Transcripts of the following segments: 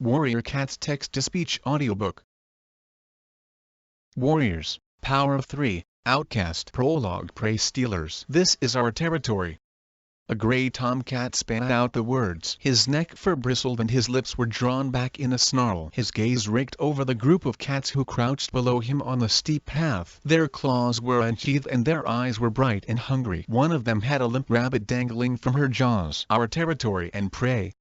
Warrior Cats Text-to-Speech Audiobook. Warriors, Power of 3, Outcast Prologue. Prey Stealers. This is our territory. A gray tomcat spat out the words. His neck fur bristled and his lips were drawn back in a snarl. His gaze raked over the group of cats who crouched below him on the steep path. Their claws were unsheathed and their eyes were bright and hungry. One of them had a limp rabbit dangling from her jaws. Our territory and prey.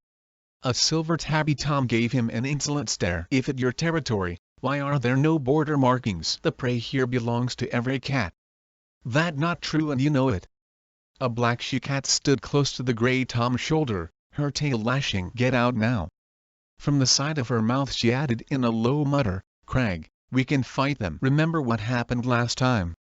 A silver tabby tom gave him an insolent stare. If it's your territory, why are there no border markings? The prey here belongs to every cat. That not true and you know it. A black she-cat stood close to the gray tom's shoulder, her tail lashing. Get out now. From the side of her mouth she added in a low mutter, Crag, we can fight them. Remember what happened last time?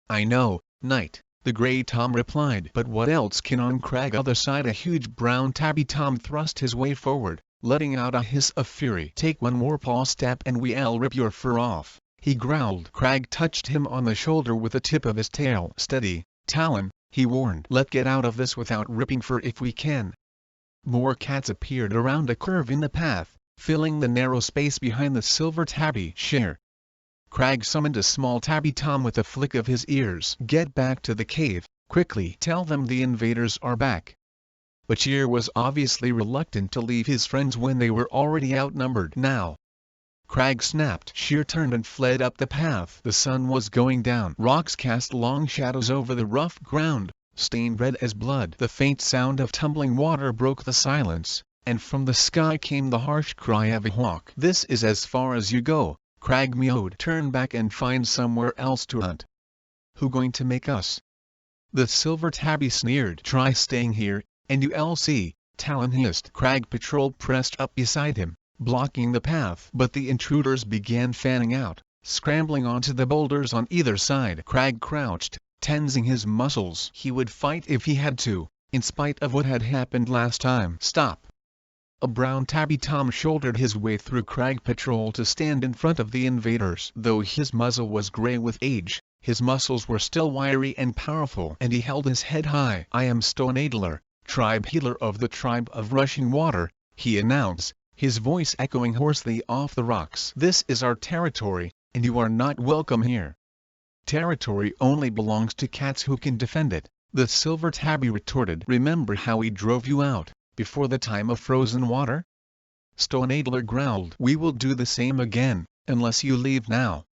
I know, Knight, the gray tom replied. But what else can on Crag? Other side a huge brown tabby tom thrust his way forward, letting out a hiss of fury. Take one more paw step and we'll rip your fur off, he growled. Crag touched him on the shoulder with the tip of his tail. Steady, Talon, he warned. Let's get out of this without ripping fur if we can. More cats appeared around a curve in the path, filling the narrow space behind the silver tabby. Share. Crag summoned a small tabby tom with a flick of his ears. Get back to the cave, quickly. Tell them the invaders are back. But Shear was obviously reluctant to leave his friends when they were already outnumbered. Now. Crag snapped. Shear turned and fled up the path. The sun was going down. Rocks cast long shadows over the rough ground, stained red as blood. The faint sound of tumbling water broke the silence, and from the sky came the harsh cry of a hawk. This is as far as you go, Crag mewed. Turn back and find somewhere else to hunt. Who going to make us? The silver tabby sneered. Try staying here, and you'll see, Talon hissed. Crag patrol pressed up beside him, blocking the path. But the intruders began fanning out, scrambling onto the boulders on either side. Crag crouched, tensing his muscles. He would fight if he had to, in spite of what had happened last time. Stop! A brown tabby tom shouldered his way through Crag patrol to stand in front of the invaders. Though his muzzle was gray with age, his muscles were still wiry and powerful, and he held his head high. I am Stoneadler, tribe healer of the tribe of Rushing Water, he announced, his voice echoing hoarsely off the rocks. This is our territory, and you are not welcome here. Territory only belongs to cats who can defend it, the silver tabby retorted. Remember how we drove you out, before the time of frozen water? Stoneadler growled. We will do the same again, unless you leave now.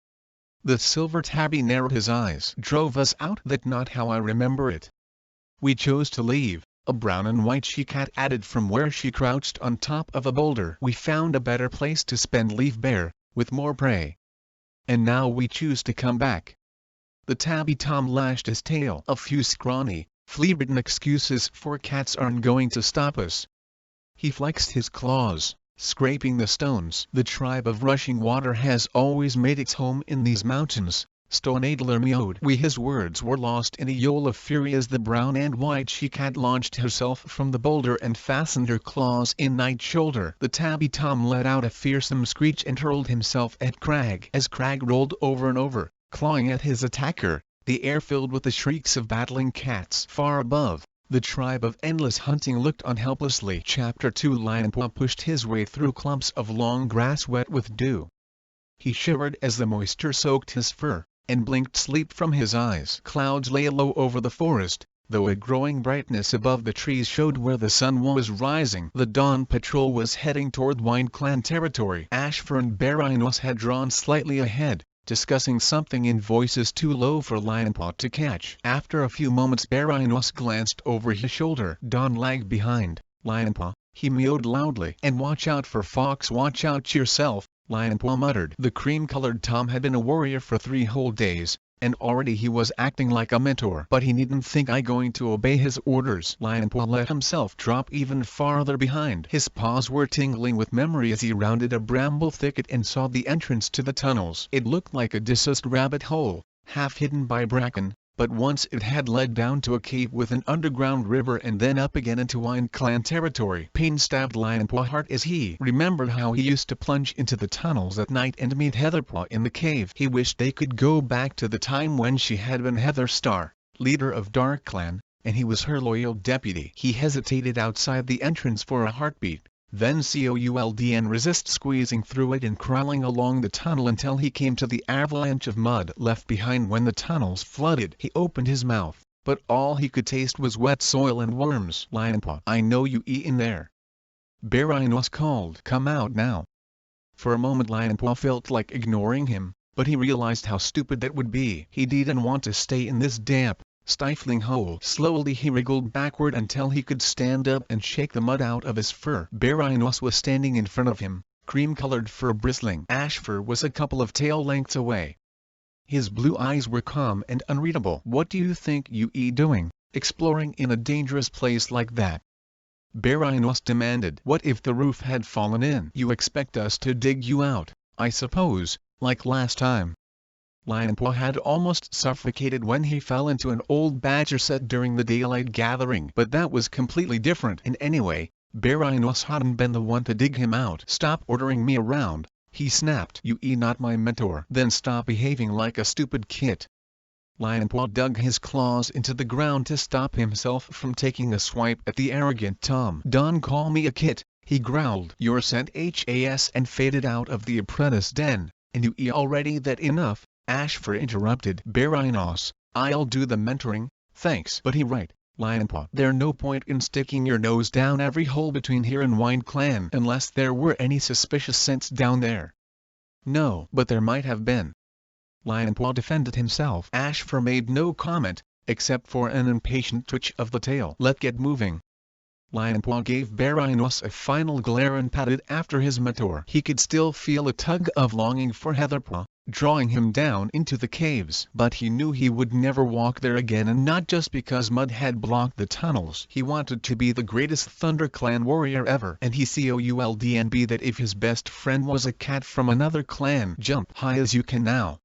The silver tabby narrowed his eyes. Drove us out? That's not how I remember it. We chose to leave, a brown and white she-cat added from where she crouched on top of a boulder. We found a better place to spend leave bare, with more prey. And now we choose to come back. The tabby tom lashed his tail. A few scrawny, flea-ridden excuses for cats aren't going to stop us. He flexed his claws, scraping the stones. The tribe of Rushing Water has always made its home in these mountains, Stoneadler mewed. His words were lost in a yowl of fury as the brown and white she-cat launched herself from the boulder and fastened her claws in Knight's shoulder. The tabby tom let out a fearsome screech and hurled himself at Crag. As Crag rolled over and over, clawing at his attacker, the air filled with the shrieks of battling cats. Far above, the tribe of Endless Hunting looked on helplessly. Chapter 2. Lionpaw pushed his way through clumps of long grass wet with dew. He shivered as the moisture soaked his fur, and blinked sleep from his eyes. Clouds lay low over the forest, though a growing brightness above the trees showed where the sun was rising. The dawn patrol was heading toward Wind Clan territory. Ashfur and Barinos had drawn slightly ahead, discussing something in voices too low for Lionpaw to catch. After a few moments Barinos glanced over his shoulder. Dawn lagged behind, Lionpaw, he mewed loudly. And watch out for Fox. Watch out yourself, Lionpaw muttered. The cream-colored tom had been a warrior for 3 whole days, and already he was acting like a mentor. But he needn't think I going to obey his orders. Lionpaw let himself drop even farther behind. His paws were tingling with memory as he rounded a bramble thicket and saw the entrance to the tunnels. It looked like a disused rabbit hole, half hidden by bracken, but once it had led down to a cave with an underground river and then up again into Wind Clan territory. Pain stabbed Lionpaw's heart as he remembered how he used to plunge into the tunnels at night and meet Heatherpaw in the cave. He wished they could go back to the time when she had been Heatherstar, leader of Dark Clan, and he was her loyal deputy. He hesitated outside the entrance for a heartbeat, then could resist squeezing through it and crawling along the tunnel until he came to the avalanche of mud left behind when the tunnels flooded. He opened his mouth, but all he could taste was wet soil and worms. Lionpaw, I know you in there. Barinos called. Come out now. For a moment Lionpaw felt like ignoring him, but he realized how stupid that would be. He didn't want to stay in this damp, stifling hole. Slowly he wriggled backward until he could stand up and shake the mud out of his fur. Barinos was standing in front of him, cream-colored fur bristling. Ash fur was a couple of tail lengths away. His blue eyes were calm and unreadable. What do you think you doing, exploring in a dangerous place like that? Barinos demanded. What if the roof had fallen in? You expect us to dig you out, I suppose, like last time. Lionpaw had almost suffocated when he fell into an old badger set during the daylight gathering. But that was completely different. And anyway, Barinos hadn't been the one to dig him out. Stop ordering me around, he snapped. You not my mentor. Then stop behaving like a stupid kid. Lionpaw dug his claws into the ground to stop himself from taking a swipe at the arrogant Tom. Don't call me a kid, he growled. You're sent HAS and faded out of the apprentice den, and you already that enough. Ash fur interrupted. Barinos, I'll do the mentoring, thanks. But he right, Lionpaw. There's no point in sticking your nose down every hole between here and Wind Clan unless there were any suspicious scents down there. No, but there might have been. Lionpaw defended himself. Ash fur made no comment, except for an impatient twitch of the tail. Let's get moving. Lionpaw gave Barinos a final glare and padded after his mentor. He could still feel a tug of longing for Heatherpaw, drawing him down into the caves. But he knew he would never walk there again, and not just because mud had blocked the tunnels. He wanted to be the greatest Thunder Clan warrior ever, and he could be that if his best friend was a cat from another clan. Jump high as you can now.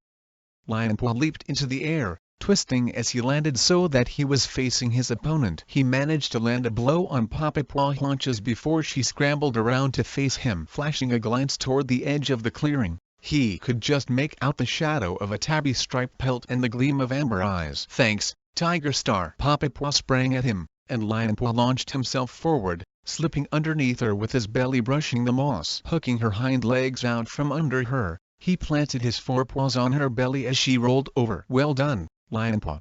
Lionpaw leaped into the air, twisting as he landed so that he was facing his opponent. He managed to land a blow on Poppypaw's haunches before she scrambled around to face him. Flashing a glance toward the edge of the clearing, he could just make out the shadow of a tabby striped pelt and the gleam of amber eyes. Thanks, Tiger Star. Poppypaw sprang at him, and Lionpaw launched himself forward, slipping underneath her with his belly brushing the moss. Hooking her hind legs out from under her, he planted his forepaws on her belly as she rolled over. Well done, Lionpaw.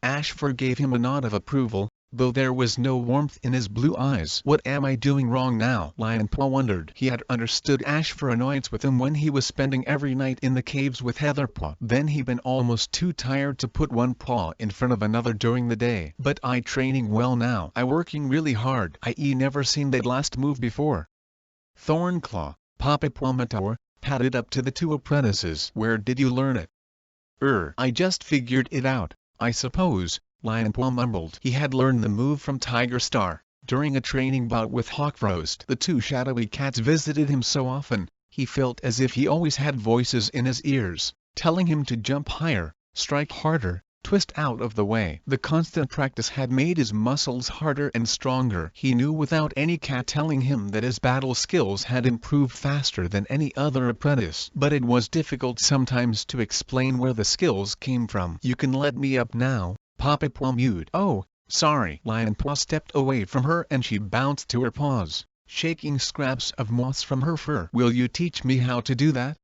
Ash fur gave him a nod of approval, though there was no warmth in his blue eyes. What am I doing wrong now? Lionpaw wondered. He had understood Ash fur's annoyance with him when he was spending every night in the caves with Heatherpaw. Then he'd been almost too tired to put one paw in front of another during the day. But I training well now. I working really hard. I never seen that last move before. Thornclaw, Poppypaw mentor, padded up to the two apprentices. Where did you learn it? I just figured it out, I suppose, Lionpaw mumbled. He had learned the move from Tiger Star, during a training bout with Hawkfrost. The two shadowy cats visited him so often, he felt as if he always had voices in his ears, telling him to jump higher, strike harder, twist out of the way. The constant practice had made his muscles harder and stronger. He knew without any cat telling him that his battle skills had improved faster than any other apprentice. But it was difficult sometimes to explain where the skills came from. You can let me up now, Poppypaw mewed. Oh, sorry. Lionpaw stepped away from her and she bounced to her paws, shaking scraps of moss from her fur. Will you teach me how to do that?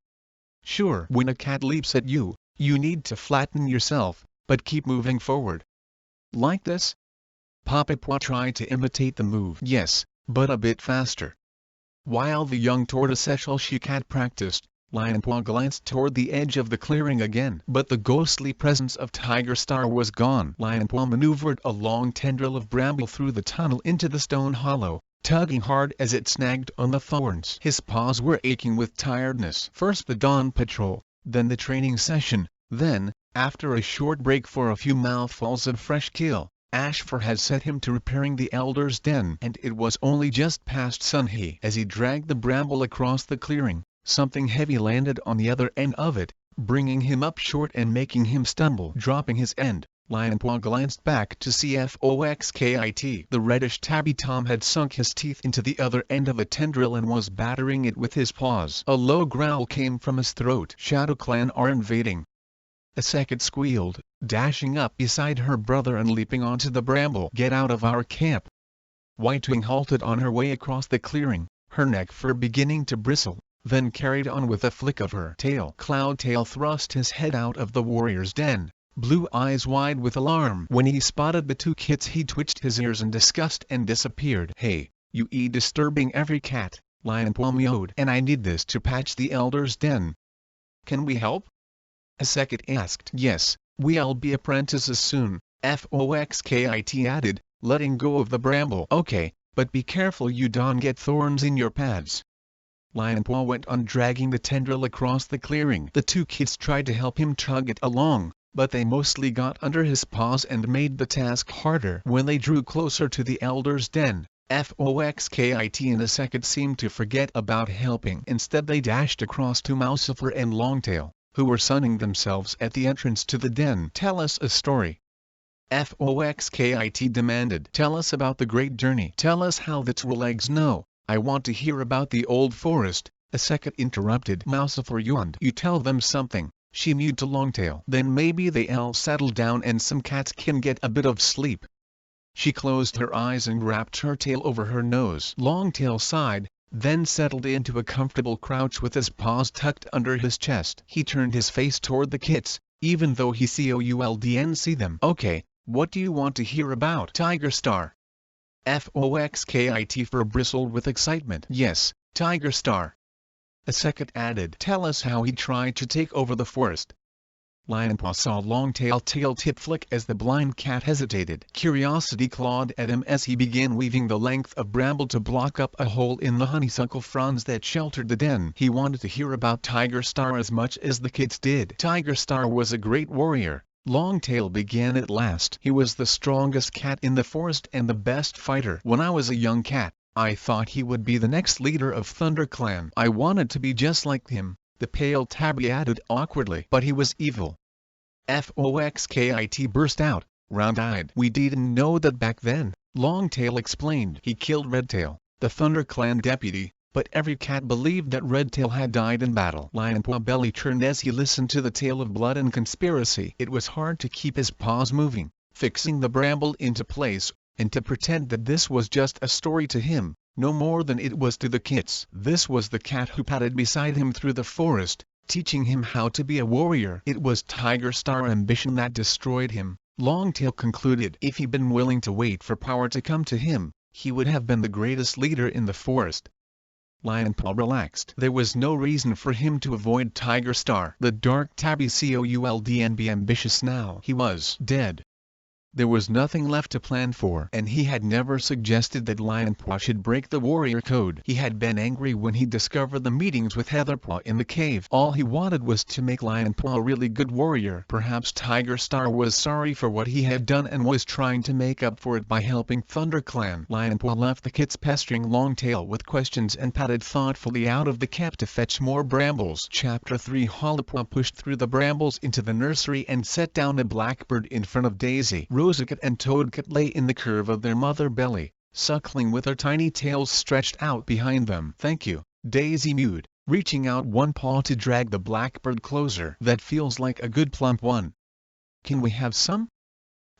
Sure. When a cat leaps at you, you need to flatten yourself, but keep moving forward. Like this? Poppypaw tried to imitate the move. Yes, but a bit faster. While the young tortoiseshell she-cat practiced, Lionpaw glanced toward the edge of the clearing again. But the ghostly presence of Tiger Star was gone. Lionpaw maneuvered a long tendril of bramble through the tunnel into the stone hollow, tugging hard as it snagged on the thorns. His paws were aching with tiredness. First the dawn patrol, then the training session, then, after a short break for a few mouthfuls of fresh kill, Ash fur had set him to repairing the Elder's den. And it was only just past sun. As he dragged the bramble across the clearing, something heavy landed on the other end of it, bringing him up short and making him stumble. Dropping his end, Lionpaw glanced back to see Foxkit. The reddish tabby Tom had sunk his teeth into the other end of a tendril and was battering it with his paws. A low growl came from his throat. Shadow Clan are invading. A second squealed, dashing up beside her brother and leaping onto the bramble. Get out of our camp. Whitewing halted on her way across the clearing, her neck fur beginning to bristle, then carried on with a flick of her tail. Cloudtail thrust his head out of the warrior's den, blue eyes wide with alarm. When he spotted the two kits he twitched his ears in disgust and disappeared. "Hey, you disturbing every cat," Lionpaw meowed. "And I need this to patch the elder's den. Can we help?" A second asked. "Yes, we'll be apprentices soon," Foxkit added, letting go of the bramble. "Okay, but be careful you don't get thorns in your pads." Lionpaw went on dragging the tendril across the clearing. The two kids tried to help him tug it along, but they mostly got under his paws and made the task harder. When they drew closer to the elder's den, Foxkit in a second seemed to forget about helping. Instead they dashed across to Mouseifer and Longtail, who were sunning themselves at the entrance to the den. "Tell us a story," Foxkit demanded. "Tell us about the great journey. Tell us how the two legs know." "I want to hear about the old forest," a second interrupted. Mouseifer yawned. "You tell them something," she mewed to Longtail. "Then maybe they'll settle down and some cats can get a bit of sleep." She closed her eyes and wrapped her tail over her nose. Longtail sighed, then settled into a comfortable crouch with his paws tucked under his chest. He turned his face toward the kits, even though he couldn't see them. "Okay, what do you want to hear about?" "Tiger Star." Foxkit bristled with excitement. "Yes, Tiger Star." A second added. "Tell us how he tried to take over the forest." Lionpaw saw Longtail's tail tip flick as the blind cat hesitated. Curiosity clawed at him as he began weaving the length of bramble to block up a hole in the honeysuckle fronds that sheltered the den. He wanted to hear about Tiger Star as much as the kids did. "Tiger Star was a great warrior," Longtail began at last. "He was the strongest cat in the forest and the best fighter. When I was a young cat, I thought he would be the next leader of ThunderClan. I wanted to be just like him," the pale tabby added awkwardly. "But he was evil." Foxkit burst out, round-eyed. "We didn't know that back then," Longtail explained. "He killed Redtail, the ThunderClan deputy, but every cat believed that Redtail had died in battle." Lionpaw belly turned as he listened to the tale of blood and conspiracy. It was hard to keep his paws moving, fixing the bramble into place, and to pretend that this was just a story to him, no more than it was to the kits. This was the cat who padded beside him through the forest, teaching him how to be a warrior. It was Tiger Star ambition that destroyed him, Longtail concluded. If he'd been willing to wait for power to come to him, he would have been the greatest leader in the forest. Lionpaw relaxed. There was no reason for him to avoid Tiger Star. The dark tabby couldn't be ambitious now. He was dead. There was nothing left to plan for. And he had never suggested that Lionpaw should break the warrior code. He had been angry when he discovered the meetings with Heatherpaw in the cave. All he wanted was to make Lionpaw a really good warrior. Perhaps Tiger Star was sorry for what he had done and was trying to make up for it by helping ThunderClan. Lionpaw left the kits pestering Longtail with questions and padded thoughtfully out of the cave to fetch more brambles. Chapter 3 Hollypaw pushed through the brambles into the nursery and set down a blackbird in front of Daisy. Rosecat and Toadcat lay in the curve of their mother belly, suckling with their tiny tails stretched out behind them. "Thank you," Daisy mewed, reaching out one paw to drag the blackbird closer. "That feels like a good plump one. Can we have some?"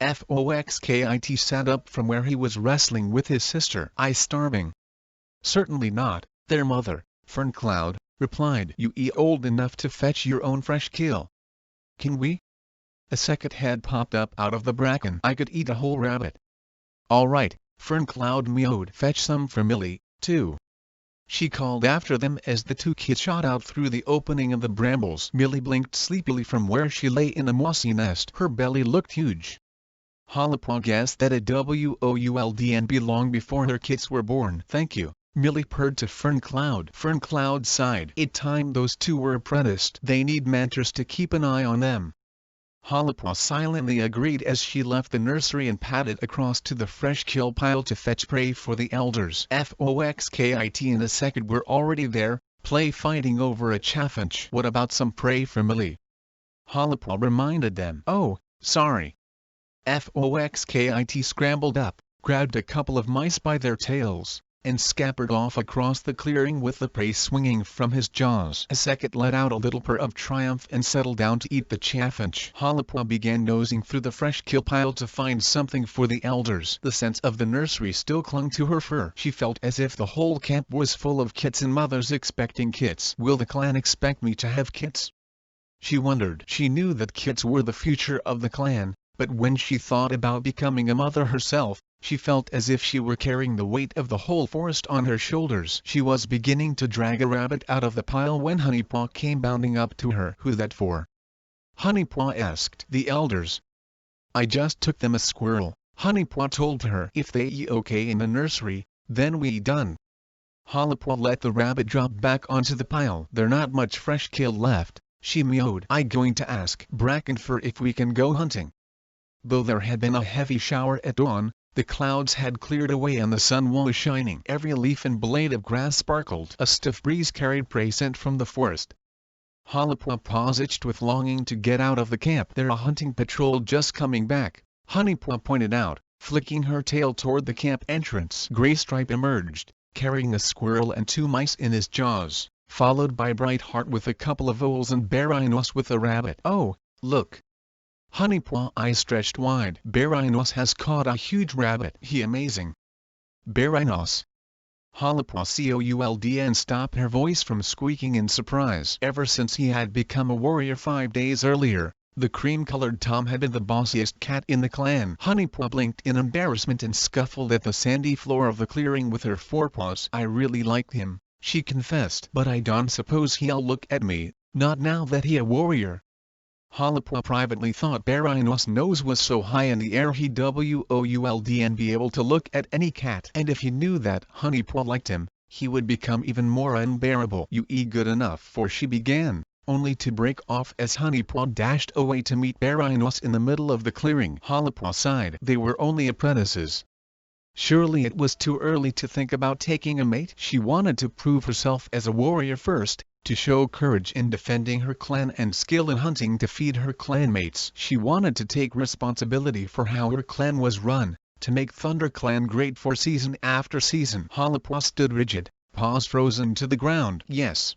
Foxkit sat up from where he was wrestling with his sister. "I starving." "Certainly not," their mother, Ferncloud, replied. "You old enough to fetch your own fresh kill." "Can we?" A second head popped up out of the bracken. "I could eat a whole rabbit." "All right," Ferncloud meowed. "Fetch some for Millie, too," she called after them as the two kids shot out through the opening of the brambles. Millie blinked sleepily from where she lay in a mossy nest. Her belly looked huge. Hollypaw guessed that it wouldn't be long before her kids were born. "Thank you," Millie purred to Ferncloud. Ferncloud sighed. "It's time those two were apprenticed. They need mentors to keep an eye on them." Hollypaw silently agreed as she left the nursery and padded across to the fresh kill pile to fetch prey for the elders. Foxkit and a second were already there, fighting over a chaffinch. "What about some prey for Millie?" Hollypaw reminded them. "Oh, sorry." Foxkit scrambled up, grabbed a couple of mice by their tails, and scampered off across the clearing with the prey swinging from his jaws. A second let out a little purr of triumph and settled down to eat the chaffinch. Halipwa began nosing through the fresh kill pile to find something for the elders. The sense of the nursery still clung to her fur. She felt as if the whole camp was full of kits and mothers expecting kits. Will the clan expect me to have kits? She wondered. She knew that kits were the future of the clan, but when she thought about becoming a mother herself, she felt as if she were carrying the weight of the whole forest on her shoulders. She was beginning to drag a rabbit out of the pile when Honeypaw came bounding up to her. Who that for? Honeypaw asked the elders. I just took them a squirrel, Honeypaw told her. If they eat okay in the nursery, then we done. Honeypaw let the rabbit drop back onto the pile. There not much fresh kill left, she mewed. I going to ask Brackenfur if we can go hunting. Though there had been a heavy shower at dawn, the clouds had cleared away and the sun was shining. Every leaf and blade of grass sparkled. A stiff breeze carried prey scent from the forest. Halipwa paws itched with longing to get out of the camp. They're a hunting patrol just coming back, Honeypaw pointed out, flicking her tail toward the camp entrance. Graystripe emerged, carrying a squirrel and 2 mice in his jaws, followed by Brightheart with a couple of owls and Barinos with a rabbit. Oh, look! Honeypaw's eyes stretched wide. Barinos has caught a huge rabbit. He amazing. Barinos. Halipwa could and stopped her voice from squeaking in surprise. Ever since he had become a warrior 5 days earlier, the cream-colored Tom had been the bossiest cat in the clan. Honeypaw blinked in embarrassment and scuffled at the sandy floor of the clearing with her forepaws. I really like him, she confessed. But I don't suppose he'll look at me, not now that he a warrior. Halipwa privately thought Barinos' nose was so high in the air he'd would and be able to look at any cat. And if he knew that Honeypaw liked him, he would become even more unbearable. You eat good enough for she began, only to break off as Honeypaw dashed away to meet Barinos in the middle of the clearing. Halipwa sighed. They were only apprentices. Surely it was too early to think about taking a mate. She wanted to prove herself as a warrior first, to show courage in defending her clan and skill in hunting to feed her clanmates. She wanted to take responsibility for how her clan was run, to make ThunderClan great for season after season. Halipwa stood rigid, paws frozen to the ground. Yes,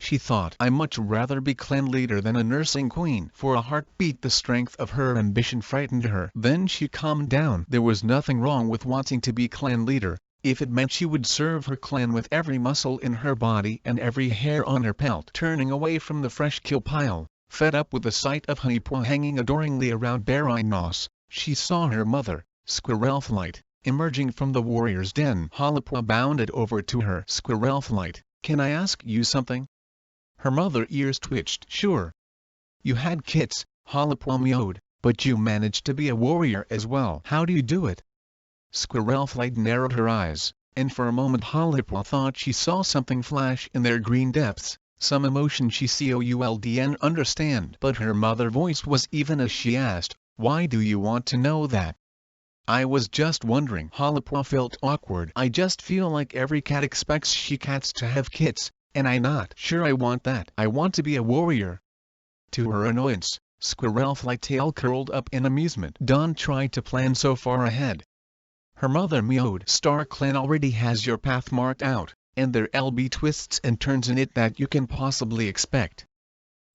she thought, I much rather be clan leader than a nursing queen. For a heartbeat the strength of her ambition frightened her. Then she calmed down. There was nothing wrong with wanting to be clan leader, if it meant she would serve her clan with every muscle in her body and every hair on her pelt. Turning away from the fresh kill pile, fed up with the sight of Honeypaw hanging adoringly around Barinos, she saw her mother, Squirrelflight, emerging from the warrior's den. Halipwa bounded over to her. Squirrelflight, can I ask you something? Her mother ears twitched. Sure. You had kits, Halipwa mewed, but you managed to be a warrior as well. How do you do it? Squirrelflight narrowed her eyes, and for a moment Halipwa thought she saw something flash in their green depths, some emotion she couldn't understand. But her mother voice was even as she asked, why do you want to know that? I was just wondering. Halipwa felt awkward. I just feel like every cat expects she cats to have kits, and I'm not sure I want that. I want to be a warrior. To her annoyance, Squirrelflight tail curled up in amusement. Don't try to plan so far ahead. Her mother mewed. StarClan already has your path marked out, and there'll be twists and turns in it that you can possibly expect.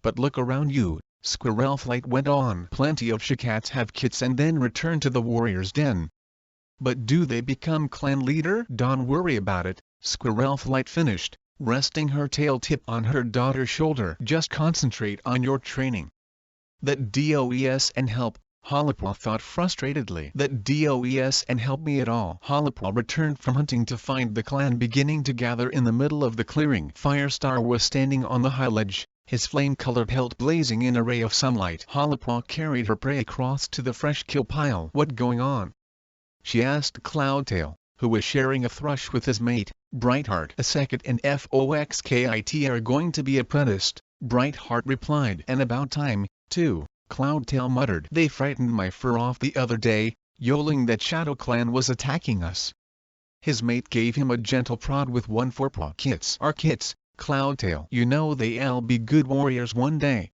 But look around you, Squirrelflight went on. Plenty of shicats have kits and then return to the warrior's den. But do they become clan leader? Don't worry about it, Squirrelflight finished, resting her tail tip on her daughter's shoulder. Just concentrate on your training. That DOES and help. Halipwa thought frustratedly. That DOES and help me at all. Halipwa returned from hunting to find the clan beginning to gather in the middle of the clearing. Firestar was standing on the high ledge, his flame-colored pelt blazing in a ray of sunlight. Halipwa carried her prey across to the fresh kill pile. What going on? She asked Cloudtail, who was sharing a thrush with his mate, Brightheart. A second and Foxkit are going to be apprenticed, Brightheart replied. And about time, too, Cloudtail muttered. They frightened my fur off the other day, yelling that ShadowClan was attacking us. His mate gave him a gentle prod with one forepaw. Kits are kits, Cloudtail. You know they'll be good warriors one day.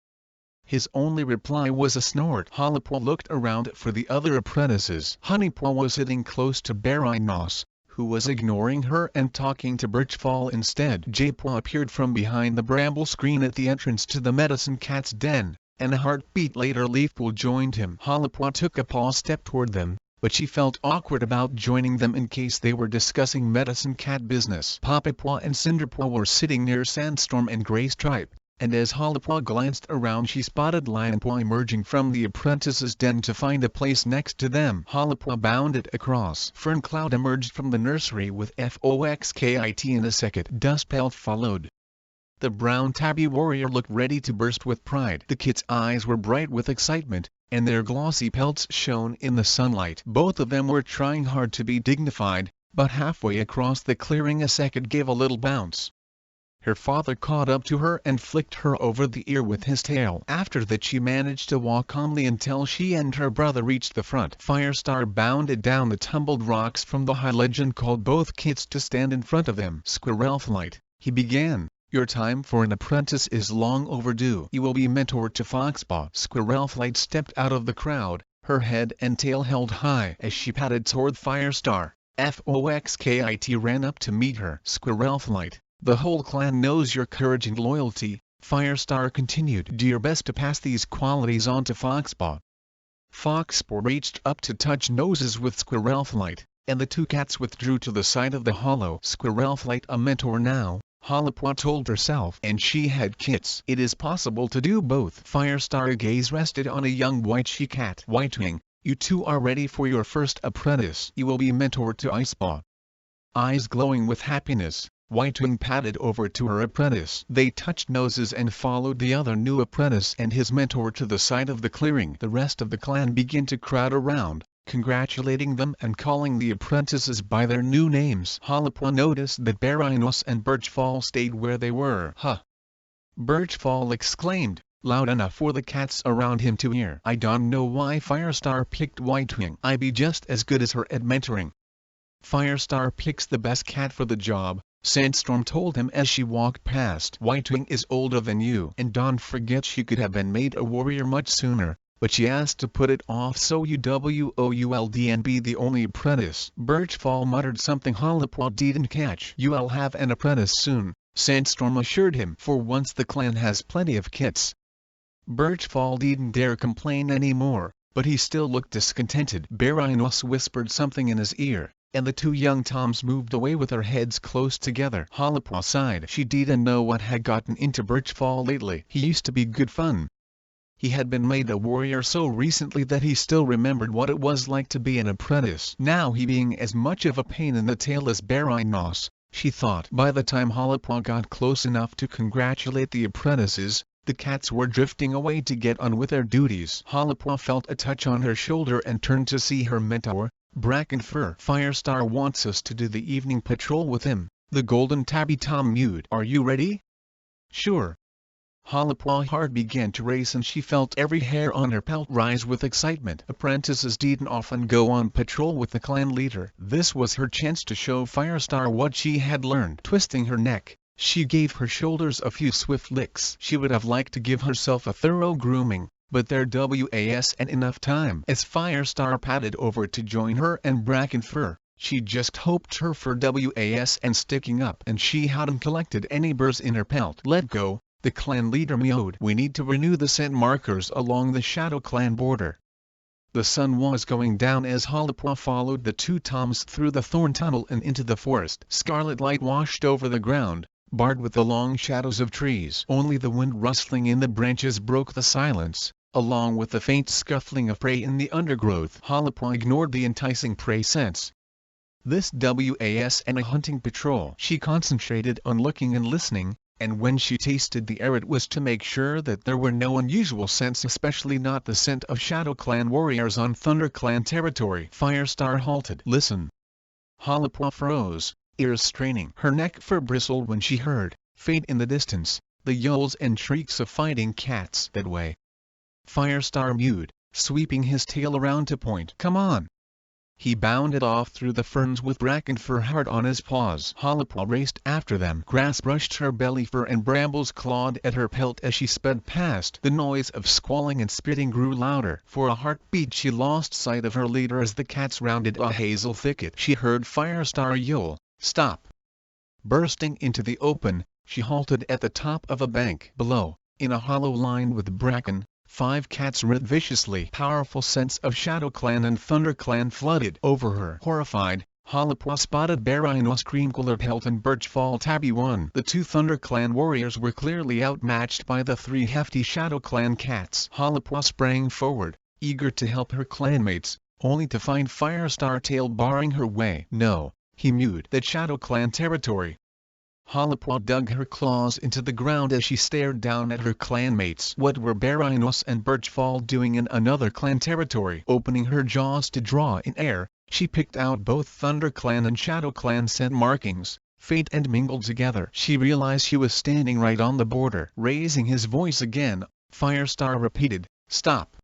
His only reply was a snort. Halipwa looked around for the other apprentices. Honeypaw was sitting close to Barinos, who was ignoring her and talking to Birchfall instead. Jaipua appeared from behind the bramble screen at the entrance to the medicine cat's den, and a heartbeat later Leafpool joined him. Halapua took a paw step toward them, but she felt awkward about joining them in case they were discussing medicine cat business. Papapua and Cinderpaw were sitting near Sandstorm and Greystripe, and as Halapua glanced around she spotted Lionpaw emerging from the apprentice's den to find a place next to them. Halapua bounded across. Ferncloud emerged from the nursery with Foxkit and a second Dustpelt followed. The brown tabby warrior looked ready to burst with pride. The kids' eyes were bright with excitement, and their glossy pelts shone in the sunlight. Both of them were trying hard to be dignified, but halfway across the clearing a second gave a little bounce. Her father caught up to her and flicked her over the ear with his tail. After that she managed to walk calmly until she and her brother reached the front. Firestar bounded down the tumbled rocks from the high ledge and called both kids to stand in front of him. Squirrelflight, he began. Your time for an apprentice is long overdue. You will be mentor to Foxpaw. Squirrelflight stepped out of the crowd, her head and tail held high as she padded toward Firestar. Foxkit ran up to meet her. Squirrelflight, the whole clan knows your courage and loyalty, Firestar continued. Do your best to pass these qualities on to Foxpaw. Foxpaw reached up to touch noses with Squirrelflight, and the two cats withdrew to the side of the hollow. Squirrelflight a mentor now, Halapua told herself, and she had kits. It is possible to do both. Firestar gaze rested on a young white she-cat. Whitewing, you two are ready for your first apprentice. You will be mentored to Icepaw. Eyes glowing with happiness, Whitewing padded over to her apprentice. They touched noses and followed the other new apprentice and his mentor to the side of the clearing. The rest of the clan began to crowd around, congratulating them and calling the apprentices by their new names. Halapua noticed that Barinos and Birchfall stayed where they were. Huh! Birchfall exclaimed, loud enough for the cats around him to hear. I don't know why Firestar picked Whitewing. I be just as good as her at mentoring. Firestar picks the best cat for the job, Sandstorm told him as she walked past. Whitewing is older than you. And don't forget she could have been made a warrior much sooner, but she asked to put it off so you would and be the only apprentice. Birchfall muttered something Halapua didn't catch. You'll have an apprentice soon, Sandstorm assured him. For once the clan has plenty of kits. Birchfall didn't dare complain anymore, but he still looked discontented. Barinos whispered something in his ear, and the two young Toms moved away with their heads close together. Halapua sighed. She didn't know what had gotten into Birchfall lately. He used to be good fun. He had been made a warrior so recently that he still remembered what it was like to be an apprentice. Now he being as much of a pain in the tail as Barinos, she thought. By the time Halapua got close enough to congratulate the apprentices, the cats were drifting away to get on with their duties. Halapua felt a touch on her shoulder and turned to see her mentor, Brackenfur. Firestar wants us to do the evening patrol with him, the golden tabby Tom mewed. Are you ready? Sure. Halapua's heart began to race and she felt every hair on her pelt rise with excitement. Apprentices didn't often go on patrol with the clan leader. This was her chance to show Firestar what she had learned. Twisting her neck, she gave her shoulders a few swift licks. She would have liked to give herself a thorough grooming, but there wasn't enough time. As Firestar padded over to join her and Brackenfur, she just hoped her fur wasn't sticking up and she hadn't collected any burrs in her pelt. Let go, the clan leader mewed. We need to renew the scent markers along the Shadow Clan border. The sun was going down as Halapua followed the two Toms through the thorn tunnel and into the forest. Scarlet light washed over the ground, barred with the long shadows of trees. Only the wind rustling in the branches broke the silence, along with the faint scuffling of prey in the undergrowth. Halapua ignored the enticing prey scents. This wasn't a hunting patrol. She concentrated on looking and listening, and when she tasted the air it was to make sure that there were no unusual scents, especially not the scent of Shadow Clan warriors on Thunder Clan territory. Firestar halted. Listen. Halapua froze, ears straining. Her neck fur bristled when she heard, faint in the distance, the yells and shrieks of fighting cats. That way. Firestar mewed, sweeping his tail around to point. Come on. He bounded off through the ferns with bracken fur hard on his paws. Hollipwa raced after them. Grass brushed her belly fur and brambles clawed at her pelt as she sped past. The noise of squalling and spitting grew louder. For a heartbeat she lost sight of her leader as the cats rounded a hazel thicket. She heard Firestar yell, "Stop!" Bursting into the open, she halted at the top of a bank. Below, in a hollow lined with bracken, 5 cats rid viciously. Powerful scents of Shadow Clan and Thunder Clan flooded over her. Horrified, Hollipwa spotted Barino's cream-colored pelt and Birchfall tabby one. The 2 Thunder Clan warriors were clearly outmatched by the 3 hefty Shadow Clan cats. Hollipwa sprang forward, eager to help her clanmates, only to find Firestar Tail barring her way. No, he mewed. That Shadow Clan territory. Hollipwa dug her claws into the ground as she stared down at her clanmates. What were Barinos and Birchfall doing in another clan territory? Opening her jaws to draw in air, she picked out both Thunder Clan and Shadow Clan scent markings, faint and mingled together. She realized she was standing right on the border. Raising his voice again, Firestar repeated, "Stop!"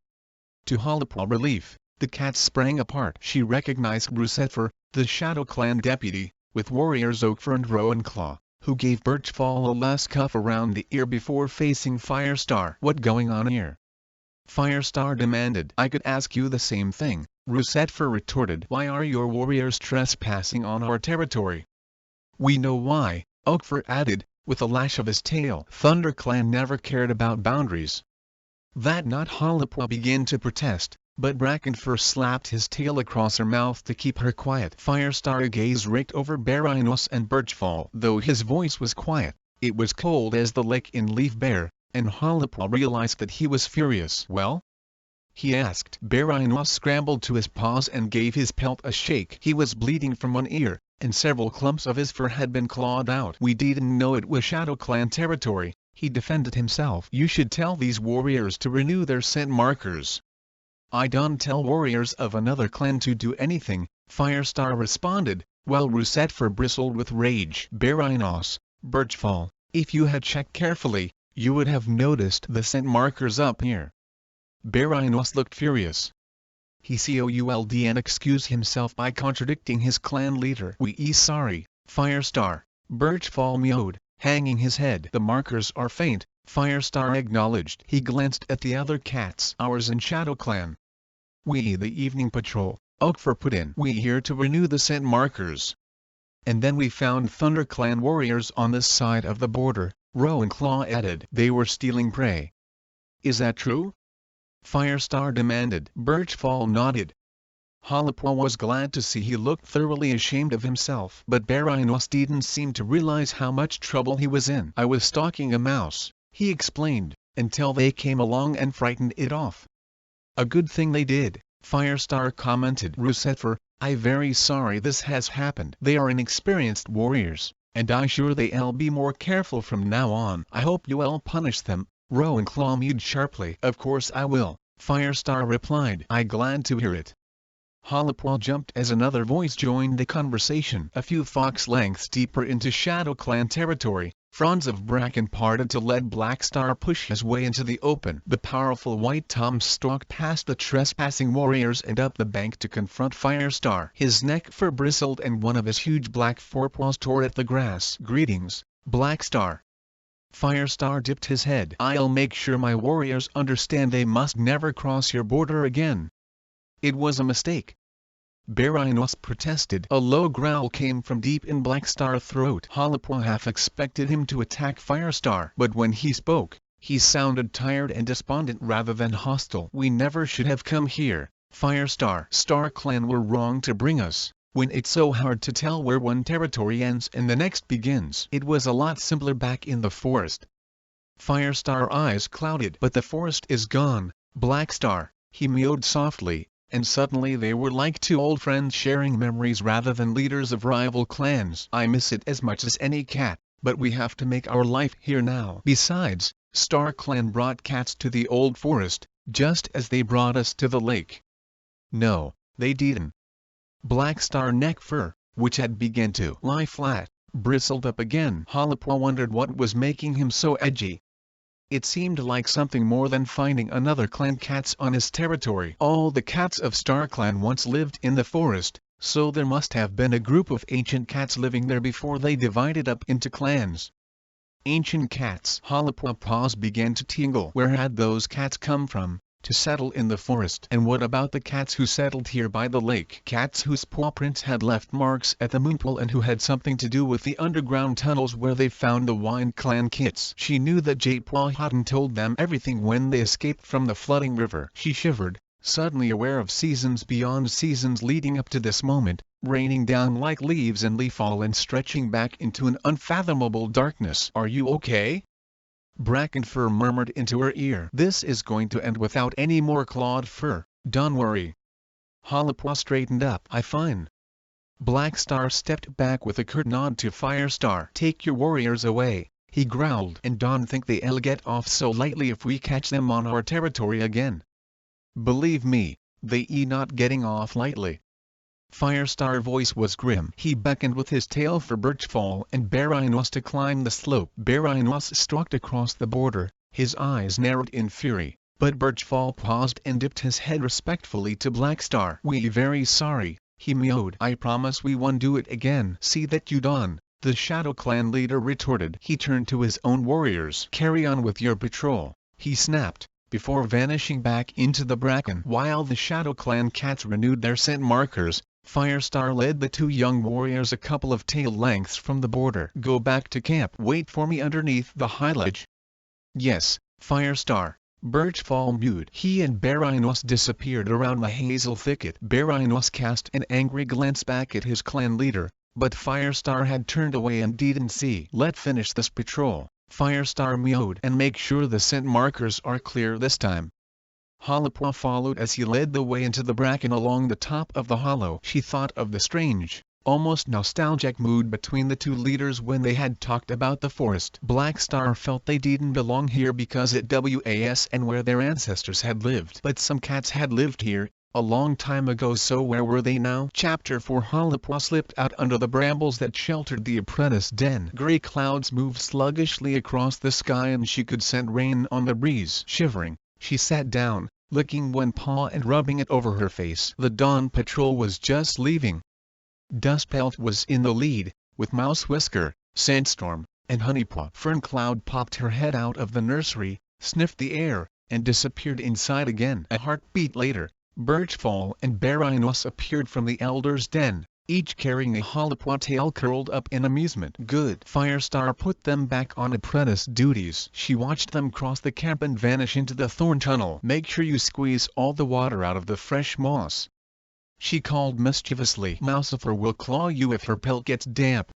To Hollipwa's relief, the cats sprang apart. She recognized Brucetfer, the Shadow Clan deputy, with warriors Oakfur and Rowanclaw, who gave Birchfall a last cuff around the ear before facing Firestar. "What going on here?" Firestar demanded. "I could ask you the same thing," Brucetfer retorted. "Why are your warriors trespassing on our territory?" "We know why," Oakfur added, with a lash of his tail. "Thunder Clan never cared about boundaries." That not Hollipwa began to protest, but Brackenfur slapped his tail across her mouth to keep her quiet. Firestar gaze raked over Barinos and Birchfall. Though his voice was quiet, it was cold as the lake in Leaf Bear, and Hollipwa realized that he was furious. "Well?" he asked. Barinos scrambled to his paws and gave his pelt a shake. He was bleeding from one ear, and several clumps of his fur had been clawed out. "We didn't know it was Shadow Clan territory," he defended himself. "You should tell these warriors to renew their scent markers." "I don't tell warriors of another clan to do anything," Firestar responded, while Brucetfer bristled with rage. "Barinos, Birchfall, if you had checked carefully, you would have noticed the scent markers up here." Barinos looked furious. He could and excused himself by contradicting his clan leader. "We sorry, Firestar," Birchfall mewed, hanging his head. "The markers are faint," Firestar acknowledged. He glanced at the other cats. "Ours and Shadow Clan." "We the evening patrol," Oakfur put in. "We here to renew the scent markers." "And then we found Thunder Clan warriors on this side of the border," Rowanclaw added. "They were stealing prey." "Is that true?" Firestar demanded. Birchfall nodded. Hollipwa was glad to see he looked thoroughly ashamed of himself. But Barinos didn't seem to realize how much trouble he was in. "I was stalking a mouse," he explained, "until they came along and frightened it off." "A good thing they did," Firestar commented. "Brucetfer, I'm very sorry this has happened. They are inexperienced warriors, and I'm sure they'll be more careful from now on." "I hope you'll punish them," Rowanclaw mewed sharply. "Of course I will," Firestar replied. "I'm glad to hear it." Hollipwa jumped as another voice joined the conversation. A few fox lengths deeper into Shadow Clan territory, fronds of bracken parted to let Blackstar push his way into the open. The powerful White Tom stalked past the trespassing warriors and up the bank to confront Firestar. His neck fur bristled and one of his huge black forepaws tore at the grass. "Greetings, Blackstar." Firestar dipped his head. "I'll make sure my warriors understand they must never cross your border again." "It was a mistake," Barinos protested. A low growl came from deep in Blackstar's throat. Hollipwa half expected him to attack Firestar. But when he spoke, he sounded tired and despondent rather than hostile. "We never should have come here, Firestar. Star Clan were wrong to bring us, when it's so hard to tell where one territory ends and the next begins. It was a lot simpler back in the forest." Firestar's eyes clouded. "But the forest is gone, Blackstar," he mewed softly, and suddenly they were like 2 old friends sharing memories rather than leaders of rival clans. "I miss it as much as any cat, but we have to make our life here now. Besides, Star Clan brought cats to the old forest, just as they brought us to the lake." "No, they didn't." Blackstar neck fur, which had begun to lie flat, bristled up again. Hollipwa wondered what was making him so edgy. It seemed like something more than finding another clan cats on his territory. All the cats of StarClan once lived in the forest, so there must have been a group of ancient cats living there before they divided up into clans. Ancient cats. Holopaw's began to tingle. Where had those cats come from, to settle in the forest? And what about the cats who settled here by the lake? Cats whose paw prints had left marks at the moonpool and who had something to do with the underground tunnels where they found the Wind Clan kits. She knew that J-Paw hadn't told them everything when they escaped from the flooding river. She shivered, suddenly aware of seasons beyond seasons leading up to this moment, raining down like leaves in leafall and stretching back into an unfathomable darkness. "Are you okay?" Brackenfur murmured into her ear. "This is going to end without any more clawed fur, don't worry." Holopaw straightened up. "I'm fine." Blackstar stepped back with a curt nod to Firestar. "Take your warriors away," he growled. "And don't think they'll get off so lightly if we catch them on our territory again. Believe me, they not getting off lightly." Firestar's voice was grim. He beckoned with his tail for Birchfall and Barinos to climb the slope. Barinos stalked across the border, his eyes narrowed in fury, but Birchfall paused and dipped his head respectfully to Blackstar. "We very sorry," he mewed. "I promise we won't do it again." "See that you don't," the Shadow Clan leader retorted. He turned to his own warriors. "Carry on with your patrol," he snapped, before vanishing back into the bracken. While the Shadow Clan cats renewed their scent markers, Firestar led the two young warriors a couple of tail lengths from the border. "Go back to camp. Wait for me underneath the high ledge." "Yes, Firestar." Birchfall mewed. He and Barinos disappeared around the hazel thicket. Barinos cast an angry glance back at his clan leader, but Firestar had turned away and didn't see. "Let's finish this patrol," Firestar mewed, "and make sure the scent markers are clear this time." Holopaw followed as he led the way into the bracken along the top of the hollow. She thought of the strange, almost nostalgic mood between the two leaders when they had talked about the forest. Blackstar felt they didn't belong here because it was and where their ancestors had lived. But some cats had lived here, a long time ago, so where were they now? Chapter 4. Holopaw slipped out under the brambles that sheltered the apprentice den. Gray clouds moved sluggishly across the sky and she could scent rain on the breeze. Shivering, she sat down, licking one paw and rubbing it over her face. The dawn patrol was just leaving. Dustpelt was in the lead, with Mouse Whisker, Sandstorm, and Honeypaw. Ferncloud popped her head out of the nursery, sniffed the air, and disappeared inside again. A heartbeat later, Birchfall and Barinos appeared from the Elder's den, each carrying a Holopaw tail curled up in amusement. "Good." Firestar put them back on apprentice duties. She watched them cross the camp and vanish into the thorn tunnel. "Make sure you squeeze all the water out of the fresh moss," she called mischievously. "Mousefur will claw you if her pelt gets damp."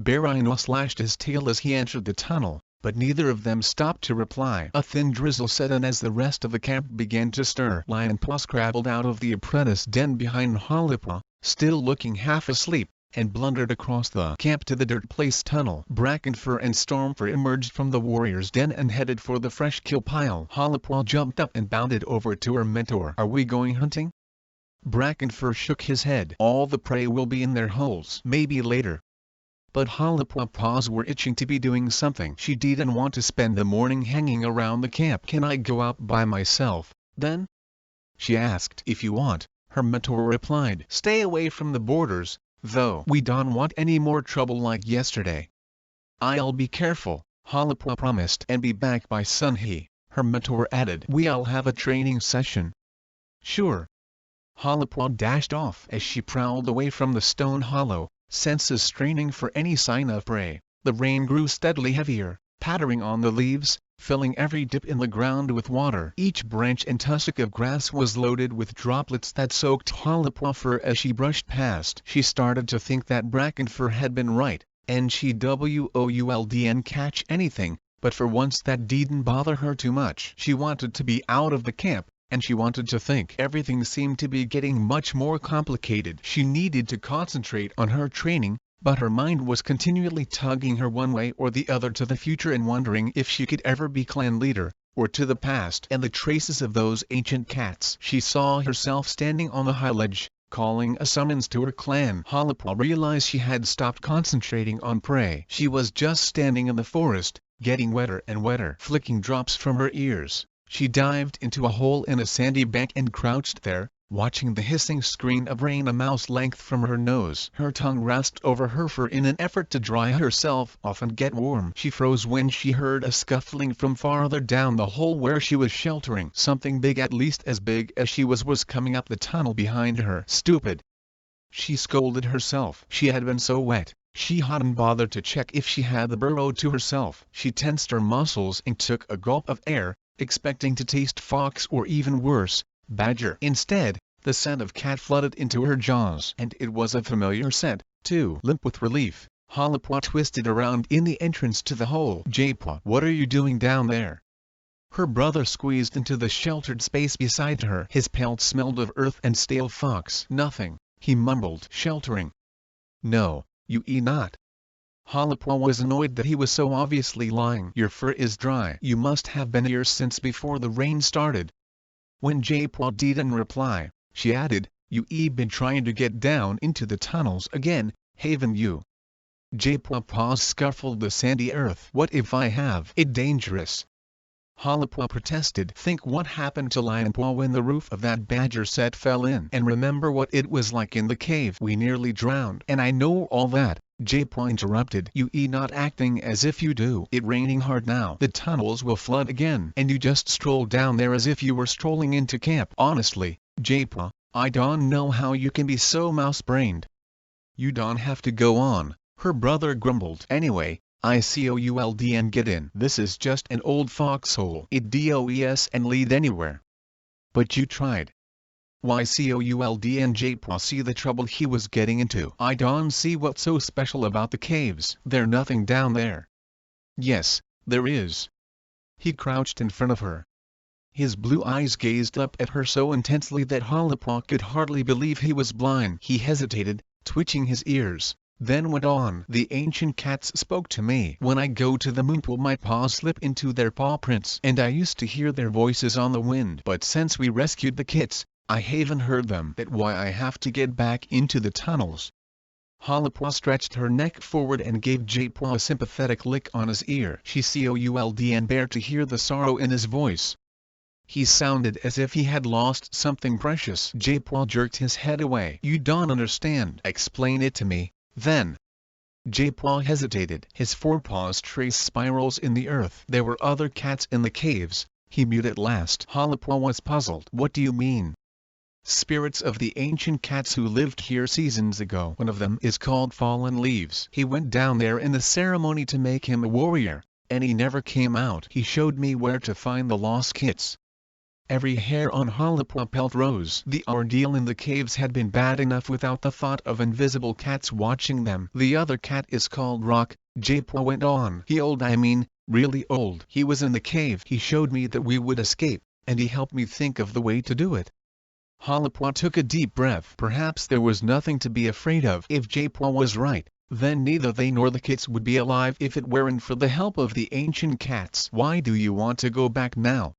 Barinos lashed his tail as he entered the tunnel, but neither of them stopped to reply. A thin drizzle set in as the rest of the camp began to stir. Lionpaw scrabbled out of the apprentice den behind Holopaw, still looking half asleep, and blundered across the camp to the dirt place tunnel. Brackenfur and Stormfur emerged from the warrior's den and headed for the fresh kill pile. Holopaw jumped up and bounded over to her mentor. "Are we going hunting?" Brackenfur shook his head. "All the prey will be in their holes. Maybe later." But Holopaw's paws were itching to be doing something. She didn't want to spend the morning hanging around the camp. "Can I go out by myself, then?" she asked. "If you want," her mentor replied. "Stay away from the borders, though. We don't want any more trouble like yesterday." "I'll be careful," Holopaw promised. "And be back by Sunhe," her mentor added. "We'll have a training session." "Sure." Holopaw dashed off. As she prowled away from the stone hollow, senses straining for any sign of prey, the rain grew steadily heavier, pattering on the leaves, filling every dip in the ground with water. Each branch and tussock of grass was loaded with droplets that soaked Holopaw's fur as she brushed past. She started to think that Brackenfur had been right, and she wouldn't catch anything, but for once that didn't bother her too much. She wanted to be out of the camp, and she wanted to think. Everything seemed to be getting much more complicated. She needed to concentrate on her training, but her mind was continually tugging her one way or the other to the future and wondering if she could ever be clan leader, or to the past and the traces of those ancient cats. She saw herself standing on the high ledge, calling a summons to her clan. Holopaw realized she had stopped concentrating on prey. She was just standing in the forest, getting wetter and wetter, flicking drops from her ears. She dived into a hole in a sandy bank and crouched there, watching the hissing screen of rain a mouse length from her nose. Her tongue rasped over her fur in an effort to dry herself off and get warm. She froze when she heard a scuffling from farther down the hole where she was sheltering. Something big, at least as big as she was coming up the tunnel behind her. Stupid! She scolded herself. She had been so wet, she hadn't bothered to check if she had the burrow to herself. She tensed her muscles and took a gulp of air, expecting to taste fox or even worse, badger. Instead, the scent of cat flooded into her jaws. And it was a familiar scent, too. Limp with relief, Halapaw twisted around in the entrance to the hole. J-Paw, what are you doing down there? Her brother squeezed into the sheltered space beside her. His pelt smelled of earth and stale fox. Nothing, he mumbled. Sheltering? No, you not. Halapaw was annoyed that he was so obviously lying. Your fur is dry. You must have been here since before the rain started. When J-Paw didn't reply, she added, you been trying to get down into the tunnels again, haven't you? J-Paw paws scuffled the sandy earth. What if I have? It dangerous. Halapaw protested. Think what happened to Lionpaw when the roof of that badger set fell in. And remember what it was like in the cave. We nearly drowned. And I know all that, J-Paw interrupted. You not acting as if you do. It raining hard now. The tunnels will flood again. And you just strolled down there as if you were strolling into camp. Honestly, J-Paw, I don't know how you can be so mouse-brained. You don't have to go on, her brother grumbled. Anyway, I could and get in. This is just an old foxhole. It does and lead anywhere. But you tried. Why could and J-Paw see the trouble he was getting into. I don't see what's so special about the caves. There's nothing down there. Yes, there is. He crouched in front of her. His blue eyes gazed up at her so intensely that Halapaw could hardly believe he was blind. He hesitated, twitching his ears, then went on. The ancient cats spoke to me. When I go to the moonpool my paws slip into their paw prints, and I used to hear their voices on the wind. But since we rescued the kits, I haven't heard them. That's why I have to get back into the tunnels. Halapaw stretched her neck forward and gave J-Paw a sympathetic lick on his ear. She could and bear to hear the sorrow in his voice. He sounded as if he had lost something precious. J-Paw jerked his head away. You don't understand. Explain it to me, then. J-Paw hesitated. His forepaws traced spirals in the earth. There were other cats in the caves, he mewed at last. Halapaw was puzzled. What do you mean? Spirits of the ancient cats who lived here seasons ago. One of them is called Fallen Leaves. He went down there in the ceremony to make him a warrior, and he never came out. He showed me where to find the lost kits. Every hair on Halapaw pelt rose. The ordeal in the caves had been bad enough without the thought of invisible cats watching them. The other cat is called Rock, J-Paw went on. He old, I mean, really old. He was in the cave. He showed me that we would escape, and he helped me think of the way to do it. Halapaw took a deep breath. Perhaps there was nothing to be afraid of. If J-Paw was right, then neither they nor the kits would be alive if it weren't for the help of the ancient cats. Why do you want to go back now?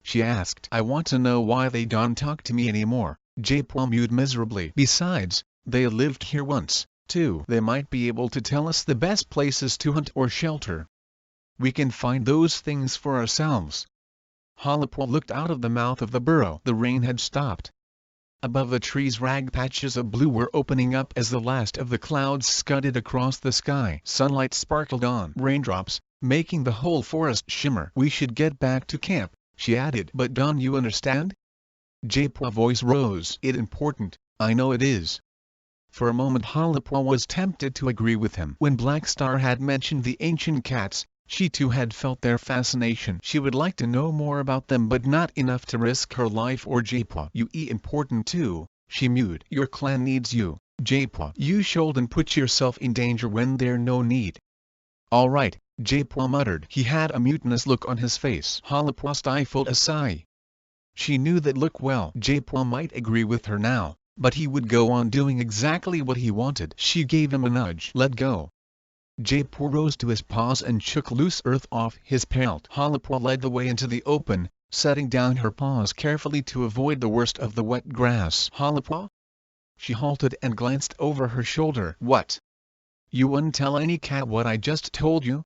She asked. I want to know why they don't talk to me anymore. J-Paw mewed miserably. Besides, they lived here once, too. They might be able to tell us the best places to hunt or shelter. We can find those things for ourselves. Halapaw looked out of the mouth of the burrow. The rain had stopped. Above the trees rag patches of blue were opening up as the last of the clouds scudded across the sky. Sunlight sparkled on raindrops, making the whole forest shimmer. We should get back to camp, she added. But don't you understand? J-Paw's voice rose. It's important, I know it is. For a moment Halapaw was tempted to agree with him. When Black Star had mentioned the ancient cats, she too had felt their fascination. She would like to know more about them, but not enough to risk her life or J-Paw. You important too, she mewed. Your clan needs you, J-Paw. You shouldn't put yourself in danger when there's no need. All right, J-Paw muttered. He had a mutinous look on his face. Halapaw stifled a sigh. She knew that J-Paw might agree with her now, but he would go on doing exactly what he wanted. She gave him a nudge. Let go. J-Paw rose to his paws and shook loose earth off his pelt. Halapaw led the way into the open, setting down her paws carefully to avoid the worst of the wet grass. Halapaw? She halted and glanced over her shoulder. What? You wouldn't tell any cat what I just told you?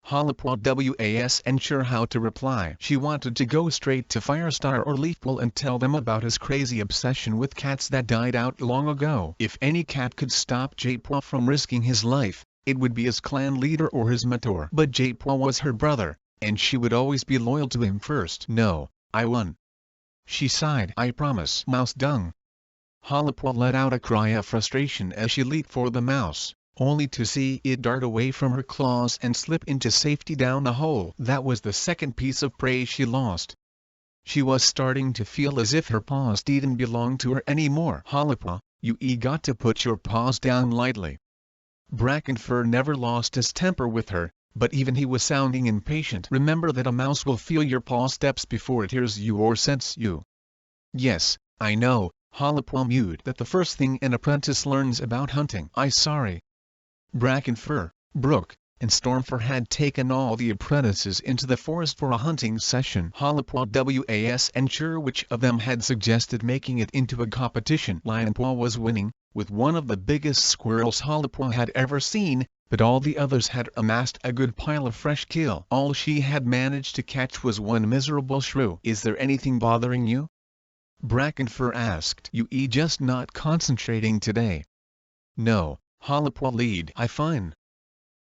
Harper was unsure how to reply. She wanted to go straight to Firestar or Leafpool and tell them about his crazy obsession with cats that died out long ago. If any cat could stop J-Paw from risking his life, it would be his clan leader or his mentor. But J-Paw was her brother, and she would always be loyal to him first. No, I won. She sighed. I promise. Mouse dung. Harper let out a cry of frustration as she leaped for the mouse, only to see it dart away from her claws and slip into safety down the hole. That was the second piece of prey she lost. She was starting to feel as if her paws didn't belong to her anymore. Harper, you got to put your paws down lightly. Brackenfur never lost his temper with her, but even he was sounding impatient. Remember that a mouse will feel your paw steps before it hears you or scents you. Yes, I know, Harper mewed. That the first thing an apprentice learns about hunting. Sorry. Brackenfur, Brook, and Stormfur had taken all the apprentices into the forest for a hunting session. Harper was unsure which of them had suggested making it into a competition. Lionpaw was winning, with one of the biggest squirrels Harper had ever seen, but all the others had amassed a good pile of fresh kill. All she had managed to catch was one miserable shrew. Is there anything bothering you? Brackenfur asked. You just not concentrating today? No, Harper lead. Fine.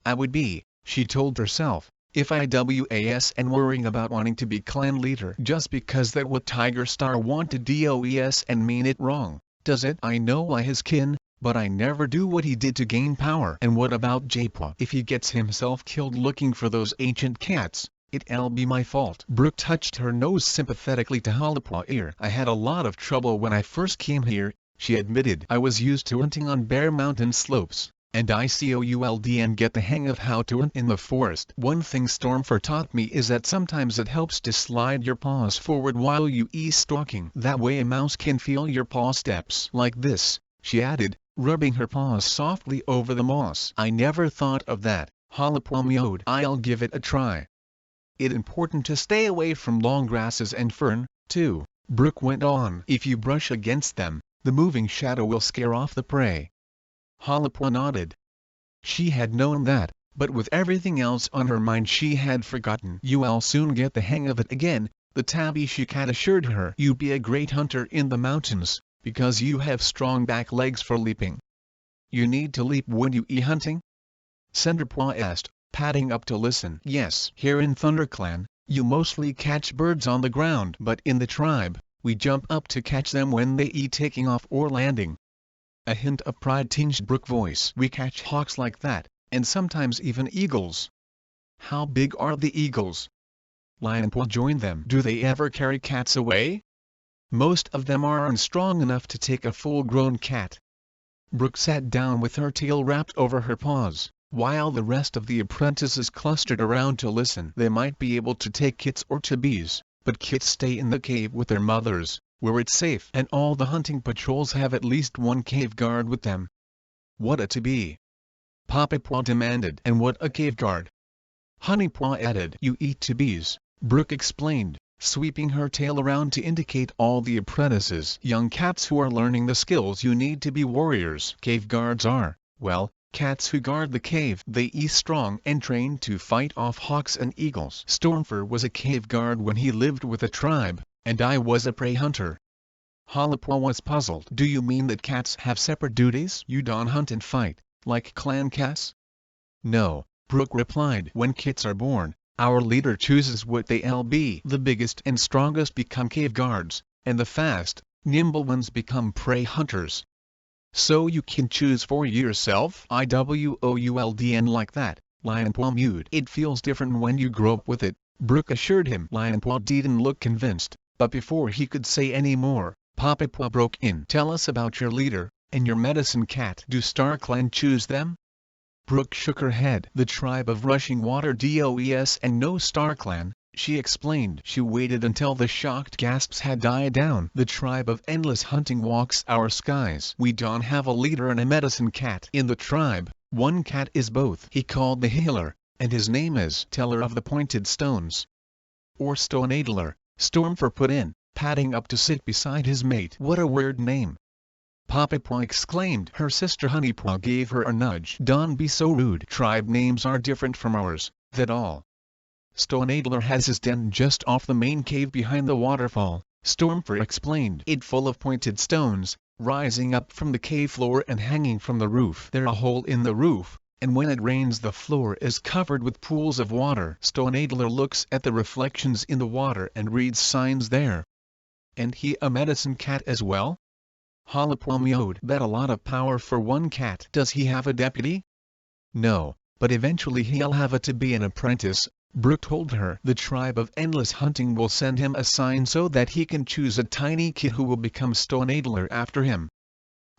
I would be, she told herself, if I was and worrying about wanting to be clan leader just because that what Tiger Star wanted does and mean it wrong, does it? I know I his kin, but I never do what he did to gain power. And what about J-Paw? If he gets himself killed looking for those ancient cats, it'll be my fault. Brook touched her nose sympathetically to Harper's ear. I had a lot of trouble when I first came here, she admitted. I was used to hunting on bare mountain slopes, and I could and get the hang of how to hunt in the forest. One thing Stormfur taught me is that sometimes it helps to slide your paws forward while you stalking. That way a mouse can feel your paw steps. Like this, she added, rubbing her paws softly over the moss. I never thought of that, Harper mewed. I'll give it a try. It's important to stay away from long grasses and fern, too, Brook went on. If you brush against them, the moving shadow will scare off the prey. Harper nodded. She had known that, but with everything else on her mind she had forgotten. You'll soon get the hang of it again, the tabby-she cat assured her. You'll be a great hunter in the mountains, because you have strong back legs for leaping. You need to leap when you hunting? Cinderpaw asked, padding up to listen. Yes. Here in ThunderClan, you mostly catch birds on the ground, but in the tribe, we jump up to catch them when they taking off or landing. A hint of pride tinged Brook's voice. We catch hawks like that, and sometimes even eagles. How big are the eagles? Lionpaw joined them. Do they ever carry cats away? Most of them aren't strong enough to take a full-grown cat. Brook sat down with her tail wrapped over her paws, while the rest of the apprentices clustered around to listen. They might be able to take kits or tabbies, but kits stay in the cave with their mothers, where it's safe. And all the hunting patrols have at least one cave guard with them. What a tabby? Papapaw demanded. And what a cave guard? Honeypaw added. You eat tabbies, Brook explained, sweeping her tail around to indicate all the apprentices. Young cats who are learning the skills you need to be warriors. Cave guards are, well, cats who guard the cave. They strong and trained to fight off hawks and eagles. Stormfur was a cave guard when he lived with a tribe, and I was a prey hunter. Harper was puzzled. Do you mean that cats have separate duties? You don't hunt and fight, like clan cats? No, Brook replied. When kits are born, our leader chooses what they'll be. The biggest and strongest become cave guards, and the fast, nimble ones become prey hunters. So you can choose for yourself? IWOULDN like that, Lionpaw mewed. It feels different when you grow up with it, Brook assured him. Lionpaw didn't look convinced, but before he could say any more, Papapaw broke in. Tell us about your leader, and your medicine cat. Do StarClan choose them? Brook shook her head. The tribe of Rushing Water DOES and no StarClan, she explained. She waited until the shocked gasps had died down. The tribe of Endless Hunting walks our skies. We don't have a leader and a medicine cat. In the tribe, one cat is both. He called the healer, and his name is Teller of the Pointed Stones. Or Stoneadler, Stormfur put in, padding up to sit beside his mate. What a weird name! Papapaw exclaimed. Her sister Honeypaw gave her a nudge. Don't be so rude. Tribe names are different from ours, that all. Stoneadler has his den just off the main cave behind the waterfall, Stormfur explained. It full of pointed stones, rising up from the cave floor and hanging from the roof. There's a hole in the roof, and when it rains the floor is covered with pools of water. Stoneadler looks at the reflections in the water and reads signs there. And he a medicine cat as well? Halapaw meowed. Bet a lot of power for one cat. Does he have a deputy? No, but eventually he'll have to be an apprentice, Brooke told her. The tribe of Endless Hunting will send him a sign so that he can choose a tiny kid who will become Stoneadler after him.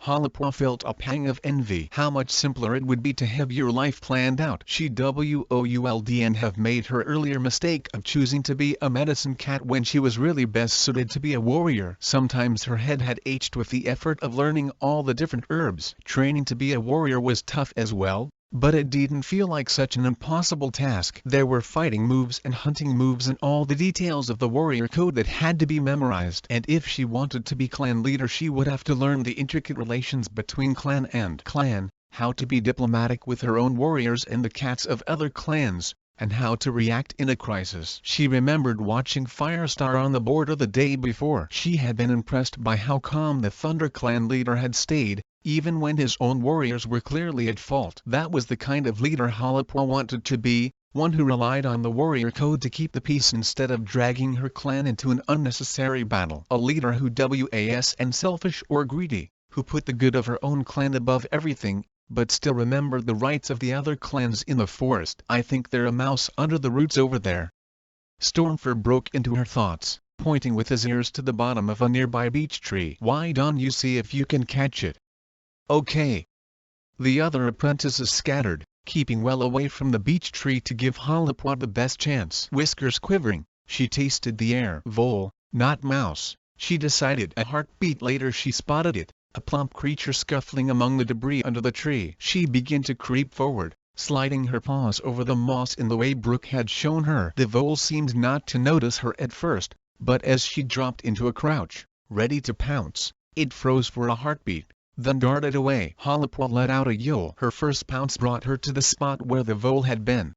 Halapaw felt a pang of envy. How much simpler it would be to have your life planned out. She would and have made her earlier mistake of choosing to be a medicine cat when she was really best suited to be a warrior. Sometimes her head had ached with the effort of learning all the different herbs. Training to be a warrior was tough as well, but it didn't feel like such an impossible task. There were fighting moves and hunting moves and all the details of the warrior code that had to be memorized. And if she wanted to be clan leader, she would have to learn the intricate relations between clan and clan, how to be diplomatic with her own warriors and the cats of other clans, and how to react in a crisis. She remembered watching Firestar on the border the day before. She had been impressed by how calm the Thunder Clan leader had stayed, even when his own warriors were clearly at fault. That was the kind of leader Halapaw wanted to be, one who relied on the warrior code to keep the peace instead of dragging her clan into an unnecessary battle. A leader who wasn't selfish or greedy, who put the good of her own clan above everything, but still remembered the rights of the other clans in the forest. I think there's a mouse under the roots over there. Stormfur broke into her thoughts, pointing with his ears to the bottom of a nearby beech tree. Why don't you see if you can catch it? Okay. The other apprentices scattered, keeping well away from the beech tree to give Halapaw the best chance. Whiskers quivering, she tasted the air. Vole, not mouse, she decided. A heartbeat later she spotted it, a plump creature scuffling among the debris under the tree. She began to creep forward, sliding her paws over the moss in the way Brooke had shown her. The vole seemed not to notice her at first, but as she dropped into a crouch, ready to pounce, it froze for a heartbeat, then darted away. Halapaw let out a yell. Her first pounce brought her to the spot where the vole had been.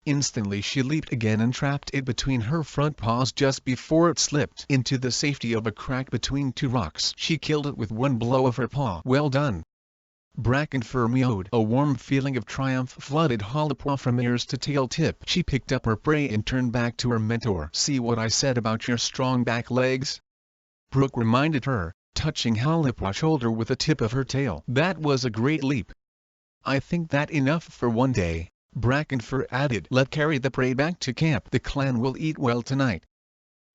Instantly she leaped again and trapped it between her front paws just before it slipped into the safety of a crack between two rocks. She killed it with one blow of her paw. Well done. Brackenfur meowed. A warm feeling of triumph flooded Halapaw from ears to tail tip. She picked up her prey and turned back to her mentor. See what I said about your strong back legs? Brooke reminded her, touching Halapaw's shoulder with the tip of her tail. That was a great leap. I think that enough for one day, Brackenfur added. Let's carry the prey back to camp. The clan will eat well tonight.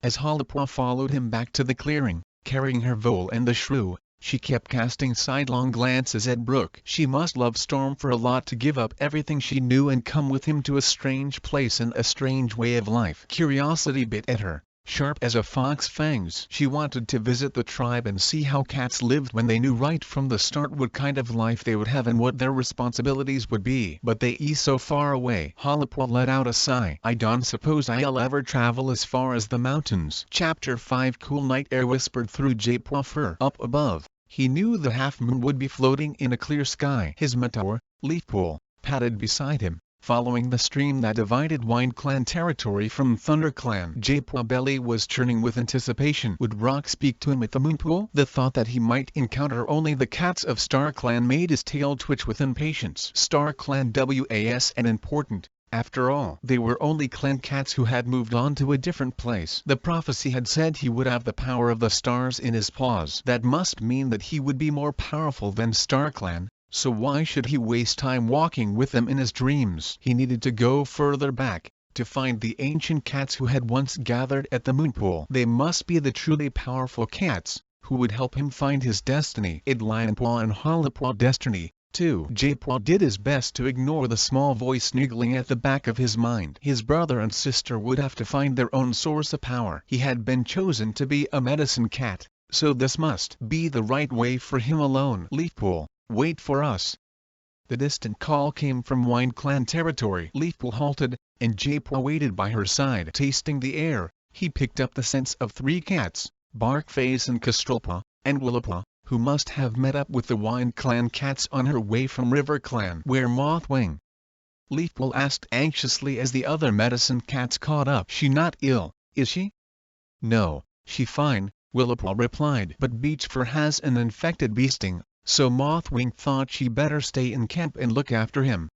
As Halapaw followed him back to the clearing, carrying her vole and the shrew, she kept casting sidelong glances at Brooke. She must love Stormfur a lot to give up everything she knew and come with him to a strange place and a strange way of life. Curiosity bit at her, sharp as a fox's fangs. She wanted to visit the tribe and see how cats lived when they knew right from the start what kind of life they would have and what their responsibilities would be. But they is so far away. Halapaw let out a sigh. I don't suppose I'll ever travel as far as the mountains. Chapter 5 Cool night air whispered through Japaw fur. Up above, he knew the half-moon would be floating in a clear sky. His mentor, Leafpool, padded beside him, following the stream that divided Wind Clan territory from Thunder Clan. Japaw belly was churning with anticipation. Would Rock speak to him at the Moonpool? The thought that he might encounter only the cats of Star Clan made his tail twitch with impatience. Star Clan wasn't important. After all, they were only clan cats who had moved on to a different place. The prophecy had said he would have the power of the stars in his paws. That must mean that he would be more powerful than Star Clan. So why should he waste time walking with them in his dreams? He needed to go further back, to find the ancient cats who had once gathered at the Moonpool. They must be the truly powerful cats, who would help him find his destiny. It Lionpaw and Halapaw destiny, too. Japaw did his best to ignore the small voice niggling at the back of his mind. His brother and sister would have to find their own source of power. He had been chosen to be a medicine cat, so this must be the right way for him alone. Leafpool, wait for us. The distant call came from Wind Clan territory. Leafpool halted, and Japaw waited by her side. Tasting the air, he picked up the scents of 3 cats, Barkface and Castrolpaw, and Willowpaw, who must have met up with the Wind Clan cats on her way from River Clan. Where Mothwing? Leafpool asked anxiously as the other medicine cats caught up. She not ill, is she? No, she fine, Willowpaw replied. But Beechfur has an infected bee sting, so Mothwing thought she better stay in camp and look after him.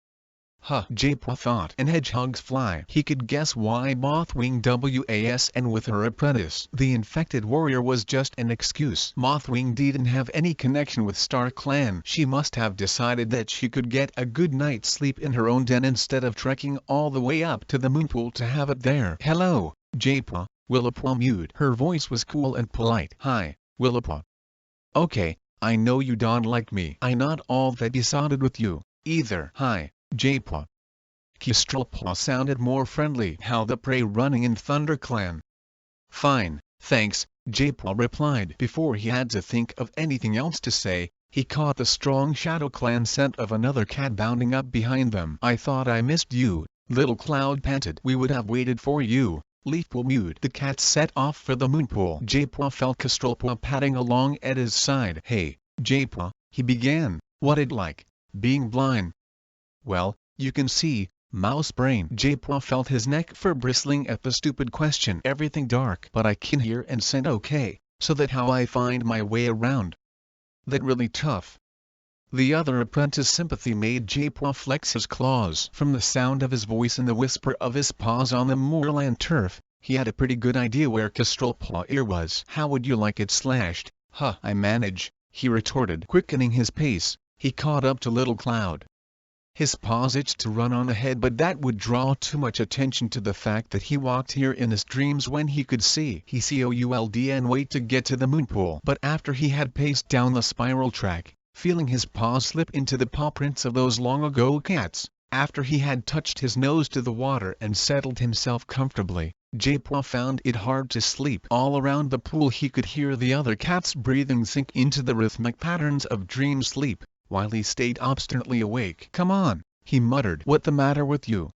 Huh, Jaypaw thought. And hedgehogs fly. He could guess why Mothwing was and with her apprentice. The infected warrior was just an excuse. Mothwing didn't have any connection with Star Clan. She must have decided that she could get a good night's sleep in her own den instead of trekking all the way up to the moonpool to have it there. Hello, Jaypaw, Willowpaw mewed. Her voice was cool and polite. Hi, Willowpaw. Okay, I know you don't like me. I not all that besotted with you, either. Hi, Jaypaw. Kestrelpaw sounded more friendly. How the prey running in ThunderClan? Fine, thanks, Jaypaw replied. Before he had to think of anything else to say, he caught the strong ShadowClan scent of another cat bounding up behind them. I thought I missed you, Little Cloud panted. We would have waited for you, Leafpool mewed. The cats set off for the moonpool. Jaypaw felt Kestrelpaw patting along at his side. Hey, Jaypaw, he began, what it like, being blind? Well, you can see, mouse brain. Jaypaw felt his neck fur bristling at the stupid question. Everything dark. But I can hear and scent okay, so that how I find my way around? That really tough. The other apprentice sympathy made Jaypaw flex his claws. From the sound of his voice and the whisper of his paws on the moorland turf, he had a pretty good idea where Kestrelpaw ear was. How would you like it slashed? Huh, I manage, he retorted. Quickening his pace, he caught up to Little Cloud. His paws itched to run on ahead, but that would draw too much attention to the fact that he walked here in his dreams when he could see. He could and wait to get to the moonpool. But after he had paced down the spiral track, feeling his paws slip into the paw prints of those long-ago cats, after he had touched his nose to the water and settled himself comfortably, Jaypaw found it hard to sleep. All around the pool he could hear the other cats' breathing sink into the rhythmic patterns of dream sleep, while he stayed obstinately awake. Come on, he muttered. What the matter with you?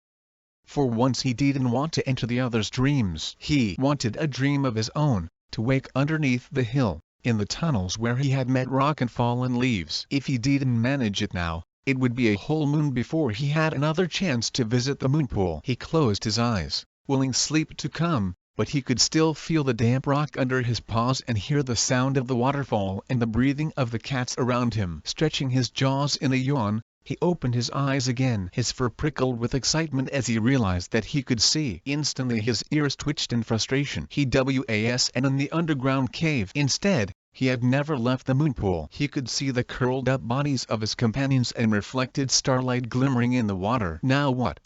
For once he didn't want to enter the other's dreams. He wanted a dream of his own, to wake underneath the hill, in the tunnels where he had met Rock and Fallen Leaves. If he didn't manage it now, it would be a whole moon before he had another chance to visit the moonpool. He closed his eyes, willing sleep to come, but he could still feel the damp rock under his paws and hear the sound of the waterfall and the breathing of the cats around him. Stretching his jaws in a yawn, he opened his eyes again. His fur prickled with excitement as he realized that he could see. Instantly his ears twitched in frustration. He was in the underground cave. Instead, he had never left the moonpool. He could see the curled-up bodies of his companions and reflected starlight glimmering in the water. Now what?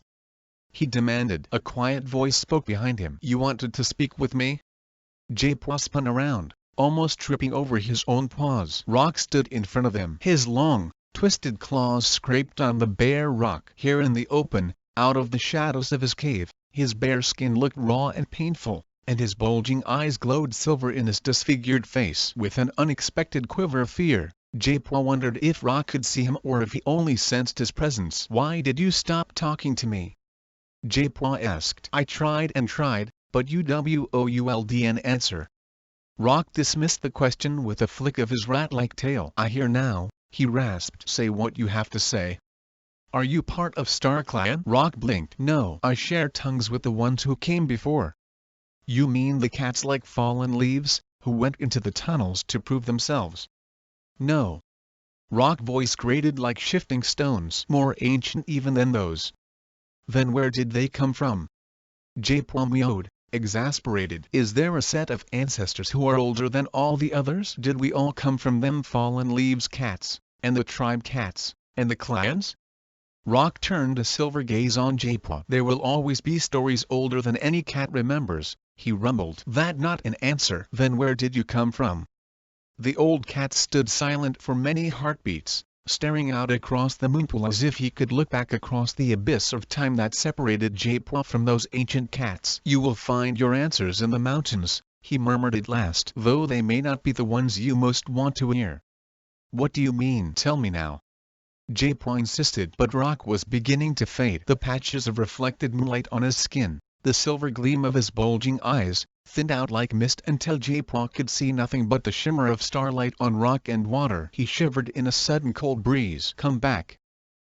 He demanded. A quiet voice spoke behind him. You wanted to speak with me? Jaypaw spun around, almost tripping over his own paws. Rock stood in front of him. His long, twisted claws scraped on the bare rock. Here in the open, out of the shadows of his cave, his bare skin looked raw and painful, and his bulging eyes glowed silver in his disfigured face. With an unexpected quiver of fear, Jaypaw wondered if Rock could see him or if he only sensed his presence. Why did you stop talking to me? Jaypaw asked. I tried and tried, but you wouldn't answer. Rock dismissed the question with a flick of his rat-like tail. I hear now, he rasped. Say what you have to say. Are you part of Star Clan? Rock blinked. No. I share tongues with the ones who came before. You mean the cats like Fallen Leaves, who went into the tunnels to prove themselves? No. Rock's voice grated like shifting stones. More ancient even than those. Then where did they come from? Jaypaw mewed, exasperated. Is there a set of ancestors who are older than all the others? Did we all come from them Fallen Leaves cats, and the tribe cats, and the clans? Rock turned a silver gaze on Jaypaw. There will always be stories older than any cat remembers, he rumbled. That not an answer. Then where did you come from? The old cat stood silent for many heartbeats, staring out across the moonpool as if he could look back across the abyss of time that separated Jaypaw from those ancient cats. You will find your answers in the mountains, he murmured at last, though they may not be the ones you most want to hear. What do you mean? Tell me now. Jaypaw insisted, but Rock was beginning to fade. The patches of reflected moonlight on his skin, the silver gleam of his bulging eyes, thinned out like mist until Jaypaw could see nothing but the shimmer of starlight on rock and water. He shivered in a sudden cold breeze. Come back.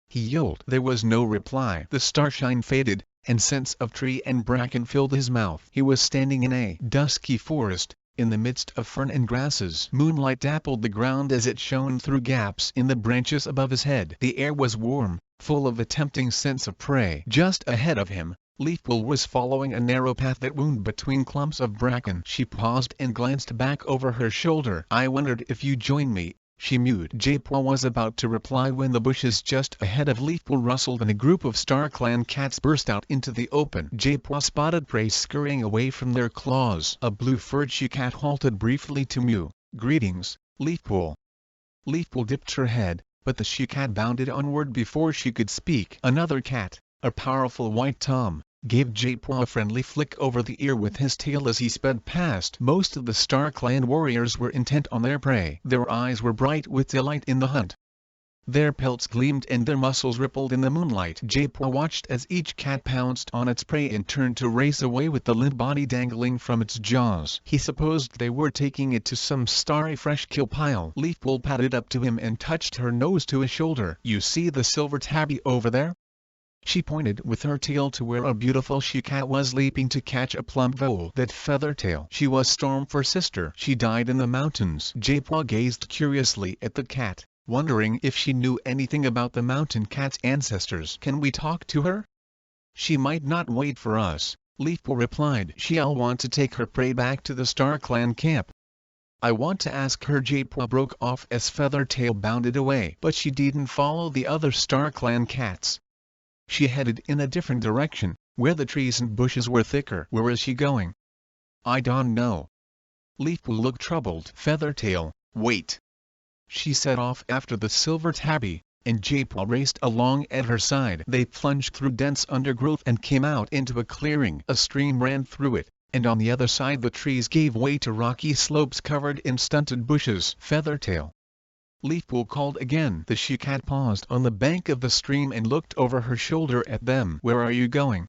he yelled. There was no reply. The starshine faded, and scents of tree and bracken filled his mouth. He was standing in a dusky forest, in the midst of fern and grasses. Moonlight dappled the ground as it shone through gaps in the branches above his head. The air was warm, full of a tempting sense of prey. Just ahead of him, Leafpool was following a narrow path that wound between clumps of bracken. She paused and glanced back over her shoulder. I wondered if you'd join me, she mewed. Jaipwa was about to reply when the bushes just ahead of Leafpool rustled and a group of Star Clan cats burst out into the open. Jaipwa spotted prey scurrying away from their claws. A blue-furred she-cat halted briefly to mew. Greetings, Leafpool. Leafpool dipped her head, but the she-cat bounded onward before she could speak. Another cat, a powerful white tom, gave Jaipwa a friendly flick over the ear with his tail as he sped past. Most of the Star Clan warriors were intent on their prey. Their eyes were bright with delight in the hunt. Their pelts gleamed and their muscles rippled in the moonlight. Jaipwa watched as each cat pounced on its prey and turned to race away with the limp body dangling from its jaws. He supposed they were taking it to some starry fresh kill pile. Leafpool padded up to him and touched her nose to his shoulder. You see the silver tabby over there? She pointed with her tail to where a beautiful she-cat was leaping to catch a plump vole. That Feathertail. She was Stormfur's sister. She died in the mountains. Jaipwa gazed curiously at the cat, wondering if she knew anything about the mountain cat's ancestors. Can we talk to her? She might not wait for us, Leafpool replied. She'll want to take her prey back to the Star Clan camp. I want to ask her. Jaipwa broke off as Feathertail bounded away. But she didn't follow the other Star Clan cats. She headed in a different direction, where the trees and bushes were thicker. Where is she going? I don't know. Leafpool looked troubled. Feathertail, wait. She set off after the silver tabby, and Jaipwa raced along at her side. They plunged through dense undergrowth and came out into a clearing. A stream ran through it, and on the other side the trees gave way to rocky slopes covered in stunted bushes. Feathertail. Leafpool called again. The she-cat paused on the bank of the stream and looked over her shoulder at them. Where are you going?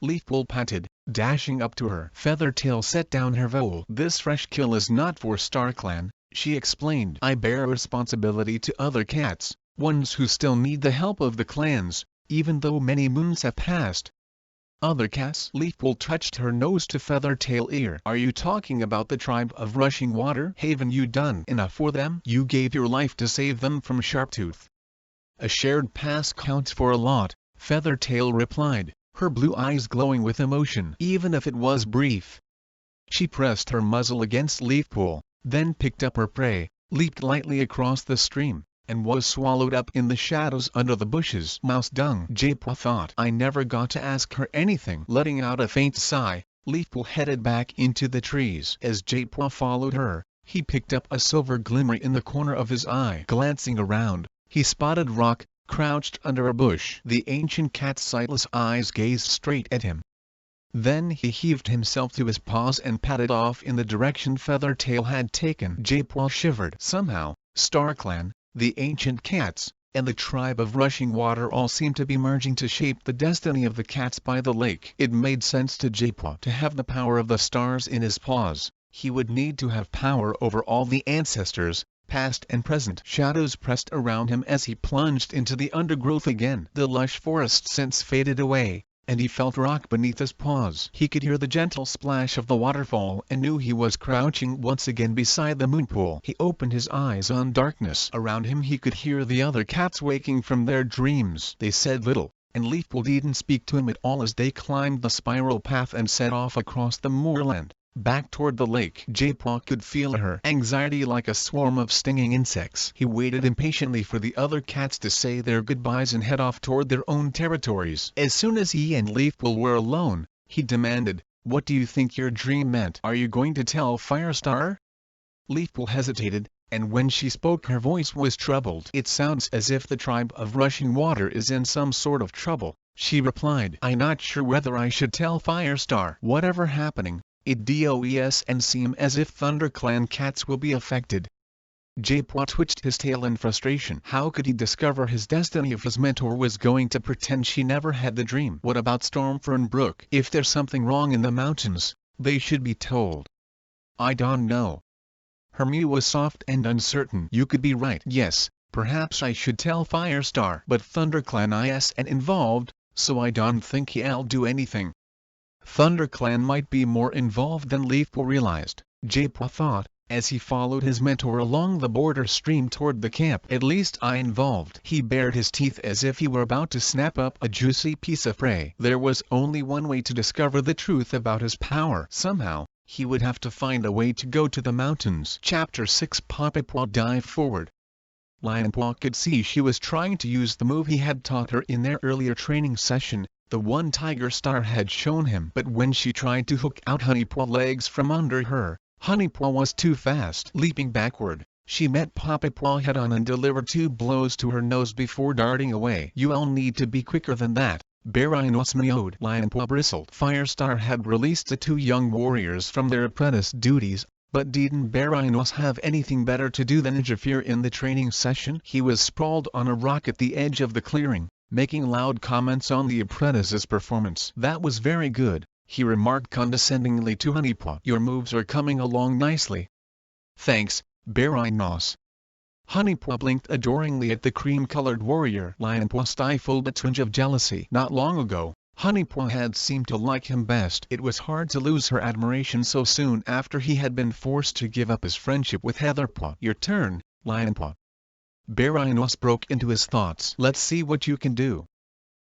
Leafpool panted, dashing up to her. Feathertail set down her vole. This fresh kill is not for Star Clan, she explained. I bear responsibility to other cats, ones who still need the help of the clans, even though many moons have passed. Other cats? Leafpool touched her nose to Feathertail's ear. Are you talking about the tribe of Rushing Water? Haven't you done enough for them? You gave your life to save them from Sharptooth. A shared past counts for a lot, Feathertail replied, her blue eyes glowing with emotion. Even if it was brief. She pressed her muzzle against Leafpool, then picked up her prey, leaped lightly across the stream, and was swallowed up in the shadows under the bushes. Mouse dung, Jaipwa thought. I never got to ask her anything. Letting out a faint sigh, Leafpool headed back into the trees. As Jaipwa followed her, he picked up a silver glimmer in the corner of his eye. Glancing around, he spotted Rock, crouched under a bush. The ancient cat's sightless eyes gazed straight at him. Then he heaved himself to his paws and padded off in the direction Feathertail had taken. Jaipwa shivered. Somehow, Star Clan, the ancient cats, and the tribe of Rushing Water all seemed to be merging to shape the destiny of the cats by the lake. It made sense to Jaipwa to have the power of the stars in his paws. He would need to have power over all the ancestors, past and present. Shadows pressed around him as he plunged into the undergrowth again. The lush forest scents faded away, and he felt rock beneath his paws. He could hear the gentle splash of the waterfall and knew he was crouching once again beside the moonpool. He opened his eyes on darkness. Around him he could hear the other cats waking from their dreams. They said little, and Leafpool didn't speak to him at all as they climbed the spiral path and set off across the moorland, back toward the lake. Jaipwa could feel her anxiety like a swarm of stinging insects. He waited impatiently for the other cats to say their goodbyes and head off toward their own territories. As soon as he and Leafpool were alone, he demanded, what do you think your dream meant? Are you going to tell Firestar? Leafpool hesitated, and when she spoke her voice was troubled. It sounds as if the tribe of Rushing Water is in some sort of trouble, she replied. I'm not sure whether I should tell Firestar. Whatever happening, it does and seem as if Thunder Clan cats will be affected. Jaipwa twitched his tail in frustration. How could he discover his destiny if his mentor was going to pretend she never had the dream? What about Stormfern Brook? If there's something wrong in the mountains, they should be told. I don't know. Her mew was soft and uncertain. You could be right. Yes, Perhaps I should tell Firestar, but ThunderClan isn't involved, so I don't think he'll do anything. ThunderClan might be more involved than Leafpaw realized, Jaepaw thought, as he followed his mentor along the border stream toward the camp. At least I involved. He bared his teeth as if he were about to snap up a juicy piece of prey. There was only one way to discover the truth about his power. Somehow, he would have to find a way to go to the mountains. Chapter 6 Papapaw dived forward. Lionpaw could see she was trying to use the move he had taught her in their earlier training session, the one Tiger Star had shown him. But when she tried to hook out Honeypaw legs from under her, Honeypaw was too fast. Leaping backward, she met Papapaw head-on and delivered 2 blows to her nose before darting away. "You'll need to be quicker than that," Barinos meowed. Lionpaw bristled. Firestar had released the 2 young warriors from their apprentice duties, but didn't Barinos have anything better to do than interfere in the training session? He was sprawled on a rock at the edge of the clearing, making loud comments on the apprentice's performance. "That was very good," he remarked condescendingly to Honeypaw. "Your moves are coming along nicely." "Thanks, Barinos." Honeypaw blinked adoringly at the cream-colored warrior. Lionpaw stifled a twinge of jealousy. Not long ago, Honeypaw had seemed to like him best. It was hard to lose her admiration so soon after he had been forced to give up his friendship with Heatherpaw. "Your turn, Lionpaw." Barinos broke into his thoughts. "Let's see what you can do."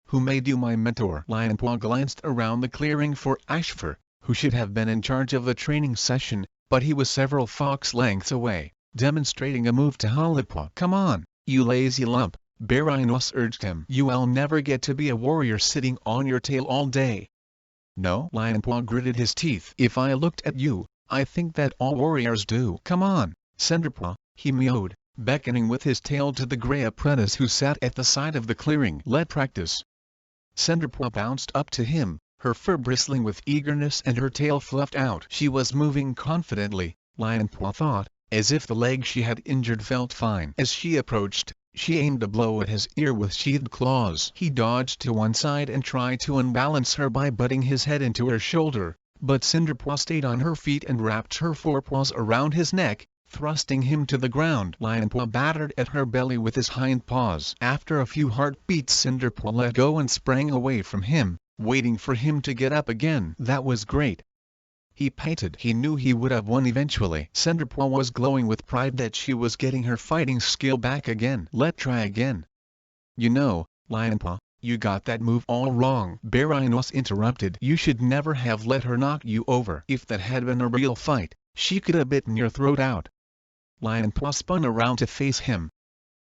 "Who made you my mentor?" Lionpaw glanced around the clearing for Ashfur, who should have been in charge of the training session, but he was several fox lengths away, demonstrating a move to Honeypaw. "Come on, you lazy lump," Barinos urged him. "You'll never get to be a warrior sitting on your tail all day." "No?" Lionpaw gritted his teeth. "If I looked at you, I think that all warriors do." "Come on, Cinderpaw," he meowed, beckoning with his tail to the gray apprentice who sat at the side of the clearing. "Let practice." Cinderpaw bounced up to him, her fur bristling with eagerness and her tail fluffed out. She was moving confidently, Lionpaw thought, as if the leg she had injured felt fine. As she approached, she aimed a blow at his ear with sheathed claws. He dodged to one side and tried to unbalance her by butting his head into her shoulder, but Cinderpaw stayed on her feet and wrapped her forepaws around his neck, thrusting him to the ground. Lionpaw battered at her belly with his hind paws. After a few heartbeats, Cinderpaw let go and sprang away from him, waiting for him to get up again. "That was great," he panted. He knew he would have won eventually. Cinderpaw was glowing with pride that she was getting her fighting skill back again. "Let's try again." "You know, Lionpaw, you got that move all wrong," Barinos interrupted. "You should never have let her knock you over. If that had been a real fight, she could have bitten your throat out." Lionpaw spun around to face him.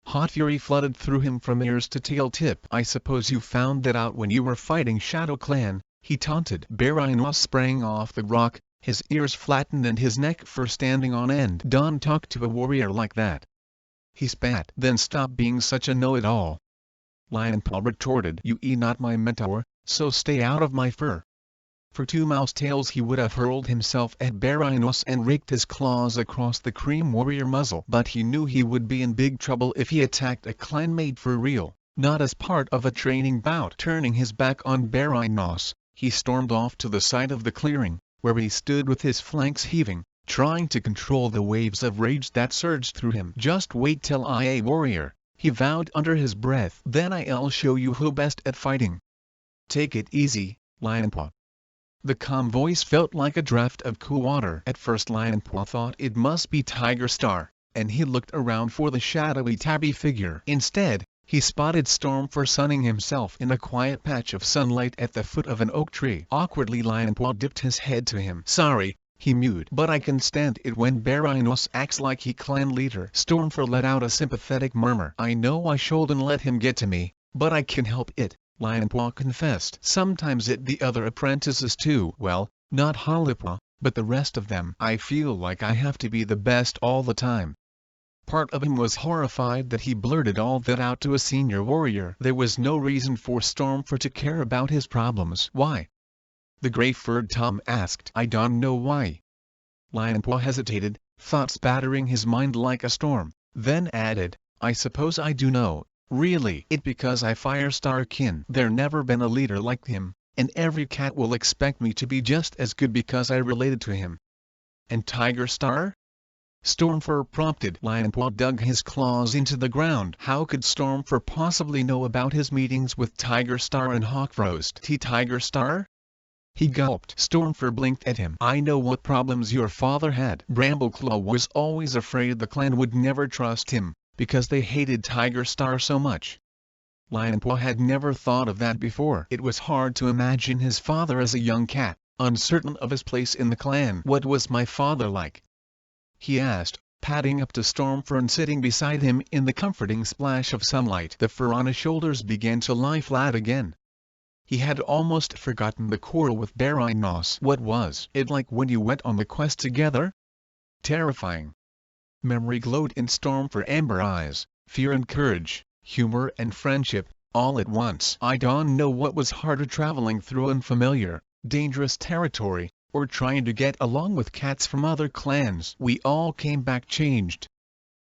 Hot fury flooded through him from ears to tail tip. "I suppose you found that out when you were fighting Shadow Clan," he taunted. Barinos sprang off the rock, his ears flattened and his neck fur standing on end. "Don't talk to a warrior like that," he spat. "Then stop being such a know-it-all," Lionpaw retorted. "You not my mentor, so stay out of my fur." For 2 mouse tails he would have hurled himself at Barinos and raked his claws across the cream warrior muzzle. But he knew he would be in big trouble if he attacked a clanmate for real, not as part of a training bout. Turning his back on Barinos, he stormed off to the side of the clearing, where he stood with his flanks heaving, trying to control the waves of rage that surged through him. "Just wait till I a warrior," he vowed under his breath. "Then I'll show you who best at fighting." "Take it easy, Lionpaw." The calm voice felt like a draught of cool water. At first Lionpaw thought it must be Tiger Star, and he looked around for the shadowy tabby figure. Instead, he spotted Stormfur sunning himself in a quiet patch of sunlight at the foot of an oak tree. Awkwardly Lionpaw dipped his head to him. "Sorry," he mewed, "but I can stand it when Barinos acts like he clan leader." Stormfur let out a sympathetic murmur. "I know I shouldn't let him get to me, but I can help it," Lionpaw confessed. "Sometimes it the other apprentices too. Well, not Honeypaw, but the rest of them. I feel like I have to be the best all the time." Part of him was horrified that he blurted all that out to a senior warrior. There was no reason for Stormfur to care about his problems. "Why?" the gray-furred Tom asked. "I don't know why." Lionpaw hesitated, thoughts battering his mind like a storm, then added, "I suppose I do know. Really, it because I Firestar kin. There never been a leader like him, and every cat will expect me to be just as good because I related to him." "And Tiger Star?" Stormfur prompted. Lionpaw dug his claws into the ground. How could Stormfur possibly know about his meetings with Tiger Star and Hawkfrost? Tiger Star? He gulped. Stormfur blinked at him. I know what problems your father had. Brambleclaw was always afraid the clan would never trust him, because they hated Tiger Star so much. Lionpaw had never thought of that before. It was hard to imagine his father as a young cat, uncertain of his place in the clan. What was my father like? He asked, padding up to Stormfur and sitting beside him in the comforting splash of sunlight. The fur on his shoulders began to lie flat again. He had almost forgotten the quarrel with Barrynos. What was it like when you went on the quest together? Terrifying. Memory glowed in Stormfur amber eyes, fear and courage, humor and friendship, all at once. I don't know what was harder, traveling through unfamiliar, dangerous territory, or trying to get along with cats from other clans. We all came back changed.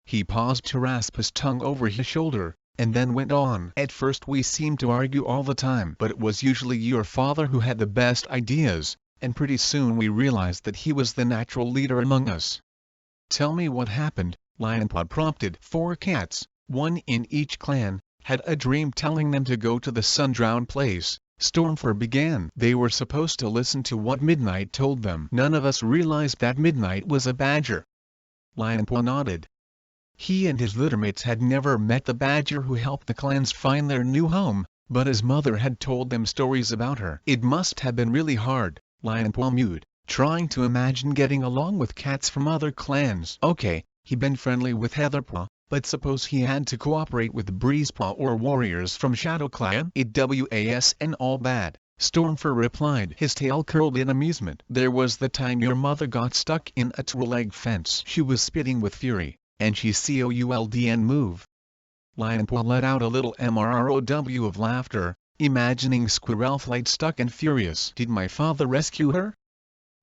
He paused to rasp his tongue over his shoulder, and then went on. At first we seemed to argue all the time, but it was usually your father who had the best ideas, and pretty soon we realized that he was the natural leader among us. Tell me what happened, Lionpaw prompted. 4 cats, one in each clan, had a dream telling them to go to the Sundrown place, Stormfur began. They were supposed to listen to what Midnight told them. None of us realized that Midnight was a badger. Lionpaw nodded. He and his littermates had never met the badger who helped the clans find their new home, but his mother had told them stories about her. It must have been really hard, Lionpaw mewed, trying to imagine getting along with cats from other clans. Okay, he'd been friendly with Heatherpaw, but suppose he had to cooperate with Breezepaw or warriors from Shadow Clan? It wasn't all bad, Stormfur replied. His tail curled in amusement. There was the time your mother got stuck in a two-leg fence. She was spitting with fury, and she couldn't move. Lionpaw let out a little mrow of laughter, imagining Squirrelflight stuck and furious. Did my father rescue her?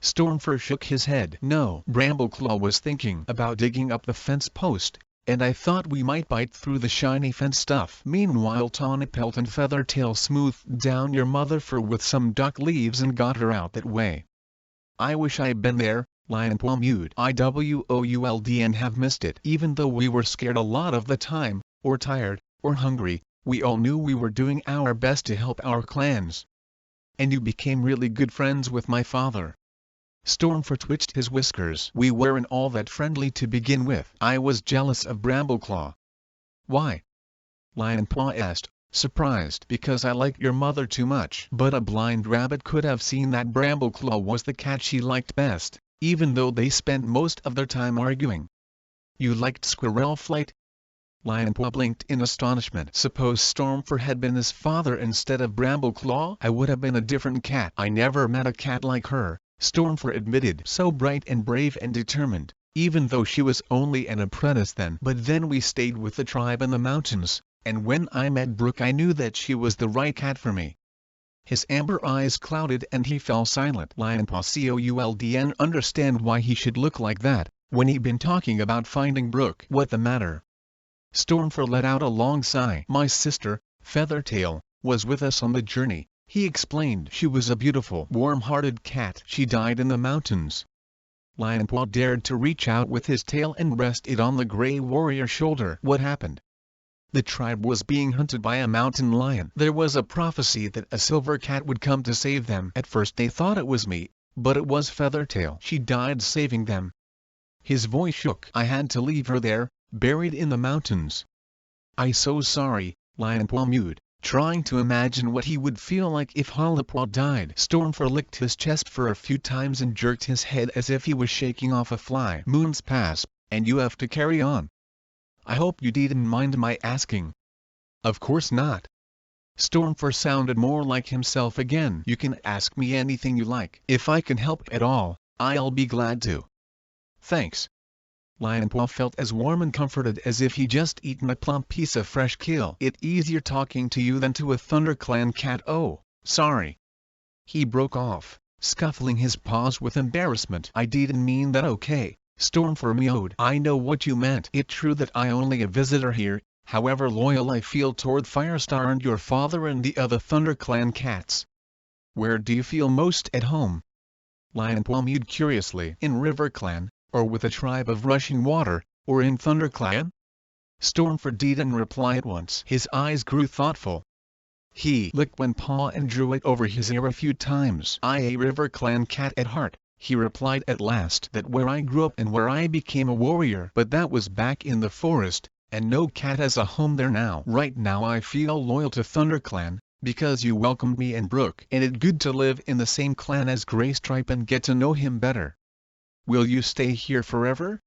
Stormfur shook his head. No. Brambleclaw was thinking about digging up the fence post, and I thought we might bite through the shiny fence stuff. Meanwhile Tawnypelt and Feathertail smoothed down your mother fur with some duck leaves and got her out that way. I wish I'd been there, Lionpaw mewed. IWOULD have missed it. Even though we were scared a lot of the time, or tired, or hungry, we all knew we were doing our best to help our clans. And you became really good friends with my father. Stormfur twitched his whiskers. We weren't all that friendly to begin with. I was jealous of Brambleclaw. Why? Lionpaw asked, surprised. Because I like your mother too much. But a blind rabbit could have seen that Brambleclaw was the cat she liked best, even though they spent most of their time arguing. You liked Squirrelflight? Lionpaw blinked in astonishment. Suppose Stormfur had been his father instead of Brambleclaw? I would have been a different cat. I never met a cat like her, Stormfur admitted. So bright and brave and determined, even though she was only an apprentice then. But then we stayed with the tribe in the mountains, and when I met Brooke I knew that she was the right cat for me. His amber eyes clouded and he fell silent. Lionpaw couldn't understand why he should look like that, when he'd been talking about finding Brooke. What the matter? Stormfur let out a long sigh. My sister, Feathertail, was with us on the journey, he explained. She was a beautiful, warm-hearted cat. She died in the mountains. Lionpaw dared to reach out with his tail and rest it on the Grey Warrior's shoulder. What happened? The tribe was being hunted by a mountain lion. There was a prophecy that a silver cat would come to save them. At first they thought it was me, but it was Feathertail. She died saving them. His voice shook. I had to leave her there, buried in the mountains. I'm so sorry, Lionpaw mewed, trying to imagine what he would feel like if Hollowpaw died. Stormfur licked his chest for a few times and jerked his head as if he was shaking off a fly. Moons pass, and you have to carry on. I hope you didn't mind my asking. Of course not. Stormfur sounded more like himself again. You can ask me anything you like. If I can help at all, I'll be glad to. Thanks. Lionpaw felt as warm and comforted as if he'd just eaten a plump piece of fresh kale. It's easier talking to you than to a ThunderClan cat. Oh, sorry. He broke off, scuffling his paws with embarrassment. I didn't mean that. Okay, Stormfur mewed. I know what you meant. It's true that I only a visitor here, however loyal I feel toward Firestar and your father and the other ThunderClan cats. Where do you feel most at home? Lionpaw mewed curiously. In RiverClan, or with a tribe of rushing water, or in ThunderClan? Stormford didn't reply at once. His eyes grew thoughtful. He licked one paw and drew it over his ear a few times. "I a River Clan cat at heart," he replied at last. "That where I grew up and where I became a warrior. But that was back in the forest, and no cat has a home there now. Right now I feel loyal to ThunderClan, because you welcomed me and Brook. And it's good to live in the same clan as Graystripe and get to know him better. Will you stay here forever?"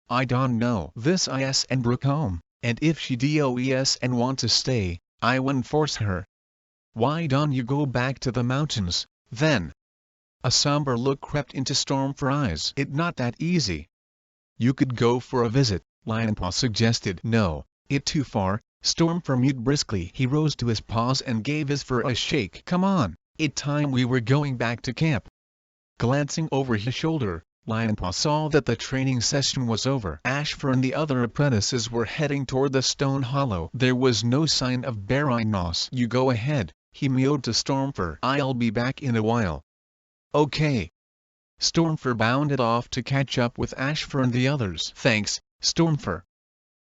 "I don't know. This is and Brook home, and if she does and want to stay, I wouldn't force her." "Why don't you go back to the mountains, then?" A somber look crept into Stormford's eyes. "It's not that easy." "You could go for a visit," Lionpaw suggested. "No, it's too far," Stormford mewed briskly. He rose to his paws and gave his fur a shake. "Come on, it's time we were going back to camp." Glancing over his shoulder, Lionpaw saw that the training session was over. Ashfur and the other apprentices were heading toward the stone hollow. There was no sign of Barrynos. "You go ahead," he mewed to Stormford. "I'll be back in a while." "Okay." Stormford bounded off to catch up with Ashfur and the others. "Thanks, Stormford,"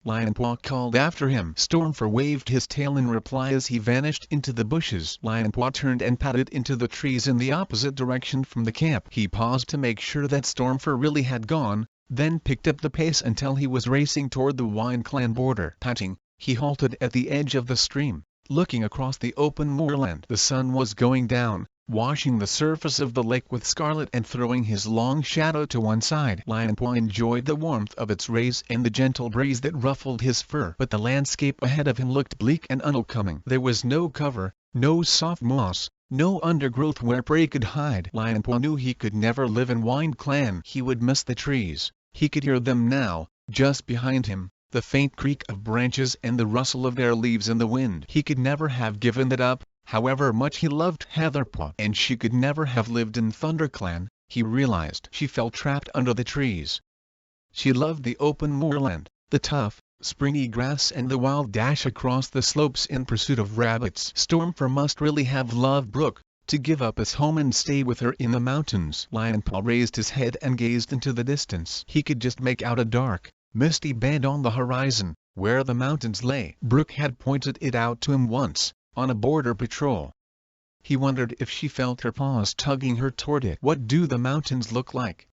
Lionpaw called after him. Stormford waved his tail in reply as he vanished into the bushes. Lionpaw turned and padded into the trees in the opposite direction from the camp. He paused to make sure that Stormford really had gone, then picked up the pace until he was racing toward the Wine Clan border. Panting, he halted at the edge of the stream, looking across the open moorland. The sun was going down, washing the surface of the lake with scarlet and throwing his long shadow to one side. Lionpaw enjoyed the warmth of its rays and the gentle breeze that ruffled his fur. But the landscape ahead of him looked bleak and unwelcoming. There was no cover, no soft moss, no undergrowth where prey could hide. Lionpaw knew he could never live in Wine Clan. He would miss the trees. He could hear them now, just behind him, the faint creak of branches and the rustle of their leaves in the wind. He could never have given it up, however much he loved Heatherpaw. And she could never have lived in ThunderClan, he realized. She felt trapped under the trees. She loved the open moorland, the tough, springy grass and the wild dash across the slopes in pursuit of rabbits. Stormford must really have loved Brook, to give up his home and stay with her in the mountains. Lionpaw raised his head and gazed into the distance. He could just make out a dark, misty band on the horizon, where the mountains lay. Brook had pointed it out to him once, on a border patrol. He wondered if she felt her paws tugging her toward it. What do the mountains look like?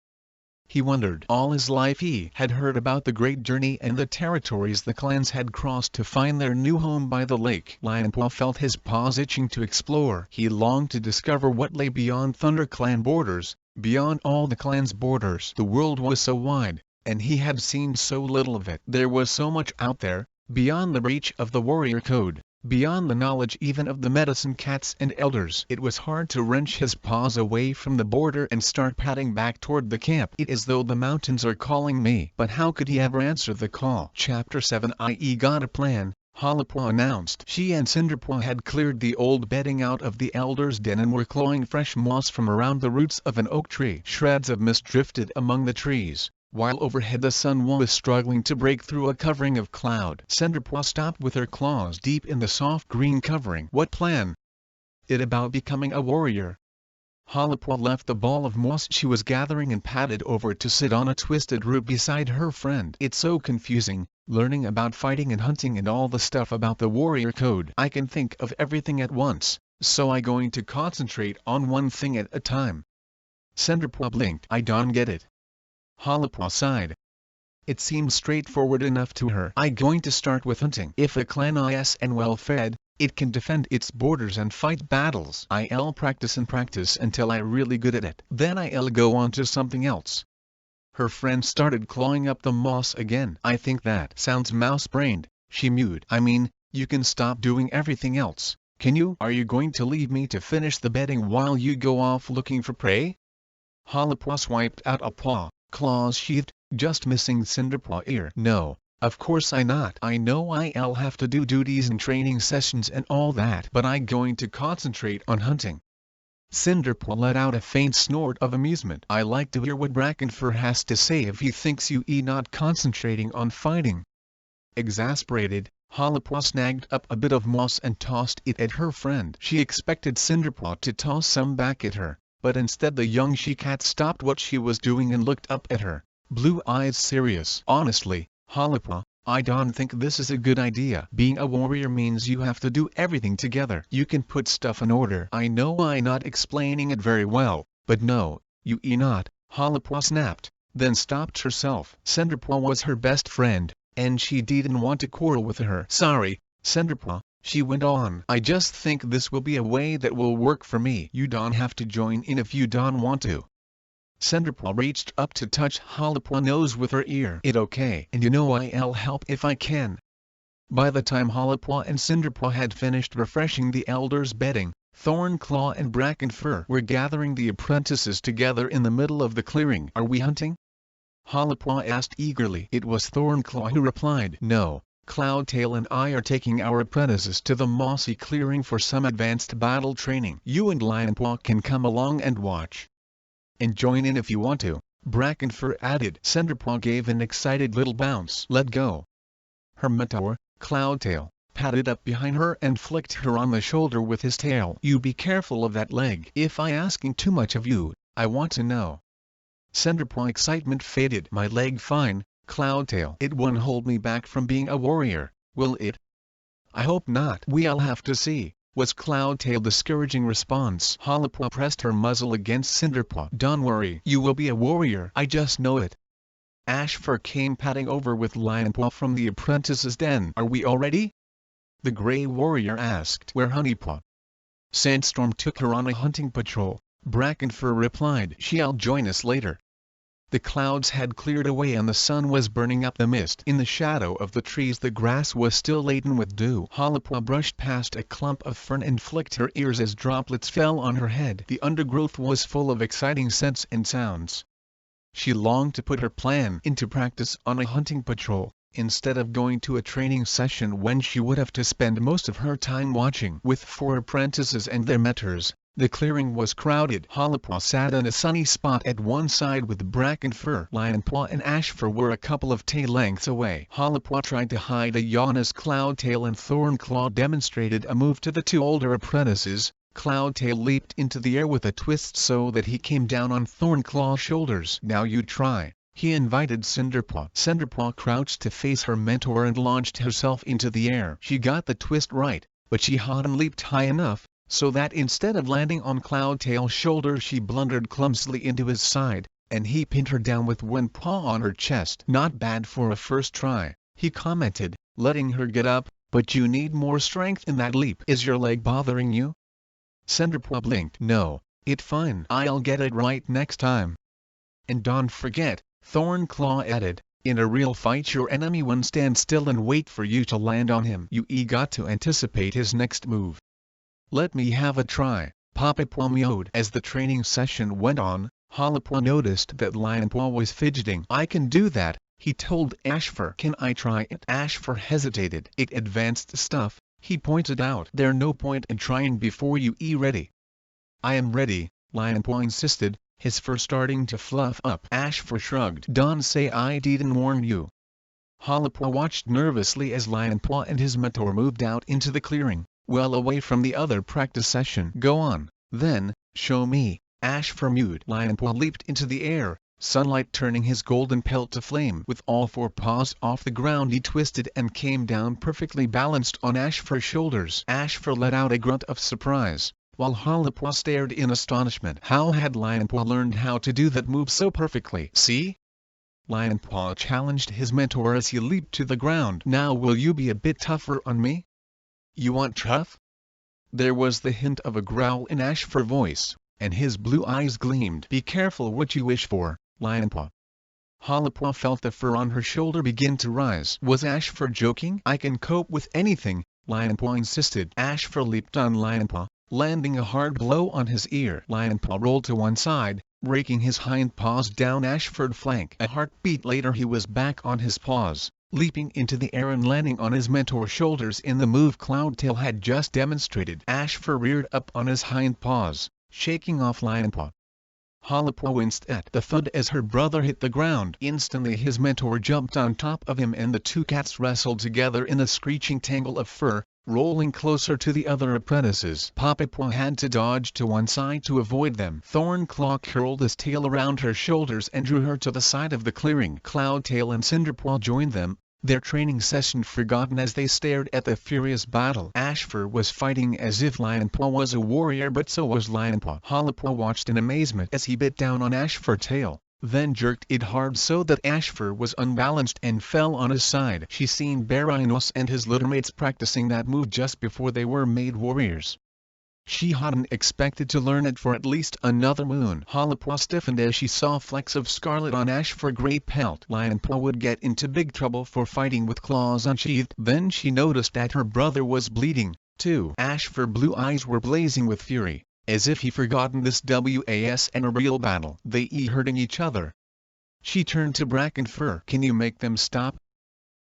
He wondered. All his life he had heard about the great journey and the territories the clans had crossed to find their new home by the lake. Lionpaw felt his paws itching to explore. He longed to discover what lay beyond ThunderClan borders, beyond all the clans' borders. The world was so wide, and he had seen so little of it. There was so much out there, beyond the reach of the warrior code, beyond the knowledge even of the medicine cats and elders. It was hard to wrench his paws away from the border and start padding back toward the camp. It is though the mountains are calling me. But how could he ever answer the call? Chapter 7 I got a plan, Hollowpaw announced. She and Cinderpaw had cleared the old bedding out of the elder's den and were clawing fresh moss from around the roots of an oak tree. Shreds of mist drifted among the trees, while overhead the sun was struggling to break through a covering of cloud. Cinderpaw stopped with her claws deep in the soft green covering. What plan? It about becoming a warrior. Hollowpaw left the ball of moss she was gathering and padded over to sit on a twisted root beside her friend. It's so confusing, learning about fighting and hunting and all the stuff about the warrior code. I can think of everything at once, so I going to concentrate on one thing at a time. Cinderpaw blinked. I don't get it. Hollowpaw sighed. It seemed straightforward enough to her. I going to start with hunting. If a clan is and well fed, it can defend its borders and fight battles. I'll practice and practice until I really good at it. Then I'll go on to something else. Her friend started clawing up the moss again. I think that sounds mouse-brained, she mewed. I mean, you can stop doing everything else, can you? Are you going to leave me to finish the bedding while you go off looking for prey? Hollowpaw swiped out a paw, claws sheathed, just missing Cinderpaw's ear. No, of course I not. I know I'll have to do duties and training sessions and all that, but I going to concentrate on hunting. Cinderpaw let out a faint snort of amusement. I like to hear what Brackenfur has to say if he thinks you not concentrating on fighting. Exasperated, Hollowpaw snagged up a bit of moss and tossed it at her friend. She expected Cinderpaw to toss some back at her, but instead the young she-cat stopped what she was doing and looked up at her. blue eyes serious. Honestly, Harper, I don't think this is a good idea. Being a warrior means you have to do everything together. You can put stuff in order. I know I'm not explaining it very well, but no, you're not, Harper snapped, then stopped herself. Cinderpaw was her best friend, and she didn't want to quarrel with her. Sorry, Cinderpaw, she went on. I just think this will be a way that will work for me. You don't have to join in if you don't want to. Cinderpaw reached up to touch Harper's nose with her ear. It's okay, and you know I'll help if I can. By the time Harper and Cinderpaw had finished refreshing the elders' bedding, Thornclaw and Brackenfur were gathering the apprentices together in the middle of the clearing. Are we hunting? Harper asked eagerly. It was Thornclaw who replied. No, Cloudtail and I are taking our apprentices to the mossy clearing for some advanced battle training. You and Lionpaw can come along and watch. And join in if you want to, Brackenfur added. Cinderpaw gave an excited little bounce. Let go. Her mentor, Cloudtail, patted up behind her and flicked her on the shoulder with his tail. You be careful of that leg. If I asking too much of you, I want to know. Cinderpaw's excitement faded. My leg fine, Cloudtail. It won't hold me back from being a warrior, will it? I hope not. We'll have to see, was Cloudtail's discouraging response. Harper pressed her muzzle against Cinderpaw. Don't worry, you will be a warrior. I just know it. Ashfur came padding over with Lionpaw from the apprentice's den. Are we all ready? The Grey Warrior asked. Where Honeypaw? Sandstorm took her on a hunting patrol, Brackenfur replied. She'll join us later. The clouds had cleared away and the sun was burning up the mist. In the shadow of the trees the grass was still laden with dew. Harper brushed past a clump of fern and flicked her ears as droplets fell on her head. The undergrowth was full of exciting scents and sounds. She longed to put her plan into practice on a hunting patrol, instead of going to a training session when she would have to spend most of her time watching. With 4 apprentices and their mentors, the clearing was crowded. Harper sat in a sunny spot at one side with Brackenfur. Lionpaw and Ashfur were a couple of tail lengths away. Harper tried to hide a yawn as Cloudtail and Thornclaw demonstrated a move to the 2 older apprentices. Cloudtail leaped into the air with a twist so that he came down on Thornclaw's shoulders. Now you try, he invited Cinderpaw. Cinderpaw crouched to face her mentor and launched herself into the air. She got the twist right, but she hadn't leaped high enough, so that instead of landing on Cloudtail's shoulder she blundered clumsily into his side, and he pinned her down with one paw on her chest. Not bad for a first try, he commented, letting her get up, but you need more strength in that leap. Is your leg bothering you? Cinderpaw blinked. No, it's fine. I'll get it right next time. And don't forget, Thornclaw added, in a real fight your enemy won't stand still and wait for you to land on him. You got to anticipate his next move. Let me have a try, Papapaw mewed. As the training session went on, Harper noticed that Lionpaw was fidgeting. I can do that, he told Ashfur. Can I try it? Ashfur hesitated. It's advanced stuff, he pointed out. There's no point in trying before you're ready. I am ready, Lionpaw insisted, his fur starting to fluff up. Ashfur shrugged. Don't say I didn't warn you. Harper watched nervously as Lionpaw and his mentor moved out into the clearing, well away from the other practice session. Go on, then, show me, Ashfur mewed. Lionpaw leaped into the air, sunlight turning his golden pelt to flame. With all 4 paws off the ground he twisted and came down perfectly balanced on Ashfur's shoulders. Ashfur let out a grunt of surprise, while Harper stared in astonishment. How had Lionpaw learned how to do that move so perfectly? See? Lionpaw challenged his mentor as he leaped to the ground. Now will you be a bit tougher on me? You want tough? There was the hint of a growl in Ashfur's voice, and his blue eyes gleamed. Be careful what you wish for, Lionpaw. Harper felt the fur on her shoulder begin to rise. Was Ashfur joking? I can cope with anything, Lionpaw insisted. Ashfur leaped on Lionpaw, landing a hard blow on his ear. Lionpaw rolled to one side, raking his hind paws down Ashfur's flank. A heartbeat later he was back on his paws, leaping into the air and landing on his mentor's shoulders in the move Cloudtail had just demonstrated. Ashfur reared up on his hind paws, shaking off Lionpaw. Harper winced at the thud as her brother hit the ground. Instantly his mentor jumped on top of him and the 2 cats wrestled together in a screeching tangle of fur. rolling closer to the other apprentices. Paw had to dodge to one side to avoid them. Thornclaw curled his tail around her shoulders and drew her to the side of the clearing. Cloudtail and Cinderpaw joined them, their training session forgotten as they stared at the furious battle. Ashfur was fighting as if Lionpaw was a warrior, but so was Lionpaw. Hollowpaw watched in amazement as he bit down on Ashfur's tail, then jerked it hard so that Ashfur was unbalanced and fell on his side. She seen Barinos and his littermates practicing that move just before they were made warriors. She hadn't expected to learn it for at least another moon. Hollowpaw stiffened as she saw flecks of scarlet on Ashfur's grey pelt. Lionpaw would get into big trouble for fighting with claws unsheathed. Then she noticed that her brother was bleeding, too. Ashfur's blue eyes were blazing with fury, as if he'd forgotten this was a real battle. They hurting each other. She turned to Brackenfur. Can you make them stop?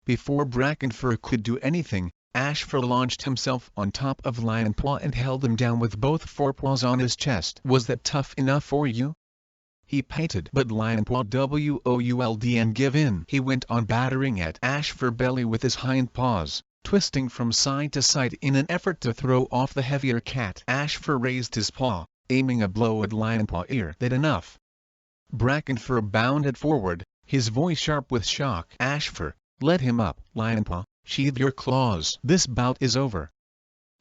Before Brackenfur could do anything, Ashfur launched himself on top of Lionpaw and held him down with both forepaws on his chest. Was that tough enough for you? He panted. But Lionpaw would and give in. He went on battering at Ashfur's belly with his hind paws, twisting from side to side in an effort to throw off the heavier cat. Ashfur raised his paw, aiming a blow at Lionpaw's ear. That enough? Brackenfur bounded forward, his voice sharp with shock. Ashfur, let him up. Lionpaw, sheathe your claws. This bout is over.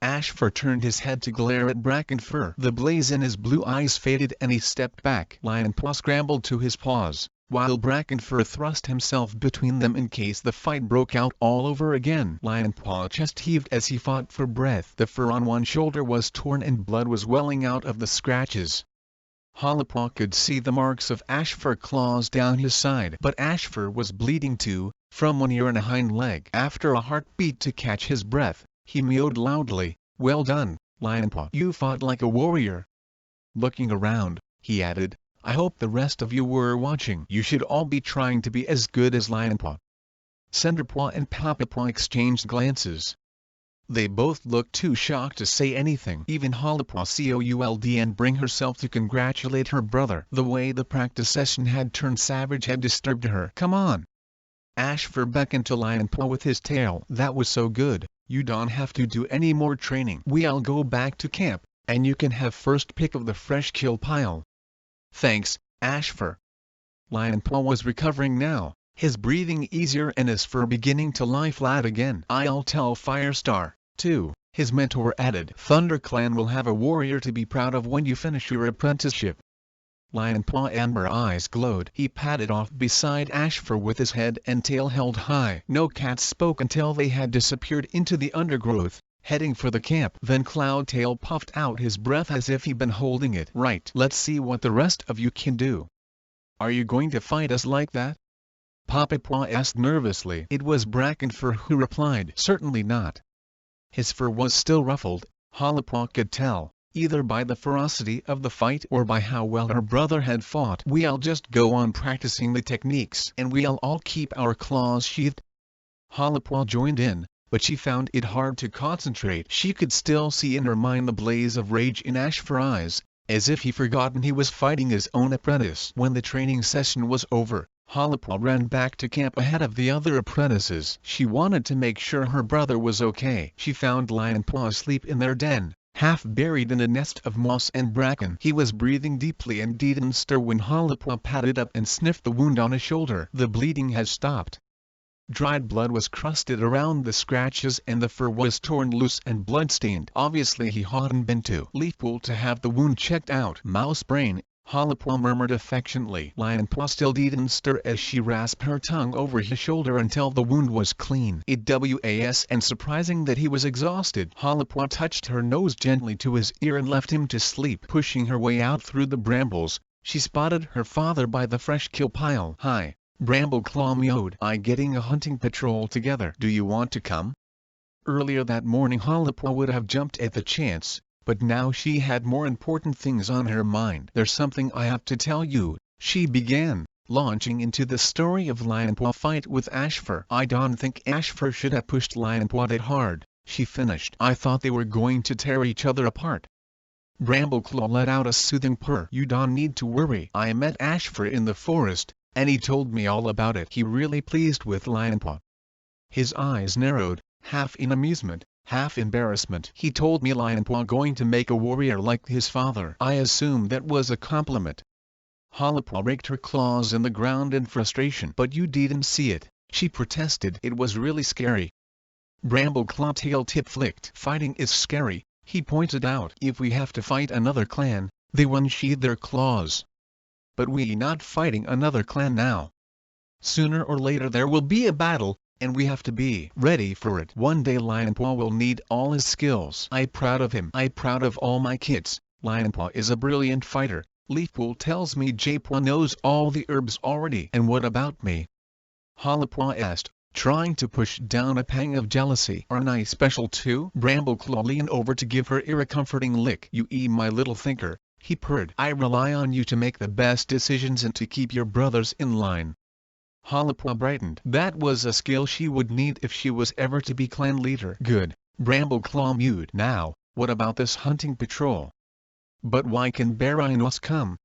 Ashfur turned his head to glare at Brackenfur. The blaze in his blue eyes faded and he stepped back. Lionpaw scrambled to his paws, while Brackenfur thrust himself between them in case the fight broke out all over again. Lionpaw's chest heaved as he fought for breath. The fur on one shoulder was torn and blood was welling out of the scratches. Hollowpaw could see the marks of Ashfur's claws down his side, but Ashfur was bleeding too, from one ear and a hind leg. After a heartbeat to catch his breath, he mewed loudly. Well done, Lionpaw. You fought like a warrior. Looking around, he added, I hope the rest of you were watching. You should all be trying to be as good as Lionpaw. Cinderpaw and Papapaw exchanged glances. They both looked too shocked to say anything. Even Hollowpaw could and bring herself to congratulate her brother. The way the practice session had turned savage had disturbed her. Come on. Ashfur beckoned to Lionpaw with his tail. That was so good, you don't have to do any more training. We'll go back to camp, and you can have first pick of the fresh kill pile. Thanks, Ashfur. Lionpaw was recovering now, his breathing easier and his fur beginning to lie flat again. I'll tell Firestar, too, his mentor added. ThunderClan will have a warrior to be proud of when you finish your apprenticeship. Lionpaw's amber eyes glowed. He padded off beside Ashfur with his head and tail held high. No cat spoke until they had disappeared into the undergrowth, heading for the camp. Then Cloudtail puffed out his breath as if he'd been holding it. Right. Let's see what the rest of you can do. Are you going to fight us like that? Papapaw asked nervously. It was Brackenfur who replied. Certainly not. His fur was still ruffled, Hollowpaw could tell, either by the ferocity of the fight or by how well her brother had fought. We'll just go on practicing the techniques and we'll all keep our claws sheathed. Hollowpaw joined in, but she found it hard to concentrate. She could still see in her mind the blaze of rage in Ashfur's eyes, as if he'd forgotten he was fighting his own apprentice. When the training session was over, Hollowpaw ran back to camp ahead of the other apprentices. She wanted to make sure her brother was okay. She found Lionpaw asleep in their den, half buried in a nest of moss and bracken. He was breathing deeply and didn't stir when Hollowpaw padded up and sniffed the wound on his shoulder. The bleeding had stopped. Dried blood was crusted around the scratches and the fur was torn loose and bloodstained. Obviously he hadn't been to Leafpool to have the wound checked out. Mouse brain, Hollowpaw murmured affectionately. Lionpaw still didn't stir as she rasped her tongue over his shoulder until the wound was clean. It was and surprising that he was exhausted. Hollowpaw touched her nose gently to his ear and left him to sleep. Pushing her way out through the brambles, she spotted her father by the fresh kill pile. Hi, Brambleclaw mewed. I getting a hunting patrol together. Do you want to come? Earlier that morning Hollowpaw would have jumped at the chance, but now she had more important things on her mind. There's something I have to tell you, she began, launching into the story of Lionpaw's fight with Ashfur. I don't think Ashfur should have pushed Lionpaw that hard, she finished. I thought they were going to tear each other apart. Brambleclaw let out a soothing purr. You don't need to worry. I met Ashfur in the forest, and he told me all about it. He really pleased with Lionpaw. His eyes narrowed, half in amusement, half embarrassment. He told me Lionpaw going to make a warrior like his father. I assumed that was a compliment. Halapaw raked her claws in the ground in frustration. But you didn't see it, she protested. It was really scary. Brambleclaw tail tip flicked. Fighting is scary, he pointed out. If we have to fight another clan, they unsheathe their claws. But we not fighting another clan now. Sooner or later there will be a battle, and we have to be ready for it. One day Lionpaw will need all his skills. I'm proud of him. I'm proud of all my kids. Lionpaw is a brilliant fighter. Leafpool tells me Jpaw knows all the herbs already. And what about me? Halapaw asked, trying to push down a pang of jealousy. Aren't I special too? Brambleclaw leaned over to give her ear a comforting lick. You my little thinker, he purred. I rely on you to make the best decisions and to keep your brothers in line. Halapaw brightened. That was a skill she would need if she was ever to be clan leader. Good, Brambleclaw mewed. Now, what about this hunting patrol? But why can Barinos come?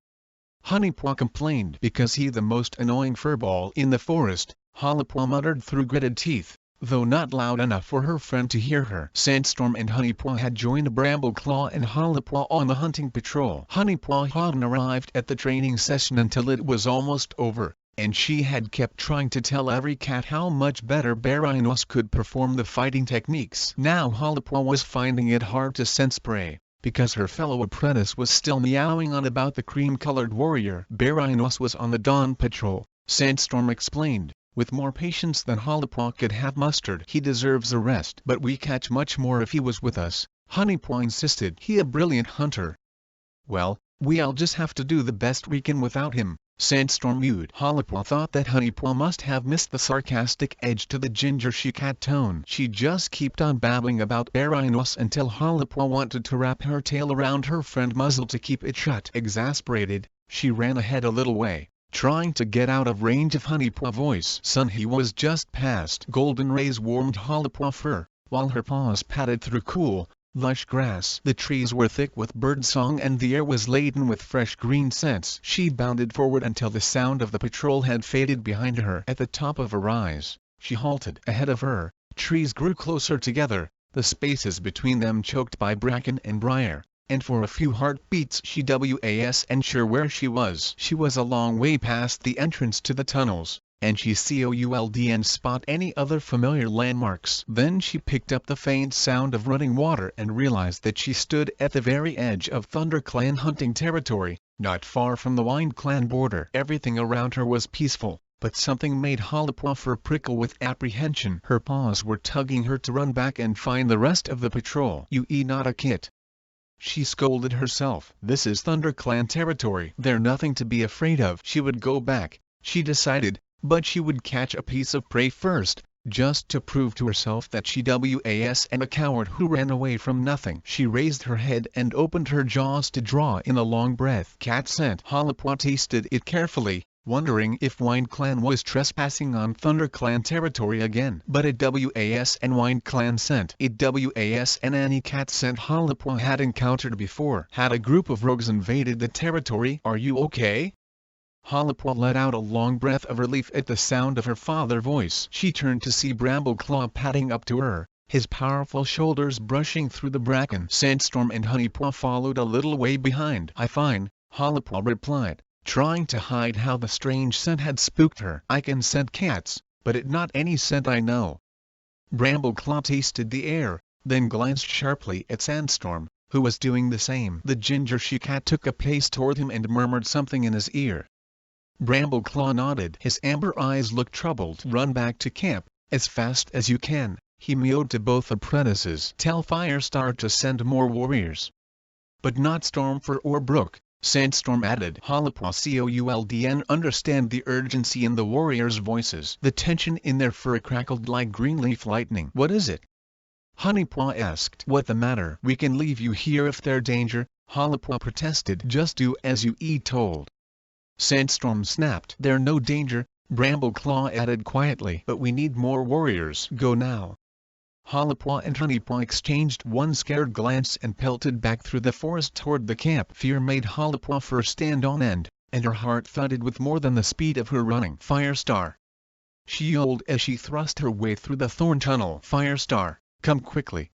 Honeypaw complained. Because he the most annoying furball in the forest, Halapaw muttered through gritted teeth, though not loud enough for her friend to hear her. Sandstorm and Honeypaw had joined Brambleclaw and Halapaw on the hunting patrol. Honeypaw hadn't arrived at the training session until it was almost over, and she had kept trying to tell every cat how much better Barinos could perform the fighting techniques. Now Halapaw was finding it hard to sense prey, because her fellow apprentice was still meowing on about the cream-colored warrior. Barinos was on the dawn patrol, Sandstorm explained, with more patience than Halapaw could have mustered. He deserves a rest. But we catch much more if he was with us, Honeypaw insisted. He a brilliant hunter. Well, we'll just have to do the best we can without him, Sandstorm mewed. Halapaw thought that Honeypaw must have missed the sarcastic edge to the ginger she-cat tone. She just kept on babbling about Barinos until Halapaw wanted to wrap her tail around her friend's muzzle to keep it shut. Exasperated, she ran ahead a little way, trying to get out of range of Honeypaw's voice. Sun he was just past. Golden rays warmed Halapaw's fur, while her paws patted through cool, lush grass. The trees were thick with birdsong and the air was laden with fresh green scents. She bounded forward until the sound of the patrol had faded behind her. At the top of a rise, she halted. Ahead of her, trees grew closer together, the spaces between them choked by bracken and briar, and for a few heartbeats she wasn't sure where she was. She was a long way past the entrance to the tunnels, and she couldn't spot any other familiar landmarks. Then she picked up the faint sound of running water and realized that she stood at the very edge of Thunder Clan hunting territory, not far from the Wind Clan border. Everything around her was peaceful, but something made Halapaw fur prickle with apprehension. Her paws were tugging her to run back and find the rest of the patrol. You not a kit, she scolded herself. This is Thunder Clan territory. They're nothing to be afraid of. She would go back, she decided, but she would catch a piece of prey first, just to prove to herself that she wasn't a coward who ran away from nothing. She raised her head and opened her jaws to draw in a long breath. Cat scent. Halapaw tasted it carefully, wondering if Wind Clan was trespassing on Thunder Clan territory again. But it wasn't Wind Clan scent. It wasn't any cat scent Halapaw had encountered before. Had a group of rogues invaded the territory? Are you okay? Halapaw let out a long breath of relief at the sound of her father's voice. She turned to see Brambleclaw padding up to her, his powerful shoulders brushing through the bracken. Sandstorm and Honeypaw followed a little way behind. I'm fine, Halapaw replied, trying to hide how the strange scent had spooked her. I can scent cats, but it not any scent I know. Brambleclaw tasted the air, then glanced sharply at Sandstorm, who was doing the same. The ginger she-cat took a pace toward him and murmured something in his ear. Brambleclaw nodded. His amber eyes looked troubled. Run back to camp, as fast as you can, he mewed to both apprentices. Tell Firestar to send more warriors. But not Stormfur or Brook, Sandstorm added. Halapaw couldn't understand the urgency in the warriors' voices. The tension in their fur crackled like green leaf lightning. What is it? Honeypaw asked. What the matter? We can leave you here if there's danger, Halapaw protested. Just do as you told. Sandstorm snapped. There's no danger, Brambleclaw added quietly. But we need more warriors. Go now. Halapaw and Honeypaw exchanged one scared glance and pelted back through the forest toward the camp. Fear made Halapaw fur stand on end, and her heart thudded with more than the speed of her running. Firestar! She yelled as she thrust her way through the thorn tunnel. Firestar, come quickly.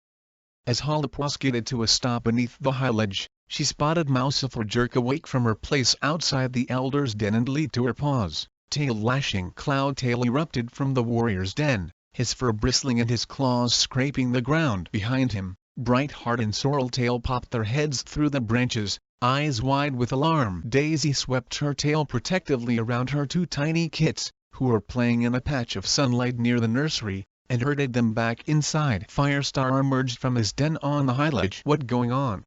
As Hollipaw skidded to a stop beneath the high ledge, she spotted Mouseful jerk awake from her place outside the Elder's den and leap to her paws. Tail lashing Cloudtail erupted from the warrior's den, his fur bristling and his claws scraping the ground behind him. Brightheart and Sorreltail popped their heads through the branches, eyes wide with alarm. Daisy swept her tail protectively around her two tiny kits, who were playing in a patch of sunlight near the nursery, and herded them back inside. Firestar emerged from his den on the high ledge. "What going on?"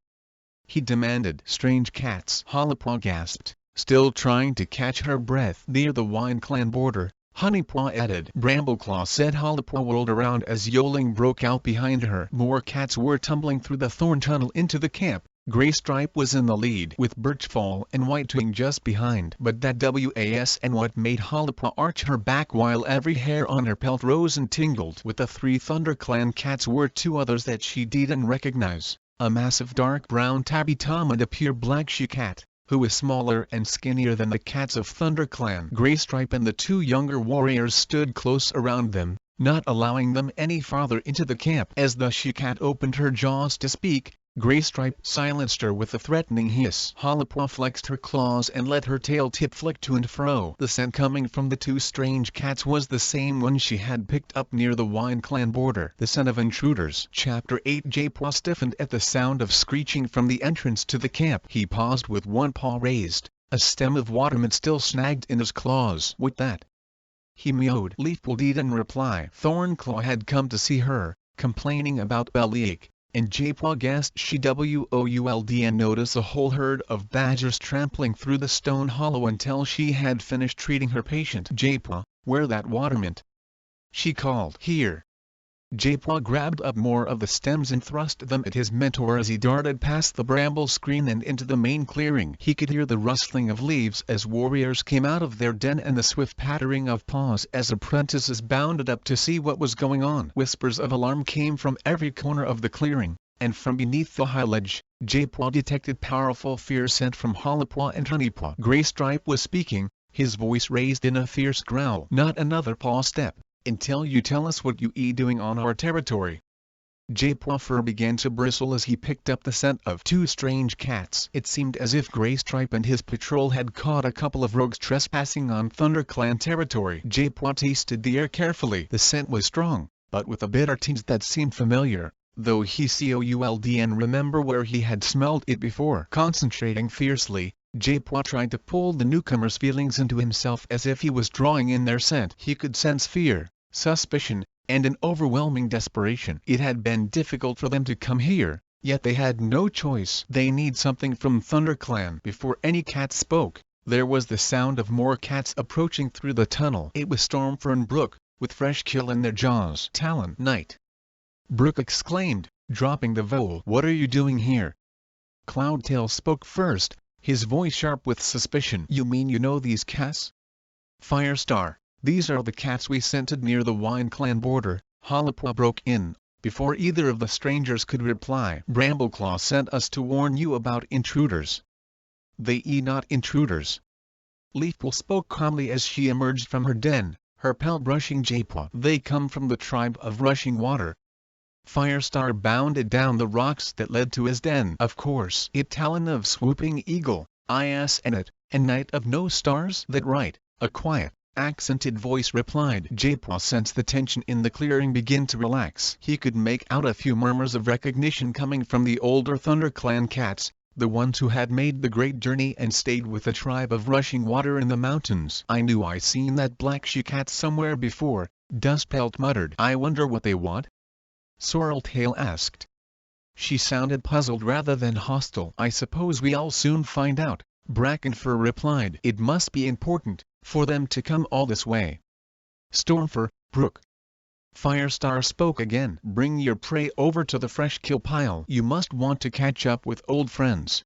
he demanded. "Strange cats," Hollipaw gasped, still trying to catch her breath. "Near the WindClan border," Honeypaw added. Brambleclaw said. Hollipaw whirled around as yowling broke out behind her. More cats were tumbling through the thorn tunnel into the camp. Graystripe was in the lead, with Birchfall and Whitewing just behind. But that was and what made Hollipaw arch her back while every hair on her pelt rose and tingled. With the 3 ThunderClan cats were 2 others that she didn't recognize, a massive dark brown tabby tom and a pure black she-cat, who was smaller and skinnier than the cats of ThunderClan. Graystripe and the 2 younger warriors stood close around them, not allowing them any farther into the camp. As the she-cat opened her jaws to speak, Graystripe silenced her with a threatening hiss. Hollipaw flexed her claws and let her tail tip flick to and fro. The scent coming from the 2 strange cats was the same one she had picked up near the WindClan border. The scent of intruders. Chapter 8. J-Paw stiffened at the sound of screeching from the entrance to the camp. He paused with one paw raised, a stem of watermint still snagged in his claws. "What that?" he mewed. Leafpool didn't reply. Thornclaw had come to see her, complaining about bellyache, and J-Paw guessed she would notice a whole herd of badgers trampling through the stone hollow until she had finished treating her patient. "J-Paw, where that watermint?" she called. "Here." J-Paw grabbed up more of the stems and thrust them at his mentor as he darted past the bramble screen and into the main clearing. He could hear the rustling of leaves as warriors came out of their den and the swift pattering of paws as apprentices bounded up to see what was going on. Whispers of alarm came from every corner of the clearing, and from beneath the high ledge, J-Paw detected powerful fear scent from Hollipaw and Honeypaw. Graystripe was speaking, his voice raised in a fierce growl. "Not another paw step, until you tell us what you doing on our territory." J-Paw fur began to bristle as he picked up the scent of 2 strange cats. It seemed as if Graystripe and his patrol had caught a couple of rogues trespassing on ThunderClan territory. J-Paw tasted the air carefully. The scent was strong, but with a bitter tinge that seemed familiar, though he couldn't remember where he had smelled it before. Concentrating fiercely, J-Paw tried to pull the newcomer's feelings into himself as if he was drawing in their scent. He could sense fear, suspicion, and an overwhelming desperation. It had been difficult for them to come here, yet they had no choice. "They need something from ThunderClan." Before any cat spoke, there was the sound of more cats approaching through the tunnel. It was Stormfur and Brook, with fresh kill in their jaws. "Talon Knight!" Brook exclaimed, dropping the vowel. "What are you doing here?" Cloudtail spoke first, his voice sharp with suspicion. "You mean you know these cats?" "Firestar, these are the cats we scented near the WindClan border," Hollipaw broke in, before either of the strangers could reply. "Brambleclaw sent us to warn you about intruders." "They not intruders." Leafpool spoke calmly as she emerged from her den, her pelt brushing J-Paw. "They come from the tribe of Rushing Water." Firestar bounded down the rocks that led to his den. "Of course. It Talon of Swooping Eagle, and Night of No Stars." "That right," a quiet, accented voice replied. J-Paw sensed the tension in the clearing begin to relax. He could make out a few murmurs of recognition coming from the older ThunderClan cats, the ones who had made the great journey and stayed with the tribe of Rushing Water in the mountains. "I knew I seen that black she-cat somewhere before," Dustpelt muttered. "I wonder what they want?" Sorreltail asked. She sounded puzzled rather than hostile. "I suppose we'll soon find out," Brackenfur replied. "It must be important, for them to come all this way." "Stormfur, Brook." Firestar spoke again. "Bring your prey over to the fresh kill pile. You must want to catch up with old friends."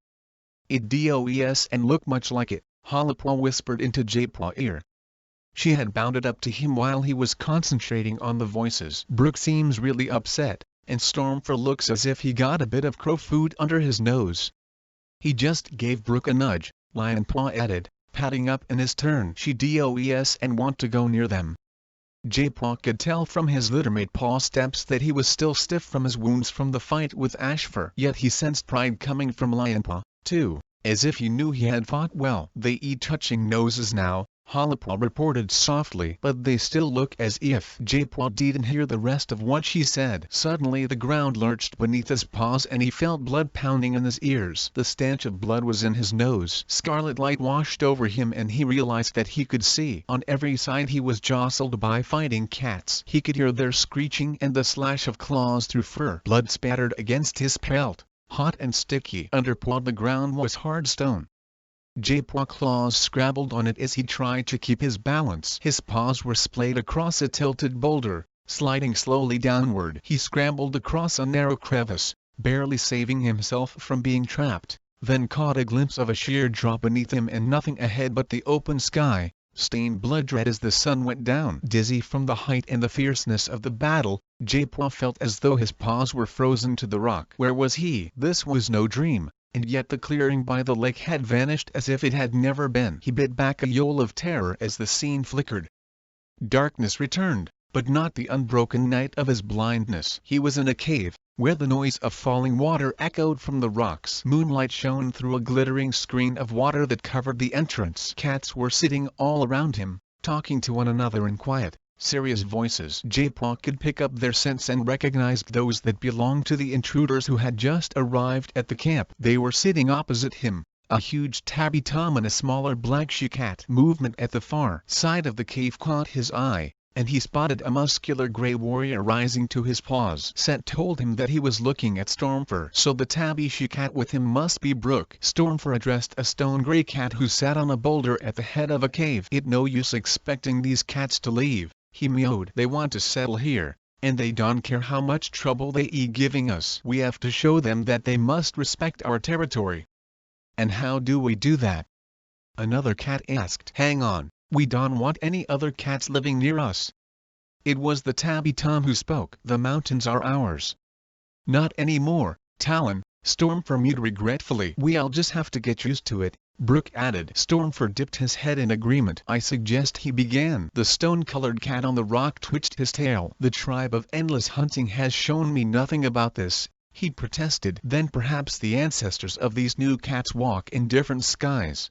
"It does and look much like it," Hollipaw whispered into J-Paw's ear. She had bounded up to him while he was concentrating on the voices. "Brook seems really upset, and Stormfur looks as if he got a bit of crow food under his nose." He just gave Brook a nudge, Lionpaw added, patting up in his turn. "She does and want to go near them." J-Paw could tell from his littermate Paw steps that he was still stiff from his wounds from the fight with Ashfur. Yet he sensed pride coming from Lionpaw, too, as if he knew he had fought well. They eat touching noses now, Hollowpaw reported softly, but they still look as if J-Paw didn't hear the rest of what she said. Suddenly the ground lurched beneath his paws and he felt blood pounding in his ears. The stench of blood was in his nose. Scarlet light washed over him and he realized that he could see. On every side he was jostled by fighting cats. He could hear their screeching and the slash of claws through fur. Blood spattered against his pelt, hot and sticky. Underpaw the ground was hard stone. J-Paw claws scrabbled on it as he tried to keep his balance. His paws were splayed across a tilted boulder, sliding slowly downward. He scrambled across a narrow crevice, barely saving himself from being trapped, then caught a glimpse of a sheer drop beneath him and nothing ahead but the open sky, stained blood-red as the sun went down. Dizzy from the height and the fierceness of the battle, J-Paw felt as though his paws were frozen to the rock. Where was he? This was no dream. And yet the clearing by the lake had vanished as if it had never been. He bit back a yowl of terror as the scene flickered. Darkness returned, but not the unbroken night of his blindness. He was in a cave, where the noise of falling water echoed from the rocks. Moonlight shone through a glittering screen of water that covered the entrance. Cats were sitting all around him, talking to one another in quiet, serious voices. J-Paw could pick up their scents and recognized those that belonged to the intruders who had just arrived at the camp. They were sitting opposite him, a huge tabby tom and a smaller black she-cat. Movement at the far side of the cave caught his eye, and he spotted a muscular gray warrior rising to his paws. Scent told him that he was looking at Stormfur, so the tabby she-cat with him must be Brook. Stormfur addressed a stone gray cat who sat on a boulder at the head of a cave. "It no use expecting these cats to leave," he mewed. "They want to settle here, and they don't care how much trouble they giving us. We have to show them that they must respect our territory." "And how do we do that?" another cat asked. "Hang on, we don't want any other cats living near us." It was the tabby tom who spoke. "The mountains are ours." "Not anymore, Talon," Stormfur mewed regretfully. "We'll just have to get used to it," Brook added. Stormfur dipped his head in agreement. "I suggest," he began. The stone-colored cat on the rock twitched his tail. "The tribe of endless hunting has shown me nothing about this," he protested. "Then perhaps the ancestors of these new cats walk in different skies."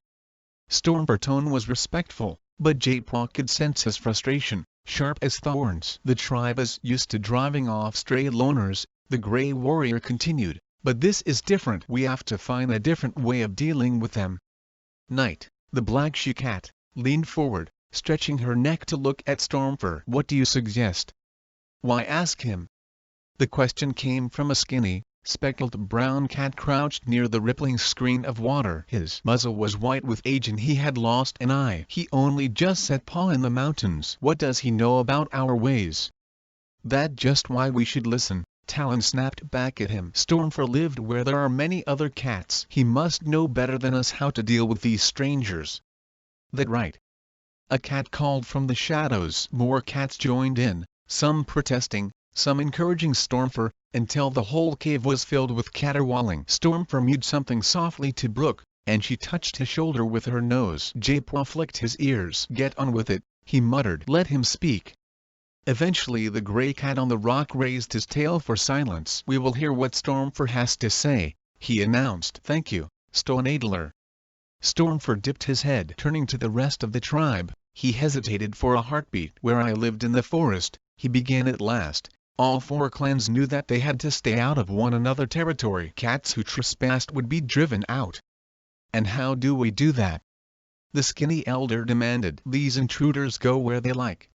Stormfur's tone was respectful, but J-Paw could sense his frustration, sharp as thorns. "The tribe is used to driving off stray loners," the gray warrior continued, "but this is different. We have to find a different way of dealing with them." Night, the black she-cat, leaned forward, stretching her neck to look at Stormfur. "What do you suggest?" "Why ask him?" The question came from a skinny, speckled brown cat crouched near the rippling screen of water. His muzzle was white with age and he had lost an eye. "He only just set paw in the mountains. What does he know about our ways?" "That's just why we should listen," Talon snapped back at him. "Stormfur lived where there are many other cats. He must know better than us how to deal with these strangers." "That right?" a cat called from the shadows. More cats joined in, some protesting, some encouraging Stormfur, until the whole cave was filled with caterwauling. Stormfur mewed something softly to Brook, and she touched his shoulder with her nose. J-Paw flicked his ears. "Get on with it," he muttered. "Let him speak." Eventually the gray cat on the rock raised his tail for silence. "We will hear what Stormfur has to say," he announced. "Thank you, Stone Adler." Stormfur dipped his head. Turning to the rest of the tribe, he hesitated for a heartbeat. "Where I lived in the forest," he began at last, "all 4 clans knew that they had to stay out of one another's territory. Cats who trespassed would be driven out." "And how do we do that?" the skinny elder demanded. "These intruders go where they like."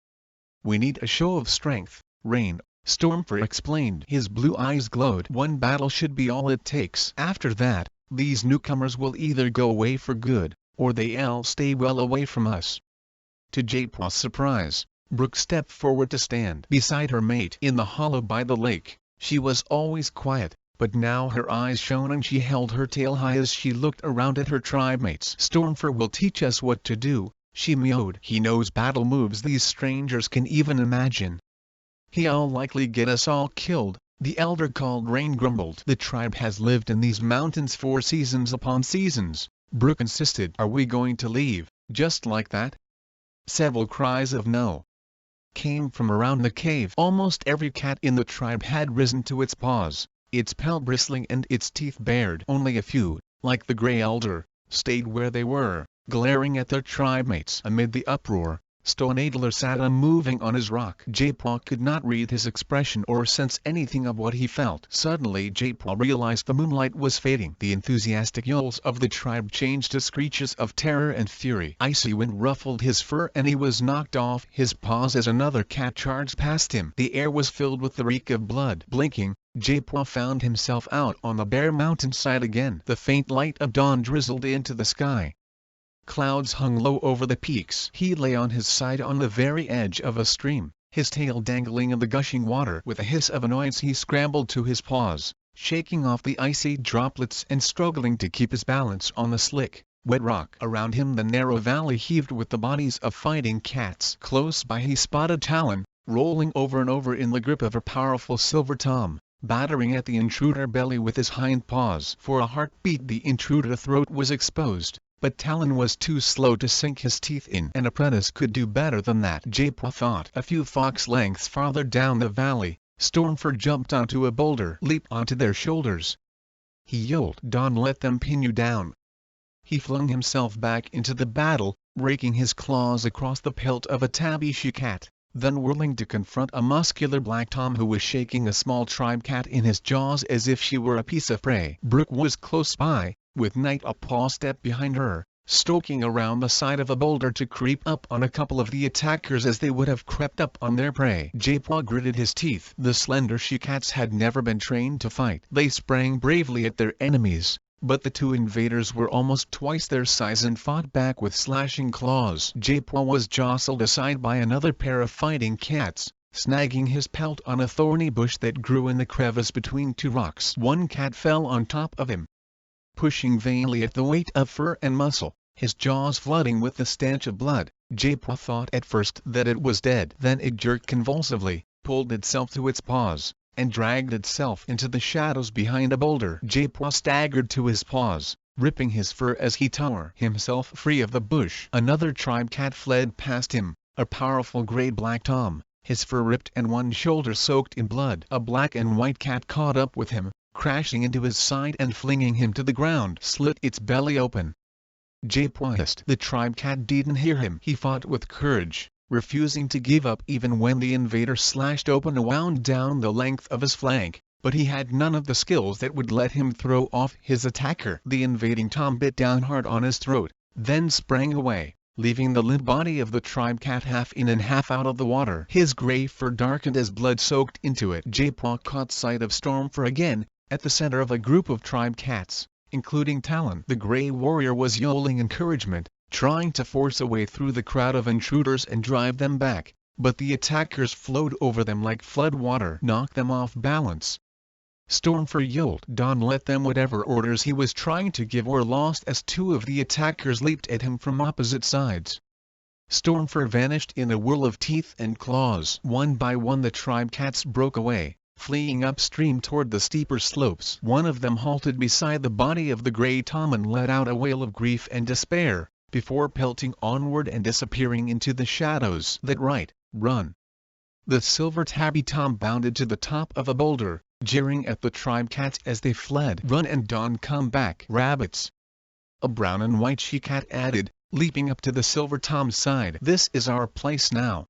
"We need a show of strength, Rain," Stormfur explained. His blue eyes glowed. "One battle should be all it takes. After that, these newcomers will either go away for good, or they'll stay well away from us." To J-Paw's surprise, Brook stepped forward to stand beside her mate in the hollow by the lake. She was always quiet, but now her eyes shone and she held her tail high as she looked around at her tribe mates. "Stormfur will teach us what to do," she mewed. "He knows battle moves these strangers can even imagine." "He'll likely get us all killed," the elder called. Rain grumbled. "The tribe has lived in these mountains for seasons upon seasons," Brook insisted. "Are we going to leave, just like that?" Several cries of no. came from around the cave. Almost every cat in the tribe had risen to its paws, its pelt bristling and its teeth bared. Only a few, like the Grey Elder, stayed where they were, glaring at their tribe mates. Amid the uproar, Stone Adler sat unmoving on his rock. J-Paw could not read his expression or sense anything of what he felt. Suddenly J-Paw realized the moonlight was fading. The enthusiastic yells of the tribe changed to screeches of terror and fury. Icy wind ruffled his fur and he was knocked off his paws as another cat charged past him. The air was filled with the reek of blood. Blinking, J-Paw found himself out on the bare mountainside again. The faint light of dawn drizzled into the sky. Clouds hung low over the peaks. He lay on his side on the very edge of a stream, his tail dangling in the gushing water. With a hiss of annoyance he scrambled to his paws, shaking off the icy droplets and struggling to keep his balance on the slick, wet rock. Around him the narrow valley heaved with the bodies of fighting cats. Close by he spotted Talon, rolling over and over in the grip of a powerful silver tom, battering at the intruder belly with his hind paws. For a heartbeat the intruder throat was exposed, but Talon was too slow to sink his teeth in. An apprentice could do better than that, J-Paw thought. A few fox lengths farther down the valley, Stormfur jumped onto a boulder, leaped onto their shoulders. He yelled, "Don't let them pin you down." He flung himself back into the battle, raking his claws across the pelt of a tabby she-cat, then whirling to confront a muscular black tom who was shaking a small tribe cat in his jaws as if she were a piece of prey. Brooke was close by, with Night a paw step behind her, stoking around the side of a boulder to creep up on a couple of the attackers as they would have crept up on their prey. J-Paw gritted his teeth. The slender she-cats had never been trained to fight. They sprang bravely at their enemies, but the two invaders were almost twice their size and fought back with slashing claws. J-Paw was jostled aside by another pair of fighting cats, snagging his pelt on a thorny bush that grew in the crevice between two rocks. One cat fell on top of him, pushing vainly at the weight of fur and muscle, his jaws flooding with the stench of blood. J-Paw thought at first that it was dead. Then it jerked convulsively, pulled itself to its paws, and dragged itself into the shadows behind a boulder. J-Paw staggered to his paws, ripping his fur as he tore himself free of the bush. Another tribe cat fled past him, a powerful gray-black tom, his fur ripped and one shoulder soaked in blood. A black and white cat caught up with him, crashing into his side and flinging him to the ground, slit its belly open. J-Paw hissed. The tribe cat didn't hear him. He fought with courage, refusing to give up even when the invader slashed open a wound down the length of his flank, but he had none of the skills that would let him throw off his attacker. The invading tom bit down hard on his throat, then sprang away, leaving the limp body of the tribe cat half in and half out of the water. His gray fur darkened as blood soaked into it. J-Paw caught sight of Stormfur again, at the center of a group of tribe cats, including Talon. The gray warrior was yowling encouragement, trying to force a way through the crowd of intruders and drive them back, but the attackers flowed over them like flood water, knocked them off balance. Stormfur yelled. Don't let them. Whatever orders he was trying to give were lost as two of the attackers leaped at him from opposite sides. Stormfur vanished in a whirl of teeth and claws. One by one the tribe cats broke away, fleeing upstream toward the steeper slopes. One of them halted beside the body of the gray tom and let out a wail of grief and despair, before pelting onward and disappearing into the shadows. That right, run. The silver tabby tom bounded to the top of a boulder, jeering at the tribe cats as they fled. Run and don't come back, rabbits. A brown and white she-cat added, leaping up to the silver tom's side. This is our place now.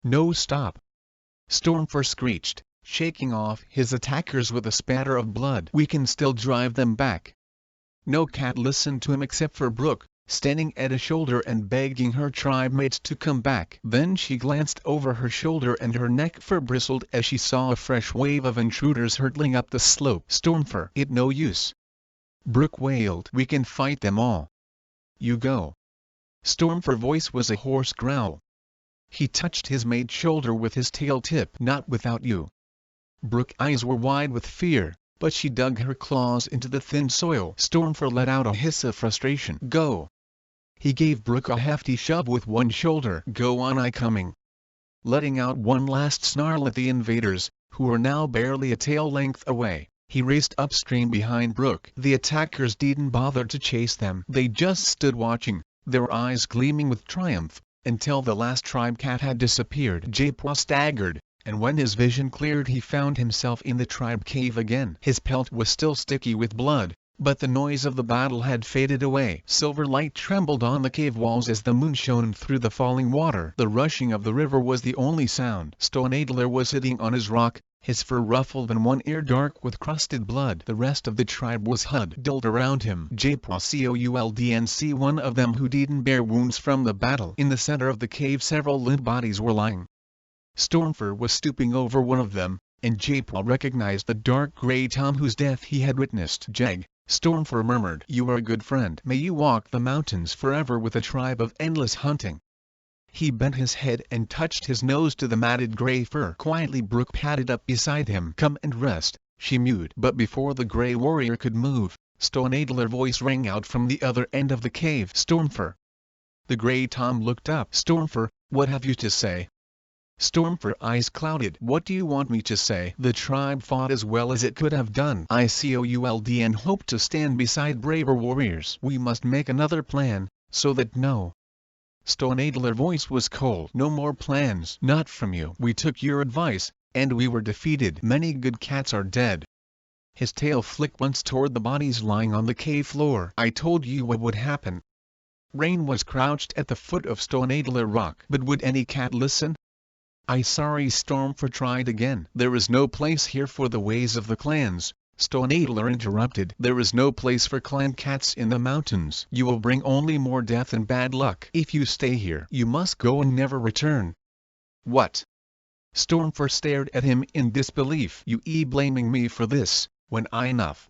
No, stop. Stormfur screeched, shaking off his attackers with a spatter of blood. We can still drive them back. No cat listened to him except for Brooke, standing at his shoulder and begging her tribe mates to come back. Then she glanced over her shoulder and her neck fur bristled as she saw a fresh wave of intruders hurtling up the slope. Stormfur, it no use. Brooke wailed. We can fight them all. You go. Stormfur's voice was a hoarse growl. He touched his mate's shoulder with his tail tip. Not without you. Brooke's eyes were wide with fear, but she dug her claws into the thin soil. Stormfur let out a hiss of frustration. Go. He gave Brooke a hefty shove with one shoulder. Go on, I coming. Letting out one last snarl at the invaders, who were now barely a tail length away, he raced upstream behind Brooke. The attackers didn't bother to chase them. They just stood watching, their eyes gleaming with triumph, until the last tribe cat had disappeared. Jaipwa staggered, and when his vision cleared he found himself in the tribe cave again. His pelt was still sticky with blood, but the noise of the battle had faded away. Silver light trembled on the cave walls as the moon shone through the falling water. The rushing of the river was the only sound. Stone Adler was sitting on his rock, his fur ruffled and one ear dark with crusted blood. The rest of the tribe was huddled around him. Jaipwa could one of them who didn't bear wounds from the battle. In the center of the cave several limp bodies were lying. Stormfur was stooping over one of them, and Jaipwa recognized the dark gray Tom whose death he had witnessed. Jag, Stormfur murmured. You are a good friend. May you walk the mountains forever with a tribe of endless hunting. He bent his head and touched his nose to the matted gray fur. Quietly Brooke padded up beside him. Come and rest, she mewed. But before the gray warrior could move, Stone Adler's voice rang out from the other end of the cave. Stormfur. The gray Tom looked up. Stormfur, what have you to say? Stormfur eyes clouded. What do you want me to say? The tribe fought as well as it could have done. I could and hope to stand beside braver warriors. We must make another plan, so that no. Stone Adler's voice was cold. No more plans. Not from you. We took your advice, and we were defeated. Many good cats are dead. His tail flicked once toward the bodies lying on the cave floor. I told you what would happen. Rain was crouched at the foot of Stone Adler Rock. But would any cat listen? Sorry. Stormfur tried again. There is no place here for the ways of the clans, Stone Adler interrupted. There is no place for clan cats in the mountains. You will bring only more death and bad luck. If you stay here, you must go and never return. What? Stormfur stared at him in disbelief. You blaming me for this, when I enough.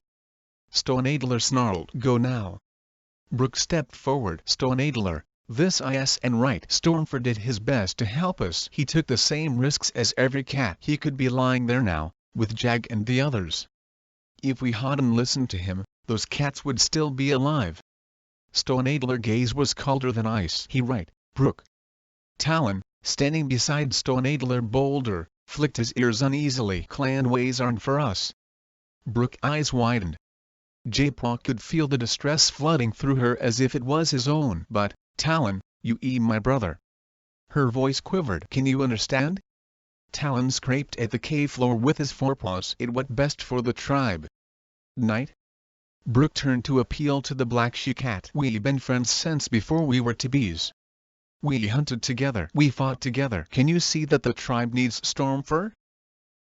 Stone Adler snarled. Go now. Brooke stepped forward. Stone Adler, this is and right. Stormfur did his best to help us. He took the same risks as every cat. He could be lying there now, with Jag and the others. If we hadn't listened to him, those cats would still be alive. Stone Adler's gaze was colder than ice. He right, Brooke. Talon, standing beside Stone Adler boulder, flicked his ears uneasily. Clan ways aren't for us. Brooke's eyes widened. Jaipwa could feel the distress flooding through her as if it was his own. But, Talon, you my brother. Her voice quivered. Can you understand? Talon scraped at the cave floor with his forepaws. It what best for the tribe. Night? Brooke turned to appeal to the black she-cat. We been friends since before we were tabbies. We hunted together. We fought together. Can you see that the tribe needs Stormfur?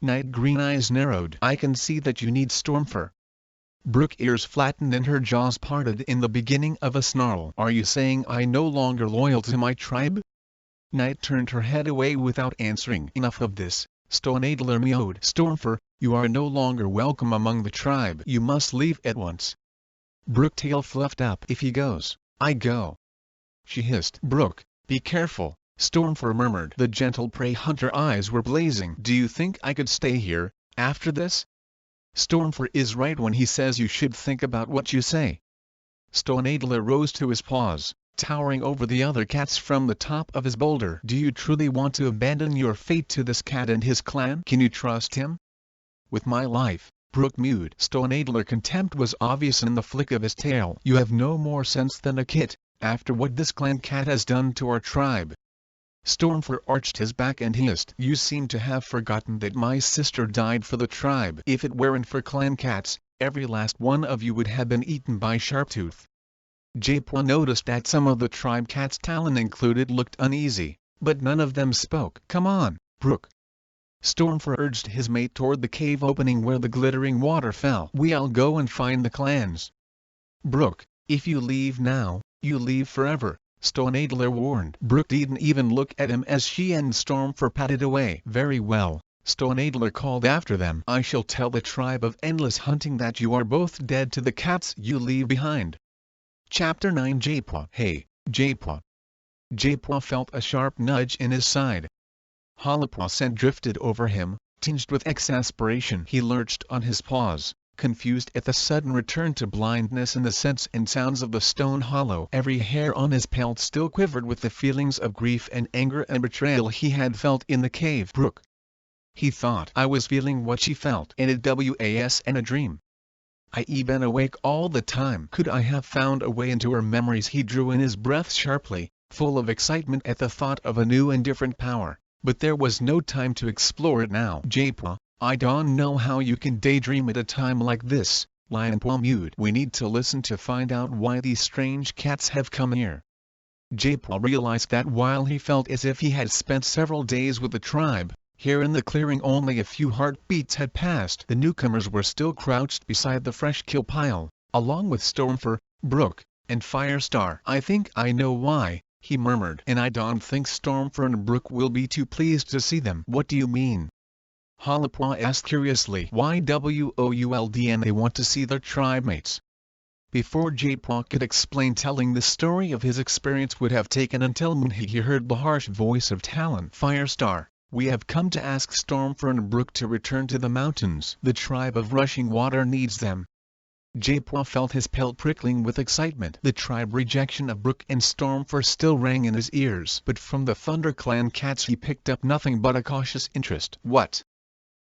Night green eyes narrowed. I can see that you need Stormfur. Brooke's ears flattened and her jaws parted in the beginning of a snarl. Are you saying I'm no longer loyal to my tribe? Night turned her head away without answering. Enough of this, Stone Adler mewed. Stormfur, you are no longer welcome among the tribe. You must leave at once. Brooke's tail fluffed up. If he goes, I go. She hissed. Brooke, be careful, Stormfur murmured. The gentle prey hunter eyes were blazing. Do you think I could stay here, after this? Stormfur is right when he says you should think about what you say. Stone Adler rose to his paws, towering over the other cats from the top of his boulder. Do you truly want to abandon your fate to this cat and his clan? Can you trust him? With my life, Brooke mewed. Stone Adler's contempt was obvious in the flick of his tail. You have no more sense than a kit, after what this clan cat has done to our tribe. Stormfur arched his back and hissed. You seem to have forgotten that my sister died for the tribe. If it weren't for clan cats, every last one of you would have been eaten by Sharptooth. Jaipwa noticed that some of the tribe cats, Talon included, looked uneasy, but none of them spoke. Come on, Brooke. Stormfur urged his mate toward the cave opening where the glittering water fell. We'll go and find the clans. Brooke, if you leave now, you leave forever, Stone Adler warned. Brooke didn't even look at him as she and Stormfur padded away. Very well, Stone Adler called after them. I shall tell the tribe of endless hunting that you are both dead to the cats you leave behind. Chapter 9. Jaipwa. Hey, Jaipwa. Jaipwa felt a sharp nudge in his side. Holopwa scent drifted over him, tinged with exasperation. He lurched on his paws, confused at the sudden return to blindness and the scents and sounds of the stone hollow. Every hair on his pelt still quivered with the feelings of grief and anger and betrayal he had felt in the cave. Brooke. He thought. I was feeling what she felt. And it was in a dream. I been awake all the time. Could I have found a way into her memories? He drew in his breath sharply, full of excitement at the thought of a new and different power, but there was no time to explore it now. Japaw, I don't know how you can daydream at a time like this, Lionpaw mewed. We need to listen to find out why these strange cats have come here. Japaw realized that while he felt as if he had spent several days with the tribe, here in the clearing only a few heartbeats had passed. The newcomers were still crouched beside the fresh kill pile, along with Stormfur, Brook, and Firestar. I think I know why, he murmured. And I don't think Stormfur and Brook will be too pleased to see them. What do you mean? Halapaw asked curiously. Why WOULD they want to see their tribe mates? Before Japaw could explain, telling the story of his experience would have taken until he heard the harsh voice of Talon. Firestar, we have come to ask Stormfur and Brook to return to the mountains. The tribe of Rushing Water needs them. Japaw felt his pelt prickling with excitement. The tribe rejection of Brook and Stormfur still rang in his ears, but from the ThunderClan cats he picked up nothing but a cautious interest. What?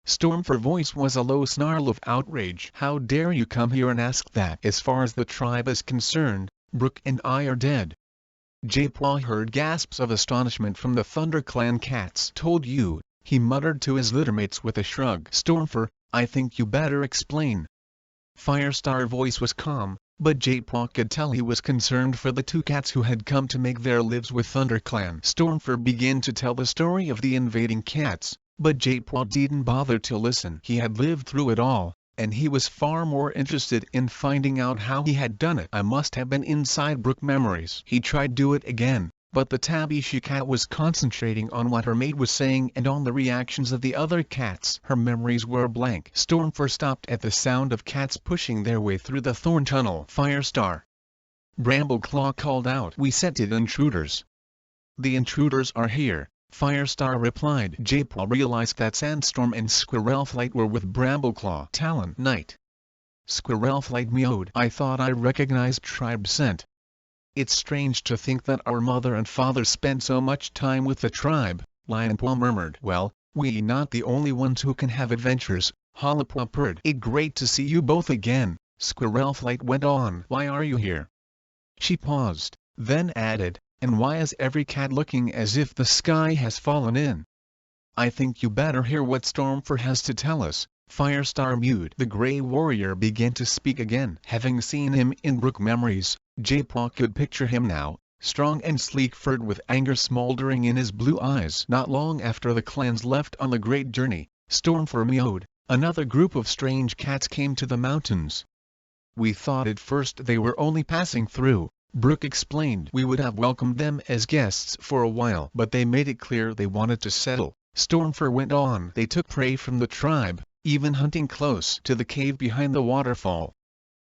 Stormfur's voice was a low snarl of outrage. How dare you come here and ask that? As far as the tribe is concerned, Brook and I are dead. Japaw heard gasps of astonishment from the ThunderClan cats. Told you, he muttered to his littermates with a shrug. Stormfur, I think you better explain. Firestar's voice was calm, but Japaw could tell he was concerned for the two cats who had come to make their lives with ThunderClan. Stormfur began to tell the story of the invading cats, but Japaw didn't bother to listen. He had lived through it all, and he was far more interested in finding out how he had done it. I must have been inside Brook memories. He tried to do it again, but the Tabishi cat was concentrating on what her mate was saying and on the reactions of the other cats. Her memories were blank. Stormfur stopped at the sound of cats pushing their way through the thorn tunnel. Firestar, Brambleclaw called out. We scented intruders. The intruders are here, Firestar replied. Japaw realized that Sandstorm and Squirrelflight were with Brambleclaw. Talon, Night. Squirrelflight meowed. I thought I recognized tribe scent. It's strange to think that our mother and father spent so much time with the tribe, Lionpaw murmured. Well, we not the only ones who can have adventures, Halapaw purred. It's great to see you both again, Squirrelflight went on. Why are you here? She paused, then added, and why is every cat looking as if the sky has fallen in? I think you better hear what Stormfur has to tell us, Firestar mewed. The Grey Warrior began to speak again. Having seen him in Brook memories, Japaw could picture him now, strong and sleek-furred with anger smoldering in his blue eyes. Not long after the clans left on the great journey, Stormfur meowed. Another group of strange cats came to the mountains. We thought at first they were only passing through, Brook explained. We would have welcomed them as guests for a while, but they made it clear they wanted to settle. Stormfur went on. They took prey from the tribe, even hunting close to the cave behind the waterfall.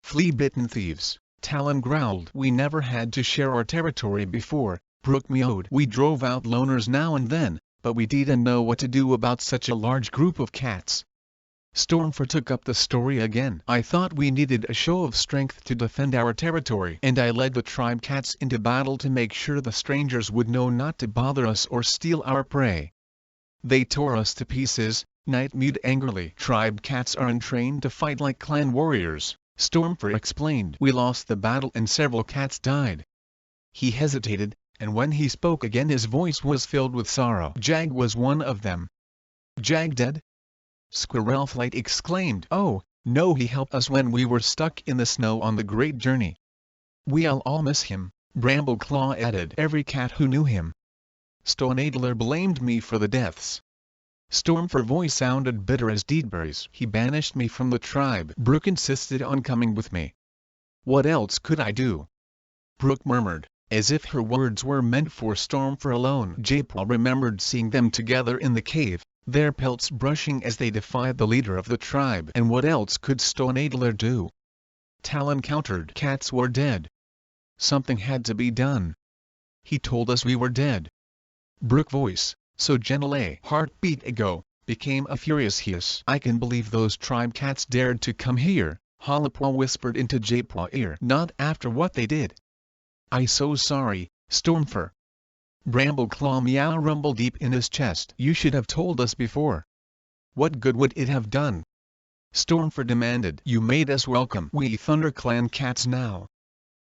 Flea-bitten thieves, Talon growled. We never had to share our territory before, Brook meowed. We drove out loners now and then, but we didn't know what to do about such a large group of cats. Stormfur took up the story again. I thought we needed a show of strength to defend our territory, and I led the tribe cats into battle to make sure the strangers would know not to bother us or steal our prey. They tore us to pieces, Night mewed angrily. Tribe cats aren't trained to fight like clan warriors, Stormfur explained. We lost the battle and several cats died. He hesitated, and when he spoke again his voice was filled with sorrow. Jag was one of them. Jag dead? Squirrelflight exclaimed. Oh, no, he helped us when we were stuck in the snow on the great journey. We'll all miss him, Brambleclaw added. Every cat who knew him. Stoneadler blamed me for the deaths. Stormfur's voice sounded bitter as Deedberry's. He banished me from the tribe. Brook insisted on coming with me. What else could I do? Brook murmured, as if her words were meant for Stormfur alone. Japaw remembered seeing them together in the cave, their pelts brushing as they defied the leader of the tribe. And what else could Stoneadler do? Talon countered. Cats were dead. Something had to be done. He told us we were dead. Brook's voice, so gentle a heartbeat ago, became a furious hiss. I can believe those tribe cats dared to come here, Halapaw whispered into Japaw's ear. Not after what they did. I so sorry, Stormfur. Brambleclaw meow rumbled deep in his chest. You should have told us before. What good would it have done? Stormfur demanded. You made us welcome we ThunderClan cats now.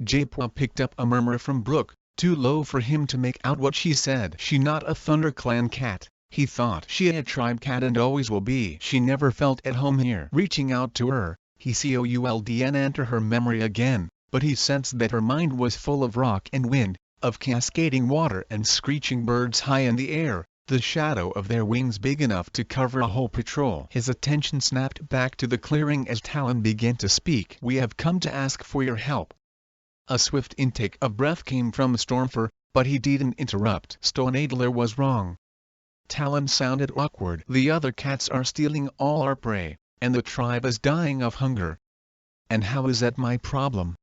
Japaw picked up a murmur from Brook, too low for him to make out what she said. She not a ThunderClan cat, he thought. She a tribe cat and always will be. She never felt at home here. Reaching out to her, he could enter her memory again, but he sensed that her mind was full of rock and wind, of cascading water and screeching birds high in the air, the shadow of their wings big enough to cover a whole patrol. His attention snapped back to the clearing as Talon began to speak. "We have come to ask for your help." A swift intake of breath came from Stormfur, but he didn't interrupt. Stone Adler was wrong. Talon sounded awkward. "The other cats are stealing all our prey, and the tribe is dying of hunger." "And how is that my problem?"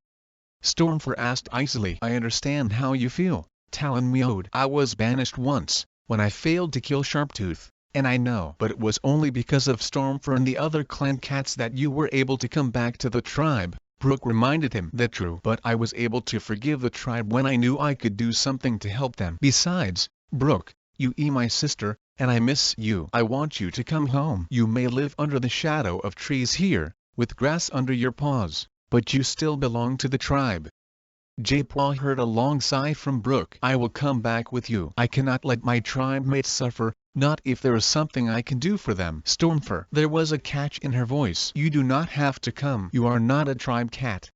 Stormfur asked icily. "I understand how you feel," Talon mewed. "I was banished once, when I failed to kill Sharptooth, and I know. But it was only because of Stormfur and the other clan cats that you were able to come back to the tribe." Brook reminded him. "That true, but I was able to forgive the tribe when I knew I could do something to help them. Besides, Brook, you my sister, and I miss you. I want you to come home. You may live under the shadow of trees here, with grass under your paws, but you still belong to the tribe." J-Paw heard a long sigh from Brook. "I will come back with you. I cannot let my tribe mates suffer, not if there is something I can do for them." Stormfur. There was a catch in her voice. "You do not have to come. You are not a tribe cat.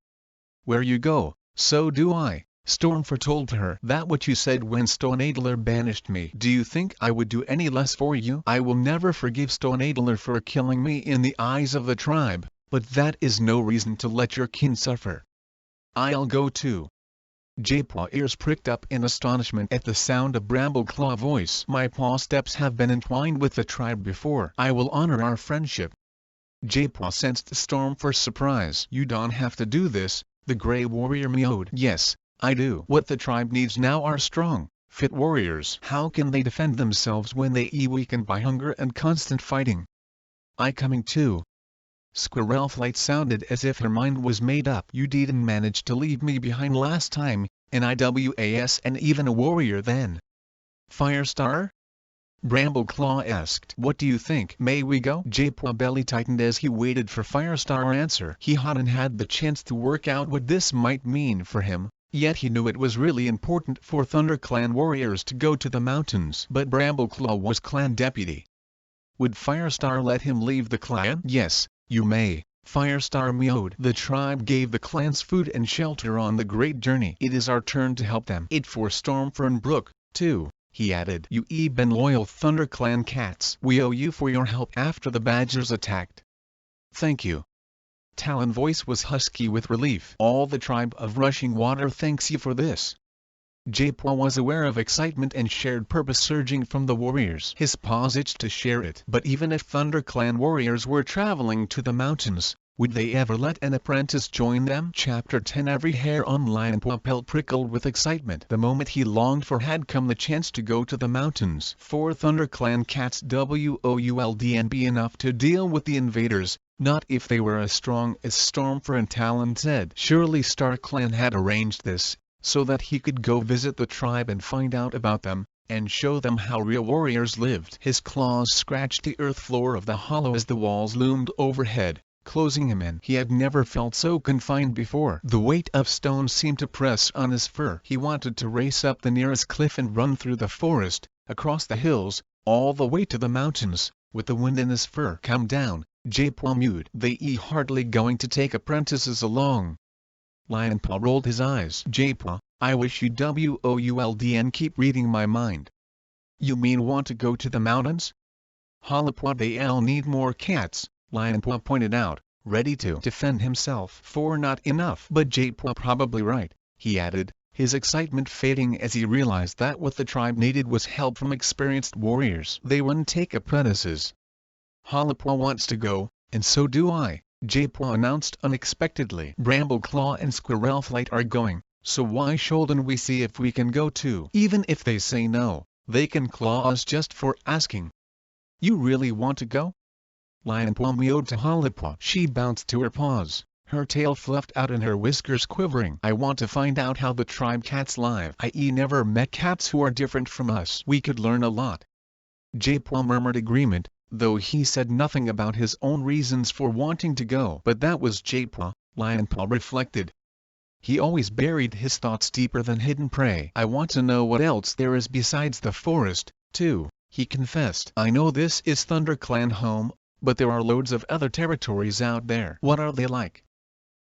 Where you go, so do I." Stormfur told her. "That what you said when Stone Adler banished me. Do you think I would do any less for you? I will never forgive Stone Adler for killing me in the eyes of the tribe, but that is no reason to let your kin suffer." "I'll go too." J-Paw ears pricked up in astonishment at the sound of Brambleclaw's voice. "My paw steps have been entwined with the tribe before. I will honor our friendship." J-Paw sensed Stormfur's surprise. "You don't have to do this," the Grey Warrior mewed. "Yes, I do. What the tribe needs now are strong, fit warriors. How can they defend themselves when they are weakened by hunger and constant fighting?" "I coming too." Squirrelflight sounded as if her mind was made up. "You didn't manage to leave me behind last time, and IWAS and even a warrior then." "Firestar?" Brambleclaw asked. "What do you think? May we go?" J-Paw belly tightened as he waited for Firestar's answer. He hadn't had the chance to work out what this might mean for him, yet he knew it was really important for ThunderClan warriors to go to the mountains. But Brambleclaw was clan deputy. Would Firestar let him leave the clan? "Yes, you may," Firestar mewed. "The tribe gave the clans food and shelter on the great journey. It is our turn to help them. It for Stormfur and Brook, too," he added. "You been loyal ThunderClan cats. We owe you for your help after the Badgers attacked." "Thank you." Talon's voice was husky with relief. "All the tribe of Rushing Water thanks you for this." J-Paw was aware of excitement and shared purpose surging from the warriors. His paws itched to share it. But even if ThunderClan warriors were traveling to the mountains, would they ever let an apprentice join them? Chapter 10. Every hair on Lionpaw pelt prickled with excitement. The moment he longed for had come, the chance to go to the mountains. 4 ThunderClan cats would be enough to deal with the invaders, not if they were as strong as Stormfur and Talon said. Surely StarClan had arranged this, so that he could go visit the tribe and find out about them, and show them how real warriors lived. His claws scratched the earth floor of the hollow as the walls loomed overhead, closing him in. He had never felt so confined before. The weight of stone seemed to press on his fur. He wanted to race up the nearest cliff and run through the forest, across the hills, all the way to the mountains, with the wind in his fur. "Calm down," J-Paw mewed. "They hardly going to take apprentices along." Lionpaw rolled his eyes. "J-Paw, I wish you'd would keep reading my mind." "You mean want to go to the mountains?" "Hollopaw, they'll need more cats," Lionpaw pointed out, ready to defend himself. "4 not enough." "But J-Paw probably right," he added, his excitement fading as he realized that what the tribe needed was help from experienced warriors. "They wouldn't take apprentices." "Hollopaw wants to go, and so do I," J-Paw announced unexpectedly. "Brambleclaw and Squirrelflight are going, so why shouldn't we see if we can go too? Even if they say no, they can claw us just for asking." "You really want to go?" Lionpaw mewed to Hollopaw. She bounced to her paws, her tail fluffed out and her whiskers quivering. "I want to find out how the tribe cats live. I never met cats who are different from us. We could learn a lot." J-Paw murmured agreement, though he said nothing about his own reasons for wanting to go. But that was J-Paw, Lionpaw reflected. He always buried his thoughts deeper than hidden prey. I want to know what else there is besides the forest, too, he confessed. I know this is ThunderClan home, but there are loads of other territories out there. What are they like?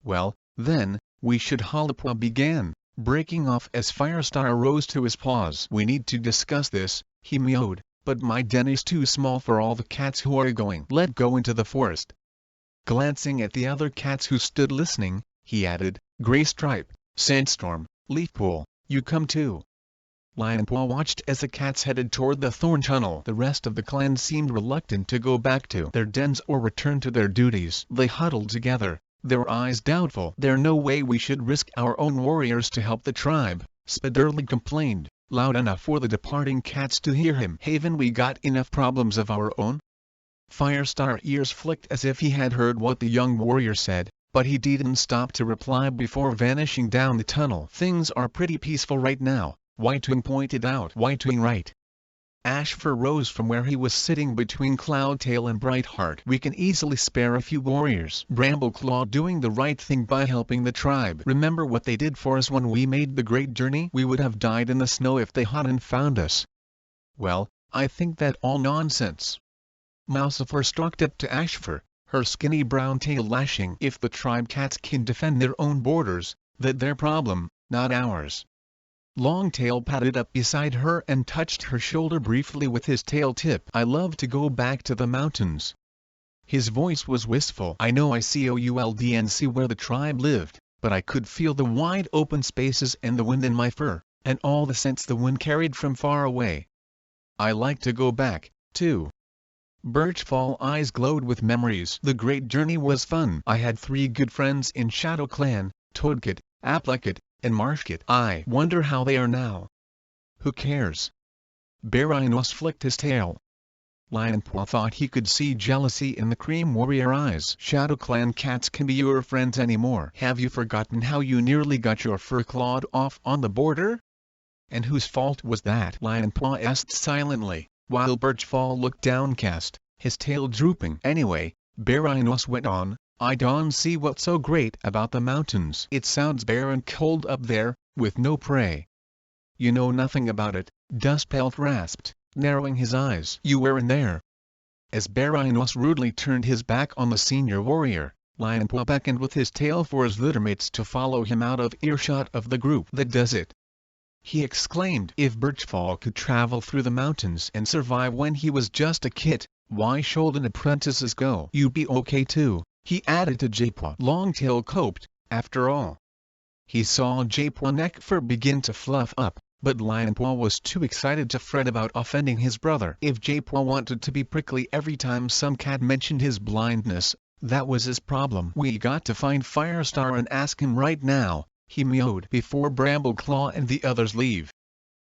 Well, then, we should. Harper began, breaking off as Firestar rose to his paws. We need to discuss this, he mewed, but my den is too small for all the cats who are going. Let's go into the forest. Glancing at the other cats who stood listening, he added, Greystripe, Sandstorm, Leafpool, you come too. Lionpaw watched as the cats headed toward the thorn tunnel. The rest of the clan seemed reluctant to go back to their dens or return to their duties. They huddled together, their eyes doubtful. There's no way we should risk our own warriors to help the tribe, Spiderly complained, loud enough for the departing cats to hear him. Haven, we got enough problems of our own? Firestar ears flicked as if he had heard what the young warrior said, but he didn't stop to reply before vanishing down the tunnel. Things are pretty peaceful right now, Whitewing pointed out. Whitewing, right? Ashfur rose from where he was sitting between Cloudtail and Brightheart. We can easily spare a few warriors. Brambleclaw doing the right thing by helping the tribe. Remember what they did for us when we made the great journey? We would have died in the snow if they hadn't found us. Well, I think that all nonsense. Mousifer stalked up to Ashfur, her skinny brown tail lashing. If the tribe cats can defend their own borders, that's their problem, not ours. Longtail padded up beside her and touched her shoulder briefly with his tail tip. I love to go back to the mountains. His voice was wistful. I know I could and see where the tribe lived, but I could feel the wide open spaces and the wind in my fur, and all the scents the wind carried from far away. I like to go back, too. Birchfall eyes glowed with memories. The great journey was fun. I had 3 good friends in ShadowClan, Toadkit, Applicate, and Marshkit. I wonder how they are now. Who cares? Barinos flicked his tail. Lionpaw thought he could see jealousy in the Cream Warrior eyes. ShadowClan cats can be your friends anymore. Have you forgotten how you nearly got your fur clawed off on the border? And whose fault was that? Lionpaw asked silently, while Birchfall looked downcast, his tail drooping. Anyway, Barinos went on, I don't see what's so great about the mountains. It sounds bare and cold up there, with no prey. You know nothing about it, Dustpelt rasped, narrowing his eyes. You weren't there. As Barinos rudely turned his back on the senior warrior, Lionpaw beckoned with his tail for his littermates to follow him out of earshot of the group. That does it, he exclaimed. If Birchfall could travel through the mountains and survive when he was just a kid, why shouldn't apprentices go? You'd be okay too, he added to Jaypaw. Longtail coped, after all. He saw Jaypaw neck fur begin to fluff up, but Lionpaw was too excited to fret about offending his brother. If Jaypaw wanted to be prickly every time some cat mentioned his blindness, that was his problem. We got to find Firestar and ask him right now, he mewed, before Brambleclaw and the others leave.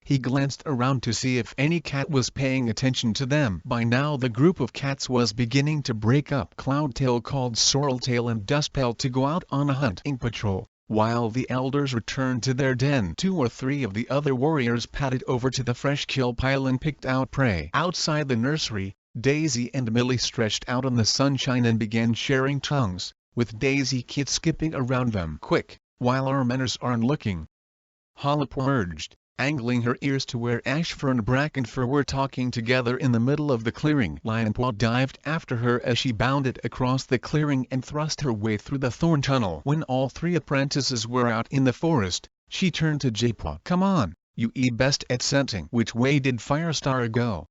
He glanced around to see if any cat was paying attention to them. By now the group of cats was beginning to break up. Cloudtail called Sorreltail and Dustpelt to go out on a hunting patrol, while the elders returned to their den. 2 or 3 of the other warriors padded over to the fresh kill pile and picked out prey. Outside the nursery, Daisy and Millie stretched out in the sunshine and began sharing tongues, with Daisy Kit skipping around them. Quick, while our manners aren't looking, Harper urged, angling her ears to where Ashfur and Brackenfur were talking together in the middle of the clearing. Lionpaw dived after her as she bounded across the clearing and thrust her way through the thorn tunnel. When all 3 apprentices were out in the forest, she turned to Jaypaw. Come on, you best at scenting. Which way did Firestar go?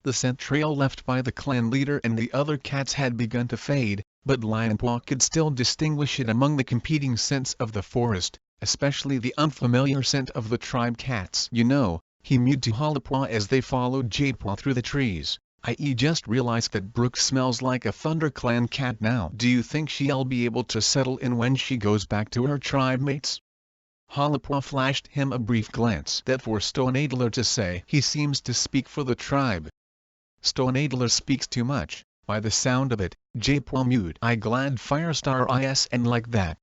The scent trail left by the clan leader and the other cats had begun to fade, but Lionpaw could still distinguish it among the competing scents of the forest, especially the unfamiliar scent of the tribe cats. You know, he mewed to Harper as they followed Jaypaw through the trees, I just realized that Brooke smells like a ThunderClan cat now. Do you think she'll be able to settle in when she goes back to her tribe mates? Harper flashed him a brief glance. That for Stoneadler to say. He seems to speak for the tribe. Stoneadler speaks too much, by the sound of it, Jaypaw mewed. I glad Firestar isn like that.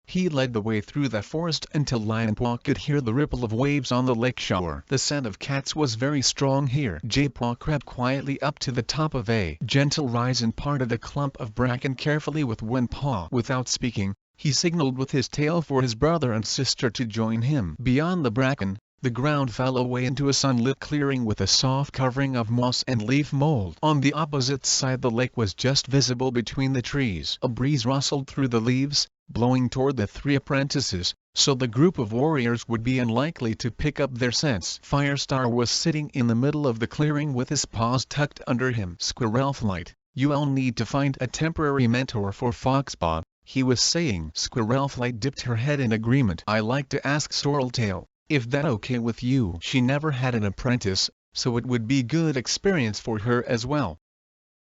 He led the way through the forest until Lionpaw could hear the ripple of waves on the lake shore. The scent of cats was very strong here. Jaypaw crept quietly up to the top of a gentle rise and parted a clump of bracken carefully with one paw. Without speaking, He signaled with his tail for his brother and sister to join him. Beyond the bracken, the ground fell away into a sunlit clearing with a soft covering of moss and leaf mold. On the opposite side the lake was just visible between the trees. A breeze rustled through the leaves, blowing toward the three apprentices, so the group of warriors would be unlikely to pick up their scents. Firestar was sitting in the middle of the clearing with his paws tucked under him. Squirrelflight, you'll need to find a temporary mentor for Foxpaw, he was saying. Squirrelflight dipped her head in agreement. I like to ask Sorreltail, if that okay with you. She never had an apprentice, so it would be good experience for her as well.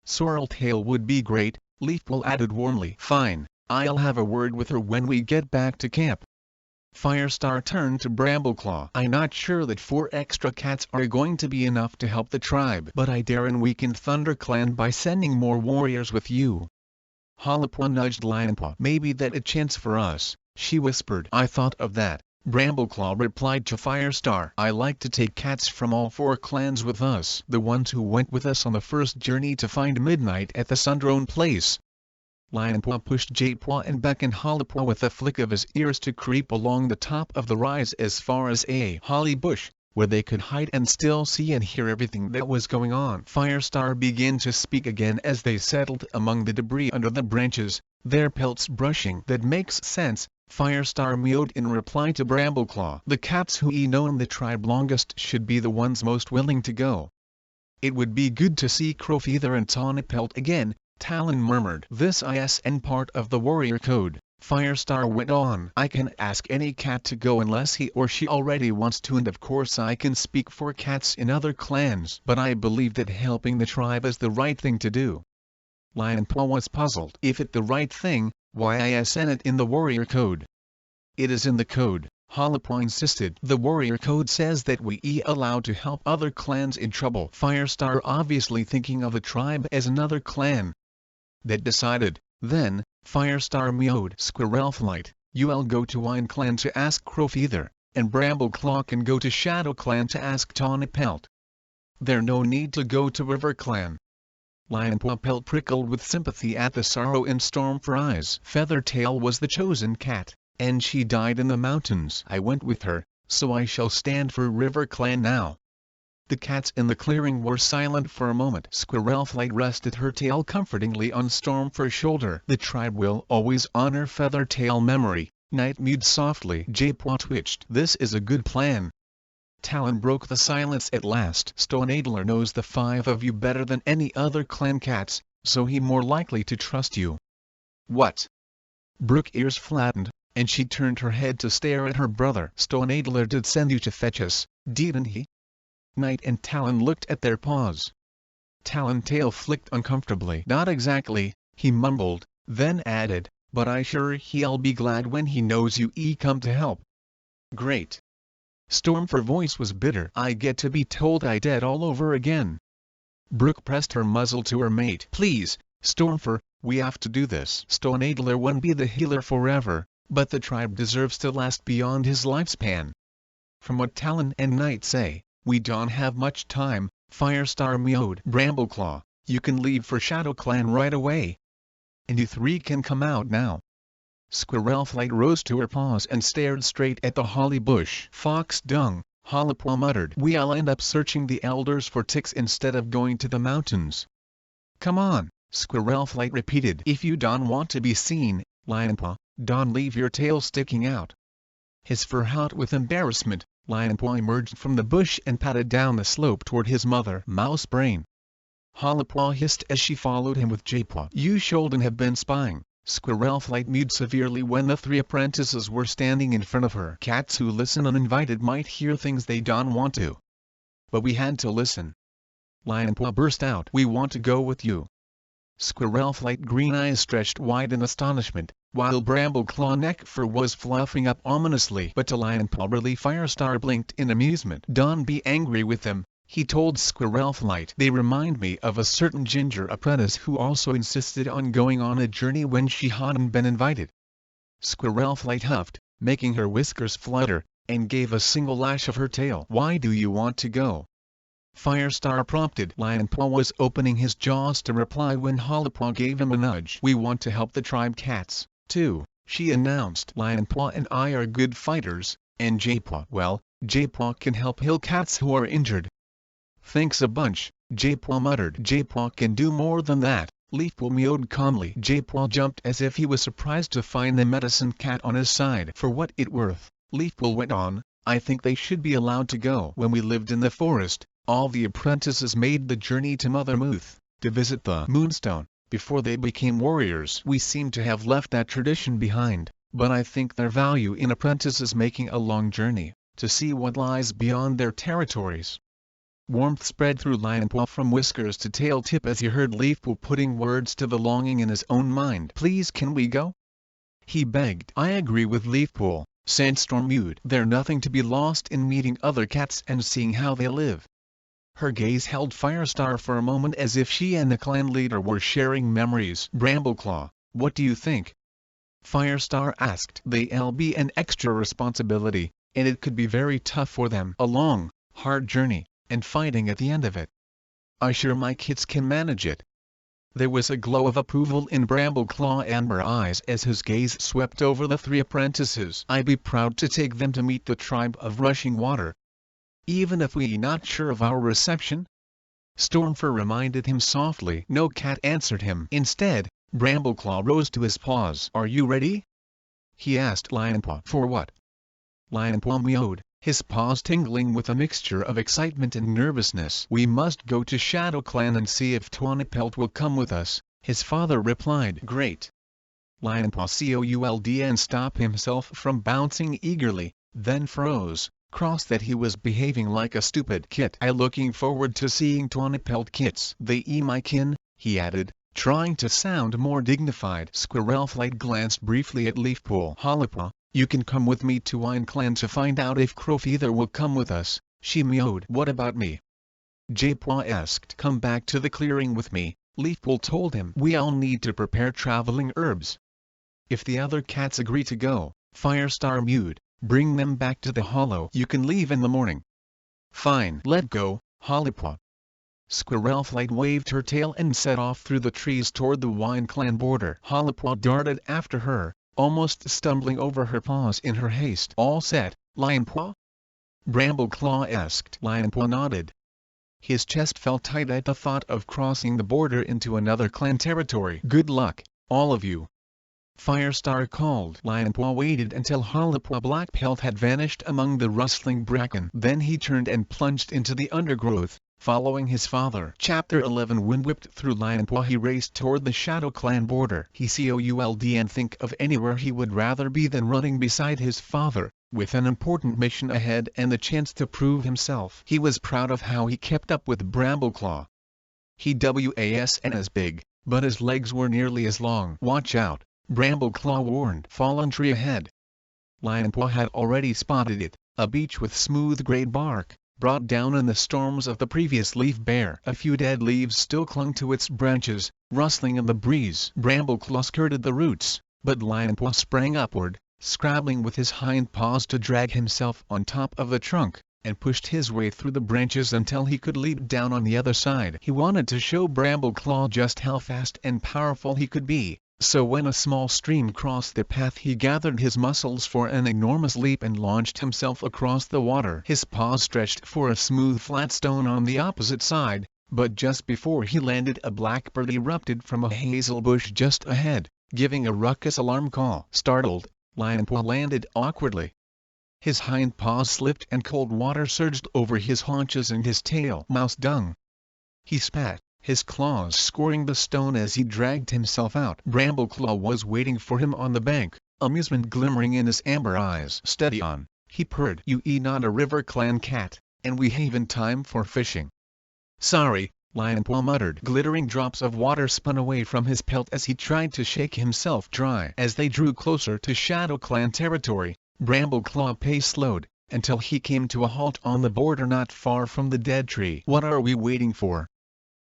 Sorreltail would be great, Leafpool added warmly. Fine, I'll have a word with her when we get back to camp. Firestar turned to Brambleclaw. I'm not sure that 4 extra cats are going to be enough to help the tribe, but I dare and weaken ThunderClan by sending more warriors with you. Hollipwa nudged Lionpaw. Maybe that a chance for us, she whispered. I thought of that, Brambleclaw replied to Firestar. I like to take cats from all 4 clans with us. The ones who went with us on the first journey to find Midnight at the Sundrone place. Lionpaw pushed Jadepaw and beckoned Hollipwa with a flick of his ears to creep along the top of the rise as far as a holly bush, where they could hide and still see and hear everything that was going on. Firestar began to speak again as they settled among the debris under the branches, their pelts brushing. That makes sense, Firestar mewed in reply to Brambleclaw. The cats who known the tribe longest should be the ones most willing to go. It would be good to see Crowfeather and Tawnypelt again, Talon murmured. This isn't part of the warrior code, Firestar went on. I can ask any cat to go unless he or she already wants to, and of course I can speak for cats in other clans. But I believe that helping the tribe is the right thing to do. Lionpaw was puzzled. If it's the right thing, why isn't it in the warrior code? It is in the code, Hollipwa insisted. The warrior code says that we allowed to help other clans in trouble. Firestar obviously thinking of the tribe as another clan. That decided, then, Firestar mewed. Squirrelflight, you'll go to Wine Clan to ask Crowfeather, and Brambleclaw can go to Shadow Clan to ask Tawnypelt. There's no need to go to River Clan. Lionpaw prickled with sympathy at the sorrow in Stormfur eyes. Feathertail was the chosen cat, and she died in the mountains. I went with her, so I shall stand for River Clan now. The cats in the clearing were silent for a moment. Squirrelflight rested her tail comfortingly on Stormfur's shoulder. The tribe will always honor Feathertail memory, Night mewed softly. Jadepaw twitched. This is a good plan. Talon broke the silence at last. Stoneadler knows the 5 of you better than any other clan cats, so he more likely to trust you. What? Brook ears flattened, and she turned her head to stare at her brother. Stoneadler did send you to fetch us, didn't he? Night and Talon looked at their paws. Talon tail flicked uncomfortably. Not exactly, he mumbled, then added, but I sure he'll be glad when he knows you come to help. Great. Stormfur voice was bitter. I get to be told I did all over again. Brook pressed her muzzle to her mate. Please, Stormfur, we have to do this. Stoneadler won't be the healer forever, but the tribe deserves to last beyond his lifespan. From what Talon and Night say, we don't have much time, Firestar mewed. Brambleclaw, you can leave for Shadow Clan right away. And you 3 can come out now. Squirrelflight rose to her paws and stared straight at the holly bush. Fox dung, Hollipwa muttered. We'll end up searching the elders for ticks instead of going to the mountains. Come on, Squirrelflight repeated. If you don't want to be seen, Lionpaw, don't leave your tail sticking out. His fur hot with embarrassment, Lionpaw emerged from the bush and padded down the slope toward his mother. Mouse brain. Hollipwa hissed as she followed him with Jadepaw. You shouldn't have been spying. Squirrelflight mewed severely when the 3 apprentices were standing in front of her. Cats who listen uninvited might hear things they don't want to. But we had to listen. Lionpaw burst out. We want to go with you. Squirrelflight green eyes stretched wide in astonishment, while Brambleclaw neck fur was fluffing up ominously. But to Lionpaw really Firestar blinked in amusement. Don't be angry with them, he told Squirrelflight. They remind me of a certain ginger apprentice who also insisted on going on a journey when she hadn't been invited. Squirrelflight huffed, making her whiskers flutter, and gave a single lash of her tail. Why do you want to go? Firestar prompted. Lionpaw was opening his jaws to reply when Hollipwa gave him a nudge. We want to help the tribe cats, too, she announced. Lionpaw and I are good fighters, and Jaypaw, well, Jaypaw can help heal cats who are injured. Thanks a bunch, Jaypaw muttered. Jaypaw can do more than that, Leafpool meowed calmly. Jaypaw jumped as if he was surprised to find the medicine cat on his side. For what it worth, Leafpool went on, I think they should be allowed to go. When we lived in the forest, all the apprentices made the journey to Mother Muth, to visit the Moonstone. Before they became warriors, we seem to have left that tradition behind, but I think their value in apprentices making a long journey, to see what lies beyond their territories. Warmth spread through Lionpaw from whiskers to tail tip as he heard Leafpool putting words to the longing in his own mind. Please, can we go? He begged. I agree with Leafpool, Sandstorm mewed. There's nothing to be lost in meeting other cats and seeing how they live. Her gaze held Firestar for a moment as if she and the clan leader were sharing memories. Brambleclaw, what do you think? Firestar asked. They'll be an extra responsibility, and it could be very tough for them. A long, hard journey, and fighting at the end of it. I'm sure my kids can manage it. There was a glow of approval in Brambleclaw's amber eyes as his gaze swept over the three apprentices. I'd be proud to take them to meet the tribe of Rushing Water. Even if we're not sure of our reception? Stormfur reminded him softly. No cat answered him. Instead, Brambleclaw rose to his paws. Are you ready? He asked Lionpaw. For what? Lionpaw meowed, his paws tingling with a mixture of excitement and nervousness. We must go to Shadow Clan and see if Tawnypelt will come with us, his father replied. Great. Lionpaw could and stop himself from bouncing eagerly, then froze, cross that he was behaving like a stupid kid. I'm looking forward to seeing Tawnypelt kits. They my kin, he added, trying to sound more dignified. Squirrelflight glanced briefly at Leafpool. Hollipaw, you can come with me to Wine Clan to find out if Crowfeather will come with us, she meowed. What about me? Jaypaw asked. Come back to the clearing with me, Leafpool told him. We all need to prepare traveling herbs. If the other cats agree to go, Firestar mewed, bring them back to the hollow. You can leave in the morning. Fine. Let go, Hollipaw. Squirrelflight waved her tail and set off through the trees toward the Wine Clan border. Hollipaw darted after her, almost stumbling over her paws in her haste. All set, Lionpaw? Brambleclaw asked. Lionpaw nodded. His chest felt tight at the thought of crossing the border into another clan territory. Good luck, all of you. Firestar called. Lionpaw waited until Hollipaw Blackpelt had vanished among the rustling bracken. Then he turned and plunged into the undergrowth, following his father. Chapter 11. Wind whipped through Lionpaw. He raced toward the Shadow Clan border. He could and think of anywhere he would rather be than running beside his father, with an important mission ahead and the chance to prove himself. He was proud of how he kept up with Brambleclaw. He wasn't as big, but his legs were nearly as long. Watch out, Brambleclaw warned. Fallen tree ahead. Lionpaw had already spotted it, a beech with smooth gray bark, brought down in the storms of the previous leaf bear. A few dead leaves still clung to its branches, rustling in the breeze. Brambleclaw skirted the roots, but Lionpaw sprang upward, scrabbling with his hind paws to drag himself on top of the trunk, and pushed his way through the branches until he could leap down on the other side. He wanted to show Brambleclaw just how fast and powerful he could be, so when a small stream crossed their path he gathered his muscles for an enormous leap and launched himself across the water. His paws stretched for a smooth flat stone on the opposite side, but just before he landed a blackbird erupted from a hazel bush just ahead, giving a ruckus alarm call. Startled, Lionpaw landed awkwardly. His hind paws slipped and cold water surged over his haunches and his tail. Mouse dung. He spat, his claws scoring the stone as he dragged himself out. Brambleclaw was waiting for him on the bank, amusement glimmering in his amber eyes. Steady on, he purred. You not a River Clan cat, and we haven't time for fishing. Sorry, Lionpaw muttered. Glittering drops of water spun away from his pelt as he tried to shake himself dry. As they drew closer to Shadow Clan territory, Brambleclaw pace slowed, until he came to a halt on the border not far from the dead tree. What are we waiting for?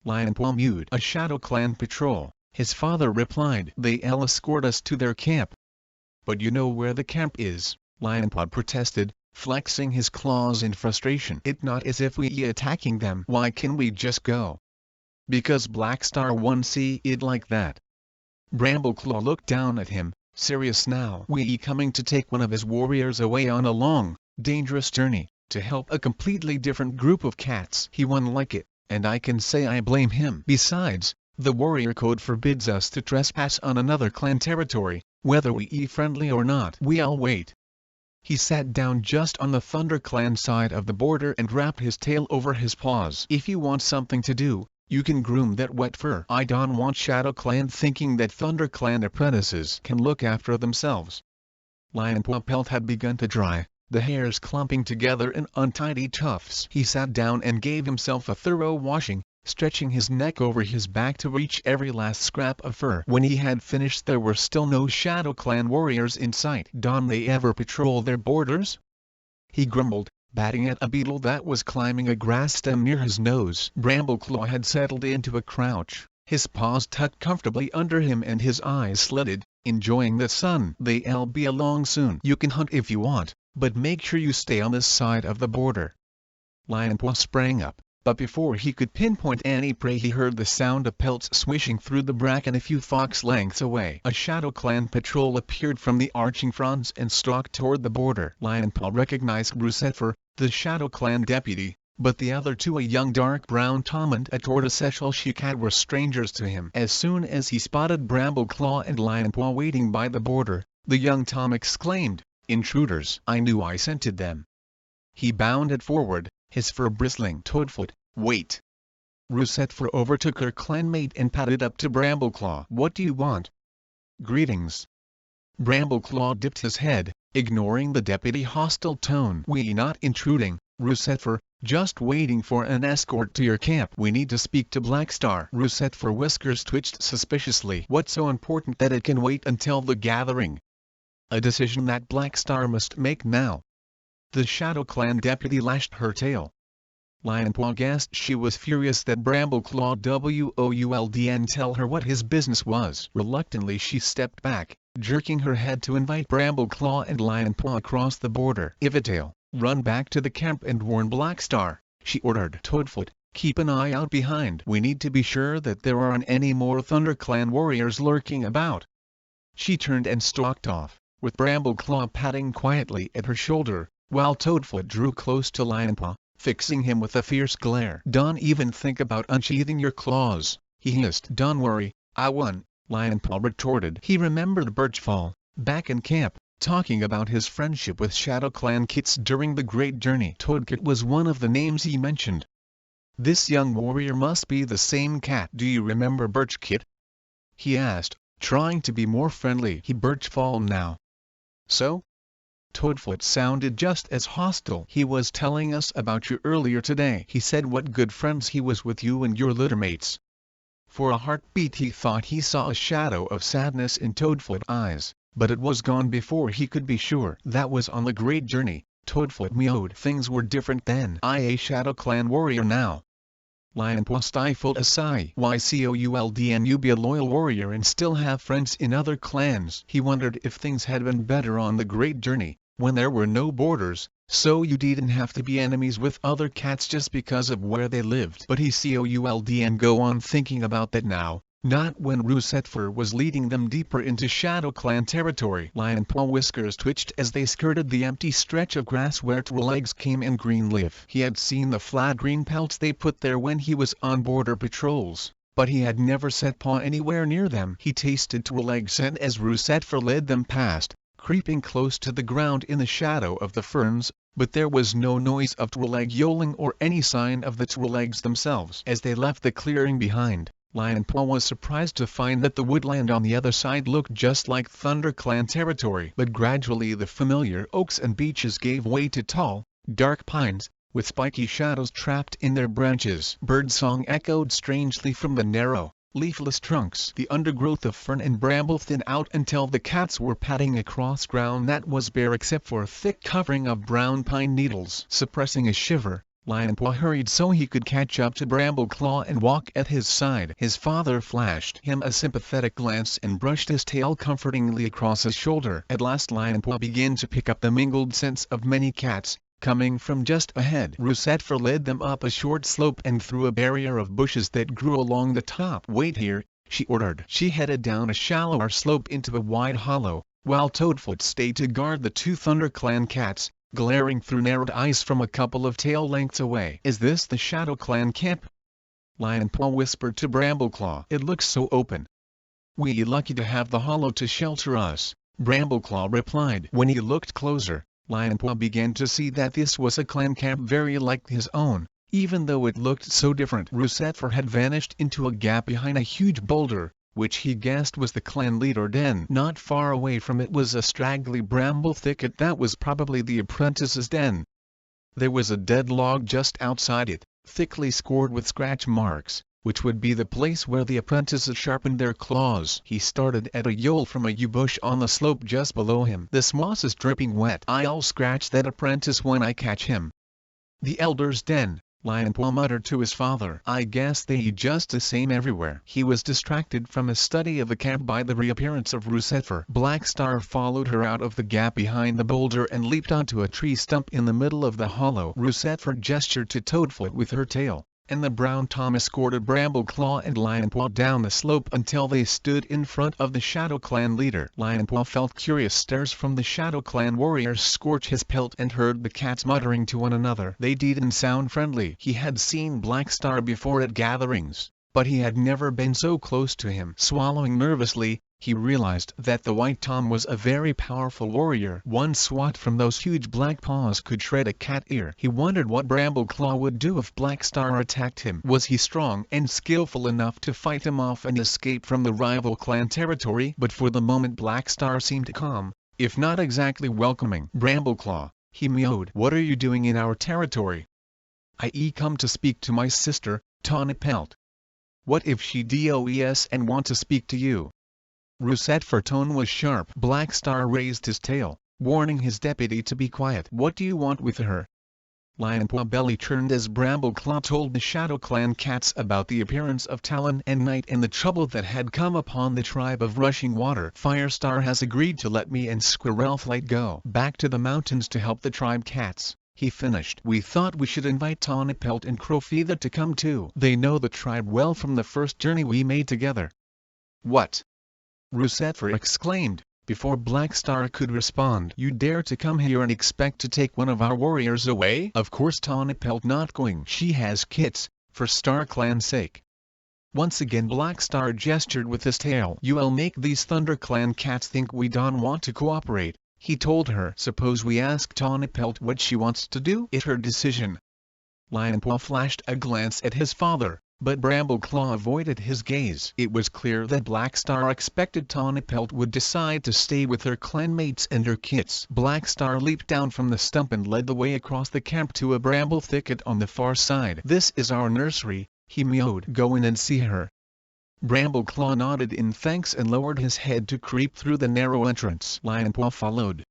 Lionpaw mewed. A Shadow Clan patrol, his father replied. They'll escort us to their camp. But you know where the camp is, Lionpaw protested, flexing his claws in frustration. It's not as if we attacking them. Why can't we just go? Because Blackstar won't see it like that. Brambleclaw looked down at him, serious now. We coming to take one of his warriors away on a long, dangerous journey, to help a completely different group of cats. He wouldn't like it, and I can say I blame him. Besides, the warrior code forbids us to trespass on another clan territory, whether we friendly or not. We'll wait. He sat down just on the Thunder Clan side of the border and wrapped his tail over his paws. If you want something to do, you can groom that wet fur. I don't want Shadow Clan thinking that Thunder Clan apprentices can look after themselves. Lionpaw pelt had begun to dry, the hairs clumping together in untidy tufts. He sat down and gave himself a thorough washing, stretching his neck over his back to reach every last scrap of fur. When he had finished, there were still no Shadow Clan warriors in sight. Don't they ever patrol their borders? He grumbled, batting at a beetle that was climbing a grass stem near his nose. Brambleclaw had settled into a crouch, his paws tucked comfortably under him and his eyes slitted, enjoying the sun. They'll be along soon. You can hunt if you want, but make sure you stay on this side of the border. Lionpaw sprang up, but before he could pinpoint any prey he heard the sound of pelts swishing through the bracken a few fox lengths away. A Shadow Clan patrol appeared from the arching fronds and stalked toward the border. Lionpaw recognized Rusetfer, the Shadow Clan deputy, but the other two, a young dark brown tom and a tortoiseshell she-cat, were strangers to him. As soon as he spotted Brambleclaw and Lionpaw waiting by the border, the young tom exclaimed, "Intruders! I knew I scented them." He bounded forward, his fur bristling. "Toadfoot, wait!" Rusetfer overtook her clanmate and padded up to Brambleclaw. "What do you want?" "Greetings." Brambleclaw dipped his head, ignoring the deputy's hostile tone. "We not intruding, Rusetfer, just waiting for an escort to your camp. We need to speak to Blackstar." Rusetfer whiskers twitched suspiciously. "What's so important that it can wait until the gathering?" "A decision that Blackstar must make now." The Shadow Clan deputy lashed her tail. Lionpaw guessed she was furious that Brambleclaw wouldn't tell her what his business was. Reluctantly she stepped back, jerking her head to invite Brambleclaw and Lionpaw across the border. "Ivatail, run back to the camp and warn Blackstar," she ordered. "Toadfoot, keep an eye out behind. We need to be sure that there aren't any more Thunder Clan warriors lurking about." She turned and stalked off, with Brambleclaw patting quietly at her shoulder, while Toadfoot drew close to Lionpaw, fixing him with a fierce glare. "Don't even think about unsheathing your claws," he hissed. "Don't worry, I won," Lionpaw retorted. He remembered Birchfall, back in camp, talking about his friendship with Shadow Clan kits during the Great Journey. Toadkit was one of the names he mentioned. "This young warrior must be the same cat." "Do you remember Birchkit?" he asked, trying to be more friendly. "He Birchfall now." "So?" Toadfoot sounded just as hostile. "He was telling us about you earlier today. He said what good friends he was with you and your littermates." For a heartbeat he thought he saw a shadow of sadness in Toadfoot's eyes, but it was gone before he could be sure. "That was on the Great Journey," Toadfoot meowed. "Things were different then. I a Shadow Clan warrior now." Lionpaw stifled a sigh. "Why couldn't you be a loyal warrior and still have friends in other clans?" He wondered if things had been better on the Great Journey, when there were no borders, so you didn't have to be enemies with other cats just because of where they lived. But he couldn't go on thinking about that now, not when Rusetfer was leading them deeper into Shadow Clan territory. Lionpaw whiskers twitched as they skirted the empty stretch of grass where Twillegs came in Greenleaf. He had seen the flat green pelts they put there when he was on border patrols, but he had never set paw anywhere near them. He tasted Twillegs' scent as Rusetfer led them past, creeping close to the ground in the shadow of the ferns, but there was no noise of Twileg yowling or any sign of the Twillegs themselves. As they left the clearing behind, Lionpaw was surprised to find that the woodland on the other side looked just like Thunder Clan territory. But gradually the familiar oaks and beeches gave way to tall, dark pines, with spiky shadows trapped in their branches. Birdsong echoed strangely from the narrow, leafless trunks. The undergrowth of fern and bramble thinned out until the cats were padding across ground that was bare except for a thick covering of brown pine needles. Suppressing a shiver, Lionpaw hurried so he could catch up to Brambleclaw and walk at his side. His father flashed him a sympathetic glance and brushed his tail comfortingly across his shoulder. At last Lionpaw began to pick up the mingled scents of many cats, coming from just ahead. Rusetfer led them up a short slope and through a barrier of bushes that grew along the top. "Wait here," she ordered. She headed down a shallower slope into a wide hollow, while Toadfoot stayed to guard the two ThunderClan cats, glaring through narrowed eyes from a couple of tail lengths away. "Is this the ShadowClan camp?" Lionpaw whispered to Brambleclaw. "It looks so open." "We lucky to have the hollow to shelter us," Brambleclaw replied. When he looked closer, Lionpaw began to see that this was a clan camp very like his own, even though it looked so different. Rusetfur had vanished into a gap behind a huge boulder, which he guessed was the clan leader den. Not far away from it was a straggly bramble thicket that was probably the apprentice's den. There was a dead log just outside it, thickly scored with scratch marks, which would be the place where the apprentices sharpened their claws. He started at a yell from a yew bush on the slope just below him. "This moss is dripping wet. I'll scratch that apprentice when I catch him." "The elder's den," Lionpaw muttered to his father. "I guess they eat just the same everywhere." He was distracted from his study of the camp by the reappearance of Rusetfur. Blackstar followed her out of the gap behind the boulder and leaped onto a tree stump in the middle of the hollow. Rusetfur gestured to Toadfoot with her tail, and the brown Tom escorted Brambleclaw and Lionpaw down the slope until they stood in front of the ShadowClan leader. Lionpaw felt curious stares from the ShadowClan warriors scorch his pelt and heard the cats muttering to one another. They didn't sound friendly. He had seen Blackstar before at gatherings, but he had never been so close to him. Swallowing nervously, he realized that the White Tom was a very powerful warrior. One swat from those huge black paws could shred a cat ear. He wondered what Brambleclaw would do if Blackstar attacked him. Was he strong and skillful enough to fight him off and escape from the rival clan territory? But for the moment Blackstar seemed calm, if not exactly welcoming. "Brambleclaw," he mewed. "What are you doing in our territory?" "I come to speak to my sister, Tawny Pelt." "What if she does and want to speak to you?" Rusetfur's tone was sharp. Blackstar raised his tail, warning his deputy to be quiet. "What do you want with her?" Lionpaw belly turned as Brambleclaw told the ShadowClan cats about the appearance of Talon and Night and the trouble that had come upon the tribe of Rushing Water. "Firestar has agreed to let me and Squirrelflight go back to the mountains to help the tribe cats," he finished. "We thought we should invite Tawny Pelt and Crowfeather to come too. They know the tribe well from the first journey we made together." "What?" Rusetfur exclaimed, before Blackstar could respond. "You dare to come here and expect to take one of our warriors away?" "Of course Tawny Pelt not going. She has kits, for StarClan's sake." Once again Blackstar gestured with his tail. "You'll make these ThunderClan cats think we don't want to cooperate," he told her. "Suppose we ask Tawny Pelt what she wants to do? It's her decision." Lionpaw flashed a glance at his father, but Brambleclaw avoided his gaze. It was clear that Blackstar expected Tawny Pelt would decide to stay with her clanmates and her kits. Blackstar leaped down from the stump and led the way across the camp to a bramble thicket on the far side. "This is our nursery," he mewed. "Go in and see her." Brambleclaw nodded in thanks and lowered his head to creep through the narrow entrance. Lionpaw followed.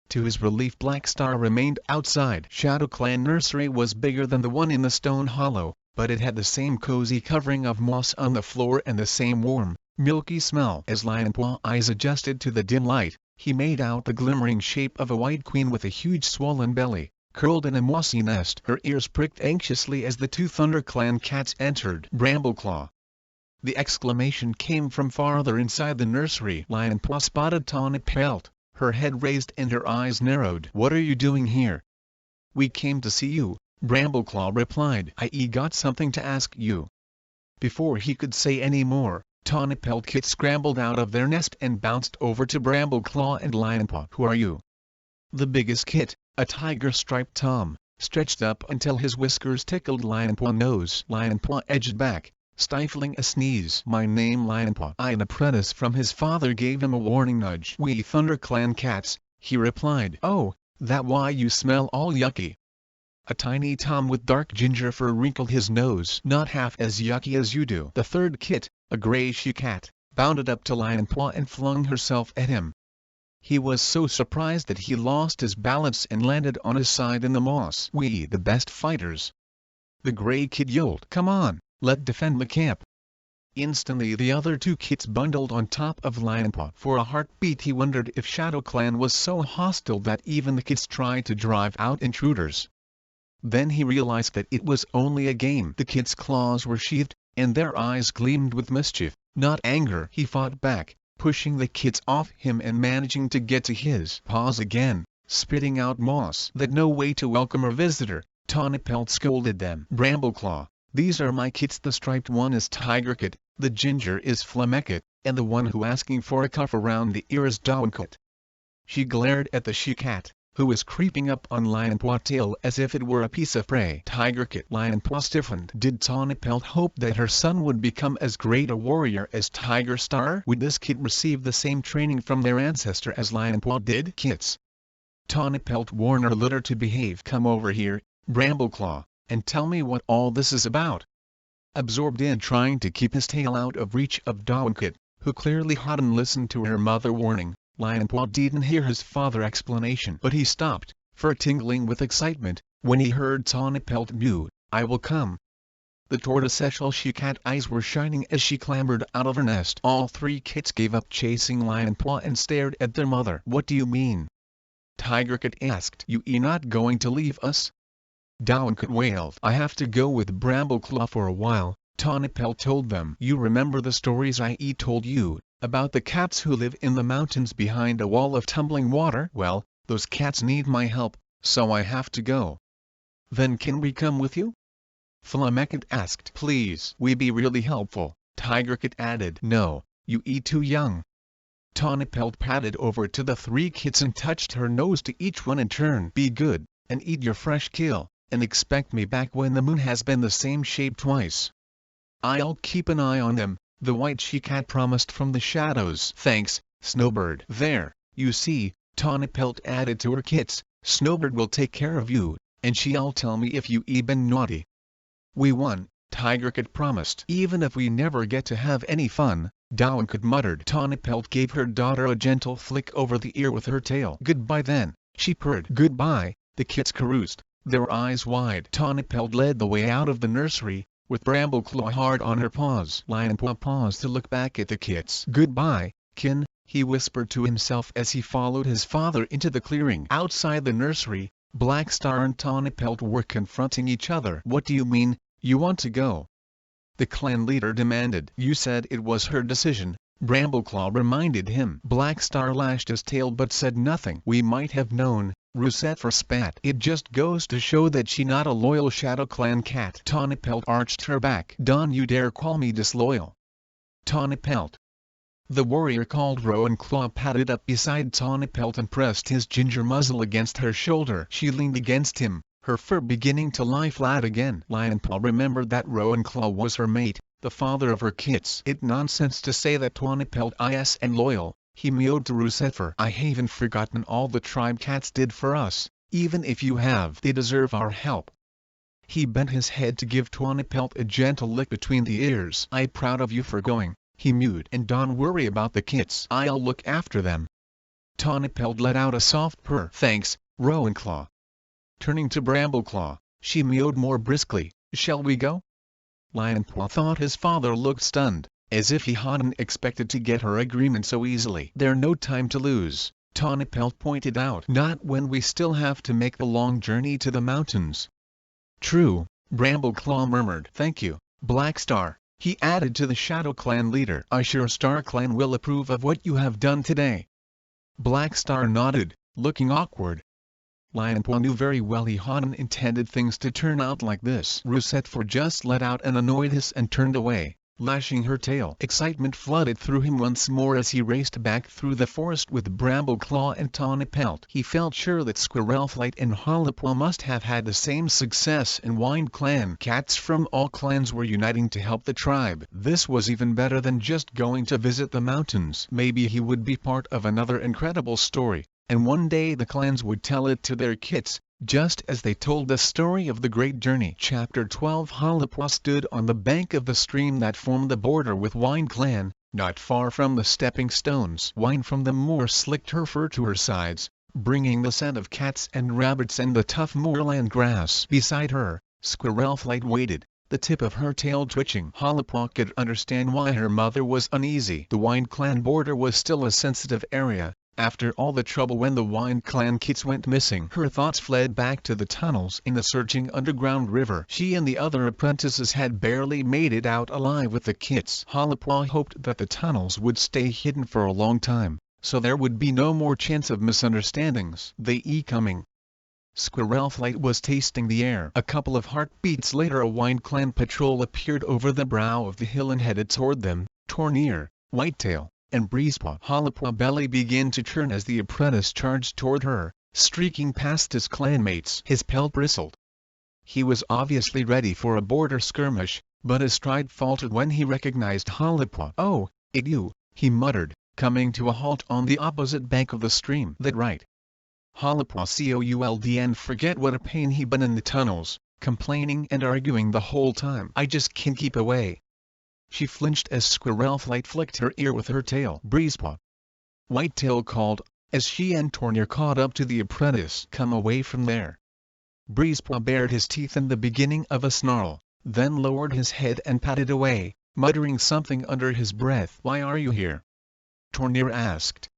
To his relief Blackstar remained outside. ShadowClan nursery was bigger than the one in the stone hollow, but it had the same cozy covering of moss on the floor and the same warm, milky smell. As Lionpaw's eyes adjusted to the dim light, he made out the glimmering shape of a white queen with a huge swollen belly, curled in a mossy nest. Her ears pricked anxiously as the two ThunderClan cats entered. "Brambleclaw!" The exclamation came from farther inside the nursery. Lionpaw spotted Tawny Pelt, her head raised and her eyes narrowed. "What are you doing here?" "We came to see you," Brambleclaw replied. "I got something to ask you." Before he could say any more, Tawny Pelt kits scrambled out of their nest and bounced over to Brambleclaw and Lionpaw. "Who are you?" The biggest kit, a tiger-striped Tom, stretched up until his whiskers tickled Lionpaw's nose. Lionpaw edged back, stifling a sneeze. "My name Lionpaw." An apprentice from his father gave him a warning nudge. "We ThunderClan cats," he replied. "Oh, that why you smell all yucky?" A tiny Tom with dark ginger fur wrinkled his nose. "Not half as yucky as you do." The third kit, a gray she-cat, bounded up to Lionpaw and flung herself at him. He was so surprised that he lost his balance and landed on his side in the moss. "We the best fighters," the gray kid yelled. "Come on, let's defend the camp." Instantly the other two kits bundled on top of Lionpaw. For a heartbeat he wondered if ShadowClan was so hostile that even the kits tried to drive out intruders. Then he realized that it was only a game. The kid's claws were sheathed, and their eyes gleamed with mischief, not anger. He fought back, pushing the kids off him and managing to get to his paws again, spitting out moss. That no way to welcome a visitor, Tawnypelt scolded them. Brambleclaw, these are my kids. The striped one is Tigercat, the ginger is Flamecat, and the one who asking for a cuff around the ear is Downcut. She glared at the she-cat, who was creeping up on Lionpaw's tail as if it were a piece of prey. Tigercat. Lionpaw stiffened. Did Tawnypelt hope that her son would become as great a warrior as Tiger Star? Would this kid receive the same training from their ancestor as Lionpaw did? Kits. Tawnypelt warned her litter to behave. Come over here, Brambleclaw, and tell me what all this is about. Absorbed in trying to keep his tail out of reach of Downcut, who clearly hadn't listened to her mother warning, Lionpaw didn't hear his father's explanation. But he stopped, fur tingling with excitement, when he heard Tawnypelt mew, I will come. The tortoiseshell she-cat eyes were shining as she clambered out of her nest. All three kits gave up chasing Lionpaw and stared at their mother. What do you mean? Tigercat asked. You not going to leave us? Downcut wailed. I have to go with Brambleclaw for a while, Tawnypelt told them. You remember the stories I told you, about the cats who live in the mountains behind a wall of tumbling water? Well, those cats need my help, so I have to go. Then can we come with you? Flamecat asked. Please. We be really helpful, Tigercat added. No, you too young. Tawnypelt padded over to the three kits and touched her nose to each one in turn. Be good, and eat your fresh kill, and expect me back when the moon has been the same shape twice. I'll keep an eye on them, the white she-cat promised from the shadows. Thanks, Snowbird. There, you see, Tawnypelt added to her kits, Snowbird will take care of you, and she'll tell me if you been naughty. We won, Tigercat promised. Even if we never get to have any fun, Downcut muttered. Tawnypelt gave her daughter a gentle flick over the ear with her tail. Goodbye then, she purred. Goodbye, the kits caroused, their eyes wide. Tawnypelt led the way out of the nursery, with Brambleclaw hard on her paws. Lionpaw paused to look back at the kits. Goodbye, kin, he whispered to himself as he followed his father into the clearing. Outside the nursery, Black Star and Tawnypelt were confronting each other. What do you mean, you want to go? The clan leader demanded. You said it was her decision, Brambleclaw reminded him. Black Star lashed his tail but said nothing. We might have known, Russetfer spat. It just goes to show that she not a loyal Shadow Clan cat. Tawnypelt arched her back. Don't you dare call me disloyal. Tawnypelt. The warrior called Rowan-Claw padded up beside Tawnypelt and pressed his ginger muzzle against her shoulder. She leaned against him, her fur beginning to lie flat again. Lionpaw remembered that Rowan-Claw was her mate, the father of her kits. It nonsense to say that Tawnypelt is and loyal, he mewed to Russetfer. I haven't forgotten all the tribe cats did for us, even if you have. They deserve our help. He bent his head to give Tawnypelt a gentle lick between the ears. I'm proud of you for going, he mewed. And don't worry about the kits. I'll look after them. Tawnypelt let out a soft purr. Thanks, Rowan-Claw. Turning to Brambleclaw, she mewed more briskly. Shall we go? Lionpaw thought his father looked stunned, as if he hadn't expected to get her agreement so easily. There's no time to lose, Tawnypelt pointed out. Not when we still have to make the long journey to the mountains. True, Brambleclaw murmured. Thank you, Black Star, he added to the Shadow Clan leader. I'm sure Star Clan will approve of what you have done today. Black Star nodded, looking awkward. Lionpaw knew very well he hadn't intended things to turn out like this. Russetfer just let out an annoyed hiss and turned away, lashing her tail. Excitement flooded through him once more as he raced back through the forest with Brambleclaw and Tawnypelt. He felt sure that Squirrelflight and Hollowpaw must have had the same success in Wind Clan. Cats from all clans were uniting to help the tribe. This was even better than just going to visit the mountains. Maybe he would be part of another incredible story, and one day the clans would tell it to their kits, just as they told the story of the Great Journey. Chapter 12. Hollowpaw stood on the bank of the stream that formed the border with Wind Clan, not far from the stepping stones. Wine from the moor slicked her fur to her sides, bringing the scent of cats and rabbits and the tough moorland grass. Beside her, Squirrelflight waited, the tip of her tail twitching. Hollowpaw could understand why her mother was uneasy. The Wind Clan border was still a sensitive area, After all the trouble when the Wind Clan kids went missing, her thoughts fled back to the tunnels in the surging underground river. She and the other apprentices had barely made it out alive with the kits. Holopwa hoped that the tunnels would stay hidden for a long time, so there would be no more chance of misunderstandings. They coming. Squirrelflight was tasting the air. A couple of heartbeats later a Wind Clan patrol appeared over the brow of the hill and headed toward them. Tornir, Whitetail, and Breezepaw. Holopwa belly began to churn as the apprentice charged toward her, streaking past his clanmates. His pelt bristled. He was obviously ready for a border skirmish, but his stride faltered when he recognized Holopwa. "Oh, it you," he muttered, coming to a halt on the opposite bank of the stream. "That right." Holopwa could forget what a pain he'd been in the tunnels, complaining and arguing the whole time. "I just can't keep away." She flinched as Squirrelflight flicked her ear with her tail. "Breezepaw!" Whitetail called, as she and Tornir caught up to the apprentice. "Come away from there." Breezepaw bared his teeth in the beginning of a snarl, then lowered his head and patted away, muttering something under his breath. "Why are you here?" Tornir asked.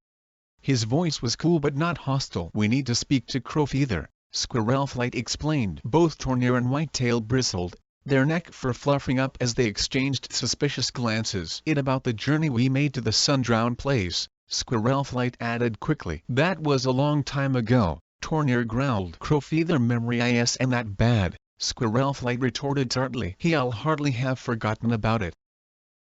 His voice was cool but not hostile. "We need to speak to Crowfeather," Squirrelflight explained. Both Tornir and Whitetail bristled, their neck fur fluffing up as they exchanged suspicious glances. "It about the journey we made to the Sundrown place," Squirrelflight added quickly. "That was a long time ago," Tornir growled. "Crowfeather memory isn't that bad," Squirrelflight retorted tartly. "He'll hardly have forgotten about it."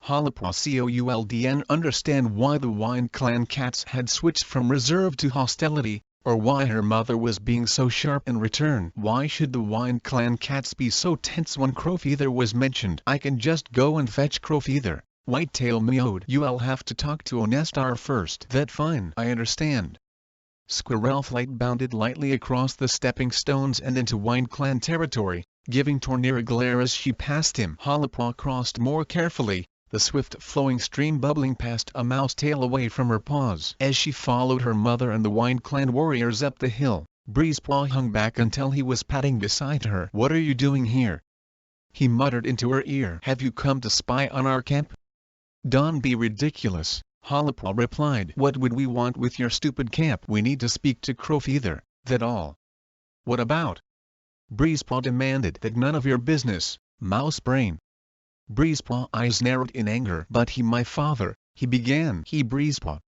Holopwa could understand why the Wind Clan cats had switched from reserve to hostility, or why her mother was being so sharp in return. Why should the Wind Clan cats be so tense when Crowfeather was mentioned? "I can just go and fetch Crowfeather," Whitetail meowed. "You'll have to talk to Onestar first." "That fine. I understand." Squirrelflight bounded lightly across the stepping stones and into Wind Clan territory, giving Tornir a glare as she passed him. Holopwa crossed more carefully, the swift flowing stream bubbling past a mouse tail away from her paws. As she followed her mother and the Wind Clan warriors up the hill, Breezepaw hung back until he was padding beside her. "What are you doing here?" he muttered into her ear. "Have you come to spy on our camp?" "Don't be ridiculous," Holopwa replied. "What would we want with your stupid camp? We need to speak to Crowfeather, that all." "What about?" Breezepaw demanded. "That none of your business, mouse brain." Breezepaw's eyes narrowed in anger. "But he my father," he began. "He Breezepaw."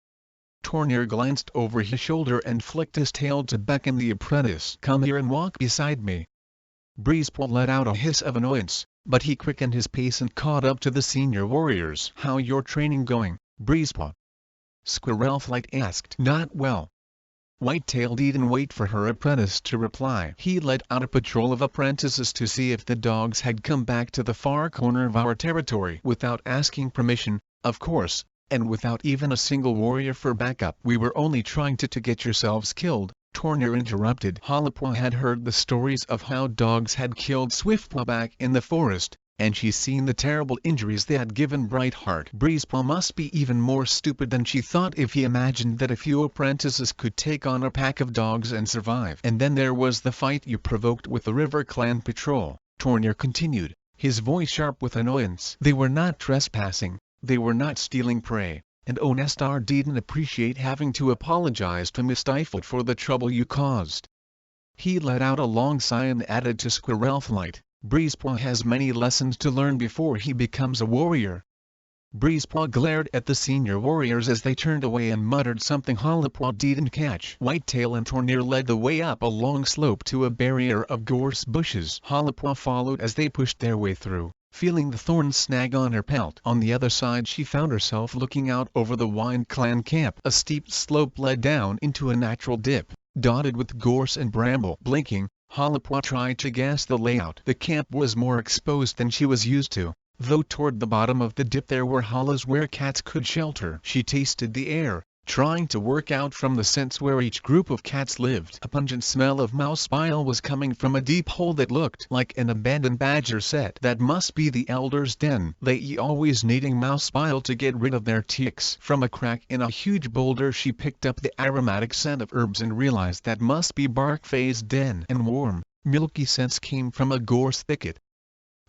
Tornir glanced over his shoulder and flicked his tail to beckon the apprentice. "Come here and walk beside me." Breezepaw let out a hiss of annoyance, but he quickened his pace and caught up to the senior warriors. "How your training going, Breezepaw?" Squirrelflight asked. "Not well." Whitetail didn't wait for her apprentice to reply. He led out a patrol of apprentices to see if the dogs had come back to the far corner of our territory. Without asking permission, of course, and without even a single warrior for backup. "We were only trying to get yourselves killed," Tornir interrupted. Holopwa had heard the stories of how dogs had killed Swiftpaw back in the forest, and she's seen the terrible injuries they had given Brightheart. Breezepaw must be even more stupid than she thought if he imagined that a few apprentices could take on a pack of dogs and survive. "And then there was the fight you provoked with the River Clan patrol," Tornir continued, his voice sharp with annoyance. "They were not trespassing, they were not stealing prey, and Onestar didn't appreciate having to apologize to Miss Stiflet for the trouble you caused." He let out a long sigh and added to Squirrelflight, "Breezepaw has many lessons to learn before he becomes a warrior." Breezepaw glared at the senior warriors as they turned away and muttered something Holopwa didn't catch. Whitetail and Tornir led the way up a long slope to a barrier of gorse bushes. Holopwa followed as they pushed their way through, feeling the thorns snag on her pelt. On the other side she found herself looking out over the Wind Clan camp. A steep slope led down into a natural dip, dotted with gorse and bramble. Blinking, Holopwa tried to guess the layout. The camp was more exposed than she was used to, though toward the bottom of the dip there were hollows where cats could shelter. She tasted the air, trying to work out from the scents where each group of cats lived. A pungent smell of mouse bile was coming from a deep hole that looked like an abandoned badger set. That must be the Elder's den. They always needing mouse bile to get rid of their ticks. From a crack in a huge boulder she picked up the aromatic scent of herbs and realized that must be Barkface's den. And warm, milky scents came from a gorse thicket.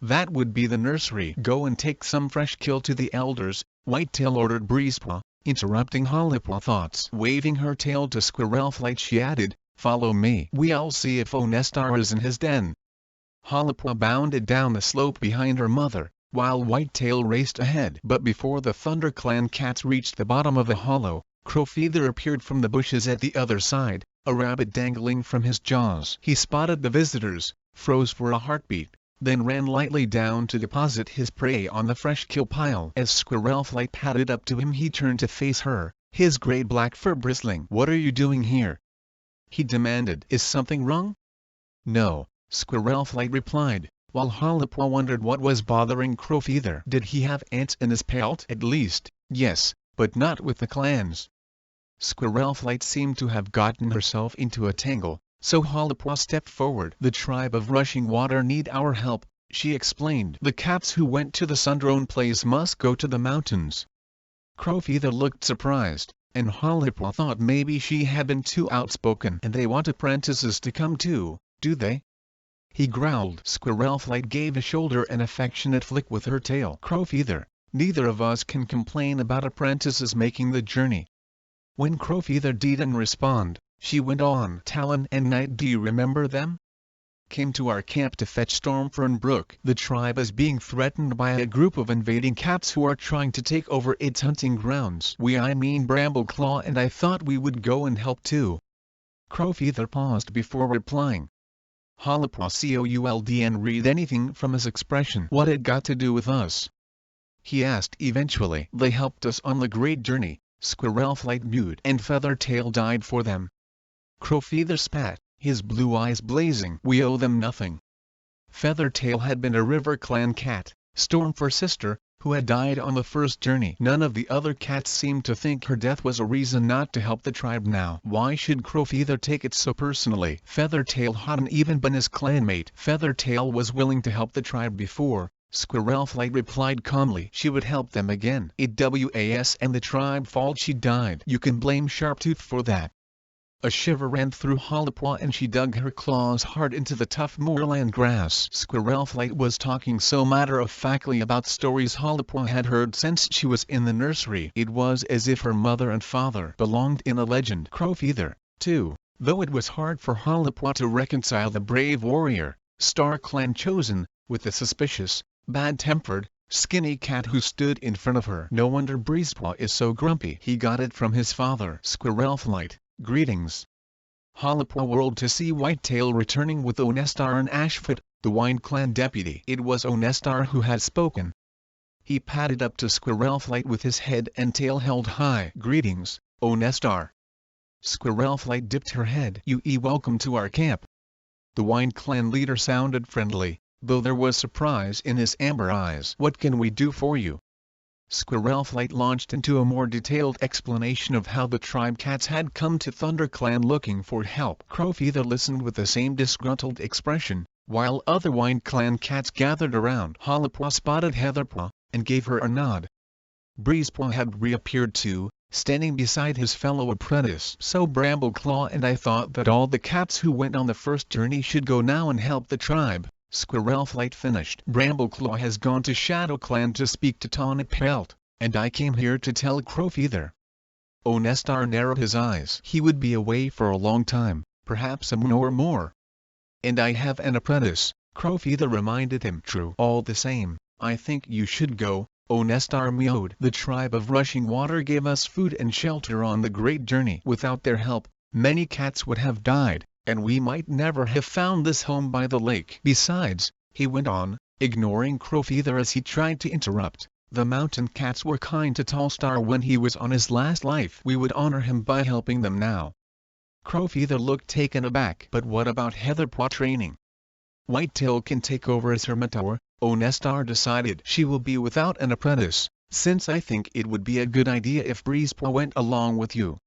That would be the nursery. "Go and take some fresh kill to the elders," Whitetail ordered Breezepaw, interrupting Holipwa thoughts. Waving her tail to Squirrel Flight, she added, "Follow me. We'll see if Onestar is in his den." Holipwa bounded down the slope behind her mother, while Whitetail raced ahead. But before the ThunderClan cats reached the bottom of the hollow, Crowfeather appeared from the bushes at the other side, a rabbit dangling from his jaws. He spotted the visitors, froze for a heartbeat, then ran lightly down to deposit his prey on the fresh kill pile. As Squirrel Flight padded up to him, he turned to face her, his gray-black fur bristling. "What are you doing here?" he demanded. "Is something wrong?" "No," Squirrel Flight replied, while Holipwa wondered what was bothering Crowfeather. Did he have ants in his pelt? At least, yes, but not with the clans. Squirrel Flight seemed to have gotten herself into a tangle, so Holipwa stepped forward. "The tribe of Rushing Water need our help," she explained. "The cats who went to the Sundrone place must go to the mountains." Crowfeather looked surprised, and Holipwa thought maybe she had been too outspoken. "And they want apprentices to come too, do they?" he growled. Squirrel Flight gave a shoulder an affectionate flick with her tail. "Crowfeather, neither of us can complain about apprentices making the journey." When Crowfeather didn't respond, she went on. "Talon and Knight, do you remember them? Came to our camp to fetch Stormfern Brook. The tribe is being threatened by a group of invading cats who are trying to take over its hunting grounds. I mean Brambleclaw, and I thought we would go and help too." Crowfeather paused before replying. Holipwa couldn't read anything from his expression. "What it got to do with us?" he asked eventually. "They helped us on the great journey," Squirrel Flight mewed, "and Feathertail died for them." Crowfeather spat, his blue eyes blazing. "We owe them nothing." Feathertail had been a River Clan cat, Stormfur's sister, who had died on the first journey. None of the other cats seemed to think her death was a reason not to help the tribe now. Why should Crowfeather take it so personally? Feathertail hadn't even been his clanmate. Feathertail was willing to help the tribe before, Squirrel Flight replied calmly. She would help them again. It was and the tribe fault she died. You can blame Sharptooth for that. A shiver ran through Holipwa and she dug her claws hard into the tough moorland grass. Squirrel Flight was talking so matter-of-factly about stories Holipwa had heard since she was in the nursery. It was as if her mother and father belonged in a legend. Crowfeather, too, though it was hard for Holipwa to reconcile the brave warrior, Star Clan chosen, with the suspicious, bad-tempered, skinny cat who stood in front of her. No wonder Breezepaw is so grumpy. He got it from his father. Squirrel Flight, greetings. Holipwa whirled to see Whitetail returning with Onestar and Ashfoot, the Wind Clan deputy. It was Onestar who had spoken. He padded up to Squirrel Flight with his head and tail held high. "Greetings, Onestar." Squirrel Flight dipped her head. Welcome to our camp." The Wind Clan leader sounded friendly, though there was surprise in his amber eyes. "What can we do for you?" Squirrel Flight launched into a more detailed explanation of how the tribe cats had come to ThunderClan looking for help. Crowfeather listened with the same disgruntled expression, while other Wind Clan cats gathered around. Holipwa spotted Heatherpaw, and gave her a nod. Breezepaw had reappeared too, standing beside his fellow apprentice. "So Brambleclaw and I thought that all the cats who went on the first journey should go now and help the tribe," Squirrel Flight finished. "Brambleclaw has gone to Shadow Clan to speak to Tawny Pelt, and I came here to tell Crowfeather." Onestar narrowed his eyes. He would be away for a long time, perhaps a moon or more. "And I have an apprentice," Crowfeather reminded him. "True. All the same, I think you should go," Onestar mewed. "The tribe of Rushing Water gave us food and shelter on the great journey. Without their help, many cats would have died, and we might never have found this home by the lake. Besides," he went on, ignoring Crowfeather as he tried to interrupt, "the mountain cats were kind to Tallstar when he was on his last life. We would honor him by helping them now." Crowfeather looked taken aback. "But what about Heatherpaw training?" "Whitetail can take over as her mentor," Onestar decided. "She will be without an apprentice, since I think it would be a good idea if Breezepaw went along with you."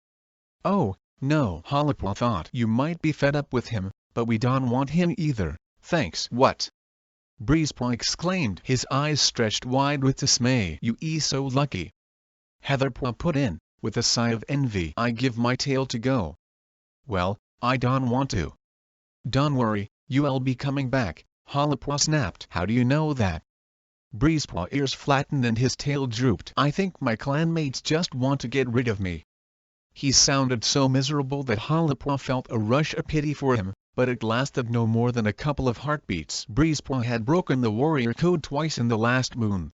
"Oh, no," Holipwa thought. "You might be fed up with him, but we don't want him either, thanks." "What?" Breezepaw exclaimed, his eyes stretched wide with dismay. "You so lucky." Heatherpaw put in, with a sigh of envy. "I give my tail to go." "Well, I don't want to." "Don't worry, you'll be coming back," Holipwa snapped. "How do you know that?" Breezepaw's ears flattened and his tail drooped. I think my clanmates just want to get rid of me. He sounded so miserable that Hollipaw felt a rush of pity for him, but it lasted no more than a couple of heartbeats. Breezepaw had broken the warrior code twice in the last moon.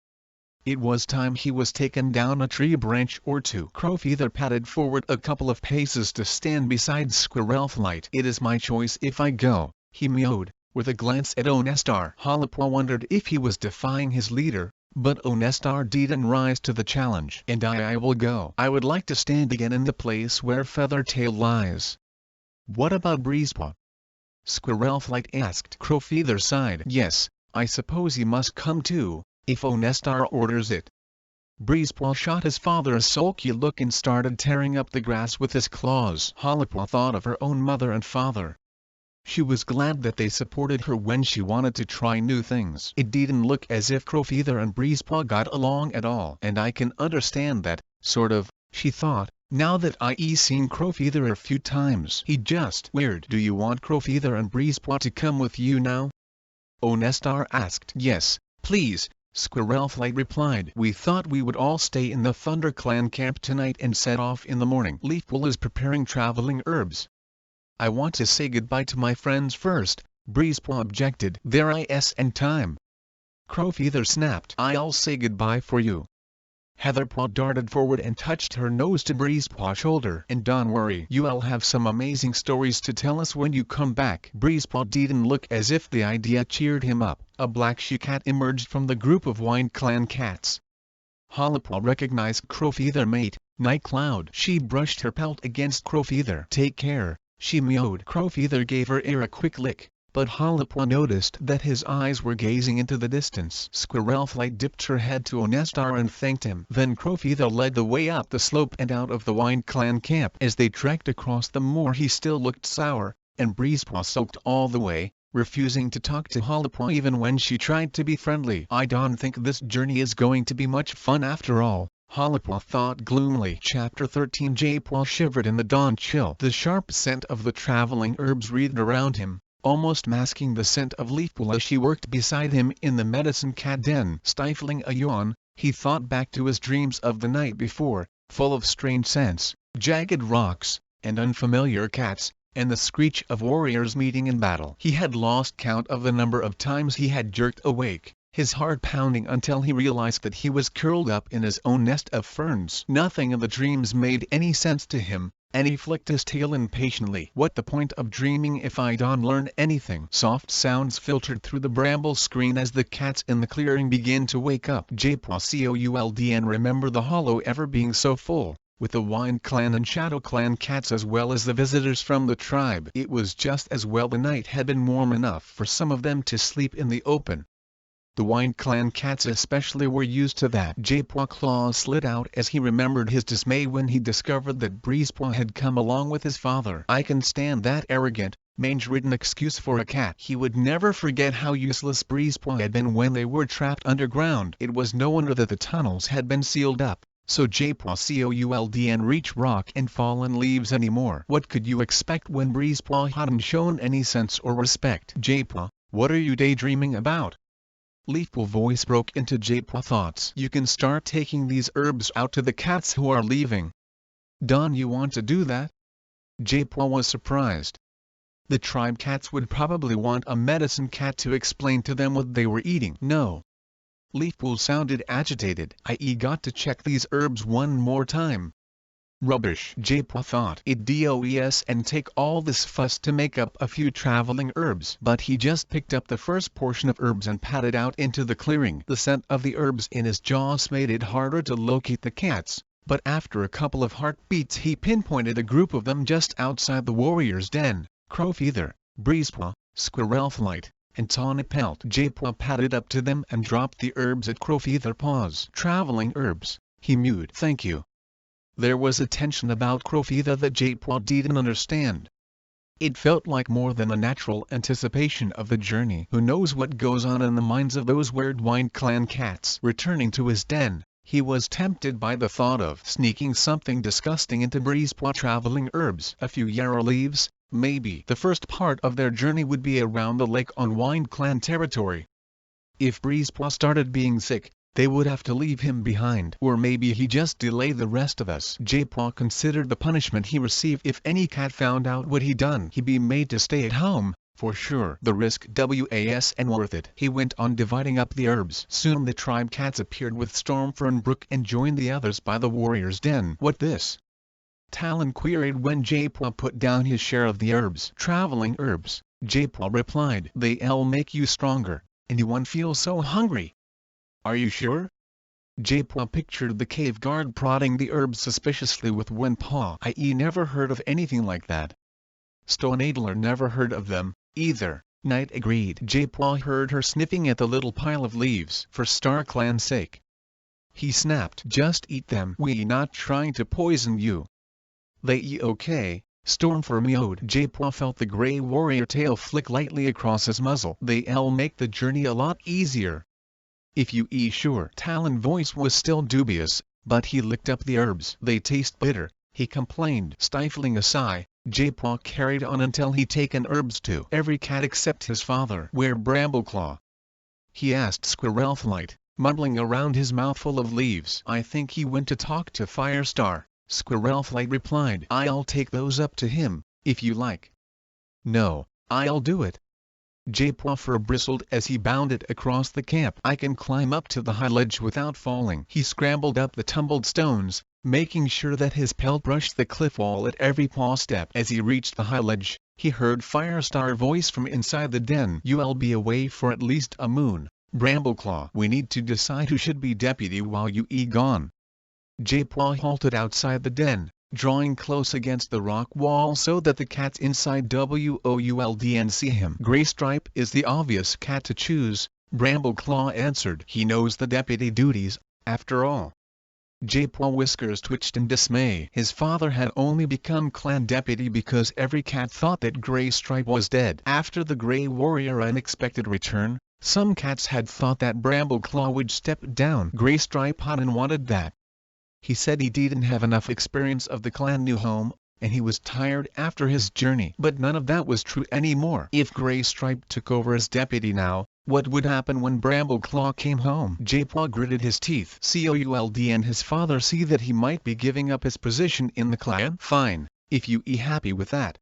It was time he was taken down a tree branch or two. Crowfeather padded forward a couple of paces to stand beside Squirrelflight. It is my choice if I go, he mewed, with a glance at Onestar. Hollipaw wondered if he was defying his leader, but Onestar didn't rise to the challenge. And I will go. I would like to stand again in the place where Feathertail lies. What about Breezepaw? Squirrelflight asked. Crowfeather sighed. Yes, I suppose he must come too, if Onestar orders it. Breezepaw shot his father a sulky look and started tearing up the grass with his claws. Hollipaw thought of her own mother and father. She was glad that they supported her when she wanted to try new things. It didn't look as if Crowfeather and Breezepaw got along at all. And I can understand that, sort of, she thought, now that I've seen Crowfeather a few times. He just weird. Do you want Crowfeather and Breezepaw to come with you now? Onestar asked. Yes, please, Squirrelflight replied. We thought we would all stay in the Thunder Clan camp tonight and set off in the morning. Leafpool is preparing traveling herbs. I want to say goodbye to my friends first, Breezepaw objected. There is and time. Crowfeather snapped. I'll say goodbye for you. Heatherpaw darted forward and touched her nose to Breezepaw's shoulder. And don't worry, you'll have some amazing stories to tell us when you come back. Breezepaw didn't look as if the idea cheered him up. A black she-cat emerged from the group of Wind Clan cats. Hollipaw recognized Crowfeather mate, Nightcloud. She brushed her pelt against Crowfeather. Take care, she mewed. Crowfeather gave her ear a quick lick, but Hollipaw noticed that his eyes were gazing into the distance. Squirrelflight dipped her head to Onestar and thanked him. Then Crowfeather led the way up the slope and out of the Wind Clan camp. As they trekked across the moor he still looked sour, and Breezepaw sulked all the way, refusing to talk to Hollipaw even when she tried to be friendly. I don't think this journey is going to be much fun after all, Hollipaw thought gloomily. Chapter 13. J-Paw shivered in the dawn chill. The sharp scent of the traveling herbs wreathed around him, almost masking the scent of Leafpool as she worked beside him in the medicine cat den. Stifling a yawn, he thought back to his dreams of the night before, full of strange scents, jagged rocks, and unfamiliar cats, and the screech of warriors meeting in battle. He had lost count of the number of times he had jerked awake, his heart pounding until he realized that he was curled up in his own nest of ferns. Nothing in the dreams made any sense to him, and he flicked his tail impatiently. What the point of dreaming if I don't learn anything? Soft sounds filtered through the bramble screen as the cats in the clearing began to wake up. J-Paw could and remember the hollow ever being so full, with the Wind Clan and Shadow Clan cats as well as the visitors from the tribe. It was just as well the night had been warm enough for some of them to sleep in the open. The Wind Clan cats especially were used to that. J-Paw's claws slid out as he remembered his dismay when he discovered that Breezepaw had come along with his father. I can stand that arrogant, mange-ridden excuse for a cat. He would never forget how useless Breezepaw had been when they were trapped underground. It was no wonder that the tunnels had been sealed up, so J-Paw couldn't reach rock and fallen leaves anymore. What could you expect when Breezepaw hadn't shown any sense or respect? J-Paw, what are you daydreaming about? Leafpool's voice broke into J-Paw's thoughts. You can start taking these herbs out to the cats who are leaving. Don't you want to do that? J-Paw was surprised. The tribe cats would probably want a medicine cat to explain to them what they were eating. No. Leafpool sounded agitated. I got to check these herbs one more time. Rubbish, J-Paw thought. It does and take all this fuss to make up a few traveling herbs. But he just picked up the first portion of herbs and patted out into the clearing. The scent of the herbs in his jaws made it harder to locate the cats, but after a couple of heartbeats he pinpointed a group of them just outside the warrior's den. Crowfeather, Breezepaw, Squirrelflight, and Tawny Pelt. J-Paw padded up to them and dropped the herbs at Crowfeather's paws. Traveling herbs, he mewed. Thank you. There was a tension about Crowfeather that J-Paw didn't understand. It felt like more than a natural anticipation of the journey. Who knows what goes on in the minds of those weird Wind Clan cats? Returning to his den, he was tempted by the thought of sneaking something disgusting into Breezepaw. Traveling herbs. A few yarrow leaves, maybe. The first part of their journey would be around the lake on Wind Clan territory. If Breezepaw started being sick, they would have to leave him behind. Or maybe he just delay the rest of us. J-Paw considered the punishment he received if any cat found out what he'd done. He'd be made to stay at home, for sure. The risk wasn't worth it. He went on dividing up the herbs. Soon the tribe cats appeared with Stormfern Brook and joined the others by the warrior's den. What this? Talon queried when J-Paw put down his share of the herbs. Traveling herbs, J-Paw replied. They'll make you stronger, and you won't feel so hungry. Are you sure? J-Paw pictured the cave guard prodding the herbs suspiciously with one paw. I never heard of anything like that. Stoneadler never heard of them, either, Knight agreed. J-Paw heard her sniffing at the little pile of leaves. For StarClan's sake, he snapped. Just eat them. We not trying to poison you. They okay, Stormfur meowed. J-Paw felt the gray warrior tail flick lightly across his muzzle. They'll make the journey a lot easier. If you sure. Talon's voice was still dubious, but he licked up the herbs. They taste bitter, he complained. Stifling a sigh, J-Paw carried on until he'd taken herbs to every cat except his father. Where Brambleclaw? He asked Squirrelflight, mumbling around his mouthful of leaves. I think he went to talk to Firestar, Squirrelflight replied. I'll take those up to him, if you like. No, I'll do it. J-Paw fur bristled as he bounded across the camp. I can climb up to the high ledge without falling. He scrambled up the tumbled stones, making sure that his pelt brushed the cliff wall at every paw step. As he reached the high ledge, he heard Firestar's voice from inside the den. You'll be away for at least a moon, Brambleclaw. We need to decide who should be deputy while you gone. J-Paw halted outside the den, drawing close against the rock wall so that the cats inside wouldn't see him. Graystripe is the obvious cat to choose, Brambleclaw answered. He knows the deputy duties, after all. J-Paw whiskers twitched in dismay. His father had only become clan deputy because every cat thought that Graystripe was dead. After the Gray Warrior's unexpected return, some cats had thought that Brambleclaw would step down. Graystripe hadn't wanted that. He said he didn't have enough experience of the clan new home, and he was tired after his journey. But none of that was true anymore. If Graystripe took over as deputy now, what would happen when Brambleclaw came home? J-Paw gritted his teeth. Couldn't his father see that he might be giving up his position in the clan? Fine, if you happy with that.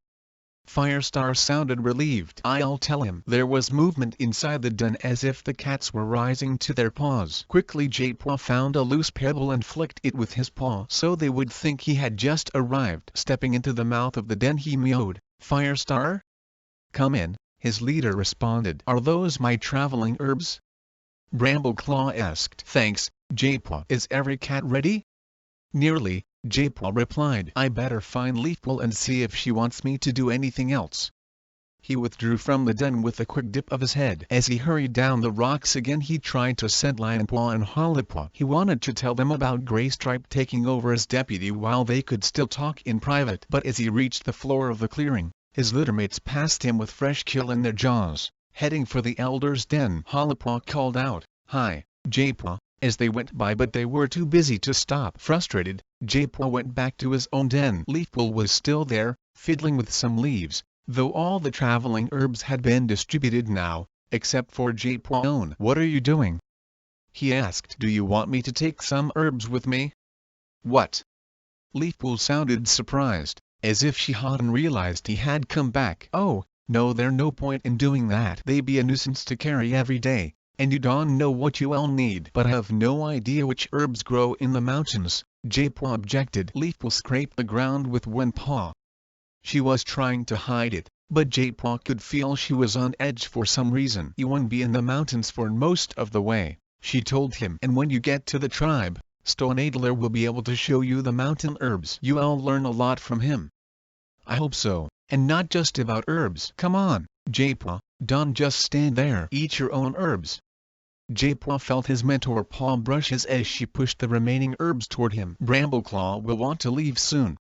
Firestar sounded relieved. I'll tell him. There was movement inside the den as if the cats were rising to their paws. Quickly J-Paw found a loose pebble and flicked it with his paw so they would think he had just arrived. Stepping into the mouth of the den he meowed. Firestar? Come in, his leader responded. Are those my traveling herbs? Brambleclaw asked. Thanks, J-Paw. Is every cat ready? Nearly, J-Paw replied. I better find Leafpool and see if she wants me to do anything else. He withdrew from the den with a quick dip of his head. As he hurried down the rocks again he tried to scent Lionpaw and Hollypaw. He wanted to tell them about Graystripe taking over as deputy while they could still talk in private. But as he reached the floor of the clearing, his littermates passed him with fresh kill in their jaws, heading for the elder's den. Hollypaw called out, Hi, J-Paw, as they went by, but they were too busy to stop. Frustrated, J-Paw went back to his own den. Leafpool was still there, fiddling with some leaves, though all the traveling herbs had been distributed now, except for J-Paw's own. What are you doing? He asked. Do you want me to take some herbs with me? What? Leafpool sounded surprised, as if she hadn't realized he had come back. Oh, no, there's no point in doing that. They'd be a nuisance to carry every day, and you don't know what you'll need. But I have no idea which herbs grow in the mountains, J-Paw objected. Leafpool scraped the ground with one paw. She was trying to hide it, but J-Paw could feel she was on edge for some reason. You won't be in the mountains for most of the way, she told him. And when you get to the tribe, Stoneadler will be able to show you the mountain herbs. You'll learn a lot from him. I hope so, and not just about herbs. Come on, J-Paw, don't just stand there. Eat your own herbs. J-Paw felt his mentor paw brushes as she pushed the remaining herbs toward him. Brambleclaw will want to leave soon.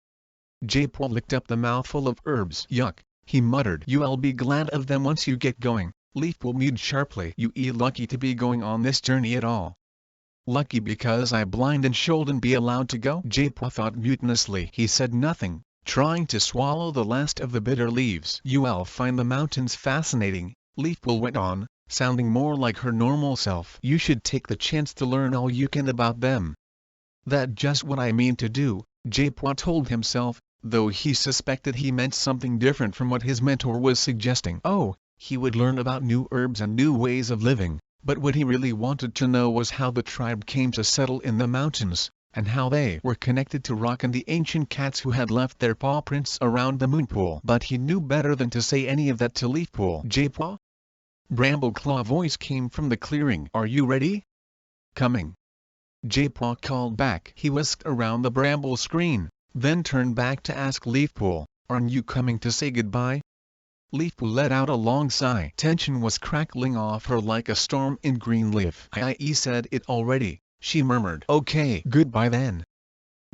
J-Paw licked up the mouthful of herbs. Yuck, he muttered. You'll be glad of them once you get going. Leafpool mewed sharply. You lucky to be going on this journey at all. Lucky because I blind and shouldn't be allowed to go? J-Paw thought mutinously. He said nothing, trying to swallow the last of the bitter leaves. You'll find the mountains fascinating, Leafpool went on, sounding more like her normal self. You should take the chance to learn all you can about them. That's just what I mean to do, Jaipua told himself, though he suspected he meant something different from what his mentor was suggesting. Oh, he would learn about new herbs and new ways of living, but what he really wanted to know was how the tribe came to settle in the mountains, and how they were connected to Rock and the ancient cats who had left their paw prints around the moonpool. But he knew better than to say any of that to Leafpool. Jaipua? Brambleclaw voice came from the clearing. Are you ready? Coming. Jaipua called back. He whisked around the bramble screen, then turned back to ask Leafpool, aren't you coming to say goodbye? Leafpool let out a long sigh. Tension was crackling off her like a storm in Greenleaf. I said it already, she murmured. Okay, goodbye then.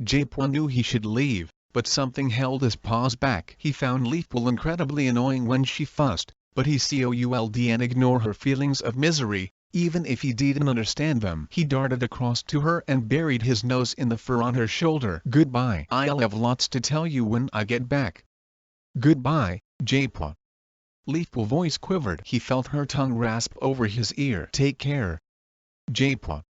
Jaipua knew he should leave, but something held his paws back. He found Leafpool incredibly annoying when she fussed, but he could ignore her feelings of misery, even if he didn't understand them. He darted across to her and buried his nose in the fur on her shoulder. Goodbye. I'll have lots to tell you when I get back. Goodbye, Jaipua. Leafpool voice quivered. He felt her tongue rasp over his ear. Take care. Jaipua.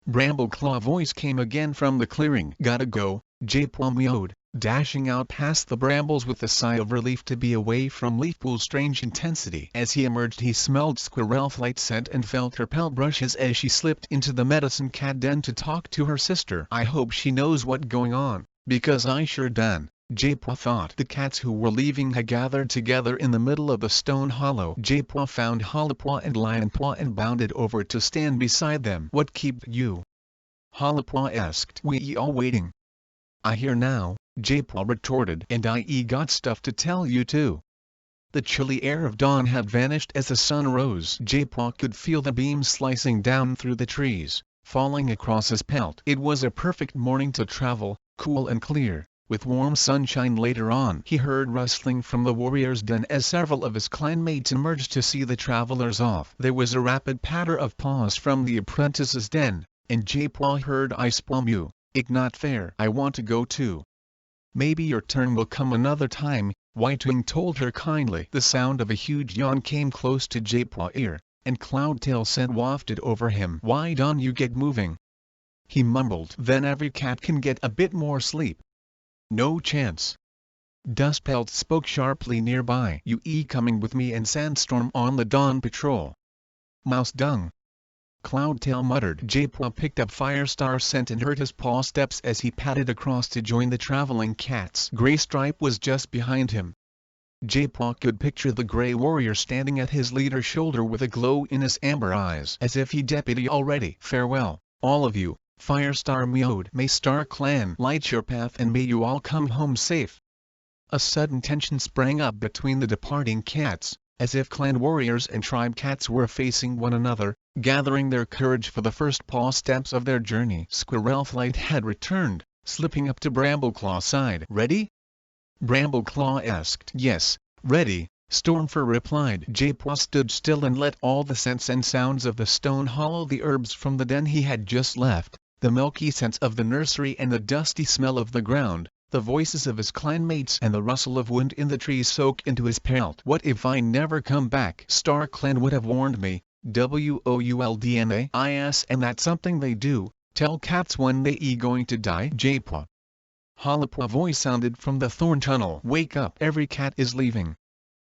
Brambleclaw voice came again from the clearing. Gotta go, Jaipua meowed, dashing out past the brambles with a sigh of relief to be away from Leafpool's strange intensity. As he emerged he smelled squirrel-flight scent and felt her pelt brushes as she slipped into the medicine cat den to talk to her sister. I hope she knows what's going on, because I sure done. Jaipua thought. The cats who were leaving had gathered together in the middle of the stone hollow. Jaipua found Hollypaw and Lionpaw and bounded over to stand beside them. What kept you? Hollypaw asked. We all waiting. I hear now, Jaipua retorted. And I got stuff to tell you too. The chilly air of dawn had vanished as the sun rose. Jaipua could feel the beams slicing down through the trees, falling across his pelt. It was a perfect morning to travel, cool and clear, with warm sunshine. Later on. He heard rustling from the warrior's den as several of his clanmates emerged to see the travelers off. There was a rapid patter of paws from the apprentice's den, and Jaipua heard Icepaw mew. It's not fair. I want to go too. Maybe your turn will come another time, Whitewing told her kindly. The sound of a huge yawn came close to Jaipua's ear, and Cloudtail scent wafted over him. Why don't you get moving? He mumbled. Then every cat can get a bit more sleep. No chance. Dustpelt spoke sharply nearby. You coming with me and Sandstorm on the dawn patrol? Mouse dung. Cloudtail muttered. Jaipua picked up Firestar scent and heard his paw steps as he padded across to join the traveling cats. Graystripe was just behind him. Jaipua could picture the Grey Warrior standing at his leader's shoulder with a glow in his amber eyes, as if he deputy already. Farewell, all of you. Firestar meowed. May Star Clan light your path and may you all come home safe. A sudden tension sprang up between the departing cats, as if clan warriors and tribe cats were facing one another, gathering their courage for the first paw steps of their journey. Squirrelflight had returned, slipping up to Brambleclaw's side. Ready? Brambleclaw asked. Yes, ready, Stormfur replied. Jaipua stood still and let all the scents and sounds of the stone hollow, the herbs from the den he had just left, the milky scents of the nursery and the dusty smell of the ground, the voices of his clanmates and the rustle of wind in the trees soak into his pelt. What if I never come back? Star Clan would have warned me. WOULDNAIS, and that's something they do. Tell cats when they going to die. Jaipua. Hollypaw voice sounded from the thorn tunnel. Wake up, every cat is leaving.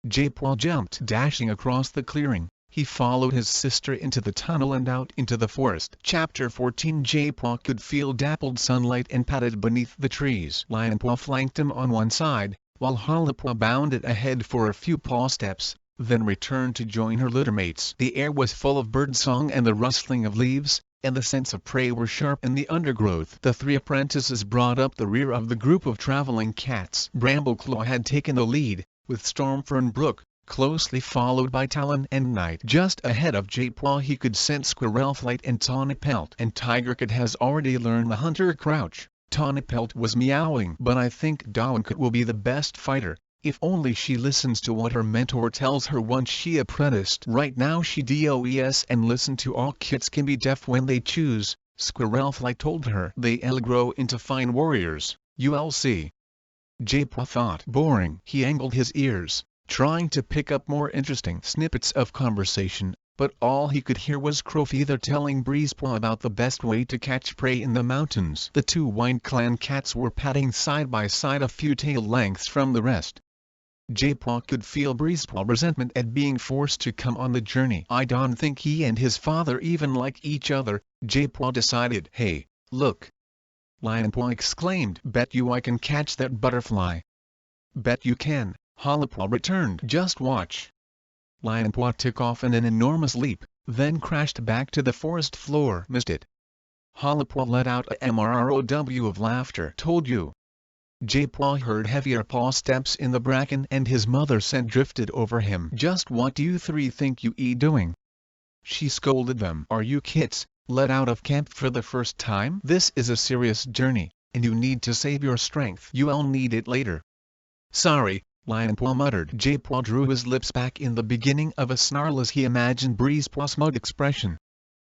Jaipua jumped, dashing across the clearing. He followed his sister into the tunnel and out into the forest. Chapter 14. Jaipua could feel dappled sunlight and padded beneath the trees. Lionpaw flanked him on one side, while Hollypaw bounded ahead for a few paw steps, then returned to join her littermates. The air was full of birdsong and the rustling of leaves, and the scents of prey were sharp in the undergrowth. The three apprentices brought up the rear of the group of traveling cats. Brambleclaw had taken the lead, with Stormfern Brook, closely followed by Talon and Night. Just ahead of Jaipua he could sense Squirrelflight and Tawnypelt. And Tigercat has already learned the hunter crouch. Tawnypelt was meowing. But I think Dawincat will be the best fighter, if only she listens to what her mentor tells her once she apprenticed. Right now she does and listen to all kits can be deaf when they choose, Squirrelflight told her. They'll grow into fine warriors, you'll see. Jaipua thought. Boring. He angled his ears, trying to pick up more interesting snippets of conversation. but all he could hear was Crowfeather telling Breezepaw about the best way to catch prey in the mountains. The two Wind Clan cats were padding side by side a few tail lengths from the rest. J-Paw could feel Breezepaw's resentment at being forced to come on the journey. I don't think he and his father even like each other, J-Paw decided. Hey, look! Lionpaw exclaimed. Bet you I can catch that butterfly. Bet you can, Hollopaw returned. Just watch. Lionpaw took off in an enormous leap, then crashed back to the forest floor. Missed it. Hollopaw let out a mrow of laughter. Told you. J-Paw heard heavier paw steps in the bracken and his mother scent drifted over him. Just what do you three think you doing? She scolded them. Are you kids let out of camp for the first time? This is a serious journey, and you need to save your strength. You'll need it later. Sorry, Lionpaw muttered. J-Paw drew his lips back in the beginning of a snarl as he imagined Breezepaw's smug expression.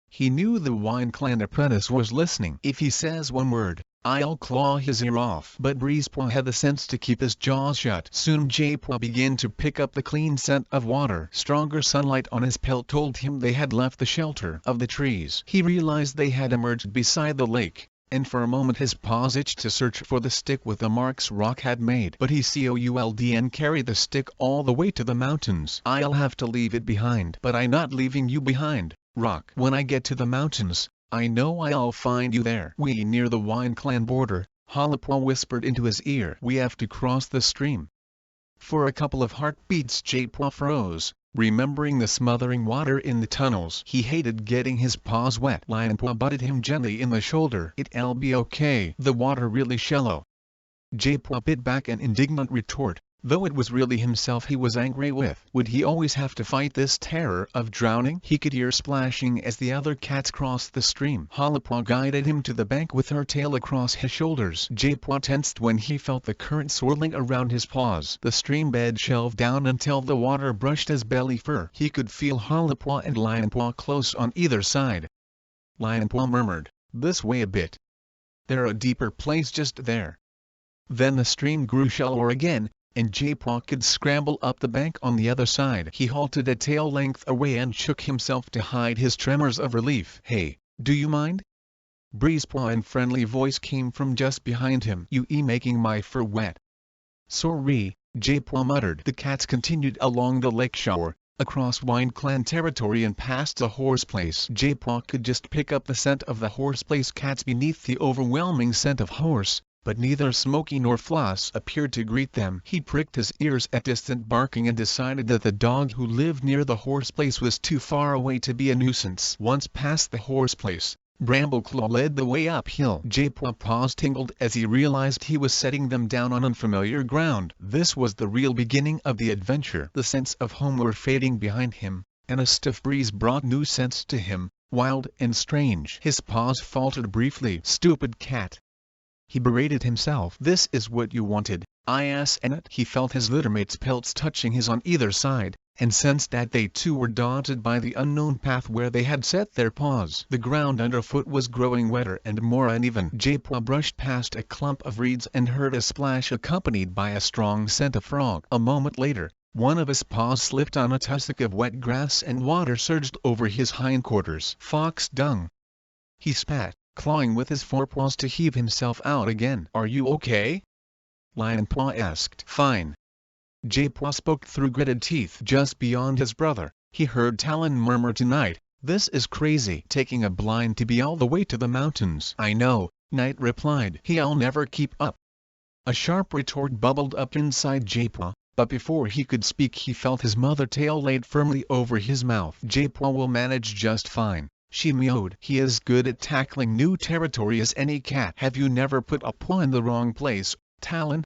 He knew the Wind Clan apprentice was listening. If he says one word, I'll claw his ear off. But Breezepaw had the sense to keep his jaws shut. Soon J-Paw began to pick up the clean scent of water. Stronger sunlight on his pelt told him they had left the shelter of the trees. He realized they had emerged beside the lake, and for a moment his paws itched to search for the stick with the marks Rock had made. But he couldn't carry the stick all the way to the mountains. I'll have to leave it behind. But I'm not leaving you behind, Rock. When I get to the mountains, I know I'll find you there. We near the Wind Clan border, Hollopaw whispered into his ear. We have to cross the stream. For a couple of heartbeats J-Paw froze, remembering the smothering water in the tunnels. He hated getting his paws wet. Lionpaw butted him gently in the shoulder. It'll be okay. The water really shallow. J-Paw bit back an indignant retort, though it was really himself he was angry with. Would he always have to fight this terror of drowning? He could hear splashing as the other cats crossed the stream. Hollopaw guided him to the bank with her tail across his shoulders. J-Paw tensed when he felt the current swirling around his paws. The stream bed shelved down until the water brushed his belly fur. He could feel Hollopaw and Lionpaw close on either side. Lionpaw murmured, this way a bit. There's a deeper place just there. Then the stream grew shallower again, and J-Paw could scramble up the bank on the other side. He halted a tail length away and shook himself to hide his tremors of relief. Hey, do you mind? Breezepaw's friendly voice came from just behind him. You making my fur wet. Sorry, J-Paw muttered. The cats continued along the lake shore, across Wind Clan territory and past the horse place. J-Paw could just pick up the scent of the horse place cats beneath the overwhelming scent of horse, but neither Smokey nor Floss appeared to greet them. He pricked his ears at distant barking and decided that the dog who lived near the horse place was too far away to be a nuisance. Once past the horse place, Brambleclaw led the way uphill. J-Paw's paws tingled as he realized he was setting them down on unfamiliar ground. This was the real beginning of the adventure. The scents of home were fading behind him, and a stiff breeze brought new scents to him, wild and strange. His paws faltered briefly. Stupid cat. He berated himself. This is what you wanted, isn't. He felt his littermates' pelts touching his on either side, and sensed that they too were daunted by the unknown path where they had set their paws. The ground underfoot was growing wetter and more uneven. J-Paw brushed past a clump of reeds and heard a splash accompanied by a strong scent of frog. A moment later, one of his paws slipped on a tussock of wet grass and water surged over his hindquarters. Fox dung. He spat, clawing with his forepaws to heave himself out again. Are you okay? Lionpaw asked. Fine. J-Paw spoke through gritted teeth. Just beyond his brother, he heard Talon murmur tonight, this is crazy. Taking a blind to be all the way to the mountains. I know, Knight replied. He'll never keep up. A sharp retort bubbled up inside J-Paw, but before he could speak he felt his mother tail laid firmly over his mouth. J-Paw will manage just fine, she mewed. He is good at tackling new territory as any cat. Have you never put a paw in the wrong place, Talon?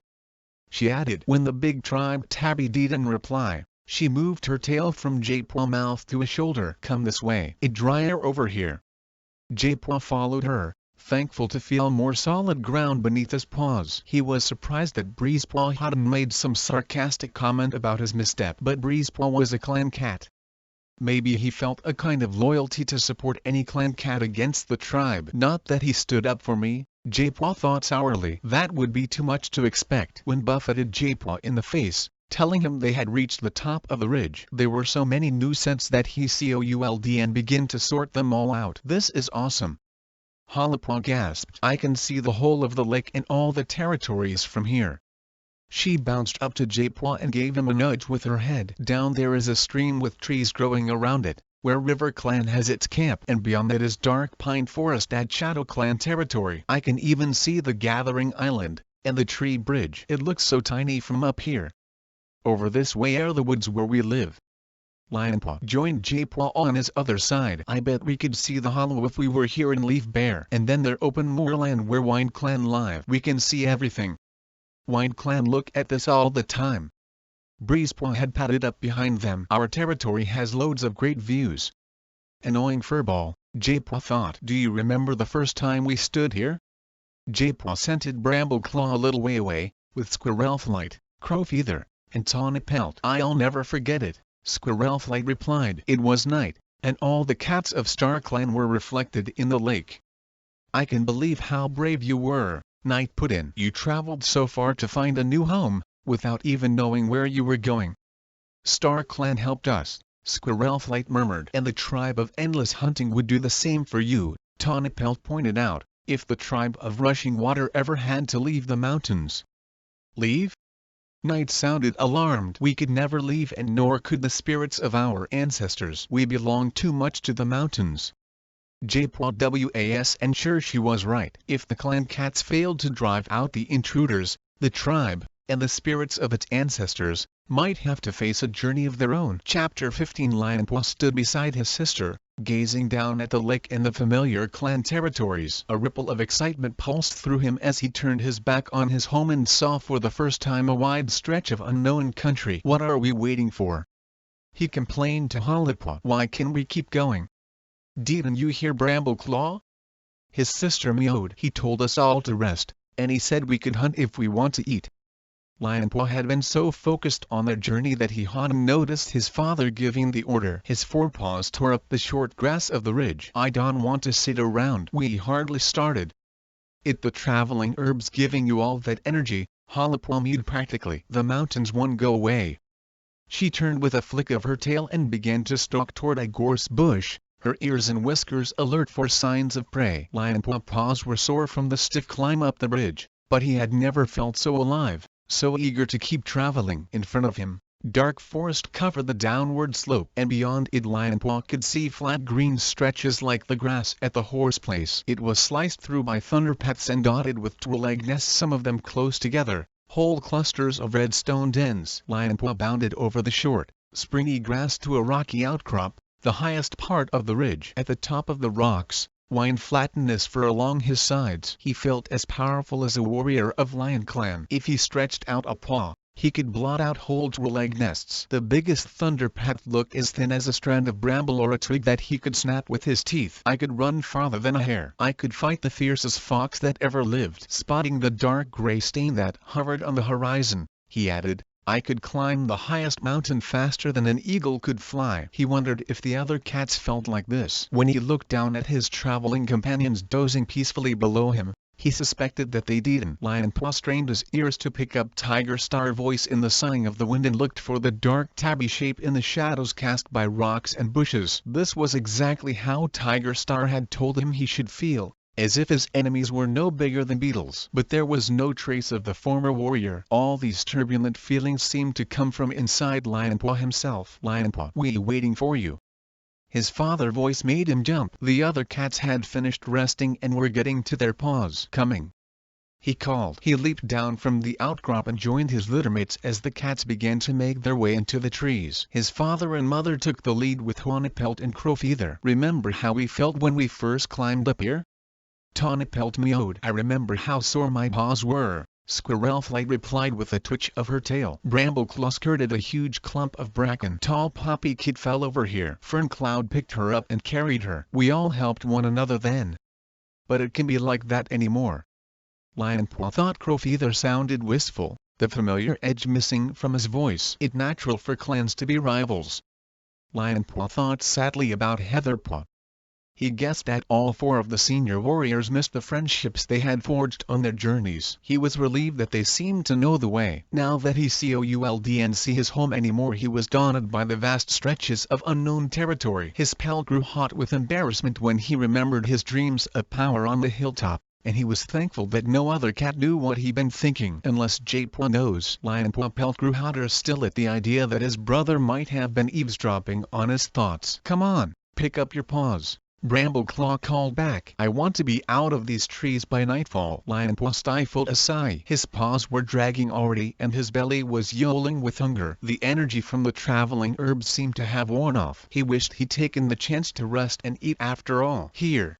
She added. When the big tribe tabby didn't reply, she moved her tail from J-Paw's mouth to his shoulder. Come this way. It's drier over here. J-Paw followed her, thankful to feel more solid ground beneath his paws. He was surprised that Breezepaw hadn't made some sarcastic comment about his misstep. But Breezepaw was a clan cat. Maybe he felt a kind of loyalty to support any clan cat against the tribe. Not that he stood up for me, J-Paw thought sourly. That would be too much to expect. When buffeted J-Paw in the face, telling him they had reached the top of the ridge. There were so many new scents that he could and begin to sort them all out. "This is awesome," Halapaw gasped. "I can see the whole of the lake and all the territories from here." She bounced up to J-Paw and gave him a nudge with her head. "Down there is a stream with trees growing around it, where River Clan has its camp, and beyond that is Dark Pine Forest at Shadow Clan territory. I can even see the Gathering Island, and the tree bridge. It looks so tiny from up here. Over this way are the woods where we live." Lionpaw joined J-Paw on his other side. "I bet we could see the hollow if we were here in Leaf Bear. And then their open moorland where Wind Clan live. We can see everything. Wind Clan look at this all the time." Breezepaw had padded up behind them. "Our territory has loads of great views." Annoying furball, J-Paw thought. "Do you remember the first time we stood here?" J-Paw scented Brambleclaw a little way away, with Squirrelflight, Crowfeather, and Tawny Pelt. "I'll never forget it," Squirrelflight replied. "It was night, and all the cats of Star Clan were reflected in the lake." "I can believe how brave you were," Knight put in. "You traveled so far to find a new home, without even knowing where you were going." "Star Clan helped us," Squirrelflight murmured. "And the tribe of Endless Hunting would do the same for you," Tawny Pelt pointed out, "if the tribe of Rushing Water ever had to leave the mountains." "Leave?" Knight sounded alarmed. "We could never leave, and nor could the spirits of our ancestors. We belong too much to the mountains." J-Paw was and sure she was right. If the clan cats failed to drive out the intruders, the tribe, and the spirits of its ancestors, might have to face a journey of their own. Chapter 15. Lionpaw stood beside his sister, gazing down at the lake and the familiar clan territories. A ripple of excitement pulsed through him as he turned his back on his home and saw for the first time a wide stretch of unknown country. "What are we waiting for?" he complained to Halapaw. "Why can't we keep going?" "Didn't you hear Brambleclaw?" his sister mewed. "He told us all to rest, and he said we could hunt if we want to eat." Lionpaw had been so focused on their journey that he hadn't noticed his father giving the order. His forepaws tore up the short grass of the ridge. "I don't want to sit around. We hardly started." "It the traveling herbs giving you all that energy," Halapaw mewed practically. "The mountains won't go away." She turned with a flick of her tail and began to stalk toward a gorse bush, her ears and whiskers alert for signs of prey. Lionpaw's paws were sore from the stiff climb up the ridge, but he had never felt so alive, so eager to keep traveling. In front of him, dark forest covered the downward slope, and beyond it Lionpaw could see flat green stretches like the grass at the horse place. It was sliced through by thunderpaths and dotted with twig nests, some of them close together, whole clusters of redstone dens. Lionpaw bounded over the short, springy grass to a rocky outcrop, the highest part of the ridge. At the top of the rocks, Wind flattened his fur along his sides. He felt as powerful as a warrior of Lion Clan. If he stretched out a paw, he could blot out whole twig nests. The biggest thunderpath looked as thin as a strand of bramble or a twig that he could snap with his teeth. "I could run farther than a hare. I could fight the fiercest fox that ever lived." Spotting the dark gray stain that hovered on the horizon, he added, "I could climb the highest mountain faster than an eagle could fly." He wondered if the other cats felt like this. When he looked down at his traveling companions dozing peacefully below him, he suspected that they didn't. Lionpaw strained his ears to pick up Tiger Star's voice in the sighing of the wind and looked for the dark tabby shape in the shadows cast by rocks and bushes. This was exactly how Tiger Star had told him he should feel, as if his enemies were no bigger than beetles. But there was no trace of the former warrior. All these turbulent feelings seemed to come from inside Lionpaw himself. "Lionpaw, we waiting for you." His father's voice made him jump. The other cats had finished resting and were getting to their paws. "Coming," he called. He leaped down from the outcrop and joined his littermates as the cats began to make their way into the trees. His father and mother took the lead with Tawny Pelt and Crowfeather. "Remember how we felt when we first climbed up here?" Tawny Pelt mewed. "I remember how sore my paws were," Squirrelflight replied with a twitch of her tail. Brambleclaw skirted a huge clump of bracken. "Tall Poppy Kid fell over here. Ferncloud picked her up and carried her. We all helped one another then. But it can be like that anymore." Lionpaw thought Crowfeather sounded wistful, the familiar edge missing from his voice. "It's natural for clans to be rivals." Lionpaw thought sadly about Heatherpaw. He guessed that all 4 of the senior warriors missed the friendships they had forged on their journeys. He was relieved that they seemed to know the way. Now that he couldn't see his home anymore, he was daunted by the vast stretches of unknown territory. His pelt grew hot with embarrassment when he remembered his dreams of power on the hilltop, and he was thankful that no other cat knew what he'd been thinking. Unless J-Paw knows. Lion-Paw pelt grew hotter still at the idea that his brother might have been eavesdropping on his thoughts. "Come on, pick up your paws," Brambleclaw called back. "I want to be out of these trees by nightfall." Lion-Paw stifled a sigh. His paws were dragging already and his belly was yowling with hunger. The energy from the traveling herbs seemed to have worn off. He wished he'd taken the chance to rest and eat after all. "Here."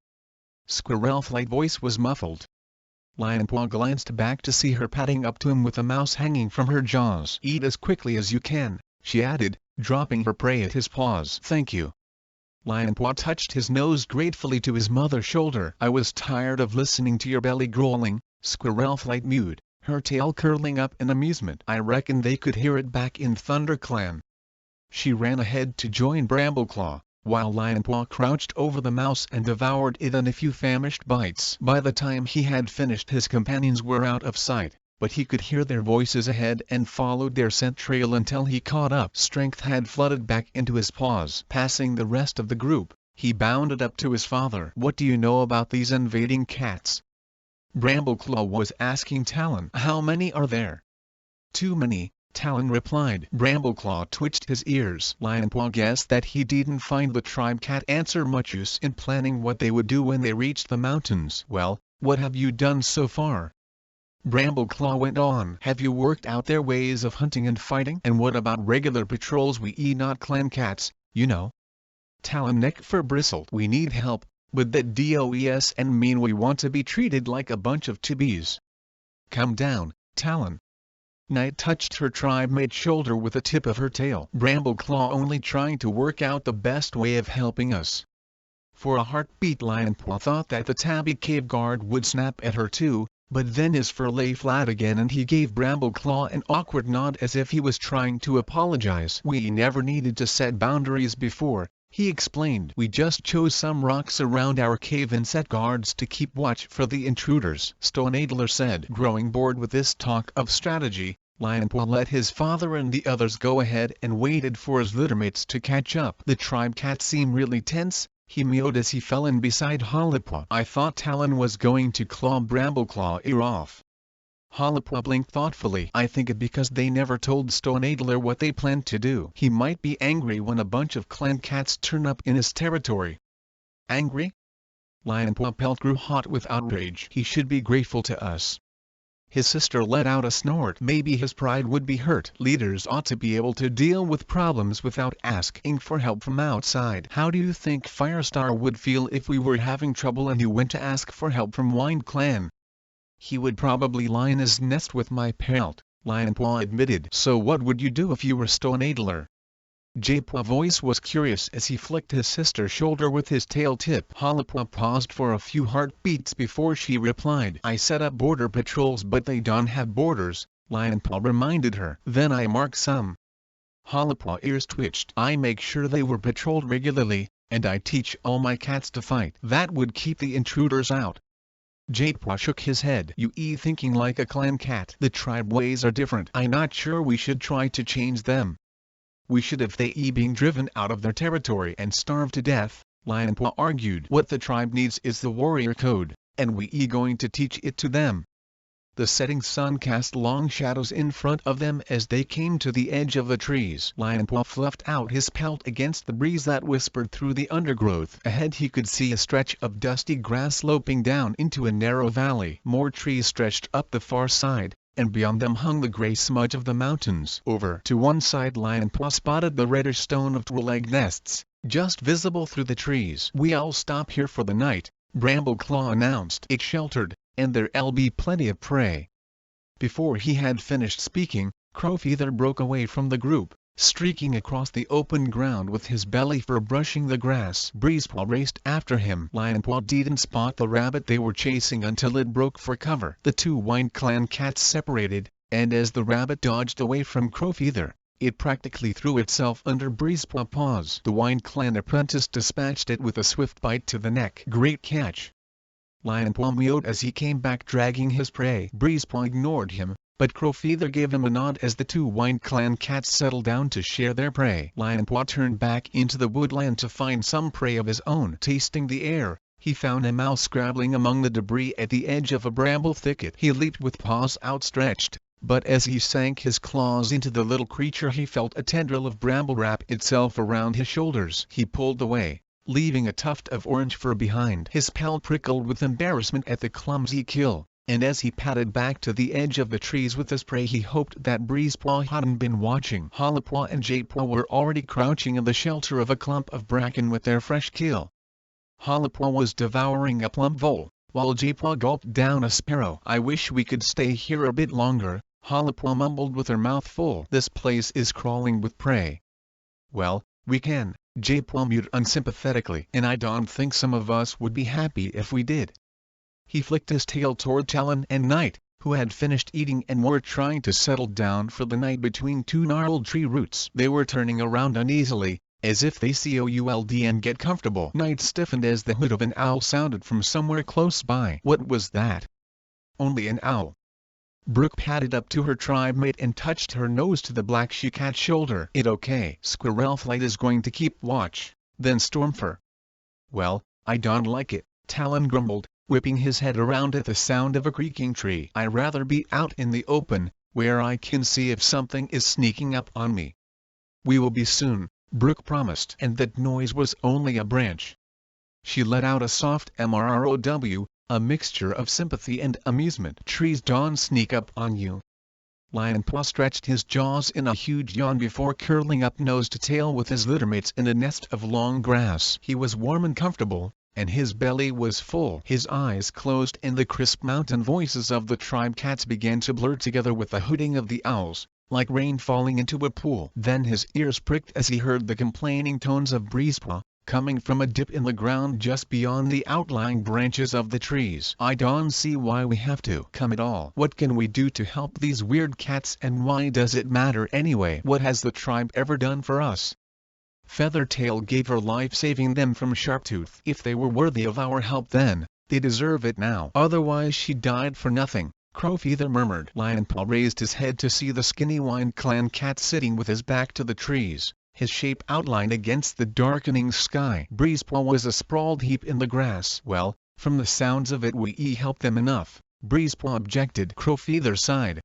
Squirrelflight's voice was muffled. Lion-Paw glanced back to see her padding up to him with a mouse hanging from her jaws. "Eat as quickly as you can," she added, dropping her prey at his paws. "Thank you." Lion-Paw touched his nose gratefully to his mother's shoulder. "I was tired of listening to your belly growling," Squirrelflight mewed, her tail curling up in amusement. "I reckon they could hear it back in ThunderClan." She ran ahead to join Brambleclaw, while Lion-Paw crouched over the mouse and devoured it in a few famished bites. By the time he had finished, his companions were out of sight, but he could hear their voices ahead and followed their scent trail until he caught up. Strength had flooded back into his paws. Passing the rest of the group, he bounded up to his father. "What do you know about these invading cats?" Brambleclaw was asking Talon. "How many are there?" "Too many," Talon replied. Brambleclaw twitched his ears. Lion-Paw guessed that he didn't find the tribe cat answer much use in planning what they would do when they reached the mountains. "Well, what have you done so far?" Brambleclaw went on. "Have you worked out their ways of hunting and fighting? And what about regular patrols? We not clan cats, you know." Talon neck fur bristled. "We need help, but that does and mean we want to be treated like a bunch of chibis." "Calm down, Talon." Night touched her tribe-mate shoulder with the tip of her tail. "Brambleclaw only trying to work out the best way of helping us." For a heartbeat Lion-Paw thought that the tabby cave guard would snap at her too, but then his fur lay flat again and he gave Brambleclaw an awkward nod as if he was trying to apologize. "We never needed to set boundaries before," he explained. "We just chose some rocks around our cave and set guards to keep watch for the intruders." Stoneadler said. Growing bored with this talk of strategy, Lion-Paw let his father and the others go ahead and waited for his littermates to catch up. The tribe cat seemed really tense. He mewed as he fell in beside Hollypaw. "I thought Talon was going to claw Brambleclaw ear off." Hollypaw blinked thoughtfully. "I think it because they never told Stoneadler what they planned to do. He might be angry when a bunch of clan cats turn up in his territory." "Angry?" Lion-Paw pelt grew hot with outrage. "He should be grateful to us." His sister let out a snort. "Maybe his pride would be hurt. Leaders ought to be able to deal with problems without asking for help from outside. How do you think Firestar would feel if we were having trouble and he went to ask for help from Wind Clan?" "He would probably lie in his nest with my pelt," Lion-Paw admitted. "So what would you do if you were Stoneadler?" J-Paw's voice was curious as he flicked his sister's shoulder with his tail tip. Hollypaw paused for a few heartbeats before she replied. "I set up border patrols but they don't have borders," Lion-Paw reminded her. "Then I mark some." Hollypaw's ears twitched. "I make sure they were patrolled regularly, and I teach all my cats to fight. That would keep the intruders out." J-Paw shook his head. "You thinking like a clan cat. The tribe ways are different. I'm not sure we should try to change them." "We should if they being driven out of their territory and starved to death," Lion-Paw argued. "What the tribe needs is the warrior code, and we going to teach it to them." The setting sun cast long shadows in front of them as they came to the edge of the trees. Lion-Paw fluffed out his pelt against the breeze that whispered through the undergrowth. Ahead he could see a stretch of dusty grass sloping down into a narrow valley. More trees stretched up the far side, and beyond them hung the gray smudge of the mountains. Over to one side Lion-Paw spotted the reddish stone of twig nests, just visible through the trees. "We'll stop here for the night," Brambleclaw announced. "It's sheltered, and there'll be plenty of prey." Before he had finished speaking, Crowfeather broke away from the group, streaking across the open ground with his belly fur brushing the grass. Breezepaw raced after him. Lion-Paw didn't spot the rabbit they were chasing until it broke for cover. The two Wind Clan cats separated, and as the rabbit dodged away from Crowfeather, It practically threw itself under Breezepaw's paws. The Wine Clan apprentice dispatched it with a swift bite to the neck. Great catch! Lionpaw meowed as he came back dragging his prey. Breezepaw ignored him, but Crowfeather gave him a nod as the two Wine Clan cats settled down to share their prey. Lionpaw turned back into the woodland to find some prey of his own. Tasting the air, he found a mouse scrabbling among the debris at the edge of a bramble thicket. He leaped with paws outstretched, but as he sank his claws into the little creature he felt a tendril of bramble wrap itself around his shoulders. He pulled away, leaving a tuft of orange fur behind. His pelt prickled with embarrassment at the clumsy kill, and as he padded back to the edge of the trees with his prey he hoped that Breezepaw hadn't been watching. Hollypaw and Jaypaw were already crouching in the shelter of a clump of bracken with their fresh kill. Hollypaw was devouring a plum vole, while Jaypaw gulped down a sparrow. "I wish we could stay here a bit longer," Hollypaw mumbled with her mouth full. "This place is crawling with prey." "Well, we can," Jaypaw mewed unsympathetically. "And I don't think some of us would be happy if we did." He flicked his tail toward Talon and Knight, who had finished eating and were trying to settle down for the night between two gnarled tree roots. They were turning around uneasily, as if they could and get comfortable. Knight stiffened as the hoot of an owl sounded from somewhere close by. What was that? Only an owl. Brooke padded up to her tribe mate and touched her nose to the black she-cat's shoulder. "It okay. Squirrelflight is going to keep watch, then Stormfur." "Well, I don't like it," Talon grumbled, whipping his head around at the sound of a creaking tree. "I'd rather be out in the open, where I can see if something is sneaking up on me." "We will be soon," Brooke promised. And that noise was only a branch. She let out a soft mrow, a mixture of sympathy and amusement. "Trees don't sneak up on you." Lionpaw stretched his jaws in a huge yawn before curling up nose to tail with his littermates in a nest of long grass. He was warm and comfortable, and his belly was full. His eyes closed and the crisp mountain voices of the tribe cats began to blur together with the hooting of the owls, like rain falling into a pool. Then his ears pricked as he heard the complaining tones of Breezepaw, coming from a dip in the ground just beyond the outlying branches of the trees. "I don't see why we have to come at all. What can we do to help these weird cats, and why does it matter anyway? What has the tribe ever done for us?" Feathertail gave her life saving them from Sharptooth. "If they were worthy of our help then, they deserve it now. Otherwise she died for nothing," Crowfeather murmured. Lionpaw raised his head to see the skinny Wine Clan cat sitting with his back to the trees, his shape outlined against the darkening sky. Breezepaw was a sprawled heap in the grass. "Well, from the sounds of it we helped them enough," Breezepaw objected. Crowfeather sighed.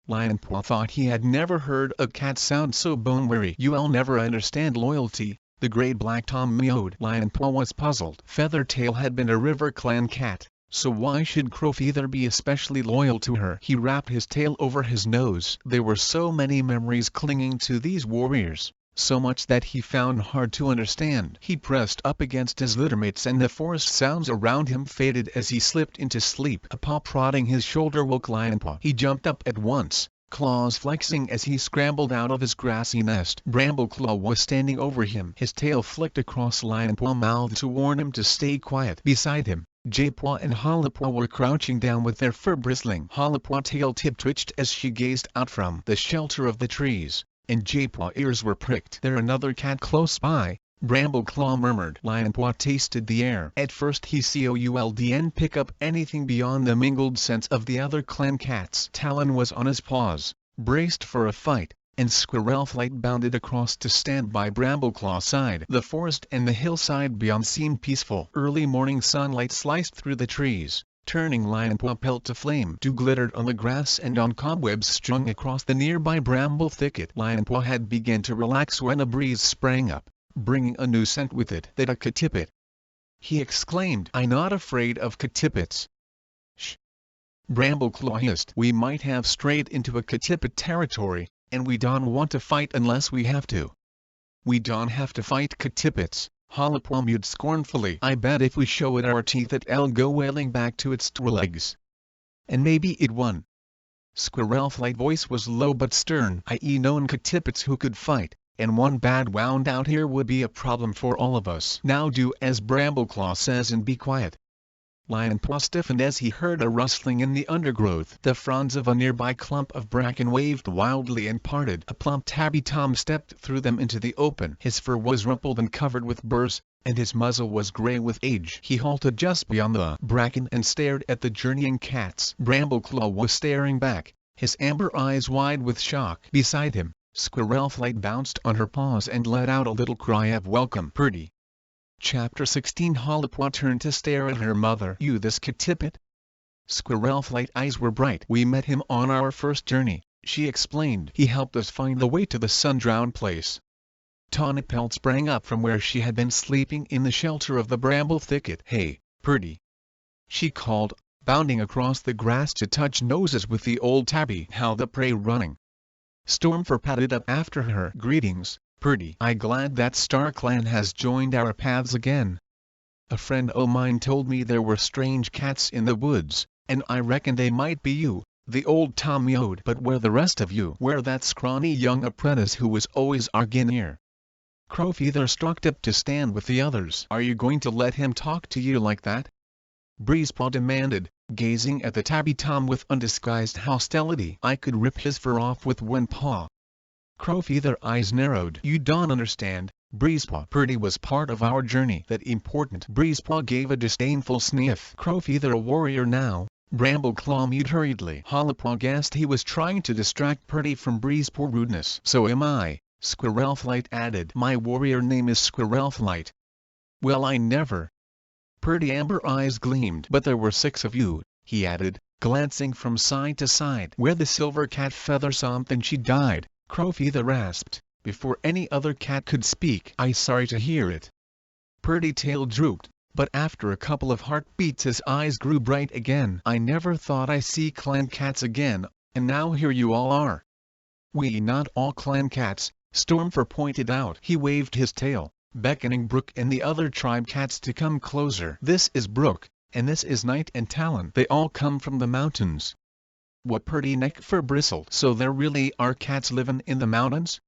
Lionpaw thought he had never heard a cat sound so bone-weary. "You'll never understand loyalty," the great black Tom meowed. Lionpaw was puzzled. Feathertail had been a River Clan cat, so why should Crowfeather be especially loyal to her? He wrapped his tail over his nose. There were so many memories clinging to these warriors, so much that he found hard to understand. He pressed up against his littermates and the forest sounds around him faded as he slipped into sleep. A paw prodding his shoulder woke Lionpaw. He jumped up at once, claws flexing as he scrambled out of his grassy nest. Brambleclaw was standing over him. His tail flicked across Lionpaw's mouth to warn him to stay quiet. Beside him, Jaypaw and Hollypaw were crouching down with their fur bristling. Hollypaw's tail tip twitched as she gazed out from the shelter of the trees, and Jaypaw's ears were pricked. "There another cat close by," Brambleclaw murmured. Lionpaw tasted the air. At first he couldn't pick up anything beyond the mingled scents of the other clan cats. Talon was on his paws, braced for a fight, and Squirrelflight bounded across to stand by Brambleclaw's side. The forest and the hillside beyond seemed peaceful. Early morning sunlight sliced through the trees, turning Lionpaw pelt to flame. Dew glittered on the grass and on cobwebs strung across the nearby bramble thicket. Lionpaw had begun to relax when a breeze sprang up, bringing a new scent with it. "That a Catipit!" he exclaimed. "I'm not afraid of Catipits." "Shh!" Brambleclaw hissed. "We might have strayed into a Catipit territory, and we don't want to fight unless we have to." "We don't have to fight Catipits," Hollypaw mewed scornfully. "I bet if we show it our teeth it'll go wailing back to its two legs. And maybe it won." Squirrelflight's voice was low but stern. "I known Catipits who could fight, and one bad wound out here would be a problem for all of us. Now do as Brambleclaw says and be quiet." Lionpaw stiffened as he heard a rustling in the undergrowth. The fronds of a nearby clump of bracken waved wildly and parted. A plump tabby tom stepped through them into the open. His fur was rumpled and covered with burrs, and his muzzle was gray with age. He halted just beyond the bracken and stared at the journeying cats. Brambleclaw was staring back, his amber eyes wide with shock. Beside him, Squirrelflight bounced on her paws and let out a little cry of welcome. Purdy. Chapter 16. Hollipaw turned to stare at her mother. You this Kit-Tippet? Squirrelflight's eyes were bright. We met him on our first journey, she explained. He helped us find the way to the sun-drowned place. Tawny-Pelt sprang up from where she had been sleeping in the shelter of the bramble thicket. Hey, Purdy, she called, bounding across the grass to touch noses with the old tabby. How the prey running? Stormfur padded up after her. Greetings, Purdy. I'm glad that Star Clan has joined our paths again. A friend o' mine told me there were strange cats in the woods, and I reckon they might be you. The old Tom mewed. But where the rest of you? Where that scrawny young apprentice who was always arguing here? Crowfeather stalked up to stand with the others. Are you going to let him talk to you like that? Breezepaw demanded, gazing at the tabby tom with undisguised hostility. I could rip his fur off with one paw. Crowfeather eyes narrowed. You don't understand, Breezepaw. Purdy was part of our journey. That important? Breezepaw gave a disdainful sniff. Crowfeather a warrior now? Brambleclaw mewed hurriedly. Hollipaw guessed he was trying to distract Purdy from Breezepaw's rudeness. So am I, Squirrelflight added. My warrior name is Squirrelflight. Well, I never. Purdy amber eyes gleamed. But there were 6 of you, he added, glancing from side to side. Where the silver cat feather something she died, Crowfeather rasped, before any other cat could speak. I sorry to hear it. Purdy tail drooped, but after a couple of heartbeats his eyes grew bright again. I never thought I'd see clan cats again, and now here you all are. We not all clan cats, Stormfur pointed out. He waved his tail, beckoning Brook and the other tribe cats to come closer. This is Brook, and this is Night and Talon. They all come from the mountains. What? Purdy neck fur bristled. So there really are cats living in the mountains?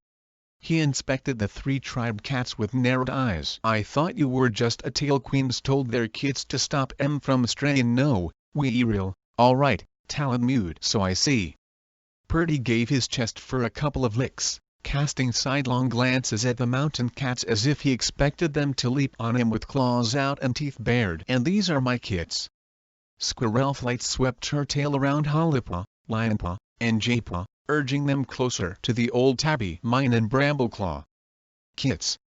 He inspected the 3 tribe cats with narrowed eyes. I thought you were just a tale queens told their kids to stop 'em from straying. No, we real. All right, Talon mewed. So I see. Purdy gave his chest fur a couple of licks, casting sidelong glances at the mountain cats as if he expected them to leap on him with claws out and teeth bared. And these are my kits. Squirrelflight swept her tail around Hollipaw, Lionpaw, and Jaypaw, urging them closer to the old tabby. Mine and Brambleclaw. Kits.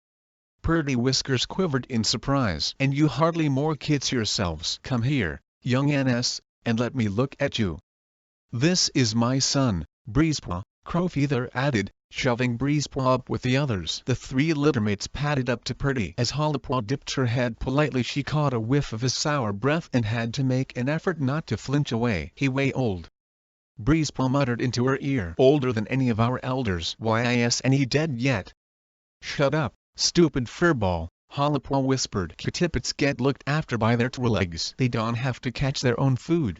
Purdy whiskers quivered in surprise. And you hardly more kits yourselves. Come here, young NS, and let me look at you. This is my son, Breezepaw, Crowfeather added, shoving Breezepaw up with the others. The 3 littermates padded up to Purdy. As Hollipaw dipped her head politely, she caught a whiff of his sour breath and had to make an effort not to flinch away. He way old. Breezepaw muttered into her ear. Older than any of our elders. And he dead yet? Shut up, stupid furball, Hollipaw whispered. Kit-Tippets get looked after by their twillegs. They don't have to catch their own food.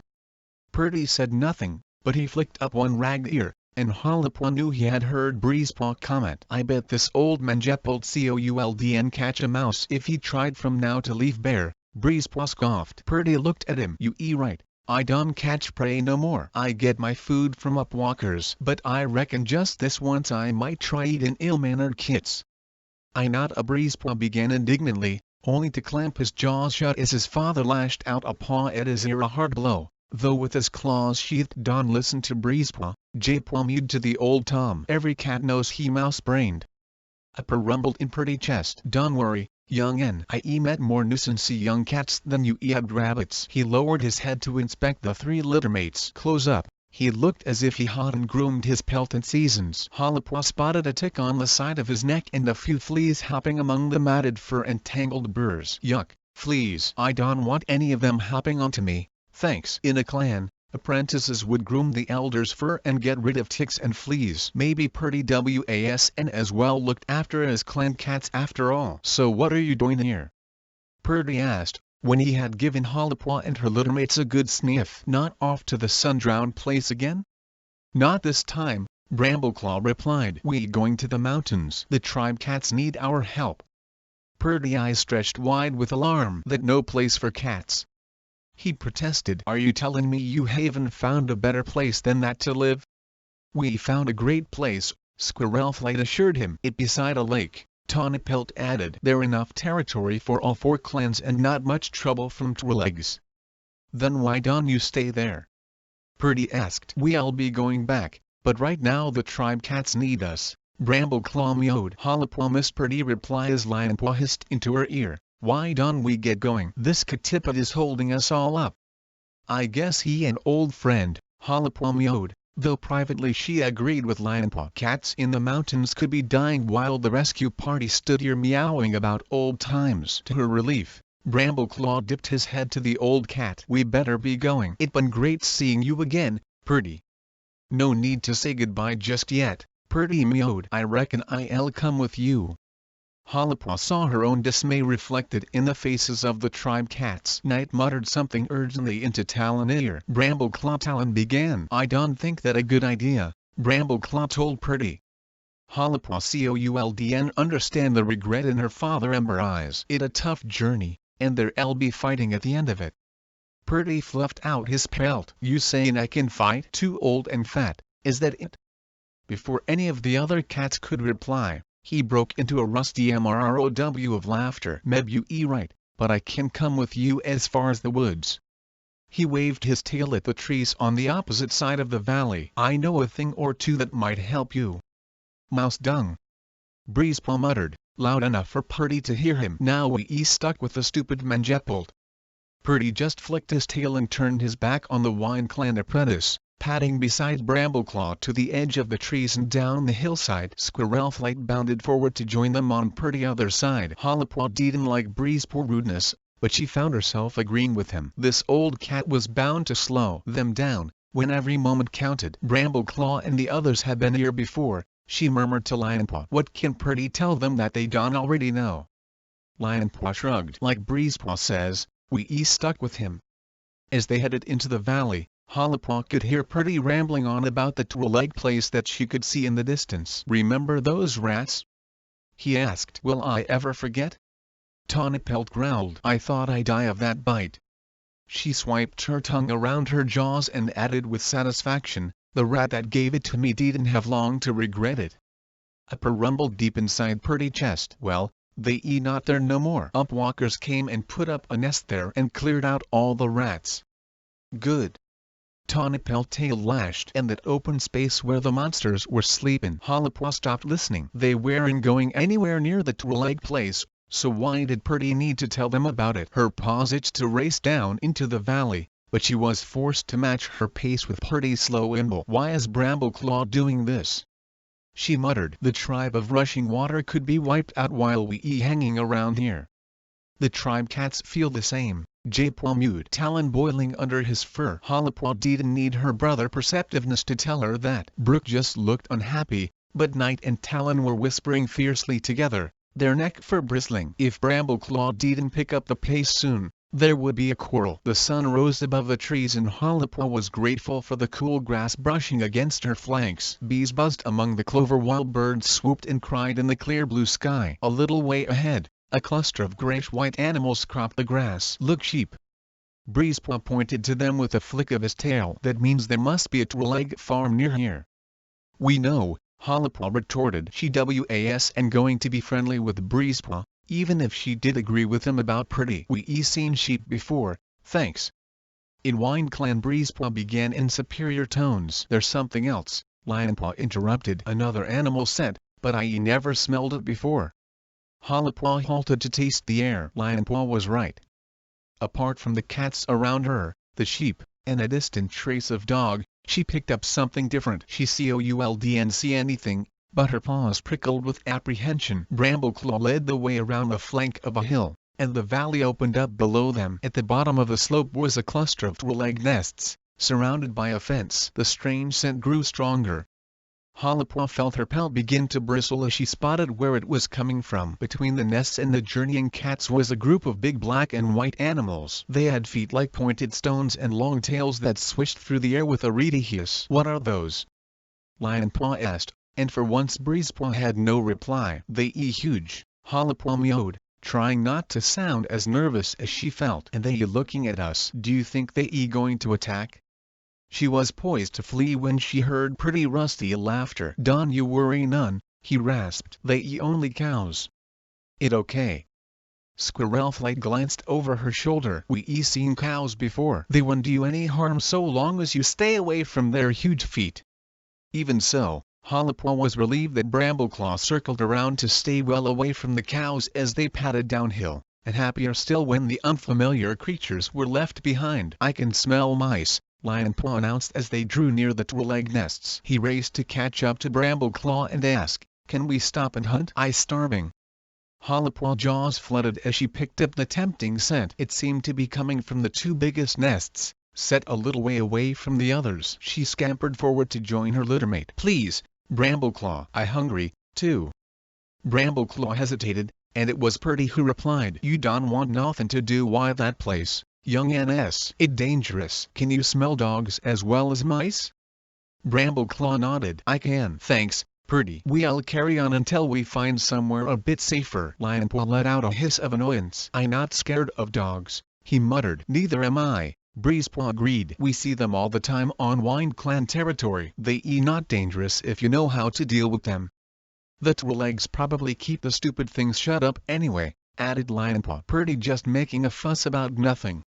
Purdy said nothing, but he flicked up one ragged ear, and Hollipaw knew he had heard Breezepaw comment. I bet this old man Jepold could catch a mouse if he tried from now to leave bare, Breezepaw scoffed. Purdy looked at him. You right, I don't catch prey no more. I get my food from upwalkers. But I reckon just this once I might try eatin' ill-mannered kits. I not a Breezepaw began indignantly, only to clamp his jaws shut as his father lashed out a paw at his ear, a hard blow. Though with his claws sheathed, Don listened to Breezepaw. Jaypaw mewed to the old Tom. Every cat knows he mouse-brained. A purr rumbled in Purdy's chest. Don't worry, young N. I met more nuisancey young cats than you had rabbits. He lowered his head to inspect the 3 littermates. Close up. He looked as if he had and groomed his pelt in seasons. Hollipaw spotted a tick on the side of his neck and a few fleas hopping among the matted fur and tangled burrs. Yuck, fleas. I don't want any of them hopping onto me. Thanks. In a clan, apprentices would groom the elders' fur and get rid of ticks and fleas. Maybe Purdy wasn't as well looked after as clan cats after all. So what are you doing here? Purdy asked, when he had given Hollipaw and her littermates a good sniff. Not off to the sun-drowned place again? Not this time, Brambleclaw replied. We going to the mountains. The tribe cats need our help. Purdy's eyes stretched wide with alarm. That no place for cats. he protested. "Are you telling me you haven't found a better place than that to live?" "We found a great place," Squirrelflight assured him. "It beside a lake," Tawnypelt added. "There enough territory for all 4 clans and not much trouble from Twillegs." "Then why don't you stay there?" Purdy asked. "We'll be going back, but right now the tribe cats need us," Brambleclaw mewed. "Hollipwa," Miss Purdy replied as Lionpaw hissed into her ear. "Why don't we get going? This Katipid is holding us all up." "I guess he an old friend," Hollipwa mewed, though privately she agreed with Lionpaw. Cats in the mountains could be dying while the rescue party stood here meowing about old times. To her relief, Brambleclaw dipped his head to the old cat. "We better be going. It's been great seeing you again, Purdy." "No need to say goodbye just yet," Purdy mewed. "I reckon I'll come with you." Hollipwa saw her own dismay reflected in the faces of the tribe cats. Night muttered something urgently into Talon's ear. "Brambleclaw," Talon began. "I don't think that a good idea," Brambleclaw told Purdy. Hollipwa could understand the regret in her father Ember eyes. "It a tough journey, and there'll be fighting at the end of it." Purdy fluffed out his pelt. "You saying I can fight? Too old and fat, is that it?" Before any of the other cats could reply, he broke into a rusty mrow of laughter. "Meb you right, but I can come with you as far as the woods." He waved his tail at the trees on the opposite side of the valley. "I know a thing or two that might help you." "Mouse dung," Breezepaw muttered, loud enough for Purdy to hear him. "Now we stuck with the stupid Manjepold." Purdy just flicked his tail and turned his back on the Wine Clan apprentice, padding beside Brambleclaw to the edge of the trees and down the hillside. Squirrelflight bounded forward to join them on Purdy's other side. Hollipwa didn't like Breezepaw's rudeness, but she found herself agreeing with him. This old cat was bound to slow them down, when every moment counted. Brambleclaw and the others had been here before, she murmured to Lionpaw. "What can Purdy tell them that they don't already know?" Lionpaw shrugged. "Like Breezepaw says, we stuck with him." As they headed into the valley, Hollipwa could hear Purdy rambling on about the Twileg place that she could see in the distance. "Remember those rats?" he asked. "Will I ever forget?" Tawnypelt growled. "I thought I'd die of that bite." She swiped her tongue around her jaws and added with satisfaction, "The rat that gave it to me didn't have long to regret it." A purr rumbled deep inside Purdy's chest. "Well, they not there no more. Upwalkers came and put up a nest there and cleared out all the rats." "Good." Tawnypelt's tail lashed. "And that open space where the monsters were sleeping." Hollipwa stopped listening. They weren't going anywhere near the Twileg place, so why did Purdy need to tell them about it? Her paws itched to race down into the valley, but she was forced to match her pace with Purdy's slow imble. "Why is Brambleclaw doing this?" she muttered. "The tribe of Rushing Water could be wiped out while we hanging around here." "The tribe cats feel the same," J-Paw mewed. Talon boiling under his fur. Hollipwa didn't need her brother perceptiveness to tell her that. Brook just looked unhappy, but Night and Talon were whispering fiercely together, their neck fur bristling. If Brambleclaw didn't pick up the pace soon, there would be a quarrel. The sun rose above the trees and Hollipwa was grateful for the cool grass brushing against her flanks. Bees buzzed among the clover while birds swooped and cried in the clear blue sky. A little way ahead, a cluster of grayish-white animals cropped the grass. "Look, sheep." Breezepaw pointed to them with a flick of his tail. "That means there must be a Twileg farm near here." "We know," Hollipwa retorted. She was going to be friendly with Breezepaw, even if she did agree with him about Purdy. "We seen sheep before, thanks." In Wine Clan, Breezepaw began in superior tones. "There's something else," Lionpaw interrupted. "Another animal scent, but I never smelled it before." Hollipwa halted to taste the air. Lionpaw was right. Apart from the cats around her, the sheep, and a distant trace of dog, she picked up something different. She couldn't see anything, but her paws prickled with apprehension. Brambleclaw led the way around the flank of a hill, and the valley opened up below them. At the bottom of the slope was a cluster of Twileg nests, surrounded by a fence. The strange scent grew stronger. Hollipwa felt her pelt begin to bristle as she spotted where it was coming from. Between the nests and the journeying cats was a group of big black and white animals. They had feet like pointed stones and long tails that swished through the air with a reedy hiss. "What are those?" Lionpaw asked, and for once Breezepaw had no reply. "They huge," Hollipwa mewed, trying not to sound as nervous as she felt. And they looking at us. Do you think they going to attack? She was poised to flee when she heard pretty rusty laughter. Don't you worry none, he rasped. They only cows. It okay. Squirrelflight glanced over her shoulder. We seen cows before. They won't do you any harm so long as you stay away from their huge feet. Even so, Hollipaw was relieved that Brambleclaw circled around to stay well away from the cows as they padded downhill, and happier still when the unfamiliar creatures were left behind. I can smell mice, Lionpaw announced as they drew near the twig nests. He raced to catch up to Brambleclaw and ask, "Can we stop and hunt? I starving." Hollipaw's jaws fluttered as she picked up the tempting scent. It seemed to be coming from the two biggest nests, set a little way away from the others. She scampered forward to join her littermate. "Please, Brambleclaw, I hungry, too." Brambleclaw hesitated, and it was Purdy who replied, "You don't want nothing to do why that place, young N.S. It dangerous." "Can you smell dogs as well as mice?" Brambleclaw nodded. "I can. Thanks, Purdy. We'll carry on until we find somewhere a bit safer." Lionpaw let out a hiss of annoyance. "I'm not scared of dogs," he muttered. "Neither am I," Breezepaw agreed. "We see them all the time on Wind Clan territory. They not dangerous if you know how to deal with them." "The Twi'legs probably keep the stupid things shut up anyway," added Lionpaw. "Purdy just making a fuss about nothing."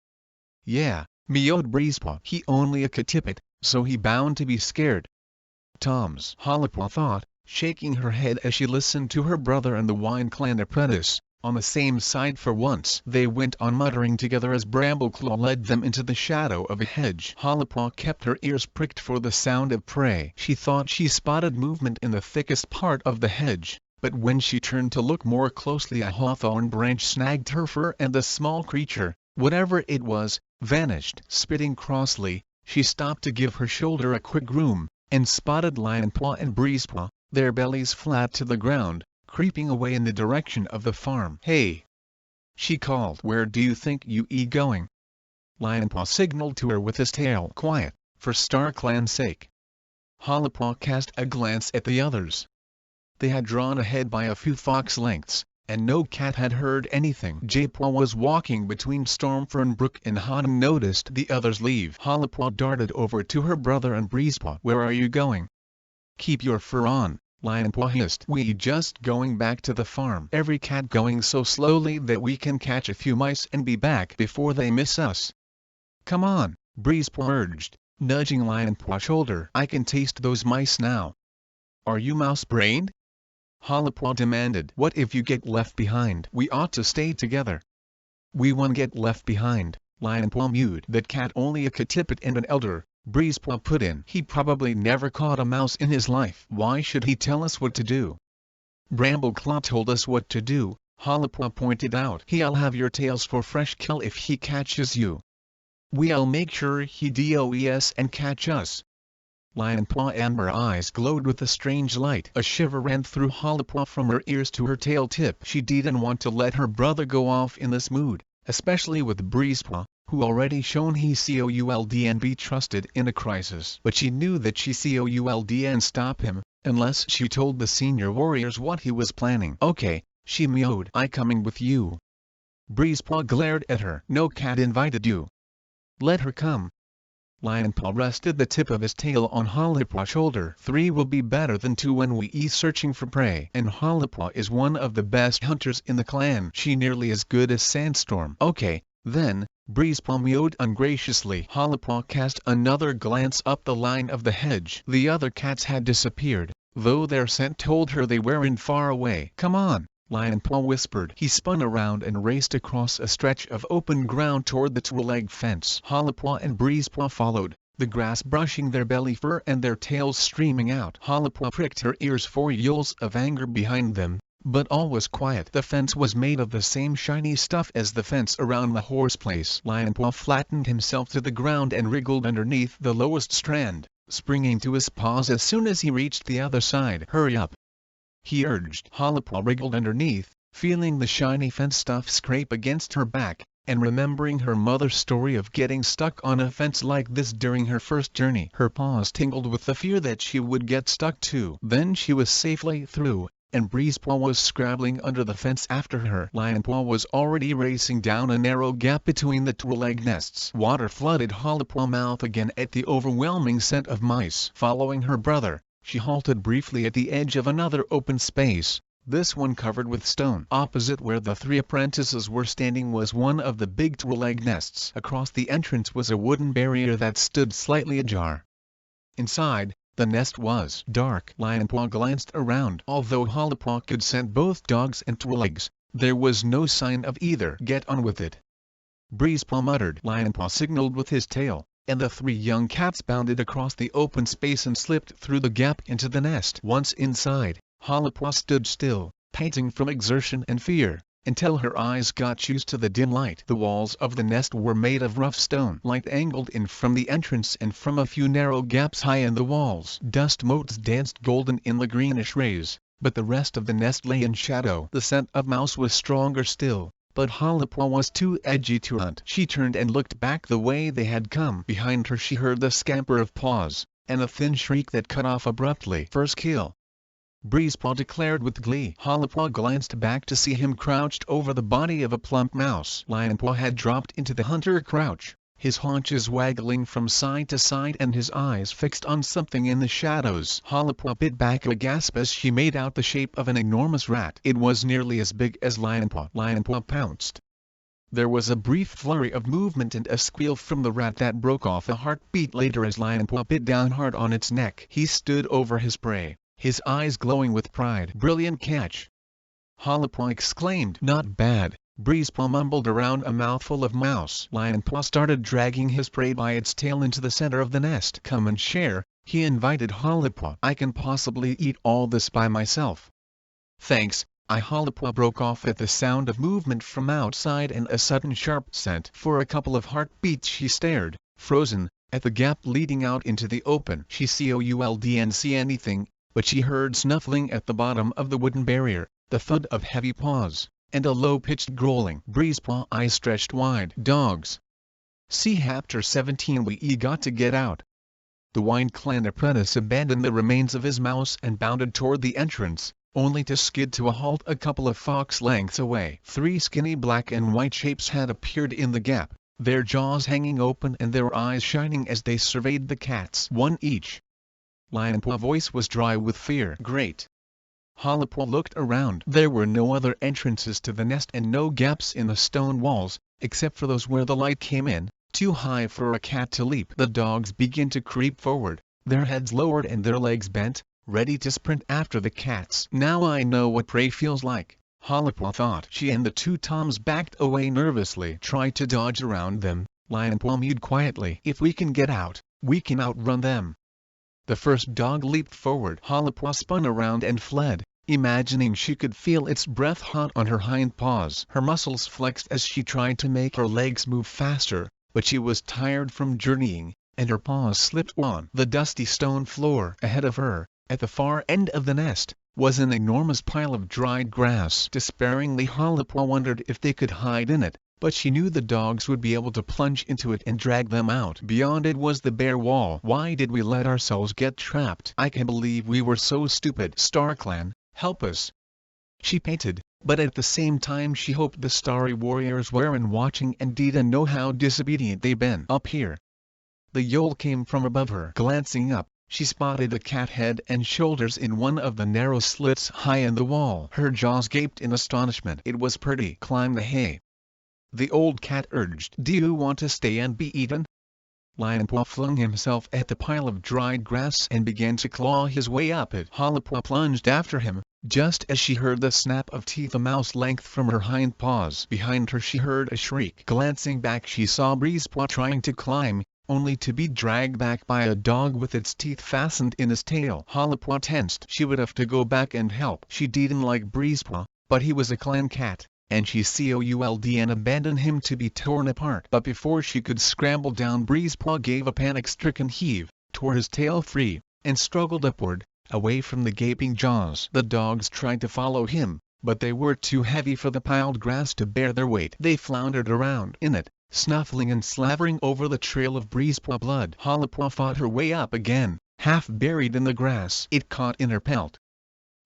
"Yeah," meowed Breezepaw. "He only a Katippet, so he bound to be scared." "Toms," Hollipaw thought, shaking her head as she listened to her brother and the Wind Clan apprentice, on the same side for once. They went on muttering together as Brambleclaw led them into the shadow of a hedge. Hollipaw kept her ears pricked for the sound of prey. She thought she spotted movement in the thickest part of the hedge, but when she turned to look more closely a hawthorn branch snagged her fur and the small creature, whatever it was, vanished. Spitting crossly, she stopped to give her shoulder a quick groom, and spotted Lionpaw and Breezepaw, their bellies flat to the ground, creeping away in the direction of the farm. "Hey!" she called. "Where do you think you going?" Lionpaw signaled to her with his tail. "Quiet, for Star Clan's sake." Hollipaw cast a glance at the others. They had drawn ahead by a few fox lengths, and no cat had heard anything. Jaypaw was walking between Stormfern Brook and Han noticed the others leave. Hollipaw darted over to her brother and Breezepaw. "Where are you going?" "Keep your fur on," Lionpaw hissed. "We just going back to the farm. Every cat going so slowly that we can catch a few mice and be back before they miss us." "Come on," Breezepaw urged, nudging Lionpaw's shoulder. "I can taste those mice now." "Are you mouse-brained?" Hollipaw demanded. "What if you get left behind?" "We ought to stay together." "We won't get left behind," Lionpaw mewed. "That cat only a Katippet and an elder," Breezepaw put in. "He probably never caught a mouse in his life. Why should he tell us what to do?" "Brambleclaw told us what to do," Hollipaw pointed out. "He'll have your tails for fresh kill if he catches you." "We'll make sure he does and catch us." Lionpaw amber eyes glowed with a strange light. A shiver ran through Hollipaw from her ears to her tail tip. She didn't want to let her brother go off in this mood, especially with Breezepaw, who already shown he could and be trusted in a crisis. But she knew that she could and stop him, unless she told the senior warriors what he was planning. "Okay," she mewed. "I coming with you." Breezepaw glared at her. "No cat invited you." "Let her come." Lionpaw rested the tip of his tail on Hollipaw's shoulder. "3 will be better than 2 when we searching for prey. And Hollipaw is one of the best hunters in the clan. She nearly as good as Sandstorm." "Okay, then," Breezepaw mewed ungraciously. Hollipaw cast another glance up the line of the hedge. The other cats had disappeared, though their scent told her they weren't far away. "Come on," Lionpaw whispered. He spun around and raced across a stretch of open ground toward the two-leg fence. Hollipaw and Breezepaw followed, the grass brushing their belly fur and their tails streaming out. Hollipaw pricked her ears for yells of anger behind them, but all was quiet. The fence was made of the same shiny stuff as the fence around the horse place. Lionpaw flattened himself to the ground and wriggled underneath the lowest strand, springing to his paws as soon as he reached the other side. "Hurry up," he urged. Hollipaw wriggled underneath, feeling the shiny fence stuff scrape against her back, and remembering her mother's story of getting stuck on a fence like this during her first journey. Her paws tingled with the fear that she would get stuck too. Then she was safely through, and Breezepaw was scrabbling under the fence after her. Lionpaw was already racing down a narrow gap between the two egg nests. Water flooded Hollipaw's mouth again at the overwhelming scent of mice. Following her brother, she halted briefly at the edge of another open space, this one covered with stone. Opposite where the three apprentices were standing was one of the big egg nests. Across the entrance was a wooden barrier that stood slightly ajar. Inside, the nest was dark. Lionpaw glanced around. Although Hollipaw's could scent both dogs and eggs, there was no sign of either. Get on with it, Breezepaw muttered. Lionpaw signaled with his tail, and the three young cats bounded across the open space and slipped through the gap into the nest. Once inside, Hollipaw's stood still, panting from exertion and fear, until her eyes got used to the dim light. The walls of the nest were made of rough stone. Light angled in from the entrance and from a few narrow gaps high in the walls. Dust motes danced golden in the greenish rays, but the rest of the nest lay in shadow. The scent of mouse was stronger still, but Hollipaw's was too edgy to hunt. She turned and looked back the way they had come. Behind her she heard the scamper of paws, and a thin shriek that cut off abruptly. First kill, Breezepaw declared with glee. Hollipaw's glanced back to see him crouched over the body of a plump mouse. Lionpaw had dropped into the hunter crouch, his haunches waggling from side to side and his eyes fixed on something in the shadows. Hollipaw's bit back a gasp as she made out the shape of an enormous rat. It was nearly as big as Lionpaw. Lionpaw pounced. There was a brief flurry of movement and a squeal from the rat that broke off a heartbeat later as Lionpaw bit down hard on its neck. He stood over his prey, his eyes glowing with pride. Brilliant catch, Hollipaw's exclaimed. Not bad, Breezepaw mumbled around a mouthful of mouse. Lionpaw started dragging his prey by its tail into the center of the nest. Come and share, he invited Hollipaw's. I can possibly eat all this by myself. Thanks, Hollipaw's broke off at the sound of movement from outside and a sudden sharp scent. For a couple of heartbeats she stared, frozen, at the gap leading out into the open. She couldn't see anything, but she heard snuffling at the bottom of the wooden barrier, the thud of heavy paws, and a low-pitched growling. Breezepaw's eyes stretched wide. Dogs. See Chapter 17. We got to get out. The Wine Clan apprentice abandoned the remains of his mouse and bounded toward the entrance, only to skid to a halt a couple of fox lengths away. Three skinny black and white shapes had appeared in the gap, their jaws hanging open and their eyes shining as they surveyed the cats. One each. Lionpaw's voice was dry with fear. Great. Hollipaw looked around. There were no other entrances to the nest and no gaps in the stone walls, except for those where the light came in, too high for a cat to leap. The dogs began to creep forward, their heads lowered and their legs bent, ready to sprint after the cats. Now I know what prey feels like, Hollipaw thought. She and the two toms backed away nervously. Try to dodge around them, Lionpaw mewed quietly. If we can get out, we can outrun them. The first dog leaped forward. Hollipaw spun around and fled, imagining she could feel its breath hot on her hind paws. Her muscles flexed as she tried to make her legs move faster, but she was tired from journeying, and her paws slipped on the dusty stone floor. Ahead of her, at the far end of the nest, was an enormous pile of dried grass. Despairingly Hollipaw wondered if they could hide in it, but she knew the dogs would be able to plunge into it and drag them out. Beyond it was the bare wall. Why did we let ourselves get trapped? I can't believe we were so stupid. StarClan, help us, she panted, but at the same time she hoped the Starry Warriors weren't watching and didn't know how disobedient they'd been. Up here. The yowl came from above her. Glancing up, she spotted a cat head and shoulders in one of the narrow slits high in the wall. Her jaws gaped in astonishment. It was pretty. Climb the hay, the old cat urged. Do you want to stay and be eaten? Lionpaw flung himself at the pile of dried grass and began to claw his way up it. Hollipaw plunged after him, just as she heard the snap of teeth a mouse length from her hind paws. Behind her she heard a shriek. Glancing back she saw Breezepaw trying to climb, only to be dragged back by a dog with its teeth fastened in his tail. Hollipaw tensed. She would have to go back and help. She didn't like Breezepaw, but he was a clan cat, and she could and abandon him to be torn apart. But before she could scramble down, Breezepaw gave a panic-stricken heave, tore his tail free, and struggled upward, away from the gaping jaws. The dogs tried to follow him, but they were too heavy for the piled grass to bear their weight. They floundered around in it, snuffling and slavering over the trail of Breezepaw blood. Hollipaw fought her way up again, half buried in the grass. It caught in her pelt.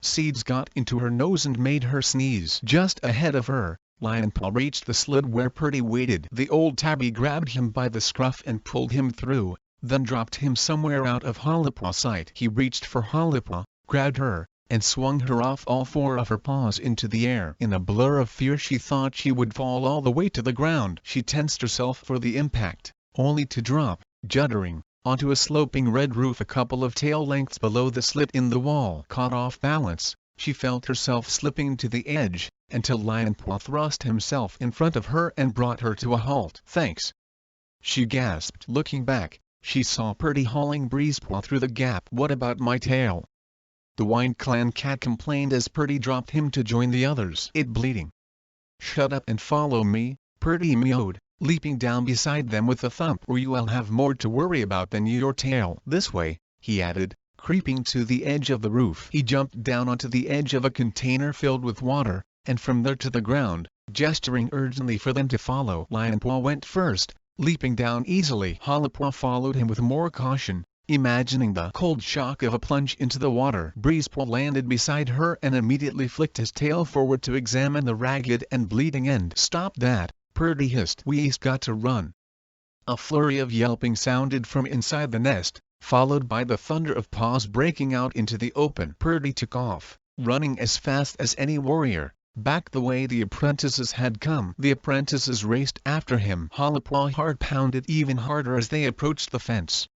Seeds got into her nose and made her sneeze. Just ahead of her, Lionpaw reached the slit where Purdy waited. The old tabby grabbed him by the scruff and pulled him through, then dropped him somewhere out of Hollipaw's sight. He reached for Hollipaw, grabbed her, and swung her off all four of her paws into the air. In a blur of fear she thought she would fall all the way to the ground. She tensed herself for the impact, only to drop, juddering, onto a sloping red roof a couple of tail lengths below the slit in the wall. Caught off balance, she felt herself slipping to the edge, until Lionpaw thrust himself in front of her and brought her to a halt. "Thanks," she gasped. Looking back, she saw Purdy hauling Breezepaw through the gap. "What about my tail?" the Wine Clan cat complained as Purdy dropped him to join the others. "It bleeding." "Shut up and follow me," Purdy meowed, leaping down beside them with a thump. "Or you'll have more to worry about than your tail." "This way," he added, creeping to the edge of the roof. He jumped down onto the edge of a container filled with water, and from there to the ground, gesturing urgently for them to follow. Lionpaw went first, leaping down easily. Hollipaw followed him with more caution, imagining the cold shock of a plunge into the water. Breezepaw landed beside her and immediately flicked his tail forward to examine the ragged and bleeding end. "Stop that," Purdy hissed. "We's got to run." A flurry of yelping sounded from inside the nest, followed by the thunder of paws breaking out into the open. Purdy took off, running as fast as any warrior, back the way the apprentices had come. The apprentices raced after him. Hollipaw's heart pounded even harder as they approached the fence.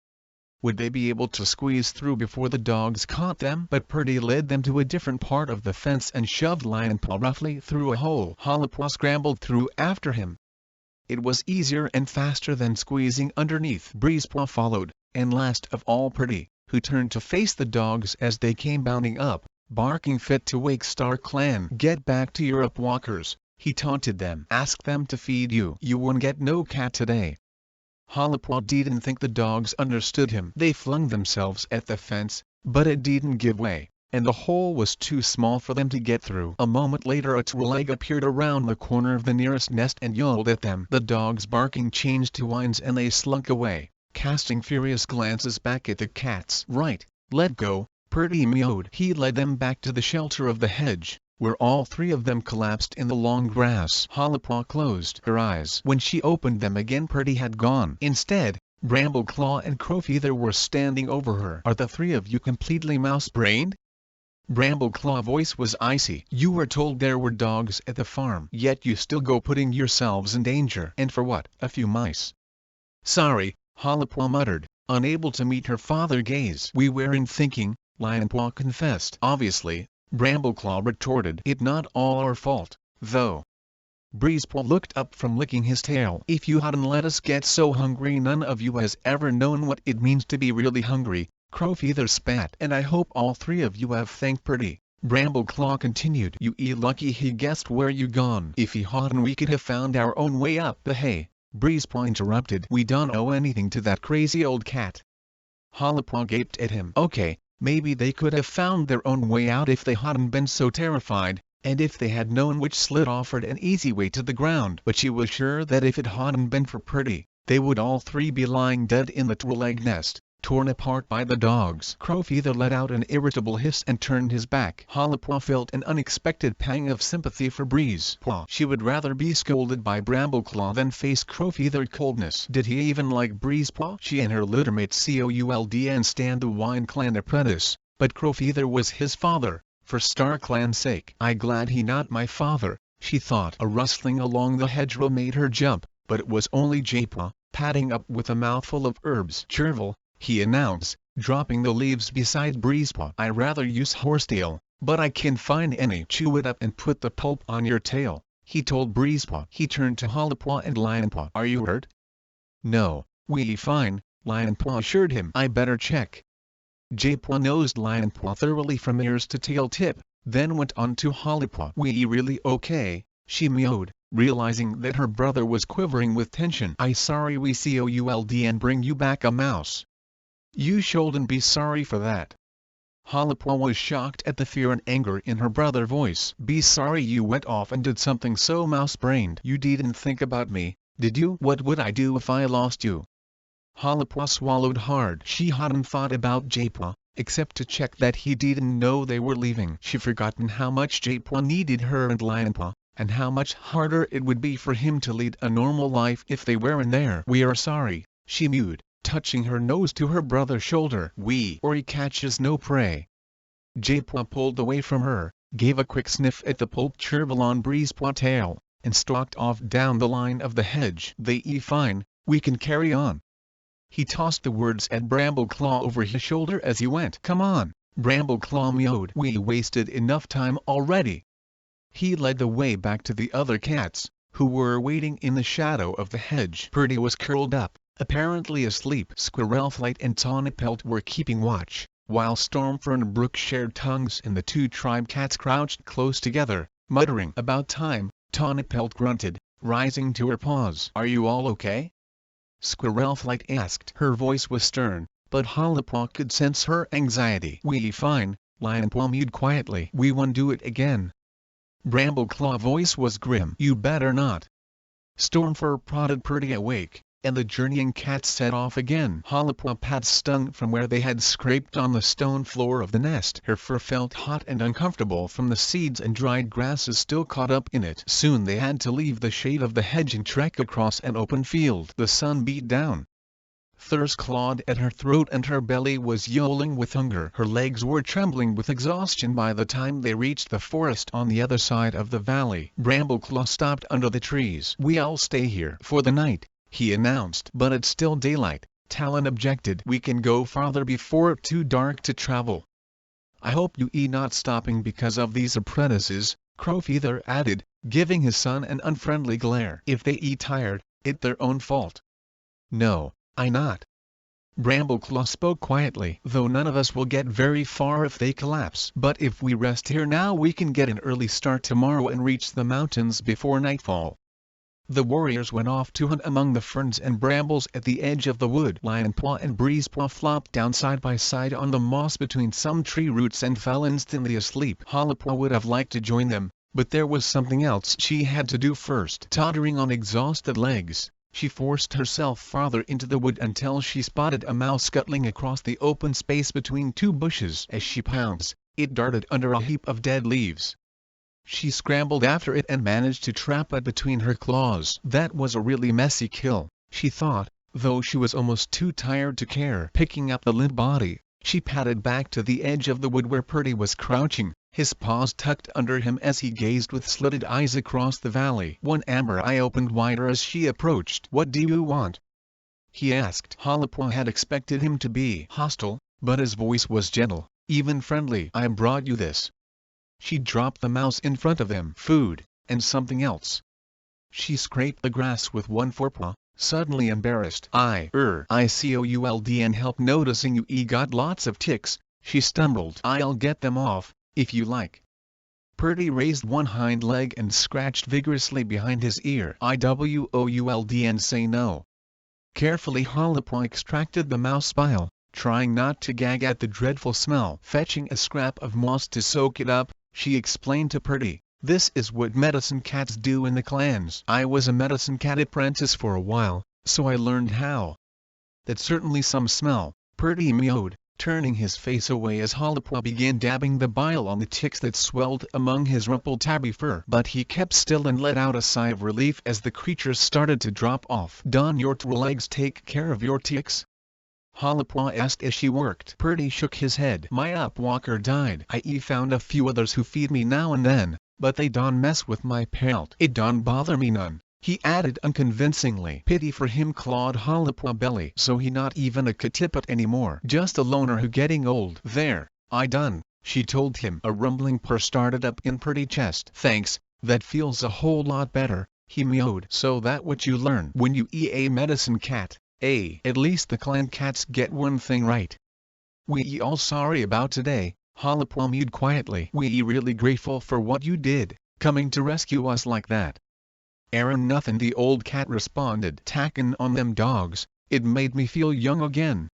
Would they be able to squeeze through before the dogs caught them? But Purdy led them to a different part of the fence and shoved Lionpaw roughly through a hole. Hollipaw scrambled through after him. It was easier and faster than squeezing underneath. Breezepaw followed, and last of all Purdy, who turned to face the dogs as they came bounding up, barking fit to wake Star Clan. "Get back to your upwalkers," he taunted them. "Ask them to feed you. You won't get no cat today." Hollipaw didn't think the dogs understood him. They flung themselves at the fence, but it didn't give way, and the hole was too small for them to get through. A moment later a two-leg appeared around the corner of the nearest nest and yelled at them. The dogs' barking changed to whines and they slunk away, casting furious glances back at the cats. "Right, let go," Purdy meowed. He led them back to the shelter of the hedge, where all three of them collapsed in the long grass. Hollipaw closed her eyes. When she opened them again Purdy had gone. Instead, Brambleclaw and Crowfeather were standing over her. "Are the three of you completely mouse-brained?" Brambleclaw's voice was icy. "You were told there were dogs at the farm, yet you still go putting yourselves in danger. And for what? A few mice?" "Sorry," Hollipaw muttered, unable to meet her father's gaze. "We weren't thinking," Lionpaw confessed. "Obviously," Brambleclaw retorted. "It's not all our fault, though." Breezepaw looked up from licking his tail. "If you hadn't let us get so hungry none of you has ever known what it means to be really hungry," Crowfeather spat. "And I hope all three of you have thanked Purdy," Brambleclaw continued. "You lucky he guessed where you gone. If he hadn't we could have found our own way up the hay," Breezepaw interrupted. "We don't owe anything to that crazy old cat." Hollipaw gaped at him. "Okay, maybe they could have found their own way out if they hadn't been so terrified, and if they had known which slit offered an easy way to the ground. But she was sure that if it hadn't been for Purdy, they would all three be lying dead in the two-leg nest, torn apart by the dogs." Crowfeather let out an irritable hiss and turned his back. Hollipaw felt an unexpected pang of sympathy for Breezepaw. She would rather be scolded by Brambleclaw than face Crowfeather's coldness. Did he even like Breezepaw? She and her littermate couldn't stand the Wine Clan apprentice, but Crowfeather was his father, for Star Clan's sake. "I glad he not my father," she thought. A rustling along the hedgerow made her jump, but it was only Japaw, padding up with a mouthful of herbs. "Chervil," he announced, dropping the leaves beside Breezepaw. "I rather use horsetail, but I can find any. Chew it up and put the pulp on your tail," he told Breezepaw. He turned to Hollipaw and Lionpaw. "Are you hurt?" "No, we fine," Lionpaw assured him. "I better check." Japaw nosed Lionpaw thoroughly from ears to tail tip, then went on to Hollipaw. "We really okay?" she meowed, realizing that her brother was quivering with tension. "I sorry we could and bring you back a mouse." "You shouldn't be sorry for that." Hollipaw was shocked at the fear and anger in her brother's voice. "Be sorry you went off and did something so mouse-brained. You didn't think about me, did you? What would I do if I lost you?" Hollipaw swallowed hard. She hadn't thought about Japaw, except to check that he didn't know they were leaving. She'd forgotten how much Jaipua needed her and Lionpaw, and how much harder it would be for him to lead a normal life if they weren't there. "We are sorry," she mewed, touching her nose to her brother's shoulder. Or he catches no prey." Jaipua pulled away from her, gave a quick sniff at the pulp chervil on Breezepaw's tail, and stalked off down the line of the hedge. "They fine, we can carry on." He tossed the words at Brambleclaw over his shoulder as he went. "Come on," Brambleclaw mewed. "We wasted enough time already." He led the way back to the other cats, who were waiting in the shadow of the hedge. Purdy was curled up, apparently asleep. Squirrelflight and Tawnypelt were keeping watch, while Stormfern and Brook shared tongues, and the two tribe cats crouched close together, muttering. "About time," Tawnypelt grunted, rising to her paws. "Are you all okay?" Squirrelflight asked. Her voice was stern, but Hollowpaw could sense her anxiety. "We fine," Lionpaw mewed quietly. "We won't do it again." Brambleclaw's voice was grim. "You better not." Stormfur prodded Purdy awake, and the journeying cats set off again. Hollowpaw pads stung from where they had scraped on the stone floor of the nest. Her fur felt hot and uncomfortable from the seeds and dried grasses still caught up in it. Soon they had to leave the shade of the hedge and trek across an open field. The sun beat down. Thirst clawed at her throat and her belly was yowling with hunger. Her legs were trembling with exhaustion by the time they reached the forest on the other side of the valley. Brambleclaw stopped under the trees. "We'll stay here for the night," he announced. "But it's still daylight," Talon objected. "We can go farther before it's too dark to travel." "I hope you not stopping because of these apprentices," Crowfeather added, giving his son an unfriendly glare. "If they tired, it's their own fault." "No, I not." Brambleclaw spoke quietly. "Though none of us will get very far if they collapse. But if we rest here now we can get an early start tomorrow and reach the mountains before nightfall." The warriors went off to hunt among the ferns and brambles at the edge of the wood. Lionpaw and Breezepaw flopped down side by side on the moss between some tree roots and fell instantly asleep. Hollowpaw would have liked to join them, but there was something else she had to do first. Tottering on exhausted legs, she forced herself farther into the wood until she spotted a mouse scuttling across the open space between two bushes. As she pounced, it darted under a heap of dead leaves. She scrambled after it and managed to trap it between her claws. That was a really messy kill, she thought, though she was almost too tired to care. Picking up the limp body, she padded back to the edge of the wood where Purdy was crouching, his paws tucked under him as he gazed with slitted eyes across the valley. One amber eye opened wider as she approached. "What do you want?" he asked. Hollowpaw had expected him to be hostile, but his voice was gentle, even friendly. "I brought you this." She dropped the mouse in front of him. "Food, and something else." She scraped the grass with one forepaw, suddenly embarrassed. I could and help noticing you got lots of ticks," she stumbled. "I'll get them off, if you like." Purdy raised one hind leg and scratched vigorously behind his ear. "Iwould and say no." Carefully Hollowpaw extracted the mouse bile, trying not to gag at the dreadful smell. Fetching a scrap of moss to soak it up, she explained to Purdy, "This is what medicine cats do in the clans. I was a medicine cat apprentice for a while, so I learned how." "That's certainly some smell," Purdy mewed, turning his face away as Hollowpaw began dabbing the bile on the ticks that swelled among his rumpled tabby fur. But he kept still and let out a sigh of relief as the creatures started to drop off. "Don your two legs take care of your ticks?" Hollowpaw asked as she worked. Purdy shook his head. "My upwalker died. I found a few others who feed me now and then, but they don't mess with my pelt. It don't bother me none," he added unconvincingly. Pity for him clawed Hollowpaw's belly. "So he not even a Katiput anymore. Just a loner who getting old." "There, I done," she told him. A rumbling purr started up in Purdy's chest. "Thanks, that feels a whole lot better," he mewed. "So that what you learn when you a medicine cat, eh?" "At least the clan cats get one thing right." "We all sorry about today," Hollowpaw mewed quietly. "We really grateful for what you did, coming to rescue us like that." "Erin nothing," the old cat responded. "Tackin' on them dogs, it made me feel young again."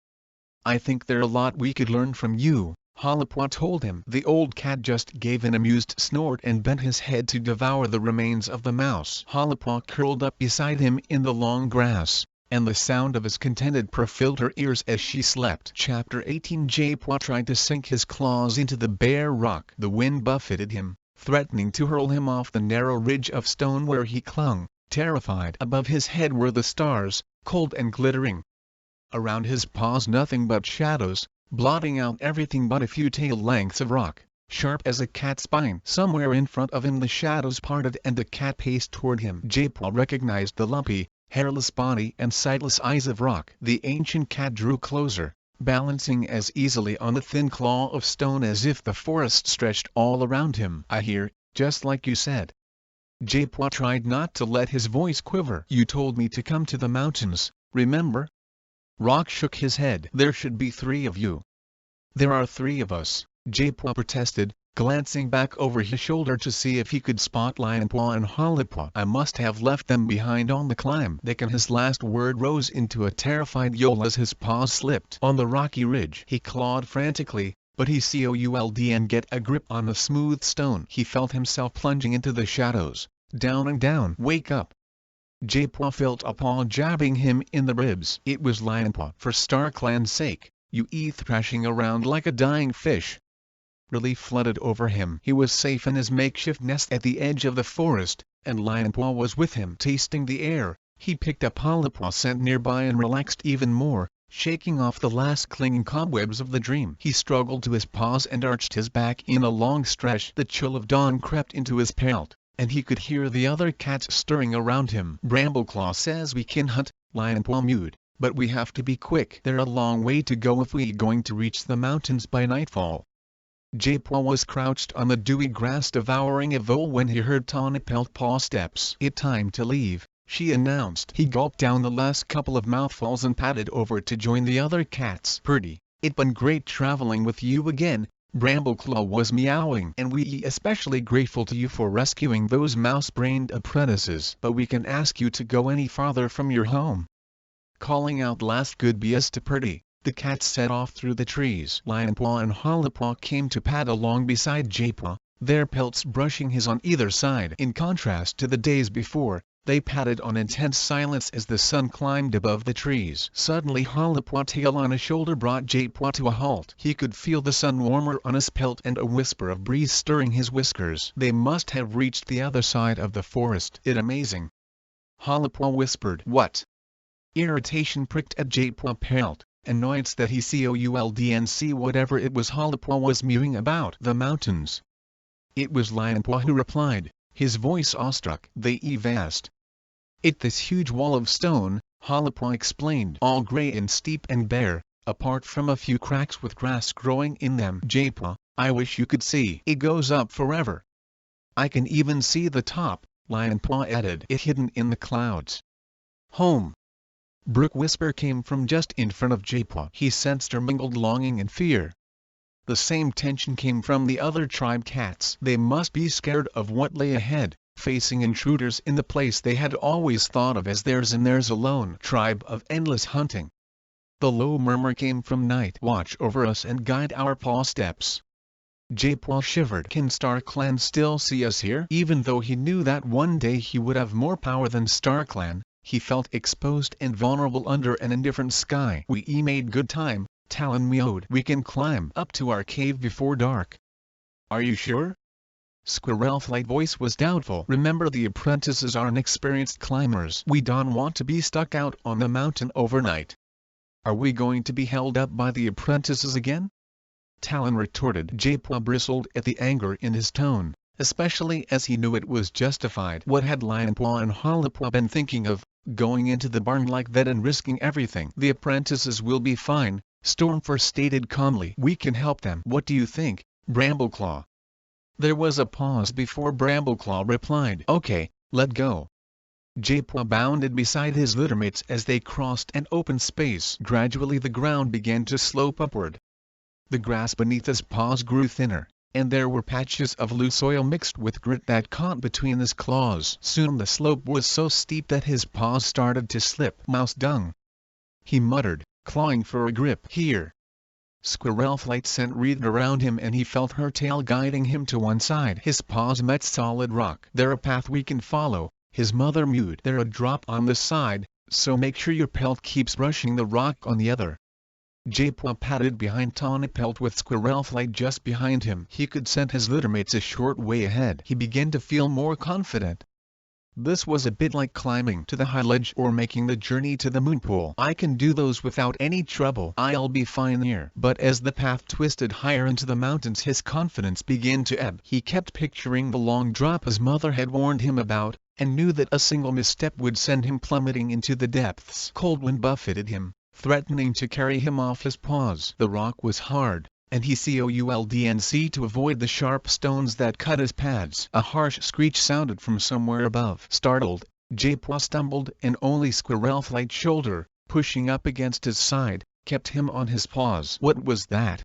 "I think there a lot we could learn from you," Hollowpaw told him. The old cat just gave an amused snort and bent his head to devour the remains of the mouse. Hollowpaw curled up beside him in the long grass, and the sound of his contented purr filled her ears as she slept. Chapter 18. Jaipua tried to sink his claws into the bare rock. The wind buffeted him, threatening to hurl him off the narrow ridge of stone where he clung, terrified. Above his head were the stars, cold and glittering. Around his paws nothing but shadows, blotting out everything but a few tail lengths of rock, sharp as a cat's spine. Somewhere in front of him the shadows parted and the cat paced toward him. Jaipua recognized the lumpy, hairless body and sightless eyes of rock. The ancient cat drew closer, balancing as easily on the thin claw of stone as if the forest stretched all around him. I hear, just like you said. Jaipua tried not to let his voice quiver. You told me to come to the mountains, remember? Rock shook his head. There should be 3 of you. There are 3 of us, Jaipua protested, glancing back over his shoulder to see if he could spot Lionpaw and Hollipaw. I must have left them behind on the climb. His last word rose into a terrified yowl as his paws slipped on the rocky ridge. He clawed frantically, but he could get a grip on the smooth stone. He felt himself plunging into the shadows, down and down. Wake up! Jaipua felt a paw jabbing him in the ribs. It was Lionpaw. For StarClan's sake, you thrashing around like a dying fish. Relief flooded over him. He was safe in his makeshift nest at the edge of the forest, and Lionpaw was with him. Tasting the air, he picked up Hollipaw's scent nearby and relaxed even more, shaking off the last clinging cobwebs of the dream. He struggled to his paws and arched his back in a long stretch. The chill of dawn crept into his pelt, and he could hear the other cats stirring around him. Brambleclaw says we can hunt, Lionpaw mewed, but we have to be quick. There's a long way to go if we're going to reach the mountains by nightfall. Jaipua was crouched on the dewy grass devouring a vole when he heard Tawny Peltpaw steps. It's time to leave, she announced. He gulped down the last couple of mouthfuls and padded over to join the other cats. Purdy, it's been great traveling with you again, Brambleclaw was meowing. And we especially grateful to you for rescuing those mouse-brained apprentices. But we can ask you to go any farther from your home. Calling out last goodbyes to Purdy, the cats set off through the trees. Lionpaw and Hollipaw came to pad along beside Jaipua, their pelts brushing his on either side. In contrast to the days before, they padded on intense silence as the sun climbed above the trees. Suddenly Hollipaw's tail on his shoulder brought Jaipua to a halt. He could feel the sun warmer on his pelt and a whisper of breeze stirring his whiskers. They must have reached the other side of the forest. It's amazing. Hollipaw whispered. What? Irritation pricked at Jaipua's pelt. Annoyance that he couldn't see whatever it was Hollipaw was mewing about. The mountains. It was Lionpaw who replied, his voice awestruck. They vast. It's this huge wall of stone, Hollipaw explained, all grey and steep and bare, apart from a few cracks with grass growing in them. Jaipua, I wish you could see. It goes up forever. I can even see the top, Lionpaw added. It's hidden in the clouds. Home. Brook whisper came from just in front of Jaipua. He sensed her mingled longing and fear. The same tension came from the other tribe cats. They must be scared of what lay ahead, facing intruders in the place they had always thought of as theirs and theirs alone. Tribe of endless hunting. The low murmur came from night. Watch over us and guide our paw steps. Jaipua shivered. Can StarClan still see us here? Even though he knew that one day he would have more power than StarClan, he felt exposed and vulnerable under an indifferent sky. We made good time, Talon meowed. We can climb up to our cave before dark. Are you sure? Squirrelflight's voice was doubtful. Remember, the apprentices are inexperienced climbers. We don't want to be stuck out on the mountain overnight. Are we going to be held up by the apprentices again? Talon retorted. Jaipua bristled at the anger in his tone, especially as he knew it was justified. What had Lionpaw and Hollipaw been thinking of, going into the barn like that and risking everything? The apprentices will be fine, Stormfur stated calmly. We can help them. What do you think, Brambleclaw? There was a pause before Brambleclaw replied. Okay, let go. Jaipua bounded beside his littermates as they crossed an open space. Gradually the ground began to slope upward. The grass beneath his paws grew thinner, and there were patches of loose soil mixed with grit that caught between his claws. Soon the slope was so steep that his paws started to slip. Mouse dung. He muttered, clawing for a grip. Here. Squirrelflight scent wreathed around him and he felt her tail guiding him to one side. His paws met solid rock. There a path we can follow, his mother mewed. There a drop on the side, so make sure your pelt keeps brushing the rock on the other. J-Paw padded behind Tawny Pelt with Squirrel Flight just behind him. He could scent his littermates a short way ahead. He began to feel more confident. This was a bit like climbing to the high ledge or making the journey to the moon pool. I can do those without any trouble. I'll be fine here. But as the path twisted higher into the mountains, his confidence began to ebb. He kept picturing the long drop his mother had warned him about, and knew that a single misstep would send him plummeting into the depths. Cold wind buffeted him, threatening to carry him off his paws. The rock was hard, and he couldn't to avoid the sharp stones that cut his pads. A harsh screech sounded from somewhere above. Startled, J-Paw stumbled, and only Squirrel Flight's shoulder, pushing up against his side, kept him on his paws. What was that?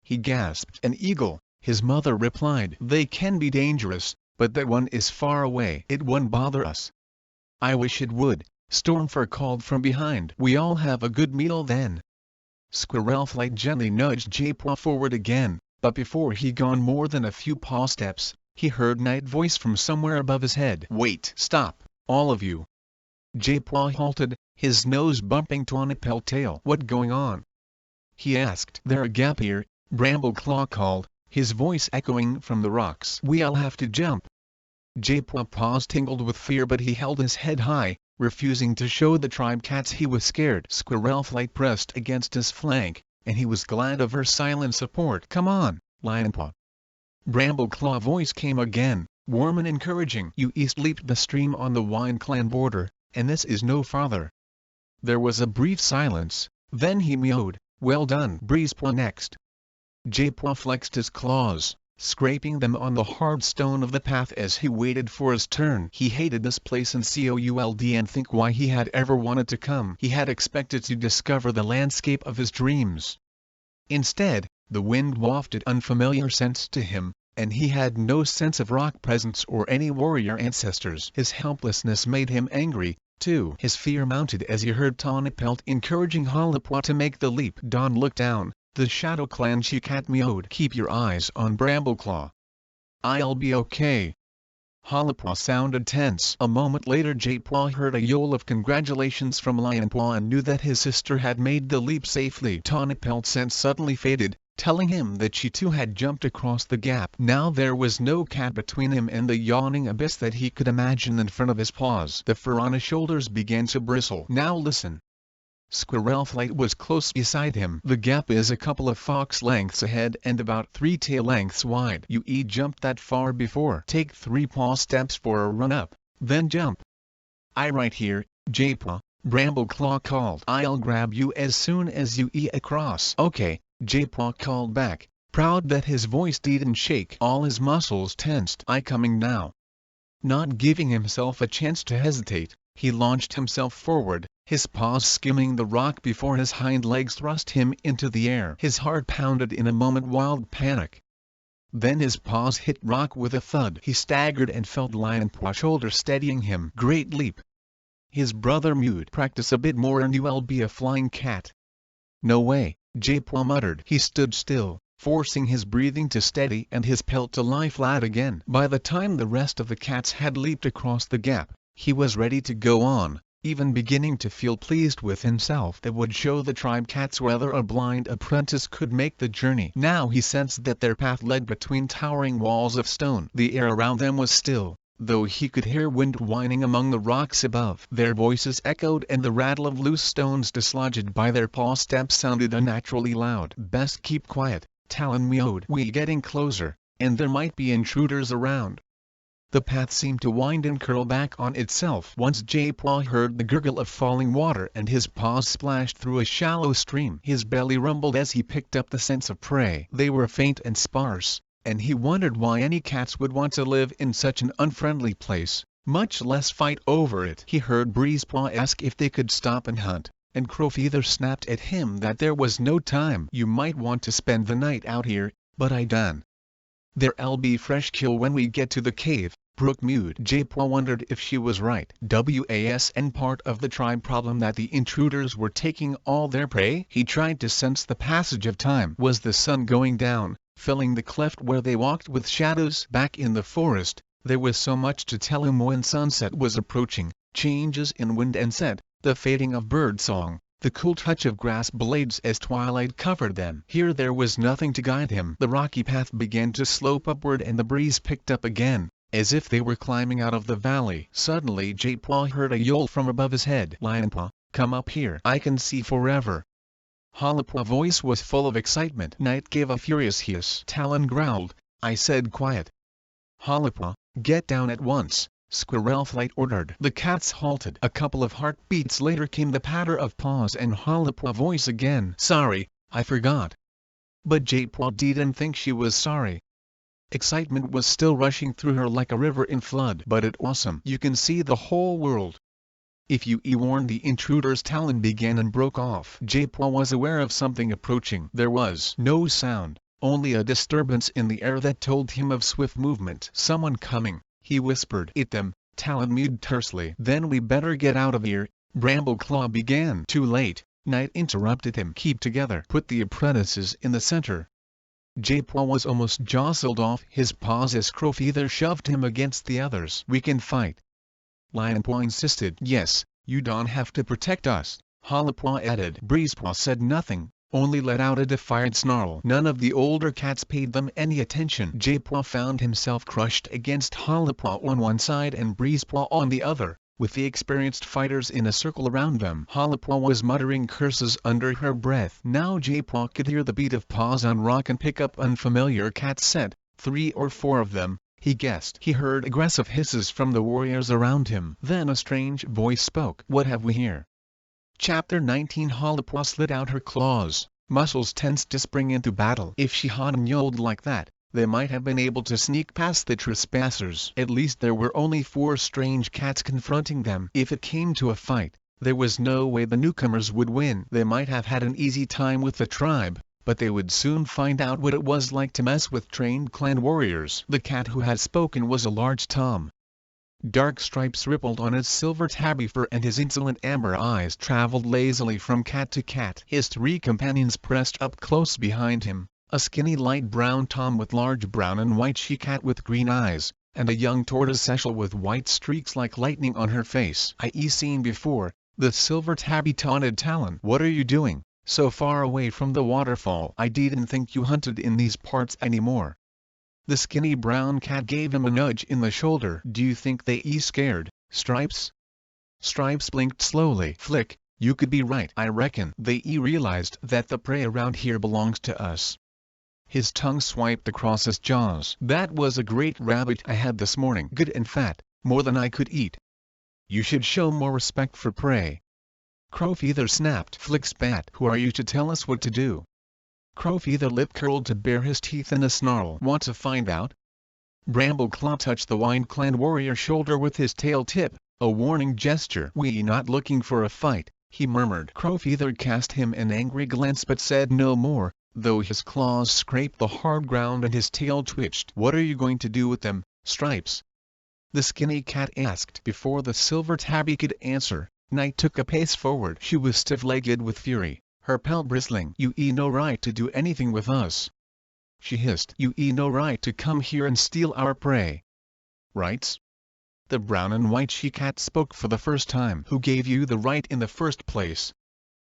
He gasped. An eagle, his mother replied. They can be dangerous, but that one is far away. It won't bother us. I wish it would, Stormfur called from behind. We all have a good meal then. Squirrel Flight gently nudged J-Paw forward again, but before he gone more than a few paw steps, he heard Night voice from somewhere above his head. Wait! Stop, all of you! J-Paw halted, his nose bumping Tawny Pelt tail. What going on? He asked. There a gap here, Brambleclaw called, his voice echoing from the rocks. We'll have to jump. J-Paw paws tingled with fear, but he held his head high, refusing to show the tribe cats he was scared. Squirrel Flight pressed against his flank, and he was glad of her silent support. Come on, Lionpaw. Brambleclaw voice came again, warm and encouraging. You east leaped the stream on the Wine Clan border, and this is no farther. There was a brief silence, then he meowed. Well done. Breezepaw next. J-Paw flexed his claws, scraping them on the hard stone of the path as he waited for his turn. He hated this place and couldn't think why he had ever wanted to come. He had expected to discover the landscape of his dreams. Instead, the wind wafted unfamiliar scents to him, and he had no sense of rock presence or any warrior ancestors. His helplessness made him angry, too. His fear mounted as he heard Tawny Pelt encouraging Hollipaw to make the leap. Dawn looked down. The Shadow Clan she-cat meowed. Keep your eyes on Brambleclaw. I'll be okay. Hollipaw sounded tense. A moment later J-Paw heard a yowl of congratulations from Lionpaw and knew that his sister had made the leap safely. Tawny Pelt's sense suddenly faded, telling him that she too had jumped across the gap. Now there was no cat between him and the yawning abyss that he could imagine in front of his paws. The fur on his shoulders began to bristle. Now listen. Squirrel Flight was close beside him. The gap is a couple of fox lengths ahead and about 3 tail lengths wide. You jumped that far before. Take 3 paw steps for a run up, then jump. I right here, J-Paw, Brambleclaw called. I'll grab you as soon as you across. Okay, J-Paw called back, proud that his voice didn't shake. All his muscles tensed. I coming now. Not giving himself a chance to hesitate, he launched himself forward, his paws skimming the rock before his hind legs thrust him into the air. His heart pounded in a wild panic. Then his paws hit rock with a thud. He staggered and felt Lionpaw's shoulder steadying him. Great leap. His brother mewed. Practice a bit more and you'll be a flying cat. No way, J-Paw muttered. He stood still, forcing his breathing to steady and his pelt to lie flat again. By the time the rest of the cats had leaped across the gap, he was ready to go on, even beginning to feel pleased with himself. That would show the tribe cats whether a blind apprentice could make the journey. Now he sensed that their path led between towering walls of stone. The air around them was still, though he could hear wind whining among the rocks above. Their voices echoed and the rattle of loose stones dislodged by their paw steps sounded unnaturally loud. Best keep quiet, Talon meowed. We getting closer, and there might be intruders around. The path seemed to wind and curl back on itself. Once J-Paw heard the gurgle of falling water and his paws splashed through a shallow stream. His belly rumbled as he picked up the scents of prey. They were faint and sparse, and he wondered why any cats would want to live in such an unfriendly place, much less fight over it. He heard Breezepaw ask if they could stop and hunt, and Crowfeather snapped at him that there was no time. You might want to spend the night out here, but I done. There'll be fresh kill when we get to the cave. Brooke mewed. J-Paw wondered if she was right. And part of the tribe problem that the intruders were taking all their prey? He tried to sense the passage of time. Was the sun going down, filling the cleft where they walked with shadows? Back in the forest, there was so much to tell him when sunset was approaching. Changes in wind and scent, the fading of birdsong, the cool touch of grass blades as twilight covered them. Here there was nothing to guide him. The rocky path began to slope upward and the breeze picked up again, as if they were climbing out of the valley. Suddenly J-Paw heard a yowl from above his head. "Lionpaw, come up here. I can see forever." Holopaw's voice was full of excitement. Night gave a furious hiss. Talon growled, "I said quiet." "Holopaw, get down at once," Squirrelflight ordered. The cats halted. A couple of heartbeats later came the patter of paws and Holopaw's voice again. "Sorry, I forgot." But J-Paw didn't think she was sorry. Excitement was still rushing through her like a river in flood. "But it's awesome. You can see the whole world." "If you warned the intruders," Talon began and broke off. J-Paw was aware of something approaching. There was no sound, only a disturbance in the air that told him of swift movement. "Someone coming," he whispered. "It them," Talon mewed tersely. "Then we better get out of here," Brambleclaw began. Too late, Night interrupted him. "Keep together. Put the apprentices in the center." J-Paw was almost jostled off his paws as Crowfeather shoved him against the others. "We can fight," Lionpaw insisted. "Yes, you don't have to protect us," Holopaw added. Breezepaw said nothing, only let out a defiant snarl. None of the older cats paid them any attention. J-Paw found himself crushed against Holopaw on one side and Breezepaw on the other, with the experienced fighters in a circle around them. Holopaw was muttering curses under her breath. Now J-Paw could hear the beat of paws on rock and pick up unfamiliar cat scent, 3 or 4 of them, he guessed. He heard aggressive hisses from the warriors around him. Then a strange voice spoke. "What have we here?" Chapter 19. Holopaw slid out her claws, muscles tensed to spring into battle. If she hadn't yelled like that, they might have been able to sneak past the trespassers. At least there were only 4 strange cats confronting them. If it came to a fight, there was no way the newcomers would win. They might have had an easy time with the tribe, but they would soon find out what it was like to mess with trained clan warriors. The cat who had spoken was a large tom. Dark stripes rippled on his silver tabby fur and his insolent amber eyes traveled lazily from cat to cat. His 3 companions pressed up close behind him, a skinny light brown tom with large brown and white she-cat with green eyes, and a young tortoiseshell with white streaks like lightning on her face. "I seen before," the silver tabby taunted Talon. "What are you doing, so far away from the waterfall? I didn't think you hunted in these parts anymore." The skinny brown cat gave him a nudge in the shoulder. "Do you think they scared, Stripes?" Stripes blinked slowly. "Flick, you could be right. I reckon they realized that the prey around here belongs to us." His tongue swiped across his jaws. "That was a great rabbit I had this morning. Good and fat, more than I could eat. You should show more respect for prey." Crowfeather snapped. Flick spat. "Who are you to tell us what to do?" Crowfeather lip curled to bare his teeth in a snarl. "Want to find out?" Brambleclaw touched the Wind Clan warrior's shoulder with his tail tip, a warning gesture. "We not looking for a fight," he murmured. Crowfeather cast him an angry glance but said no more, though his claws scraped the hard ground and his tail twitched. "What are you going to do with them, Stripes?" the skinny cat asked. Before the silver tabby could answer, Night took a pace forward. She was stiff-legged with fury, her pelt bristling. "You no right to do anything with us," she hissed. "You no right to come here and steal our prey." "Rights?" The brown and white she-cat spoke for the first time. "Who gave you the right in the first place?"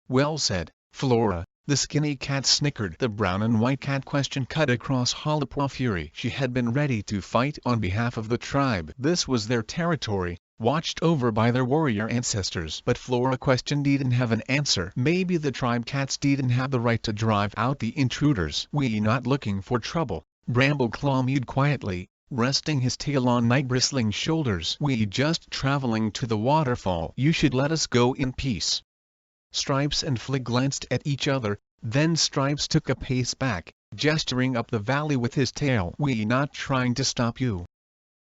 "Well said, Flora," the skinny cat snickered. The brown and white cat question cut across Holopaw's fury. She had been ready to fight on behalf of the tribe. This was their territory, watched over by their warrior ancestors. But Flora question didn't have an answer. Maybe the tribe cats didn't have the right to drive out the intruders. "We not looking for trouble," Brambleclaw mewed quietly, resting his tail on Night bristling shoulders. "We just traveling to the waterfall. You should let us go in peace." Stripes and Flick glanced at each other, then Stripes took a pace back, gesturing up the valley with his tail. "We not trying to stop you."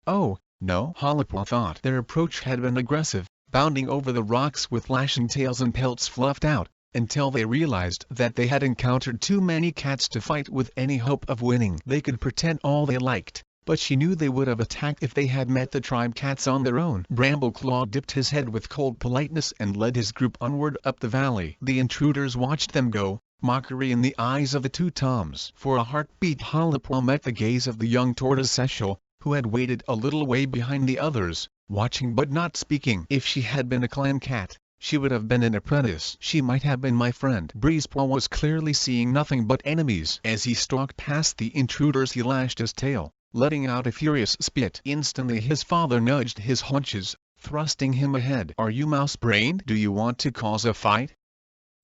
"Oh, no?" Holopaw thought. Their approach had been aggressive, bounding over the rocks with lashing tails and pelts fluffed out, until they realized that they had encountered too many cats to fight with any hope of winning. They could pretend all they liked, but she knew they would have attacked if they had met the tribe cats on their own. Brambleclaw dipped his head with cold politeness and led his group onward up the valley. The intruders watched them go, mockery in the eyes of the 2 toms. For a heartbeat Holopaw met the gaze of the young tortoiseshell, who had waited a little way behind the others, watching but not speaking. If she had been a clan cat, She would have been an apprentice. She might have been my friend. Breezepaw was clearly seeing nothing but enemies. As he stalked past the intruders he lashed his tail, letting out a furious spit. Instantly his father nudged his haunches, thrusting him ahead. "Are you mouse-brained? Do you want to cause a fight?"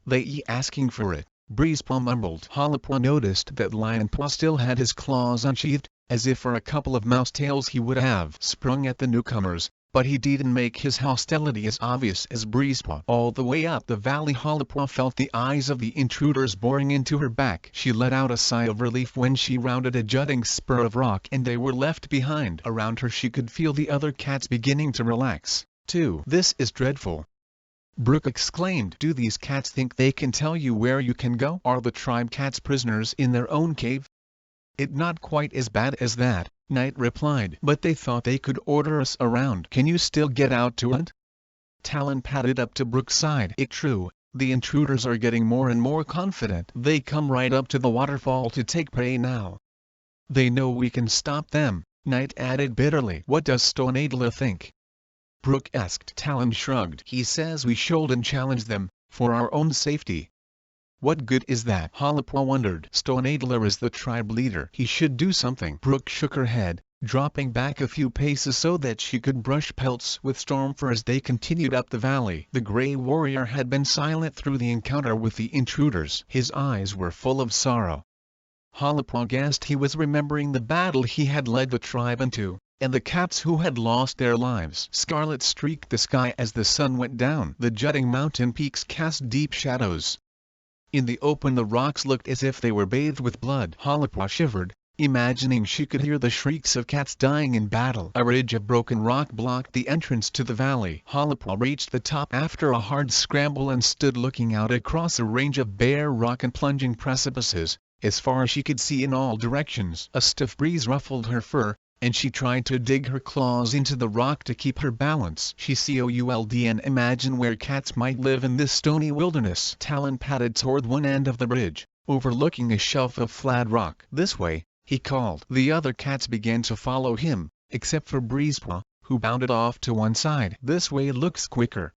"They asking for it," Breezepaw mumbled. Hollipaw noticed that Lionpaw still had his claws unsheathed, as if for a couple of mouse-tails he would have sprung at the newcomers, but he didn't make his hostility as obvious as Breezepaw. All the way up the valley Hollipaw felt the eyes of the intruders boring into her back. She let out a sigh of relief when she rounded a jutting spur of rock and they were left behind. Around her she could feel the other cats beginning to relax, too. "This is dreadful," Brooke exclaimed. "Do these cats think they can tell you where you can go? Are the tribe cats prisoners in their own cave?" "It not quite as bad as that," Knight replied. "But they thought they could order us around." "Can you still get out to hunt?" Talon padded up to Brooke's side. "It's true, the intruders are getting more and more confident. They come right up to the waterfall to take prey now." "They know we can stop them," Knight added bitterly. "What does Stoneadler think?" Brooke asked. Talon shrugged. "He says we shouldn't challenge them, for our own safety." "What good is that?" Hollipaw wondered. "Stoneadler is the tribe leader. He should do something." Brooke shook her head, dropping back a few paces so that she could brush Pelts with Stormfur as they continued up the valley. The Grey Warrior had been silent through the encounter with the intruders. His eyes were full of sorrow. Hollipaw guessed he was remembering the battle he had led the tribe into, and the cats who had lost their lives. Scarlet streaked the sky as the sun went down. The jutting mountain peaks cast deep shadows. In the open the rocks looked as if they were bathed with blood. Hollipaw shivered, imagining she could hear the shrieks of cats dying in battle. A ridge of broken rock blocked the entrance to the valley. Hollipaw reached the top after a hard scramble and stood looking out across a range of bare rock and plunging precipices, as far as she could see in all directions. A stiff breeze ruffled her fur, and she tried to dig her claws into the rock to keep her balance. She could imagine where cats might live in this stony wilderness. Talon padded toward one end of the bridge, overlooking a shelf of flat rock. "This way," he called. The other cats began to follow him, except for Breezepaw, who bounded off to one side. "This way looks quicker."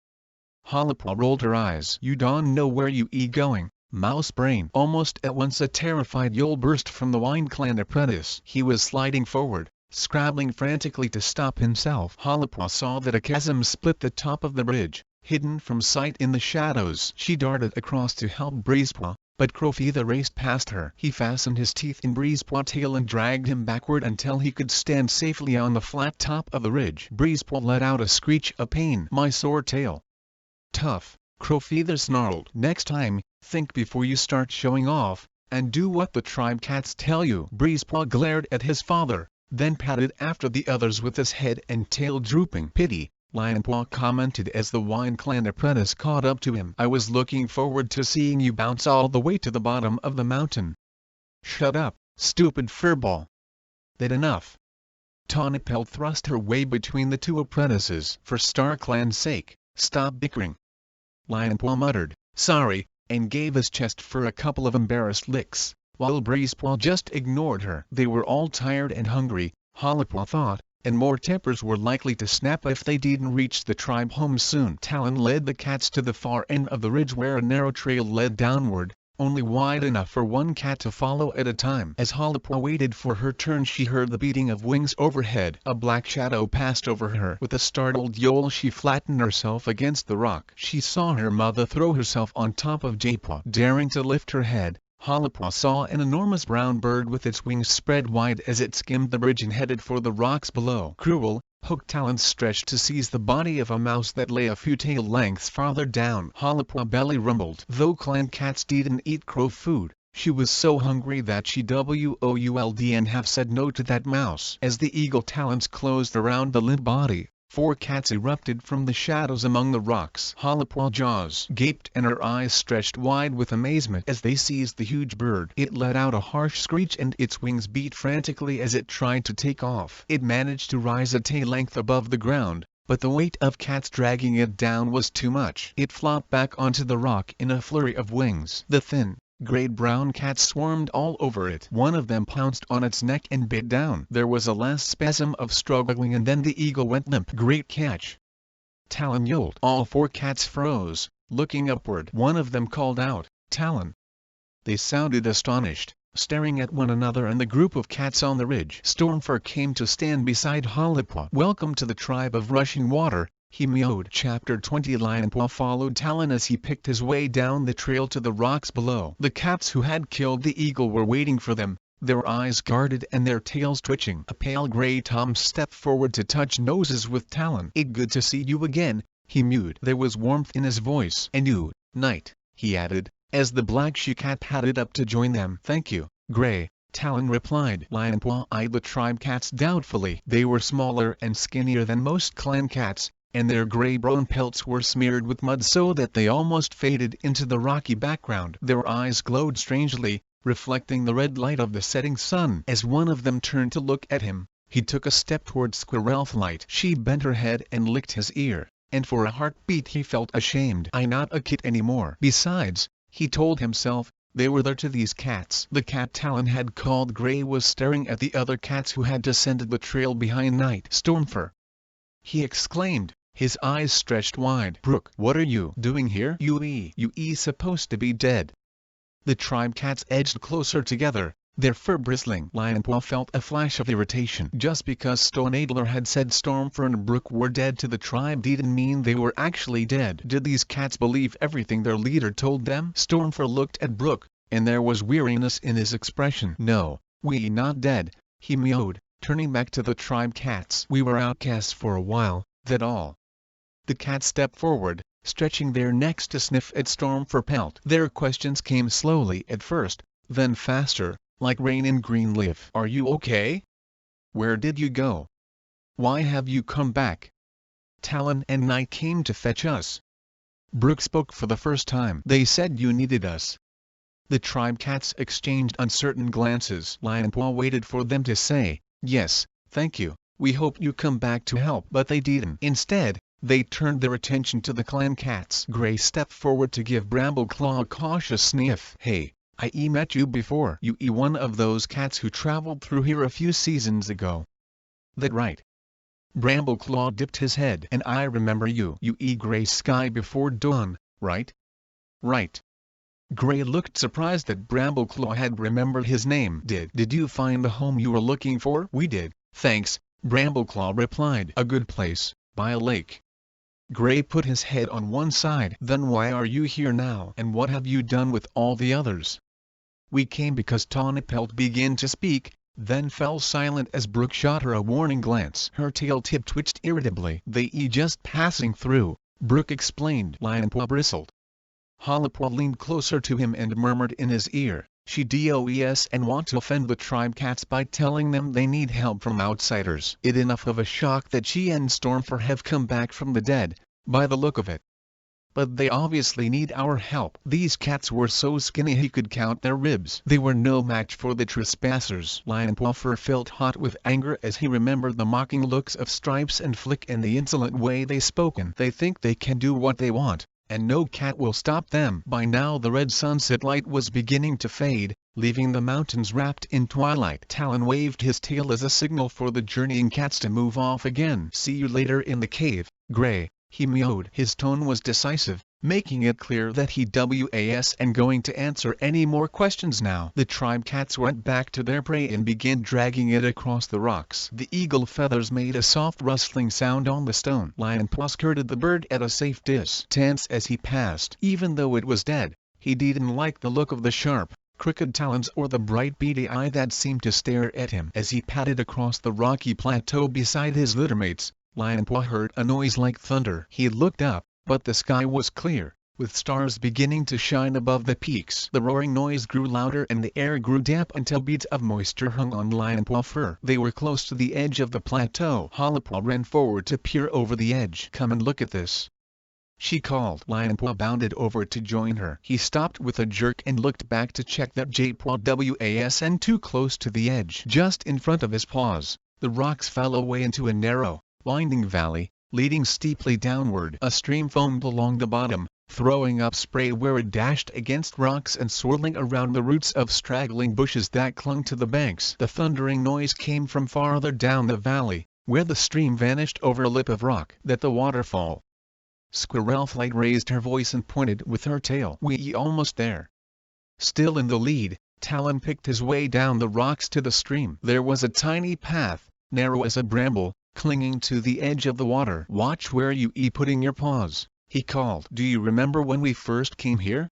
Hollipaw rolled her eyes. "You don't know where you going, mouse brain." Almost at once a terrified yowl burst from the Wine-Clan apprentice. He was sliding forward, scrabbling frantically to stop himself. Hollipaw saw that a chasm split the top of the bridge, hidden from sight in the shadows. She darted across to help Breezepaw, but Crowfeather raced past her. He fastened his teeth in Breezepaw's tail and dragged him backward until he could stand safely on the flat top of the ridge. Breezepaw let out a screech of pain. "My sore tail." "Tough," Crowfeather snarled. "Next time, think before you start showing off, and do what the tribe cats tell you." Breezepaw glared at his father, then padded after the others with his head and tail drooping. "Pity," Lionpaw commented as the Wine-Clan apprentice caught up to him. "I was looking forward to seeing you bounce all the way to the bottom of the mountain." "Shut up, stupid furball. That enough." Tonipel thrust her way between the two apprentices. "For StarClan's sake, stop bickering." Lionpaw muttered, "Sorry," and gave his chest for a couple of embarrassed licks, while Breezepaw just ignored her. They were all tired and hungry, Hollipaw thought, and more tempers were likely to snap if they didn't reach the tribe home soon. Talon led the cats to the far end of the ridge where a narrow trail led downward, only wide enough for one cat to follow at a time. As Hollipaw waited for her turn she heard the beating of wings overhead. A black shadow passed over her. With a startled yowl she flattened herself against the rock. She saw her mother throw herself on top of Jaypaw. Daring to lift her head, Hollipaw saw an enormous brown bird with its wings spread wide as it skimmed the bridge and headed for the rocks below. Cruel, hooked talons stretched to seize the body of a mouse that lay a few tail lengths farther down. Hollipaw belly rumbled. Though clan cats didn't eat crow food, she was so hungry that she wouldn't have said no to that mouse. As the eagle talons closed around the limp body, 4 cats erupted from the shadows among the rocks. Hollipaw's jaws gaped and her eyes stretched wide with amazement as they seized the huge bird. It let out a harsh screech and its wings beat frantically as it tried to take off. It managed to rise a tail length above the ground, but the weight of cats dragging it down was too much. It flopped back onto the rock in a flurry of wings. The thin, grey-brown cats swarmed all over it. One of them pounced on its neck and bit down. There was a last spasm of struggling and then the eagle went limp. "Great catch!" Talon yelled. All 4 cats froze, looking upward. One of them called out, "Talon!" They sounded astonished, staring at one another and the group of cats on the ridge. Stormfur came to stand beside Hollipaw. "Welcome to the tribe of rushing water," he mewed. Chapter 20 Lionpaw followed Talon as he picked his way down the trail to the rocks below. The cats who had killed the eagle were waiting for them, their eyes guarded and their tails twitching. A pale gray Tom stepped forward to touch noses with Talon. "It's good to see you again," he mewed. There was warmth in his voice. "And you, Knight," he added, as the black she-cat padded up to join them. "Thank you, Gray," Talon replied. Lionpaw eyed the tribe cats doubtfully. They were smaller and skinnier than most clan cats, and their gray-brown pelts were smeared with mud so that they almost faded into the rocky background. Their eyes glowed strangely, reflecting the red light of the setting sun. As one of them turned to look at him, he took a step toward Squirrelflight. She bent her head and licked his ear, and for a heartbeat he felt ashamed. "I'm not a kid anymore. Besides," he told himself, "they were there to these cats." The cat Talon had called Gray was staring at the other cats who had descended the trail behind Night. "Stormfur!" he exclaimed, his eyes stretched wide. "Brook, what are you doing here? You supposed to be dead." The tribe cats edged closer together, their fur bristling. Lionpaw felt a flash of irritation. Just because Stoneadler had said Stormfur and Brook were dead to the tribe didn't mean they were actually dead. Did these cats believe everything their leader told them? Stormfur looked at Brook, and there was weariness in his expression. "No, we not dead," he mewed, turning back to the tribe cats. "We were outcasts for a while, that all." The cats stepped forward, stretching their necks to sniff at Stormfur pelt. Their questions came slowly at first, then faster, like rain in green leaf. "Are you okay? Where did you go? Why have you come back? Talon and Night came to fetch us." Brook spoke for the first time. "They said you needed us." The tribe cats exchanged uncertain glances. Lionpaw waited for them to say, "Yes, thank you, we hope you come back to help." But they didn't. Instead, they turned their attention to the clan cats. Gray stepped forward to give Brambleclaw a cautious sniff. "Hey, I met you before. You one of those cats who traveled through here a few seasons ago." "That right." Brambleclaw dipped his head. "And I remember you. You Gray Sky before dawn, right?" "Right." Gray looked surprised that Brambleclaw had remembered his name. Did you find the home you were looking for?" "We did, thanks," Brambleclaw replied. "A good place, by a lake." Gray put his head on one side. "Then why are you here now? And what have you done with all the others?" "We came because Tawny Pelt began to speak, then fell silent as Brook shot her a warning glance." Her tail tip twitched irritably. "They just passing through," Brook explained. Lionpaw bristled. Hollipaw leaned closer to him and murmured in his ear, "She does and want to offend the tribe cats by telling them they need help from outsiders. It enough of a shock that she and Stormfur have come back from the dead, by the look of it. But they obviously need our help." These cats were so skinny he could count their ribs. They were no match for the trespassers. Lionpaw fur felt hot with anger as he remembered the mocking looks of Stripes and Flick and the insolent way they spoken. "They think they can do what they want, and no cat will stop them." By now the red sunset light was beginning to fade, leaving the mountains wrapped in twilight. Talon waved his tail as a signal for the journeying cats to move off again. "See you later in the cave, Gray," he mewed. His tone was decisive, making it clear that he was going to answer any more questions now. The tribe cats went back to their prey and began dragging it across the rocks. The eagle feathers made a soft rustling sound on the stone. Lionpaw skirted the bird at a safe distance as he passed. Even though it was dead, he didn't like the look of the sharp, crooked talons or the bright beady eye that seemed to stare at him. As he padded across the rocky plateau beside his littermates, Lionpaw heard a noise like thunder. He looked up, but the sky was clear, with stars beginning to shine above the peaks. The roaring noise grew louder and the air grew damp until beads of moisture hung on Lionpaw fur. They were close to the edge of the plateau. Hollipaw ran forward to peer over the edge. "Come and look at this," she called. Lionpaw bounded over to join her. He stopped with a jerk and looked back to check that J-Paw wasn't too close to the edge. Just in front of his paws, the rocks fell away into a narrow, winding valley, leading steeply downward. A stream foamed along the bottom, throwing up spray where it dashed against rocks and swirling around the roots of straggling bushes that clung to the banks. The thundering noise came from farther down the valley, where the stream vanished over a lip of rock. That the waterfall, Squirrelflight raised her voice and pointed with her tail. "We almost there." Still in the lead, Talon picked his way down the rocks to the stream. There was a tiny path, narrow as a bramble, clinging to the edge of the water. "Watch where you putting your paws," he called. "Do you remember when we first came here?"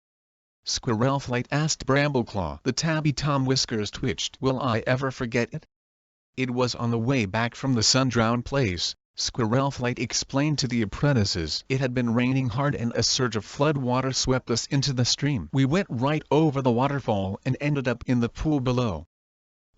Squirrelflight asked Brambleclaw. The tabby Tom whiskers twitched. "Will I ever forget it? It was on the way back from the Sundrown place," Squirrelflight explained to the apprentices. "It had been raining hard and a surge of flood water swept us into the stream. We went right over the waterfall and ended up in the pool below.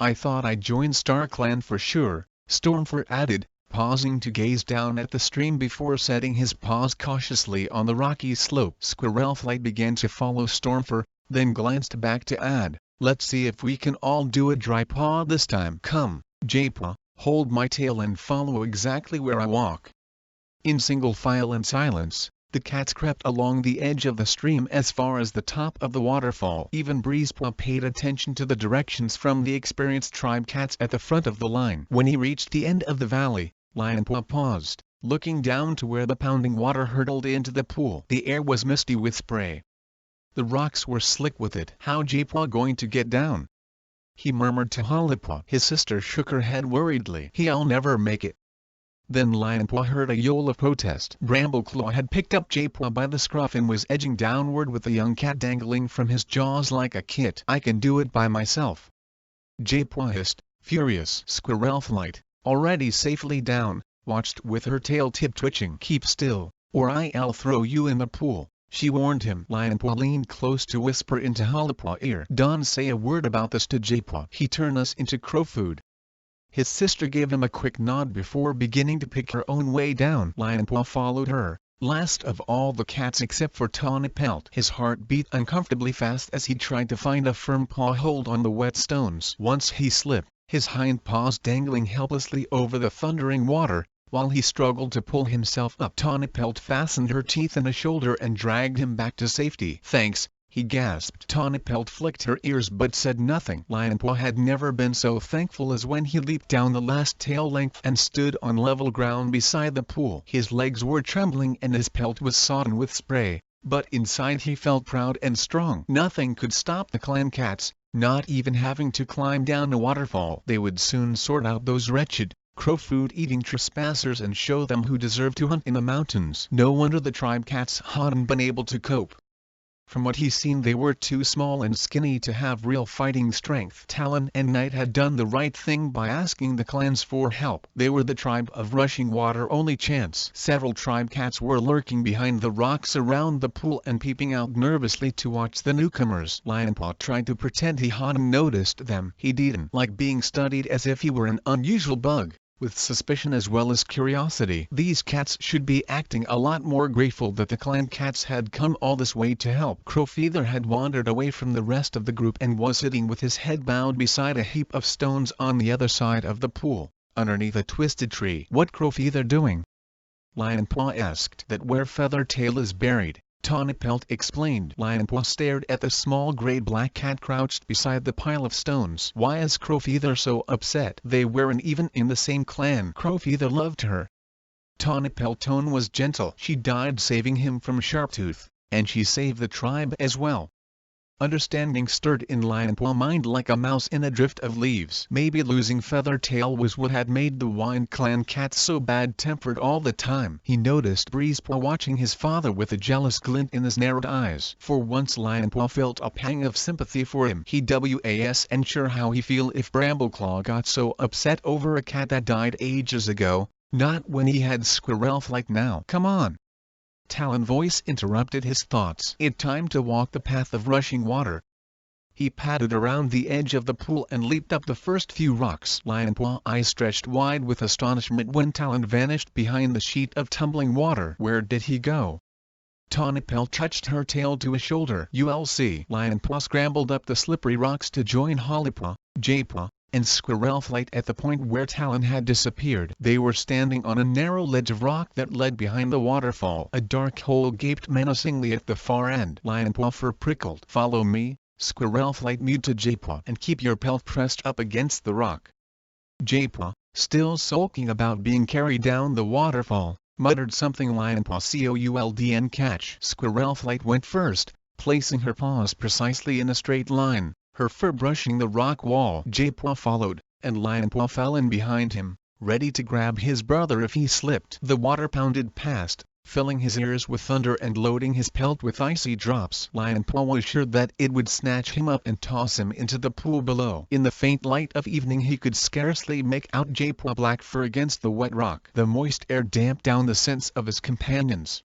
I thought I'd join StarClan for sure," Stormfur added, pausing to gaze down at the stream before setting his paws cautiously on the rocky slope. Squirrelflight began to follow Stormfur, then glanced back to add, "Let's see if we can all do a dry paw this time. Come, J-Paw, hold my tail and follow exactly where I walk." In single file and silence, the cats crept along the edge of the stream as far as the top of the waterfall. Even Breezepaw paid attention to the directions from the experienced tribe cats at the front of the line. When he reached the end of the valley, Lionpaw paused, looking down to where the pounding water hurtled into the pool. The air was misty with spray. The rocks were slick with it. "How J-Paw going to get down?" he murmured to Hollypaw. His sister shook her head worriedly. "He'll never make it." Then Lionpaw heard a yowl of protest. Brambleclaw had picked up J-Paw by the scruff and was edging downward with the young cat dangling from his jaws like a kit. "I can do it by myself," J-Paw hissed, furious. Squirrelflight, already safely down, watched with her tail tip twitching. "Keep still, or I'll throw you in the pool," she warned him. Lionpaw leaned close to whisper into Hollypaw's ear. "Don't say a word about this to J-Paw. He turn us into crow food." His sister gave him a quick nod before beginning to pick her own way down. Lionpaw followed her, last of all the cats except for Tawny Pelt. His heart beat uncomfortably fast as he tried to find a firm paw hold on the wet stones. Once he slipped, his hind paws dangling helplessly over the thundering water. While he struggled to pull himself up, Tawny Pelt fastened her teeth in a shoulder and dragged him back to safety. "Thanks," he gasped. Tawny Pelt flicked her ears but said nothing. Lionpaw had never been so thankful as when he leaped down the last tail length and stood on level ground beside the pool. His legs were trembling and his pelt was sodden with spray, but inside he felt proud and strong. Nothing could stop the clan cats, not even having to climb down a waterfall. They would soon sort out those wretched, crow food-eating trespassers and show them who deserved to hunt in the mountains. No wonder the tribe cats hadn't been able to cope. From what he's seen, they were too small and skinny to have real fighting strength. Talon and Knight had done the right thing by asking the clans for help. They were the tribe of Rushing Water only chance. Several tribe cats were lurking behind the rocks around the pool and peeping out nervously to watch the newcomers. Lionpaw tried to pretend he hadn't noticed them. He didn't like being studied as if he were an unusual bug, with suspicion as well as curiosity. These cats should be acting a lot more grateful that the clan cats had come all this way to help. Crowfeather had wandered away from the rest of the group and was sitting with his head bowed beside a heap of stones on the other side of the pool, underneath a twisted tree. "What Crowfeather doing?" Lionpaw asked. "That where Feathertail is buried," Tawny Pelt explained. Lionpaw stared at the small gray-black cat crouched beside the pile of stones. "Why is Crowfeather so upset?" "They weren't even in the same clan." "Crowfeather loved her." Tawny Pelt's tone was gentle. "She died saving him from Sharptooth, and she saved the tribe as well." Understanding stirred in Lionpaw's mind like a mouse in a drift of leaves. Maybe losing Feathertail was what had made the Wind Clan cats so bad-tempered all the time. He noticed Breezepaw watching his father with a jealous glint in his narrowed eyes. For once Lionpaw felt a pang of sympathy for him. He wasn't sure how he feel if Brambleclaw got so upset over a cat that died ages ago, not when he had Squirrelflight now. "Come on!" Talon voice interrupted his thoughts. "It's time to walk the path of rushing water." He padded around the edge of the pool and leaped up the first few rocks. Lionpaw's eyes stretched wide with astonishment when Talon vanished behind the sheet of tumbling water. Where did he go? Tawny Pelt touched her tail to his shoulder. "You'll see." Lionpaw scrambled up the slippery rocks to join Hollypaw, J-Paw, and Squirrelflight at the point where Talon had disappeared. They were standing on a narrow ledge of rock that led behind the waterfall. A dark hole gaped menacingly at the far end. Lionpaw fur prickled. "Follow me," Squirrelflight mewed to J-Paw, "and keep your pelt pressed up against the rock." J-Paw, still sulking about being carried down the waterfall, muttered something Lionpaw could catch. Squirrelflight went first, placing her paws precisely in a straight line, her fur brushing the rock wall. Jaypaw followed, and Lionpaw fell in behind him, ready to grab his brother if he slipped. The water pounded past, filling his ears with thunder and loading his pelt with icy drops. Lionpaw was sure that it would snatch him up and toss him into the pool below. In the faint light of evening he could scarcely make out Jaypaw's black fur against the wet rock. The moist air damped down the scents of his companions.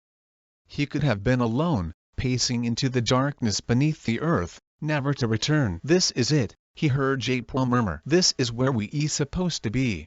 He could have been alone, pacing into the darkness beneath the earth, never to return. "This is it," he heard Jaypaw murmur. "This is where we supposed to be."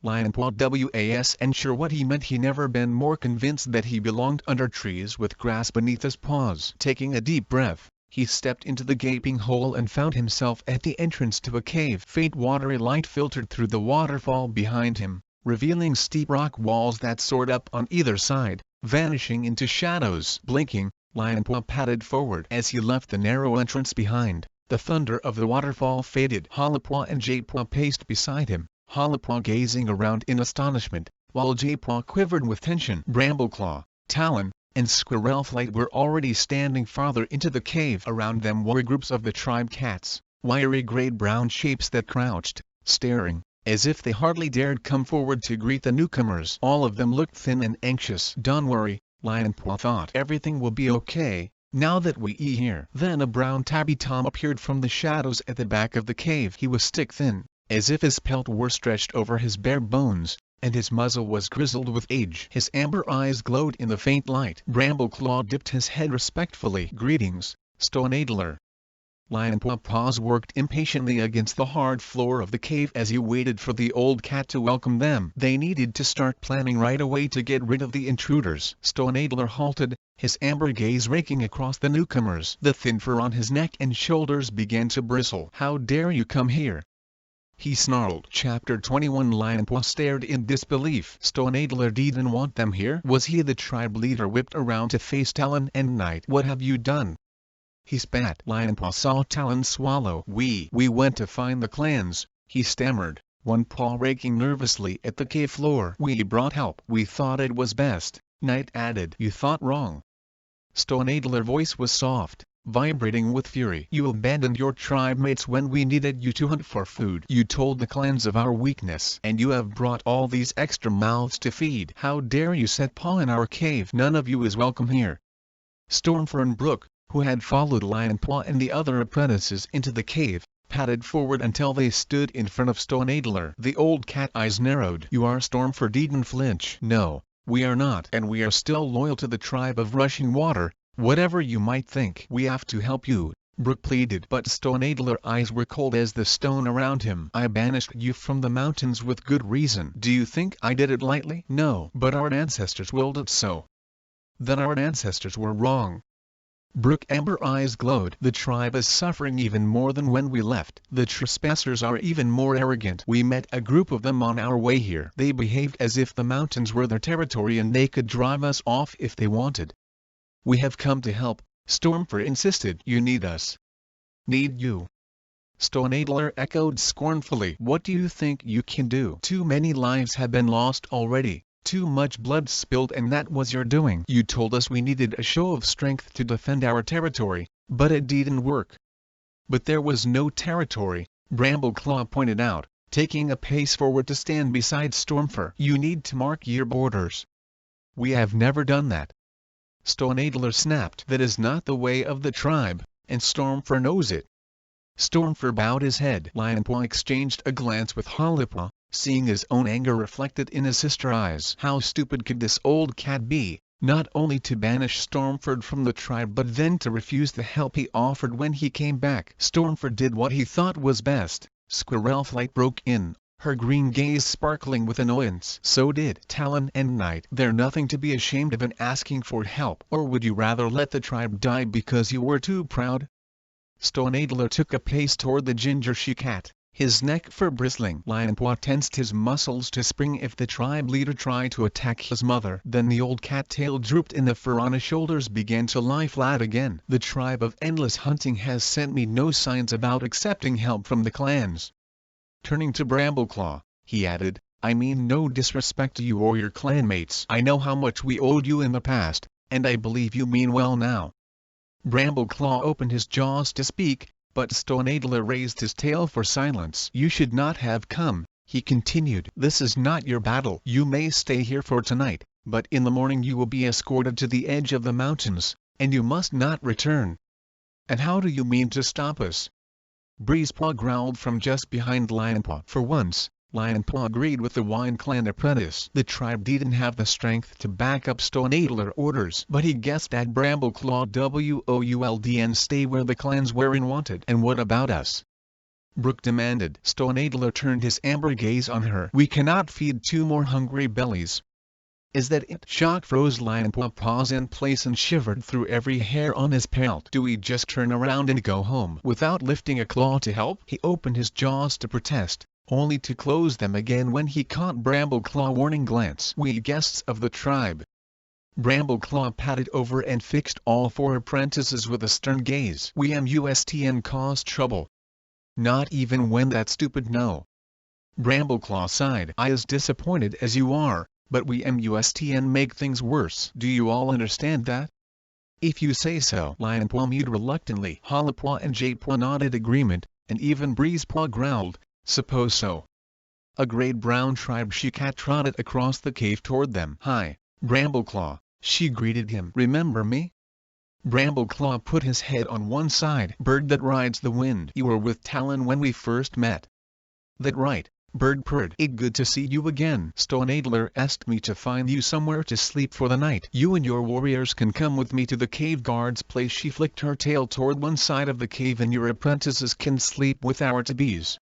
Lionpaw was sure what he meant. He never been more convinced that he belonged under trees with grass beneath his paws. Taking a deep breath, he stepped into the gaping hole and found himself at the entrance to a cave. Faint watery light filtered through the waterfall behind him, revealing steep rock walls that soared up on either side, vanishing into shadows. Blinking, Lionpaw padded forward. As he left the narrow entrance behind, the thunder of the waterfall faded. Hollipaw and Jaypaw paced beside him, Hollipaw gazing around in astonishment, while Jaypaw quivered with tension. Brambleclaw, Talon, and Squirrelflight were already standing farther into the cave. Around them were groups of the tribe cats, wiry gray-brown shapes that crouched, staring, as if they hardly dared come forward to greet the newcomers. All of them looked thin and anxious. "Don't worry," Lionpaw thought. "Everything will be okay, now that we're here." Then a brown tabby tom appeared from the shadows at the back of the cave. He was stick-thin, as if his pelt were stretched over his bare bones, and his muzzle was grizzled with age. His amber eyes glowed in the faint light. Brambleclaw dipped his head respectfully. "Greetings, Stoneadler." Lionpaw's paws worked impatiently against the hard floor of the cave as he waited for the old cat to welcome them. They needed to start planning right away to get rid of the intruders. Stoneadler halted, his amber gaze raking across the newcomers. The thin fur on his neck and shoulders began to bristle. "How dare you come here?" he snarled. Chapter 21. Lionpaw stared in disbelief. Stoneadler didn't want them here. Was he the tribe leader? Whipped around to face Talon and Knight. "What have you done?" he spat. Lionpaw saw Talon swallow. We went to find the clans," he stammered, one paw raking nervously at the cave floor. "We brought help." "We thought it was best," Knight added. "You thought wrong." Stoneadler's voice was soft, vibrating with fury. "You abandoned your tribe mates when we needed you to hunt for food. You told the clans of our weakness. And you have brought all these extra mouths to feed. How dare you set paw in our cave? None of you is welcome here." Stormfur and Brook, who had followed Lionpaw and the other apprentices into the cave, padded forward until they stood in front of Stoneadler. The old cat eyes narrowed. "You are Stormfur?" didn't flinch. "No, we are not. And we are still loyal to the tribe of Rushing Water, whatever you might think." "We have to help you," Brook pleaded. But Stoneadler's eyes were cold as the stone around him. "I banished you from the mountains with good reason. Do you think I did it lightly?" "No, but our ancestors willed it so." "Then our ancestors were wrong." Brook's amber eyes glowed. "The tribe is suffering even more than when we left. The trespassers are even more arrogant. We met a group of them on our way here. They behaved as if the mountains were their territory and they could drive us off if they wanted." "We have come to help," Stormfur insisted. "You need us." "Need you?" Stoneadler echoed scornfully. "What do you think you can do? Too many lives have been lost already. Too much blood spilled, and that was your doing. You told us we needed a show of strength to defend our territory, but it didn't work." "But there was no territory," Brambleclaw pointed out, taking a pace forward to stand beside Stormfur. "You need to mark your borders." "We have never done that," Stoneadler snapped. "That is not the way of the tribe, and Stormfur knows it." Stormfur bowed his head. Lionpaw exchanged a glance with Hollipaw, seeing his own anger reflected in his sister's eyes. How stupid could this old cat be, not only to banish Stormfur from the tribe but then to refuse the help he offered when he came back? Stormfur did what he thought was best. Squirrelflight broke in, her green gaze sparkling with annoyance. "So did Talon and Knight. They're nothing to be ashamed of in asking for help. Or would you rather let the tribe die because you were too proud?" Stoneadler took a pace toward the ginger she-cat, his neck fur bristling. Lionpaw tensed his muscles to spring if the tribe leader tried to attack his mother. Then the old cat tail drooped and the fur on his shoulders began to lie flat again. "The tribe of Endless Hunting has sent me no signs about accepting help from the clans." Turning to Brambleclaw, he added, I mean no disrespect to you or your clanmates. I know how much we owed you in the past, and I believe you mean well now. Brambleclaw opened his jaws to speak, but Stoneadler raised his tail for silence. You should not have come, he continued. This is not your battle. You may stay here for tonight, but in the morning you will be escorted to the edge of the mountains, and you must not return. And how do you mean to stop us? Breezepaw growled from just behind Lionpaw. For once, Lionpaw agreed with the Wine Clan apprentice. The tribe didn't have the strength to back up Stoneadler orders, but he guessed that Brambleclaw would and stay where the clans were and wanted. And what about us? Brooke demanded. Stoneadler turned his amber gaze on her. We cannot feed 2 more hungry bellies. Is that it? Shock froze Lionpaw paws in place and shivered through every hair on his pelt. Do we just turn around and go home without lifting a claw to help? He opened his jaws to protest, only to close them again when he caught Brambleclaw warning glance. We guests of the tribe. Brambleclaw patted over and fixed all 4 apprentices with a stern gaze. We must cause trouble. Not even when that stupid no. Brambleclaw sighed. I as disappointed as you are, but we must make things worse. Do you all understand that? If you say so. Lionpaw mewed reluctantly. Hollypaw and Jadepaw nodded agreement, and even Breezepaw growled, suppose so. A great brown tribe she-cat trotted across the cave toward them. Hi, Brambleclaw, she greeted him. Remember me? Brambleclaw put his head on one side. Bird that rides the wind. You were with Talon when we first met. That right. Bird purred. It's good to see you again. Stoneadler asked me to find you somewhere to sleep for the night. You and your warriors can come with me to the cave guard's place. She flicked her tail toward one side of the cave and your apprentices can sleep with our to-bes.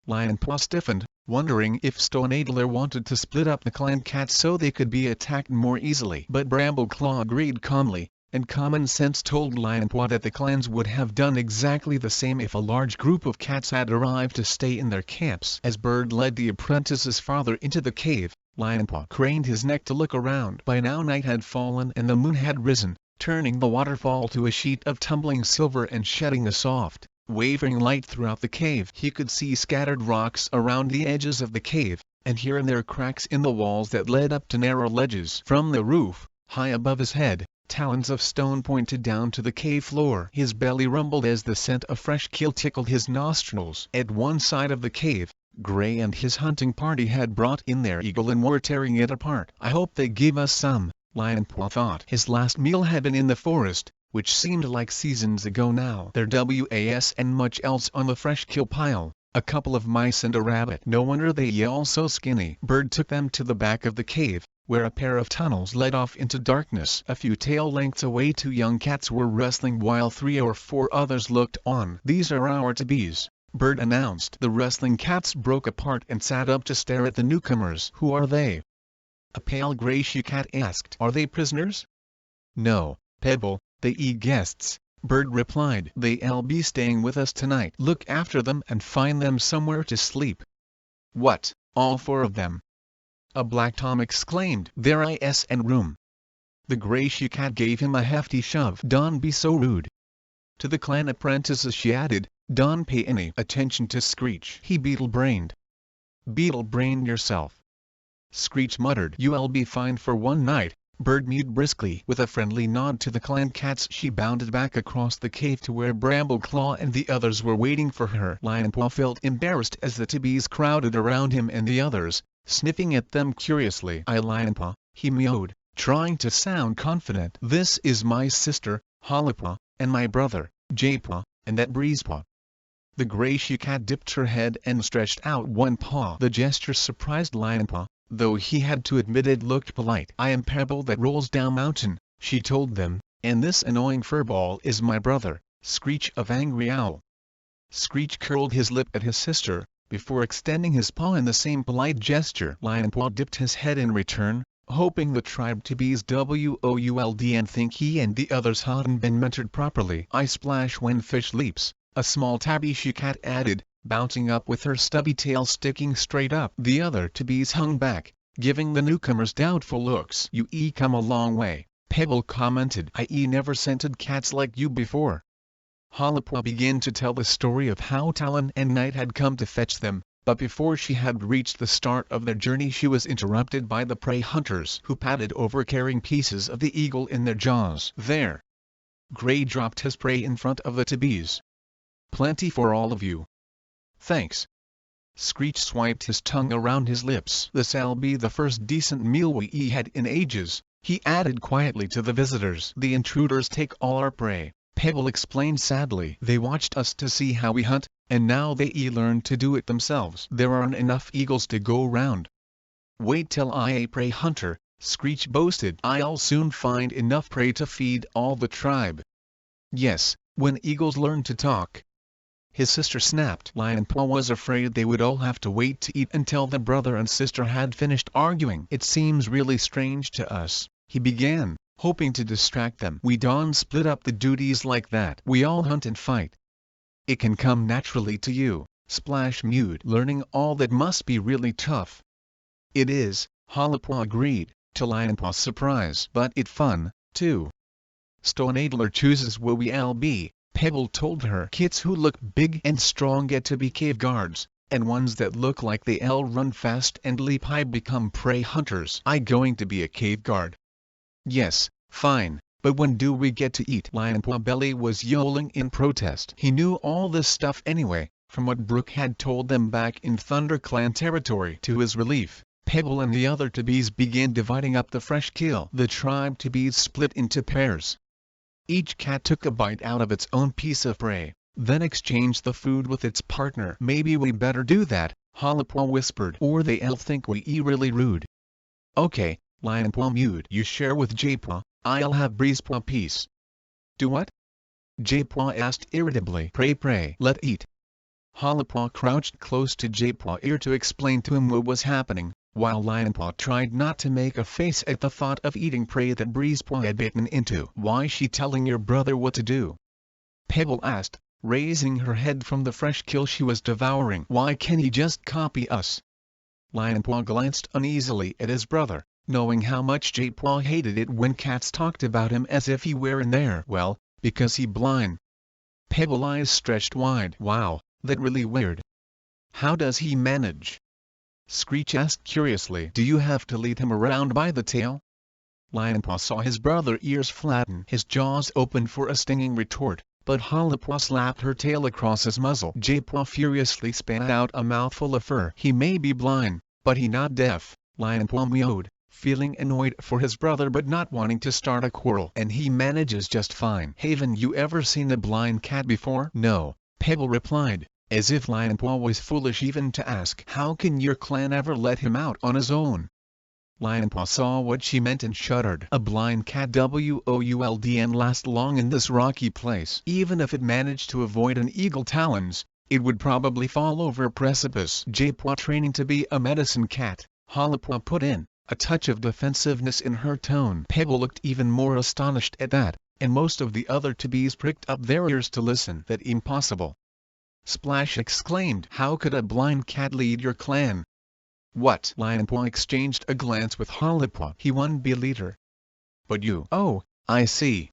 Lionpaw stiffened, wondering if Stoneadler wanted to split up the clan cats so they could be attacked more easily. But Brambleclaw agreed calmly, and common sense told Lionpaw that the clans would have done exactly the same if a large group of cats had arrived to stay in their camps. As Bird led the apprentices farther into the cave, Lionpaw craned his neck to look around. By now night had fallen and the moon had risen, turning the waterfall to a sheet of tumbling silver and shedding a soft, wavering light throughout the cave. He could see scattered rocks around the edges of the cave, and here and there cracks in the walls that led up to narrow ledges. From the roof, high above his head, talons of stone pointed down to the cave floor. His belly rumbled as the scent of fresh kill tickled his nostrils. At one side of the cave, Gray and his hunting party had brought in their eagle and were tearing it apart. I hope they give us some, Lionpaw thought. His last meal had been in the forest, which seemed like seasons ago now. There was and much else on the fresh kill pile, a couple of mice and a rabbit. No wonder they all so skinny. Bird took them to the back of the cave, where a pair of tunnels led off into darkness. A few tail lengths away 2 young cats were wrestling while 3 or 4 others looked on. These are our to-bes, Bird announced. The wrestling cats broke apart and sat up to stare at the newcomers. Who are they? A pale gray she-cat asked. Are they prisoners? No, Pebble, they guests, Bird replied. They'll be staying with us tonight. Look after them and find them somewhere to sleep. What, all 4 of them? A black Tom exclaimed. There is and room. The gray she-cat gave him a hefty shove. Don't be so rude. To the clan apprentices she added, don't pay any attention to Screech. He beetle-brained. Beetle-brained yourself. Screech muttered. You'll be fine for one night. Bird mewed briskly. With a friendly nod to the clan cats she bounded back across the cave to where Brambleclaw and the others were waiting for her. Lionpaw felt embarrassed as the to-bes crowded around him and the others, sniffing at them curiously. Lionpaw, he mewed, trying to sound confident. This is my sister, Hollypaw, and my brother, Jadepaw, and that Breezepaw. The gray she-cat dipped her head and stretched out one paw. The gesture surprised Lionpaw, though he had to admit it looked polite. I am Pebble that rolls down mountain, she told them, and this annoying furball is my brother, Screech of Angry Owl. Screech curled his lip at his sister, before extending his paw in the same polite gesture. Lionpaw dipped his head in return, hoping the tribe to-bes would and think he and the others hadn't been mentored properly. I splash when fish leaps, a small tabby she-cat added, bouncing up with her stubby tail sticking straight up. The other to-bes hung back, giving the newcomers doubtful looks. You come a long way, Pebble commented. I never scented cats like you before. Hollypaw began to tell the story of how Talon and Night had come to fetch them, But before she had reached the start of their journey she was interrupted by the prey hunters who padded over carrying pieces of the eagle in their jaws. There! Gray dropped his prey in front of the tabbies. Plenty for all of you. Thanks. Screech swiped his tongue around his lips. This'll be the first decent meal we had in ages, he added quietly to the visitors. The intruders take all our prey, Pebble explained sadly. They watched us to see how we hunt, and now they learn to do it themselves. There aren't enough eagles to go round. Wait till I a prey hunter, Screech boasted. I'll soon find enough prey to feed all the tribe. Yes, when eagles learn to talk. His sister snapped. Lionpaw was afraid they would all have to wait to eat until the brother and sister had finished arguing. It seems really strange to us, he began, hoping to distract them. We don't split up the duties like that. We all hunt and fight. It can come naturally to you, Splash mewed. Learning all that must be really tough. It is, Hollowpaw agreed, to Lionpaw's surprise. But it's fun, too. Stoneadler chooses where we'll be, Pebble told her. Kids who look big and strong get to be cave guards, and ones that look like they'll run fast and leap high become prey hunters. I'm going to be a cave guard. Yes, fine, but when do we get to eat? Lionpaw Belly was yowling in protest. He knew all this stuff anyway, from what Brooke had told them back in ThunderClan territory. To his relief, Pebble and the other tabbies began dividing up the fresh kill. The tribe tabbies split into pairs. Each cat took a bite out of its own piece of prey, then exchanged the food with its partner. Maybe we better do that, Hollowpaw whispered, or they'll think we really rude. Okay, Lionpaw mewed. You share with Jaypaw, I'll have Breezepaw piece. Do what? Jaypaw asked irritably. Pray, let eat. Hollowpaw crouched close to Jaypaw's ear to explain to him what was happening, while Lionpaw tried not to make a face at the thought of eating prey that Breezepaw had bitten into. Why's she telling your brother what to do? Pebble asked, raising her head from the fresh kill she was devouring. Why can't he just copy us? Lionpaw glanced uneasily at his brother, knowing how much Jaypaw hated it when cats talked about him as if he were in there. Well, because he blind. Pebble's eyes stretched wide. Wow, that's really weird. How does he manage? Screech asked curiously. Do you have to lead him around by the tail? Lionpaw saw his brother's ears flatten. His jaws opened for a stinging retort, but Hollowpaw slapped her tail across his muzzle. Jaypaw furiously spat out a mouthful of fur. He may be blind, but he not deaf, Lionpaw mewed, feeling annoyed for his brother but not wanting to start a quarrel. And he manages just fine. Haven't you ever seen a blind cat before? No, Pebble replied, as if Lionpaw was foolish even to ask. How can your clan ever let him out on his own? Lionpaw saw what she meant and shuddered. A blind cat wouldn't last long in this rocky place. Even if it managed to avoid an eagle talons, it would probably fall over a precipice. Jaypaw training to be a medicine cat, Hollowpaw put in, a touch of defensiveness in her tone. Pebble looked even more astonished at that, and most of the other tabbies pricked up their ears to listen. That impossible! Splash exclaimed. How could a blind cat lead your clan? What? Lionpaw exchanged a glance with Hollowpaw. He wouldn't be leader. But you. Oh, I see.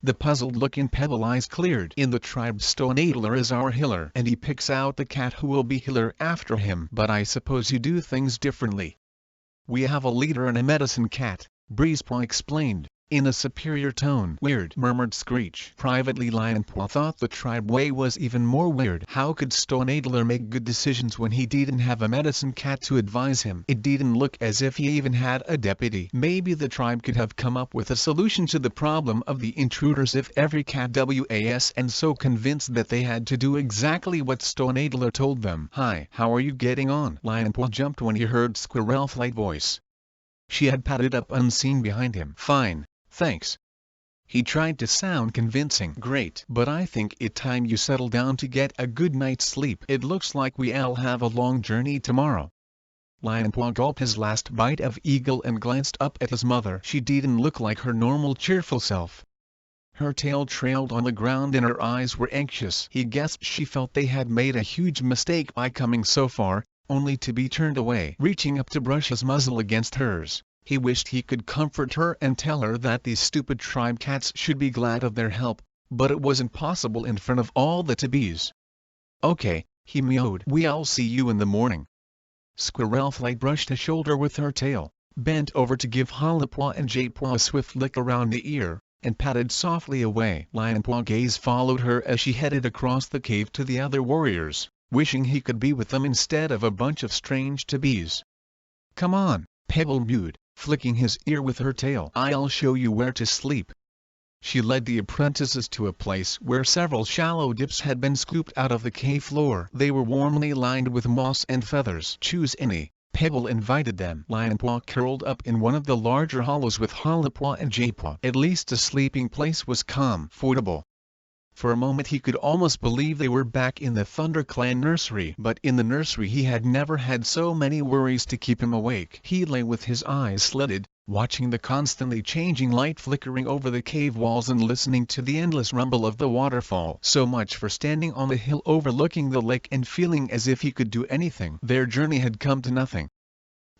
The puzzled look in Pebble's eyes cleared. In the tribe Stoneadler is our healer, and he picks out the cat who will be healer after him. But I suppose you do things differently. We have a leader and a medicine cat, Breezepaw explained, in a superior tone. Weird, murmured Screech. Privately Lionpaw thought the tribe way was even more weird. How could Stoneadler make good decisions when he didn't have a medicine cat to advise him? It didn't look as if he even had a deputy. Maybe the tribe could have come up with a solution to the problem of the intruders if every cat was and so convinced that they had to do exactly what Stoneadler told them. Hi, how are you getting on? Lionpaw jumped when he heard Squirrel's light voice. She had padded up unseen behind him. Fine. Thanks. He tried to sound convincing. Great. But I think it's time you settle down to get a good night's sleep. It looks like we'll have a long journey tomorrow. Lionpaw gulped his last bite of eagle and glanced up at his mother. She didn't look like her normal cheerful self. Her tail trailed on the ground and her eyes were anxious. He guessed she felt they had made a huge mistake by coming so far, only to be turned away. Reaching up to brush his muzzle against hers, he wished he could comfort her and tell her that these stupid tribe cats should be glad of their help, but it wasn't possible in front of all the tabbies. Okay, he mewed. "We'll see you in the morning." Squirrelfly brushed his shoulder with her tail, bent over to give Hollypaw and Jadepaw a swift lick around the ear, and patted softly away. Lionpaw Gaze followed her as she headed across the cave to the other warriors, wishing he could be with them instead of a bunch of strange to-bes. "Come on," Pebble mewed, flicking his ear with her tail. "I'll show you where to sleep." She led the apprentices to a place where several shallow dips had been scooped out of the cave floor. They were warmly lined with moss and feathers. "Choose any," Pebble invited them. Lionpaw curled up in one of the larger hollows with Hollypaw and Jadepaw. At least the sleeping place was comfortable. For a moment he could almost believe they were back in the ThunderClan nursery. But in the nursery he had never had so many worries to keep him awake. He lay with his eyes slitted, watching the constantly changing light flickering over the cave walls and listening to the endless rumble of the waterfall. So much for standing on the hill overlooking the lake and feeling as if he could do anything. Their journey had come to nothing.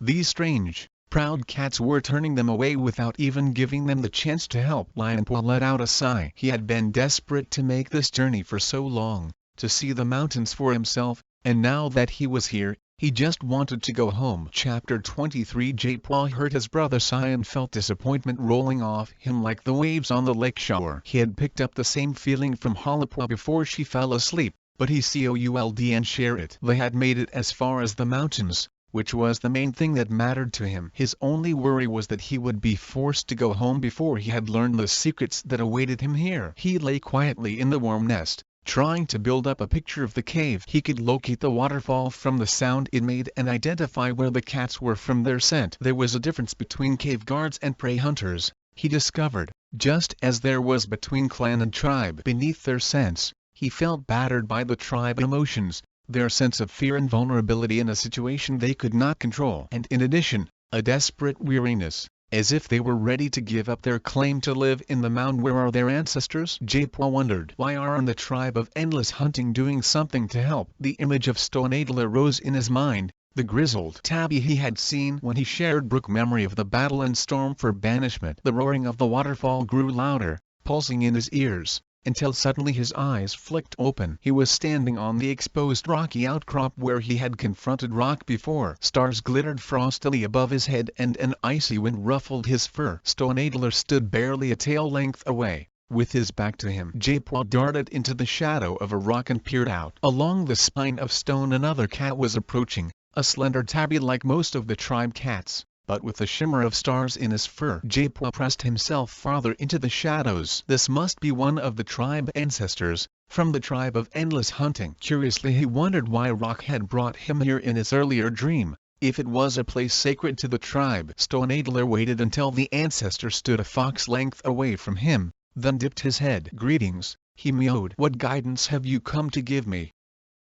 These strange, proud cats were turning them away without even giving them the chance to help. Lionpaw let out a sigh. He had been desperate to make this journey for so long, to see the mountains for himself, and now that he was here, he just wanted to go home. Chapter 23 Jadepaw heard his brother sigh and felt disappointment rolling off him like the waves on the lake shore. He had picked up the same feeling from Hollypaw before she fell asleep, but he could and share it. They had made it as far as the mountains, which was the main thing that mattered to him. His only worry was that he would be forced to go home before he had learned the secrets that awaited him here. He lay quietly in the warm nest, trying to build up a picture of the cave. He could locate the waterfall from the sound it made and identify where the cats were from their scent. There was a difference between cave guards and prey hunters, he discovered, just as there was between clan and tribe. Beneath their scents, he felt battered by the tribe emotions, their sense of fear and vulnerability in a situation they could not control. And in addition, a desperate weariness, as if they were ready to give up their claim to live in the mound. Where are their ancestors? Jadepaw wondered. Why aren't the tribe of Endless Hunting doing something to help? The image of Stoneadler rose in his mind, the grizzled tabby he had seen when he shared Brook, memory of the battle and storm for banishment. The roaring of the waterfall grew louder, pulsing in his ears, until suddenly his eyes flicked open. He was standing on the exposed rocky outcrop where he had confronted rock before. Stars glittered frostily above his head and an icy wind ruffled his fur. Stoneadler stood barely a tail length away, with his back to him. Jadepaw darted into the shadow of a rock and peered out. Along the spine of stone another cat was approaching, a slender tabby like most of the tribe cats, but with a shimmer of stars in his fur. Jadepaw pressed himself farther into the shadows. This must be one of the tribe ancestors, from the tribe of Endless Hunting. Curiously he wondered why Rock had brought him here in his earlier dream, if it was a place sacred to the tribe. Stoneadler waited until the ancestor stood a fox length away from him, then dipped his head. "Greetings," he mewed. "What guidance have you come to give me?"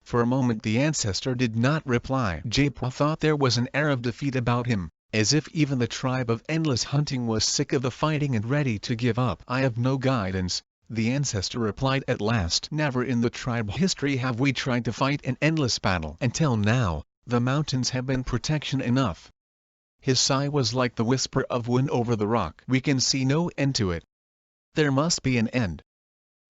For a moment the ancestor did not reply. Jadepaw thought there was an air of defeat about him, as if even the tribe of Endless Hunting was sick of the fighting and ready to give up. "I have no guidance," the ancestor replied at last. "Never in the tribe history have we tried to fight an endless battle. Until now, the mountains have been protection enough." His sigh was like the whisper of wind over the rock. "We can see no end to it." "There must be an end,"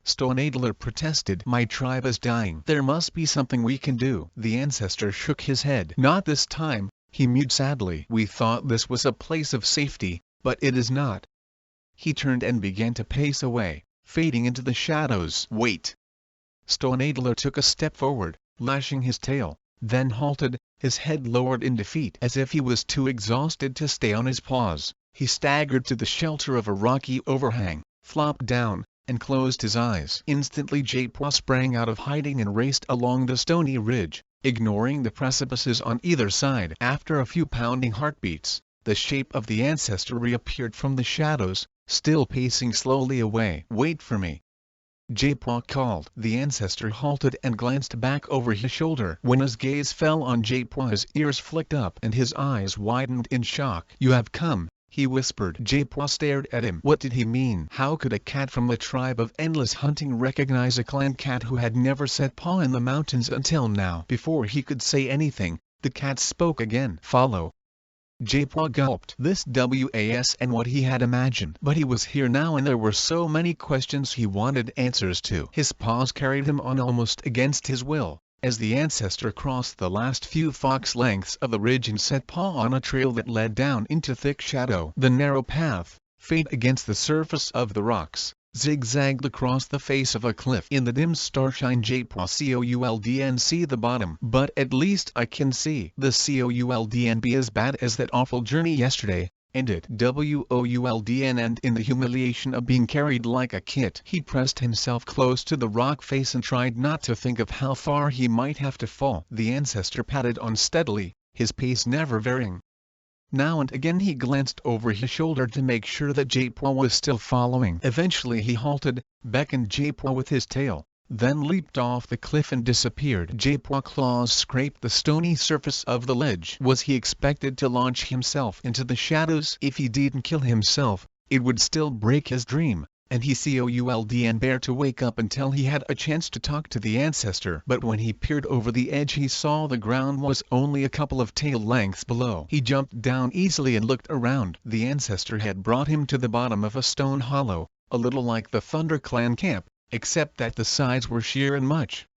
Stoneadler protested. "My tribe is dying. There must be something we can do." The ancestor shook his head. "Not this time," he mewed sadly. "We thought this was a place of safety, but it is not." He turned and began to pace away, fading into the shadows. "Wait!" Stoneadler took a step forward, lashing his tail, then halted, his head lowered in defeat. As if he was too exhausted to stay on his paws, he staggered to the shelter of a rocky overhang, flopped down, and closed his eyes. Instantly Jadepaw sprang out of hiding and raced along the stony ridge, ignoring the precipices on either side. After a few pounding heartbeats, the shape of the ancestor reappeared from the shadows, still pacing slowly away. "Wait for me," Jadepaw called. The ancestor halted and glanced back over his shoulder. When his gaze fell on Jadepaw his ears flicked up and his eyes widened in shock. "You have come," he whispered. Jadepaw stared at him. What did he mean? How could a cat from the tribe of Endless Hunting recognize a clan cat who had never set paw in the mountains until now? Before he could say anything, the cat spoke again. "Follow." Jadepaw gulped. This wasn't what he had imagined. But he was here now and there were so many questions he wanted answers to. His paws carried him on almost against his will, As the ancestor crossed the last few fox lengths of the ridge and set paw on a trail that led down into thick shadow, the narrow path, faint against the surface of the rocks, zigzagged across the face of a cliff. In the dim starshine, J-Paw couldn't see the bottom. But at least I can see the couldn't be as bad as that awful journey yesterday, and it wouldn't end in the humiliation of being carried like a kit. He pressed himself close to the rock face and tried not to think of how far he might have to fall. The ancestor padded on steadily, his pace never varying. Now and again he glanced over his shoulder to make sure that J-Paw was still following. Eventually he halted, beckoned J-Paw with his tail, then leaped off the cliff and disappeared. J-Paw claws scraped the stony surface of the ledge. Was he expected to launch himself into the shadows? If he didn't kill himself, it would still break his dream, and he couldn't bear to wake up until he had a chance to talk to the ancestor. But when he peered over the edge, he saw the ground was only a couple of tail lengths below. He jumped down easily and looked around. The ancestor had brought him to the bottom of a stone hollow, a little like the Thunder Clan camp, except that the sides were sheer and much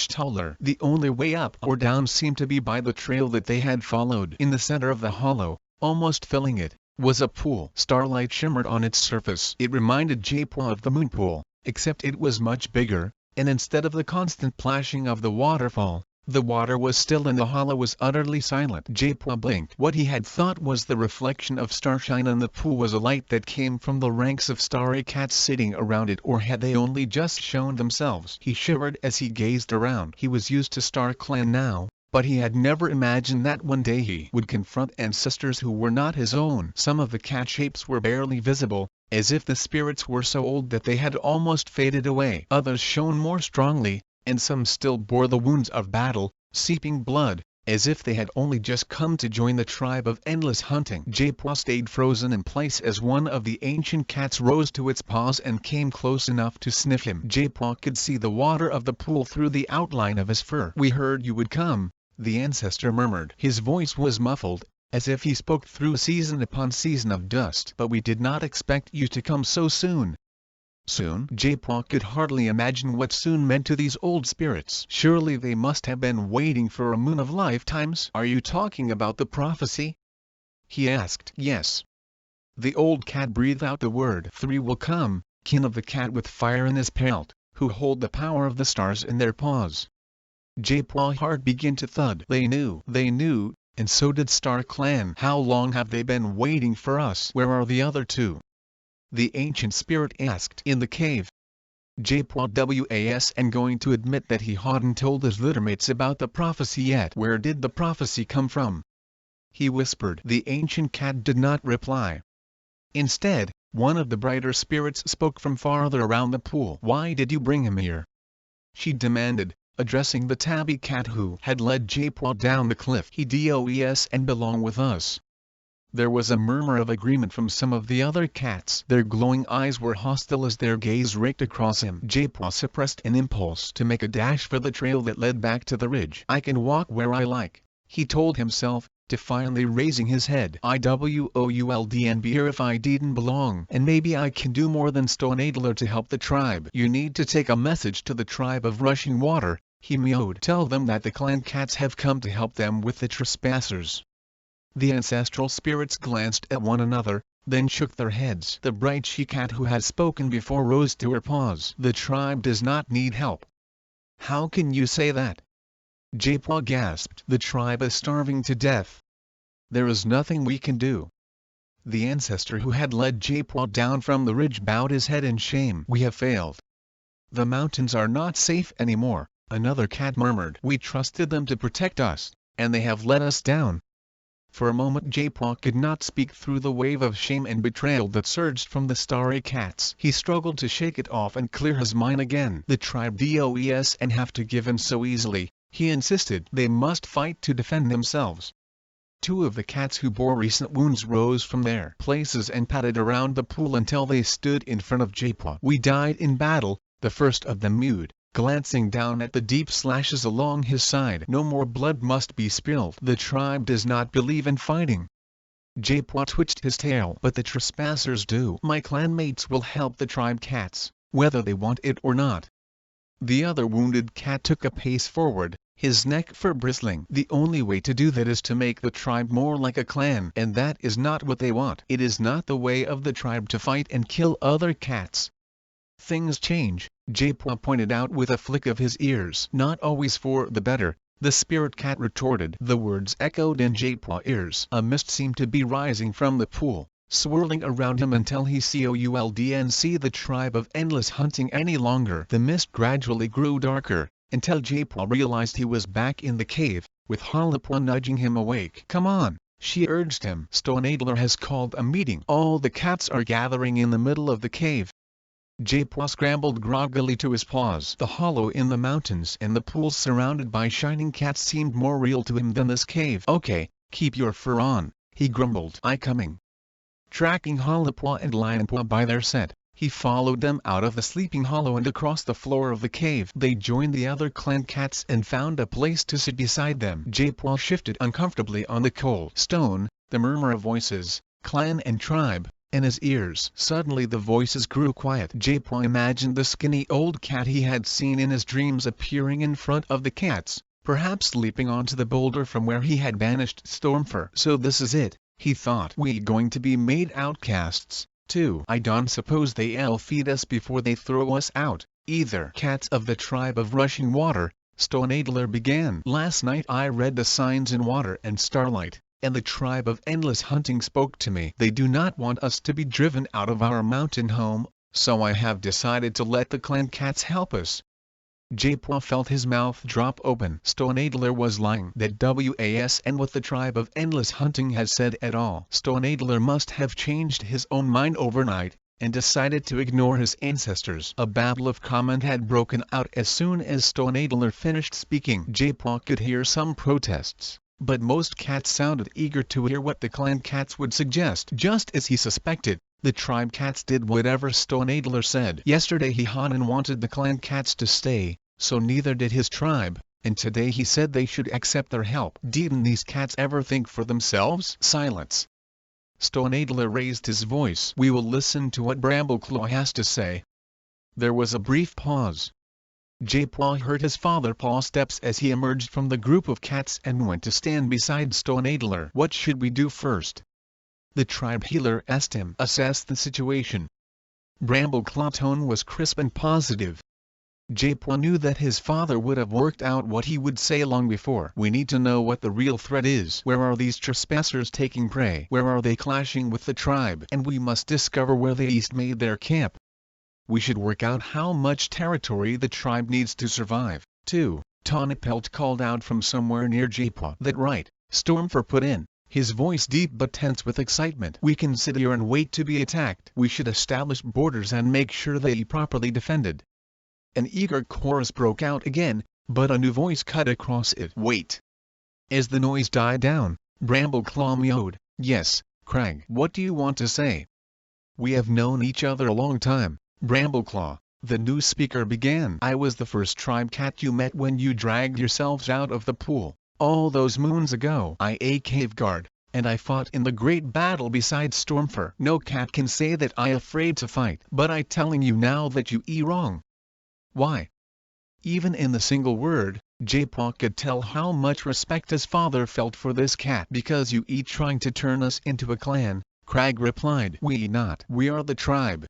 taller. The only way up or down seemed to be by the trail that they had followed. In the center of the hollow, almost filling it, was a pool. Starlight shimmered on its surface. It reminded J-Paw of the moon pool, except it was much bigger, and instead of the constant plashing of the waterfall, the water was still and the hollow was utterly silent. J-Paw blinked. What he had thought was the reflection of starshine in the pool was a light that came from the ranks of starry cats sitting around it, or had they only just shown themselves? He shivered as he gazed around. He was used to Star Clan now, but he had never imagined that one day he would confront ancestors who were not his own. Some of the cat shapes were barely visible, as if the spirits were so old that they had almost faded away. Others shone more strongly, and some still bore the wounds of battle, seeping blood, as if they had only just come to join the tribe of endless hunting. J-Paw stayed frozen in place as one of the ancient cats rose to its paws and came close enough to sniff him. J-Paw could see the water of the pool through the outline of his fur. "We heard you would come," the ancestor murmured. His voice was muffled, as if he spoke through season upon season of dust. "But we did not expect you to come so soon." Soon? J-Paw could hardly imagine what soon meant to these old spirits. Surely they must have been waiting for a moon of lifetimes. "Are you talking about the prophecy?" he asked. "Yes." The old cat breathed out the word. "Three will come, kin of the cat with fire in his pelt, who hold the power of the stars in their paws." J-Paw's heart began to thud. They knew, and so did Star Clan. "How long have they been waiting for us?" "Where are the other two?" the ancient spirit asked. "In the cave." J-Paw was going to admit that he hadn't told his littermates about the prophecy yet. "Where did the prophecy come from?" he whispered. The ancient cat did not reply. Instead, one of the brighter spirits spoke from farther around the pool. "Why did you bring him here?" she demanded, addressing the tabby cat who had led J-Paw down the cliff. "He does and belong with us." There was a murmur of agreement from some of the other cats. Their glowing eyes were hostile as their gaze raked across him. J-Paw suppressed an impulse to make a dash for the trail that led back to the ridge. "I can walk where I like," he told himself, defiantly raising his head. "I wouldn't be here if I didn't belong. And maybe I can do more than Stone Adler to help the tribe." "You need to take a message to the tribe of Rushing Water," he mewed. "Tell them that the clan cats have come to help them with the trespassers." The ancestral spirits glanced at one another, then shook their heads. The bright she-cat who had spoken before rose to her paws. "The tribe does not need help." "How can you say that?" J-Paw gasped. "The tribe is starving to death. There is nothing we can do." The ancestor who had led J-Paw down from the ridge bowed his head in shame. "We have failed. The mountains are not safe anymore," another cat murmured. "We trusted them to protect us, and they have let us down." For a moment J-Paw could not speak through the wave of shame and betrayal that surged from the starry cats. He struggled to shake it off and clear his mind again. The tribe doesn't have to give in so easily, he insisted. They must fight to defend themselves. Two of the cats who bore recent wounds rose from their places and padded around the pool until they stood in front of J-Paw. "We died in battle," the first of them mewed, glancing down at the deep slashes along his side. "No more blood must be spilled. The tribe does not believe in fighting." J-Paw twitched his tail. "But the trespassers do. My clanmates will help the tribe cats, whether they want it or not." The other wounded cat took a pace forward, his neck fur bristling. The only way to do that is to make the tribe more like a clan, and that is not what they want. It is not the way of the tribe to fight and kill other cats. Things change, J-Paw pointed out with a flick of his ears. Not always for the better, the spirit cat retorted. The words echoed in J-Paw ears. A mist seemed to be rising from the pool, swirling around him until he couldn't see the tribe of endless hunting any longer. The mist gradually grew darker, until J-Paw realized he was back in the cave, with Harper nudging him awake. "Come on," she urged him. "Stoneadler has called a meeting. All the cats are gathering in the middle of the cave." J-Paw scrambled groggily to his paws. The hollow in the mountains and the pools surrounded by shining cats seemed more real to him than this cave. "Okay, keep your fur on," he grumbled. "I coming." Tracking Harper and Lionpaw by their scent, he followed them out of the sleeping hollow and across the floor of the cave. They joined the other clan cats and found a place to sit beside them. J-Paw shifted uncomfortably on the cold stone, the murmur of voices, clan and tribe, in his ears. Suddenly the voices grew quiet. J-Paw imagined the skinny old cat he had seen in his dreams appearing in front of the cats, perhaps leaping onto the boulder from where he had banished Stormfur. "So this is it," he thought. "We going to be made outcasts, too. I don't suppose they'll feed us before they throw us out, either." "Cats of the tribe of rushing water," Stoneadler began. "Last night I read the signs in water and starlight, and the tribe of endless hunting spoke to me. They do not want us to be driven out of our mountain home, so I have decided to let the clan cats help us." J-Paw felt his mouth drop open. Stoneadler was lying. That wasn't what the tribe of endless hunting had said at all. Stoneadler must have changed his own mind overnight, and decided to ignore his ancestors. A babble of comment had broken out as soon as Stoneadler finished speaking. J-Paw could hear some protests, but most cats sounded eager to hear what the clan cats would suggest. Just as he suspected, the tribe cats did whatever Stoneadler said. Yesterday he wanted the clan cats to stay, so neither did his tribe, and today he said they should accept their help. Didn't these cats ever think for themselves? Silence. Stoneadler raised his voice. "We will listen to what Brambleclaw has to say." There was a brief pause. J-Paw heard his father paw steps as he emerged from the group of cats and went to stand beside Stoneadler. "What should we do first?" the tribe healer asked him. "Assess the situation." Brambleclaw's tone was crisp and positive. J-Paw knew that his father would have worked out what he would say long before. "We need to know what the real threat is. Where are these trespassers taking prey? Where are they clashing with the tribe? And we must discover where they east made their camp. We should work out how much territory the tribe needs to survive, too." Tonipelt called out from somewhere near J-Paw. "That right," Stormfur put in, his voice deep but tense with excitement. "We can sit here and wait to be attacked. We should establish borders and make sure they are properly defended." An eager chorus broke out again, but a new voice cut across it. "Wait." As the noise died down, Brambleclaw mewed. "Yes, Crag. What do you want to say?" "We have known each other a long time, Brambleclaw," the new speaker began. "I was the first tribe cat you met when you dragged yourselves out of the pool, all those moons ago. I a cave guard, and I fought in the great battle beside Stormfur. No cat can say that I afraid to fight. But I telling you now that you wrong." "Why?" Even in the single word, J-Paw could tell how much respect his father felt for this cat. "Because you trying to turn us into a clan," Crag replied. "We not. We are the tribe.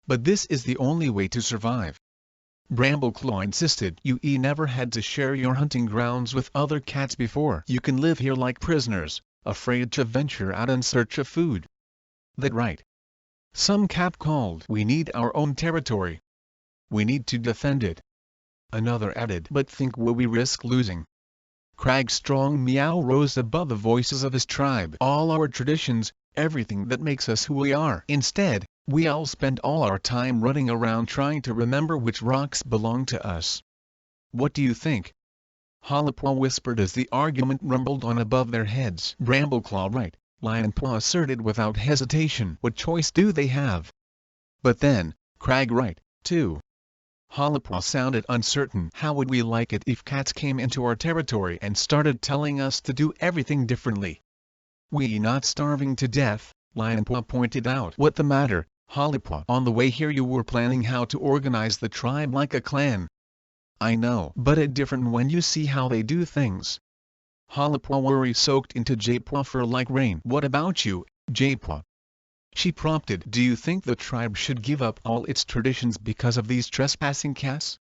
But this is the only way to survive." Brambleclaw insisted. "You never had to share your hunting grounds with other cats before. You can live here like prisoners, afraid to venture out in search of food." "That right." Some cat called. "We need our own territory. We need to defend it." Another added. "But think will we risk losing?" Crag's strong meow rose above the voices of his tribe. "All our traditions, everything that makes us who we are. Instead, we'll spend all our time running around trying to remember which rocks belong to us. What do you think?" Harper whispered as the argument rumbled on above their heads. "Brambleclaw right," Lionpaw asserted without hesitation. "What choice do they have?" "But then, Crag right, too." Harper sounded uncertain. "How would we like it if cats came into our territory and started telling us to do everything differently?" "We not starving to death," Lionpaw pointed out. "What the matter, Harper? On the way here you were planning how to organize the tribe like a clan." I know. But it's different when you see how they do things. Halapwa worry soaked into Jaipwa fur like rain. What about you, Jaipwa? She prompted. Do you think the tribe should give up all its traditions because of these trespassing castes?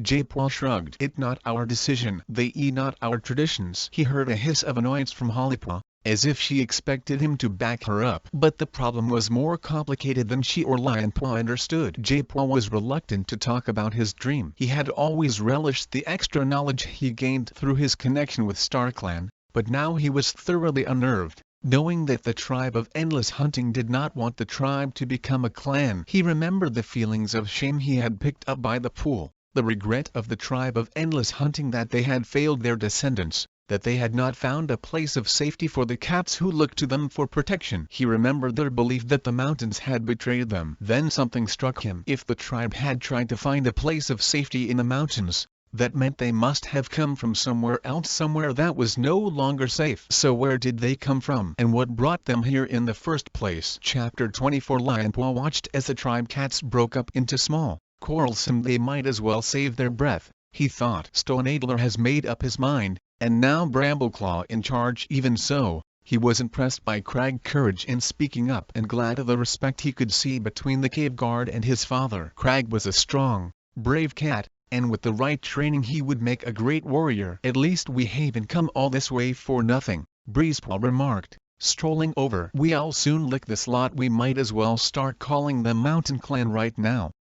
Jaipwa shrugged. It's not our decision. They eat not our traditions. He heard a hiss of annoyance from Halapwa, as if she expected him to back her up. But the problem was more complicated than she or Lionpaw understood. Jaipwa was reluctant to talk about his dream. He had always relished the extra knowledge he gained through his connection with StarClan, but now he was thoroughly unnerved, knowing that the tribe of Endless Hunting did not want the tribe to become a clan. He remembered the feelings of shame he had picked up by the pool, the regret of the tribe of Endless Hunting that they had failed their descendants, that they had not found a place of safety for the cats who looked to them for protection. He remembered their belief that the mountains had betrayed them. Then something struck him. If the tribe had tried to find a place of safety in the mountains, that meant they must have come from somewhere else, somewhere that was no longer safe. So where did they come from? And what brought them here in the first place? Chapter 24. Lionpaw watched as the tribe cats broke up into small, quarrelsome. They might as well save their breath, he thought. Stone Adler has made up his mind, and now Brambleclaw in charge. Even so, he was impressed by Crag's courage in speaking up and glad of the respect he could see between the cave guard and his father. Crag was a strong, brave cat, and with the right training he would make a great warrior. At least we haven't come all this way for nothing, Breezepaw remarked, strolling over. We'll soon lick this lot. We might as well start calling them Mountain Clan right now.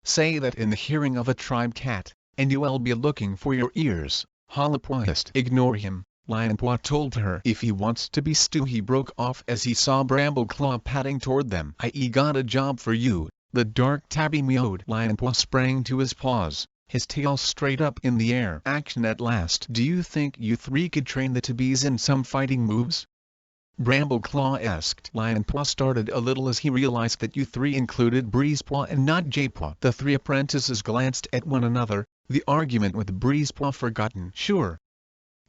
Say that in the hearing of a tribe cat, and you'll be looking for your ears. Halapwa hissed. Ignore him, Lionpaw told her. If he wants to be stew. He broke off as he saw Brambleclaw padding toward them. I got a job for you, the dark tabby meowed. Lionpaw sprang to his paws, his tail straight up in the air. Action at last. Do you think you three could train the tabbies in some fighting moves? Brambleclaw asked. Lionpaw started a little as he realized that you three included Breezepaw and not Jaipwa. The three apprentices glanced at one another, the argument with Breezepaw forgotten. Sure.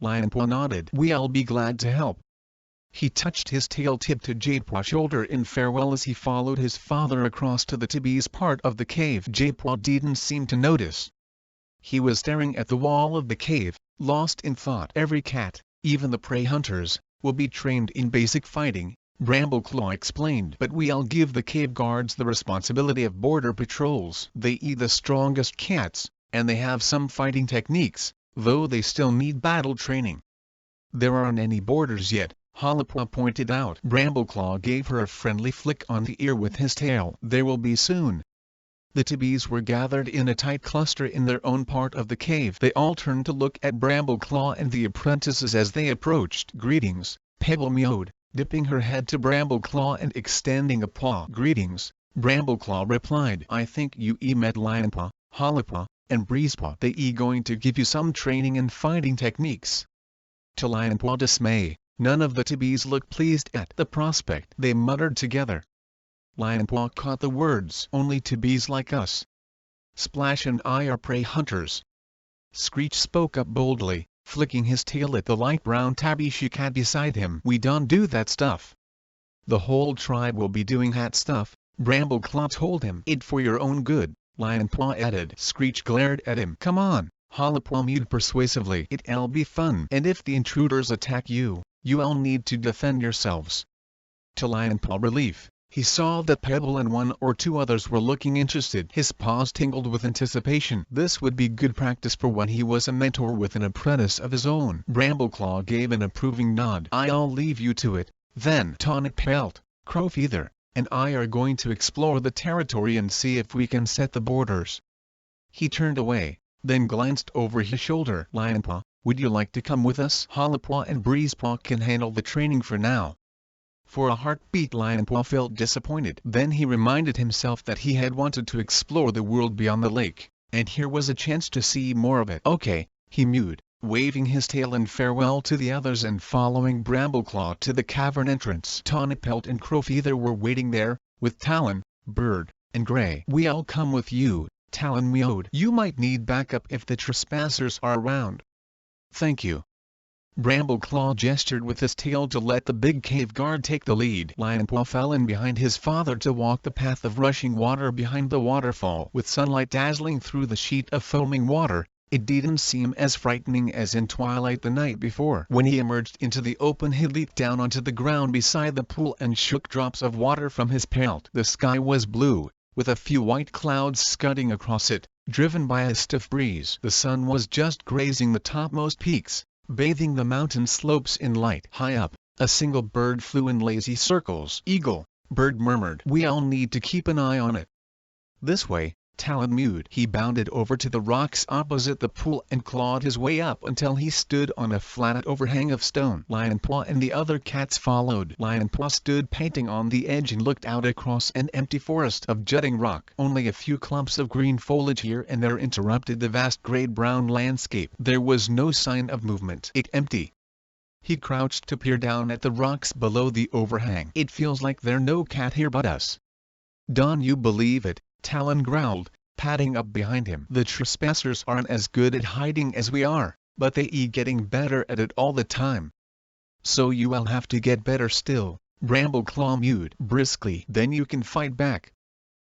Lionpaw nodded. We'll be glad to help. He touched his tail tip to Jaipaw's shoulder in farewell as he followed his father across to the tabbies part of the cave. Jaipwa didn't seem to notice. He was staring at the wall of the cave, lost in thought. Every cat, even the prey hunters, will be trained in basic fighting, Brambleclaw explained. But we'll give the cave guards the responsibility of border patrols. They eat the strongest cats, and they have some fighting techniques, though they still need battle training. There aren't any borders yet, Halapwa pointed out. Brambleclaw gave her a friendly flick on the ear with his tail. There will be soon. The tabbies were gathered in a tight cluster in their own part of the cave. They all turned to look at Brambleclaw and the apprentices as they approached. Greetings, Pebble meowed, dipping her head to Brambleclaw and extending a paw. Greetings, Brambleclaw replied. I think you met Lionpaw, Halapwa, and Breezepaw. They going to give you some training in fighting techniques. To Lionpaw's dismay, none of the tabbies looked pleased at the prospect. They muttered together. Lionpaw caught the words. Only tabbies like us. Splash and I are prey hunters. Screech spoke up boldly, flicking his tail at the light brown tabby she cat beside him. We don't do that stuff. The whole tribe will be doing that stuff, Brambleclaw told him. It for your own good, Lionpaw added. Screech glared at him. Come on, Halapwa mewed persuasively. It'll be fun. And if the intruders attack you, you'll need to defend yourselves. To Lionpaw's relief, he saw that Pebble and one or two others were looking interested. His paws tingled with anticipation. This would be good practice for when he was a mentor with an apprentice of his own. Brambleclaw gave an approving nod. I'll leave you to it, then. Tonic Pelt, Crowfeather, and I are going to explore the territory and see if we can set the borders. He turned away, then glanced over his shoulder. Lionpaw, would you like to come with us? Halapwa and Breezepaw can handle the training for now. For a heartbeat, Lionpaw felt disappointed. Then he reminded himself that he had wanted to explore the world beyond the lake, and here was a chance to see more of it. Okay, he mewed, waving his tail in farewell to the others and following Brambleclaw to the cavern entrance. Tawnypelt and Crowfeather were waiting there, with Talon, Bird, and Gray. We'll come with you, Talon meowed. You might need backup if the trespassers are around. Thank you. Brambleclaw gestured with his tail to let the big cave guard take the lead. Lionpaw fell in behind his father to walk the path of rushing water behind the waterfall. With sunlight dazzling through the sheet of foaming water, It didn't seem as frightening as in twilight the night before. When he emerged into the open, he leaped down onto the ground beside the pool and shook drops of water from his pelt. The sky was blue, with a few white clouds scudding across it, driven by a stiff breeze. The sun was just grazing the topmost peaks, bathing the mountain slopes in light. High up, a single bird flew in lazy circles. "Eagle," Bird murmured. "We all need to keep an eye on it." "This way," Talon mewed. He bounded over to the rocks opposite the pool and clawed his way up until he stood on a flat overhang of stone. Lionpaw and the other cats followed. Lionpaw stood panting on the edge and looked out across an empty forest of jutting rock. Only a few clumps of green foliage here and there interrupted the vast grey-brown landscape. There was no sign of movement. "It's empty." He crouched to peer down at the rocks below the overhang. "It feels like there's no cat here but us." "Don't you believe it," Talon growled, padding up behind him. "The trespassers aren't as good at hiding as we are, but they're getting better at it all the time." "So you'll have to get better still," Brambleclaw mewed briskly. "Then you can fight back."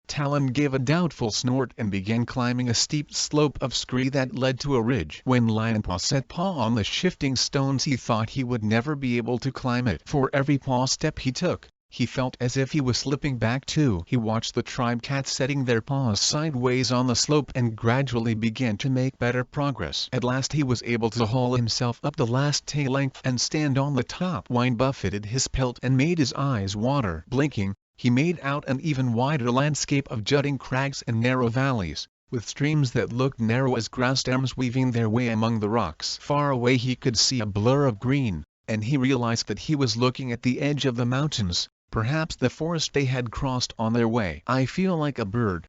Talon gave a doubtful snort and began climbing a steep slope of scree that led to a ridge. When Lionpaw set paw on the shifting stones, he thought he would never be able to climb it. For every paw step he took, he felt as if he was slipping back too. He watched the tribe cats setting their paws sideways on the slope and gradually began to make better progress. At last he was able to haul himself up the last tail length and stand on the top. Wine buffeted his pelt and made his eyes water. Blinking, he made out an even wider landscape of jutting crags and narrow valleys, with streams that looked narrow as grass stems weaving their way among the rocks. Far away he could see a blur of green, and he realized that he was looking at the edge of the mountains, perhaps the forest they had crossed on their way. "I feel like a bird,"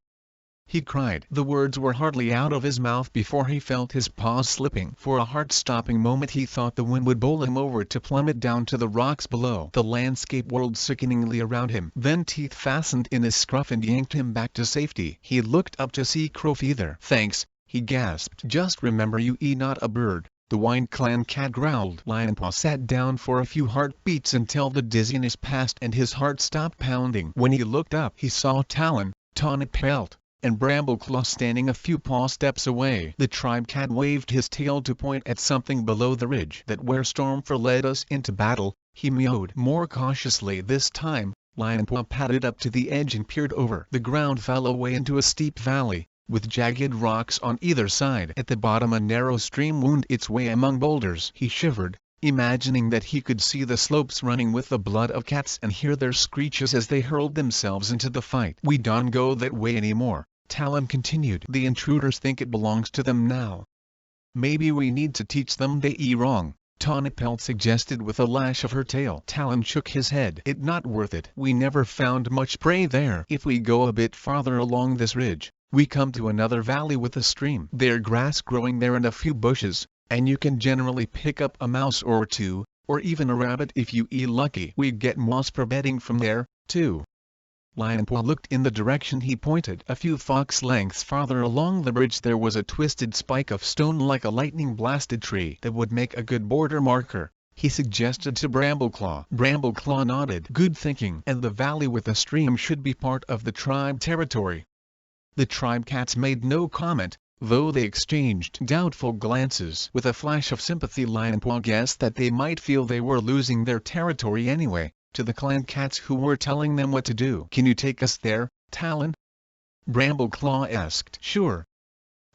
he cried. The words were hardly out of his mouth before he felt his paws slipping. For a heart-stopping moment he thought the wind would bowl him over to plummet down to the rocks below. The landscape whirled sickeningly around him. Then teeth fastened in his scruff and yanked him back to safety. He looked up to see Crowfeather. "Thanks," he gasped. "Just remember you're not a bird," the Wine Clan cat growled. Lionpaw sat down for a few heartbeats until the dizziness passed and his heart stopped pounding. When he looked up, he saw Talon, Tawny Pelt, and Brambleclaw standing a few paw steps away. The tribe cat waved his tail to point at something below the ridge. "That where Stormfur led us into battle," he mewed. More cautiously this time, Lionpaw padded up to the edge and peered over. The ground fell away into a steep valley, with jagged rocks on either side. At the bottom a narrow stream wound its way among boulders. He shivered, imagining that he could see the slopes running with the blood of cats and hear their screeches as they hurled themselves into the fight. "We don't go that way anymore," Talon continued. "The intruders think it belongs to them now. Maybe we need to teach them they wrong," Tawny Pelt suggested with a lash of her tail. Talon shook his head. "It's not worth it. We never found much prey there. If we go a bit farther along this ridge, we come to another valley with a stream. There's grass growing there and a few bushes, and you can generally pick up a mouse or two, or even a rabbit if you lucky. We get moss for bedding from there, too." Lionpaw looked in the direction he pointed. A few fox lengths farther along the bridge there was a twisted spike of stone like a lightning-blasted tree that would make a good border marker, he suggested to Brambleclaw. Brambleclaw nodded. "Good thinking. And the valley with the stream should be part of the tribe territory." The tribe cats made no comment, though they exchanged doubtful glances. With a flash of sympathy, Lionpaw guessed that they might feel they were losing their territory anyway, to the clan cats who were telling them what to do. "Can you take us there, Talon?" Brambleclaw asked. "Sure."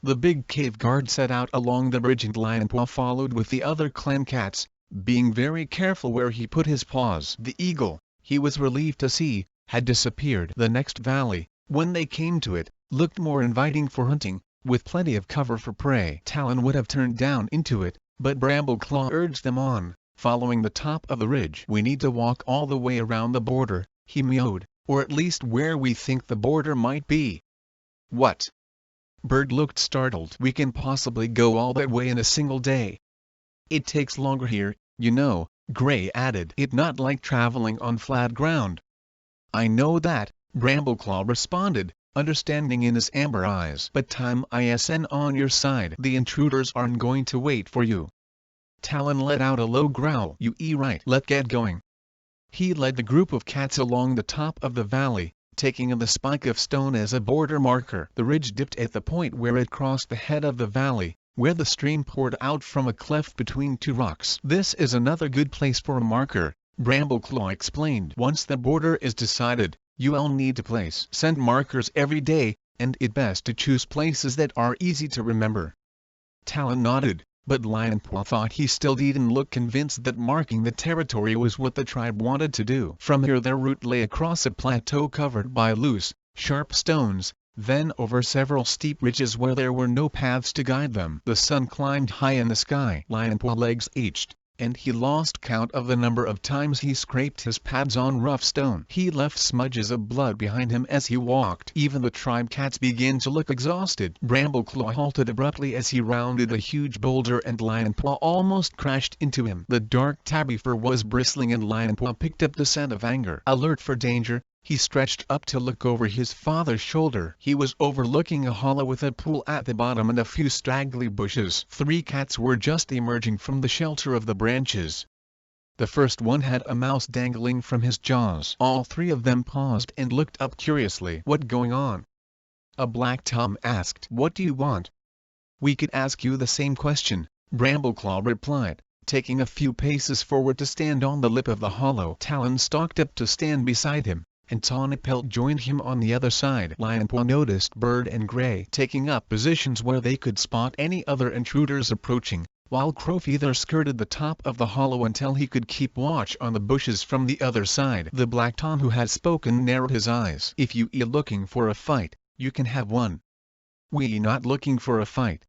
The big cave guard set out along the bridge and Lionpaw followed with the other clan cats, being very careful where he put his paws. The eagle, he was relieved to see, had disappeared. The next valley, when they came to it, looked more inviting for hunting, with plenty of cover for prey. Talon would have turned down into it, but Brambleclaw urged them on, following the top of the ridge. "We need to walk all the way around the border," he mewed, "or at least where we think the border might be." "What?" Bird looked startled. "We can possibly go all that way in a single day." "It takes longer here, you know," Gray added. "It's not like traveling on flat ground." "I know that," Brambleclaw responded, understanding in his amber eyes. "But time isn't on your side. The intruders aren't going to wait for you." Talon let out a low growl. "You right. Let's get going." He led the group of cats along the top of the valley, taking the spike of stone as a border marker. The ridge dipped at the point where it crossed the head of the valley, where the stream poured out from a cleft between two rocks. "This is another good place for a marker," Brambleclaw explained. "Once the border is decided, you all need to send markers every day, and it's best to choose places that are easy to remember." Talon nodded, but Lionpaw thought he still didn't look convinced that marking the territory was what the tribe wanted to do. From here their route lay across a plateau covered by loose, sharp stones, then over several steep ridges where there were no paths to guide them. The sun climbed high in the sky. Lionpaw's legs ached, and he lost count of the number of times he scraped his pads on rough stone. He left smudges of blood behind him as he walked. Even the tribe cats began to look exhausted. Brambleclaw halted abruptly as he rounded a huge boulder and Lionpaw almost crashed into him. The dark tabby fur was bristling and Lionpaw picked up the scent of anger. Alert for danger, he stretched up to look over his father's shoulder. He was overlooking a hollow with a pool at the bottom and a few straggly bushes. 3 cats were just emerging from the shelter of the branches. The first one had a mouse dangling from his jaws. All 3 of them paused and looked up curiously. "What's going on?" a Black Tom asked. "What do you want?" "We could ask you the same question," Brambleclaw replied, taking a few paces forward to stand on the lip of the hollow. Talon stalked up to stand beside him, and Tawny Pelt joined him on the other side. Lionpaw noticed Bird and Gray taking up positions where they could spot any other intruders approaching, while Crowfeather skirted the top of the hollow until he could keep watch on the bushes from the other side. The Black Tom who had spoken narrowed his eyes. "If you are looking for a fight, you can have one. We not looking for a fight."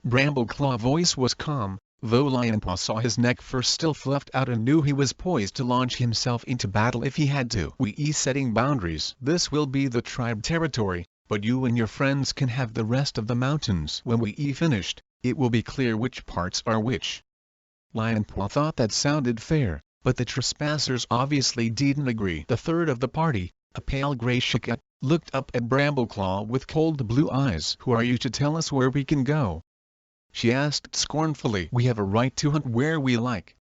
Brambleclaw's voice was calm, though Lionpaw saw his neck fur still fluffed out and knew he was poised to launch himself into battle if he had to. "We setting boundaries. This will be the tribe territory, but you and your friends can have the rest of the mountains. When we finished, it will be clear which parts are which." Lionpaw thought that sounded fair, but the trespassers obviously didn't agree. The third of the party, a pale gray Shika, looked up at Brambleclaw with cold blue eyes. "Who are you to tell us where we can go?" she asked scornfully. "We have a right to hunt where we like."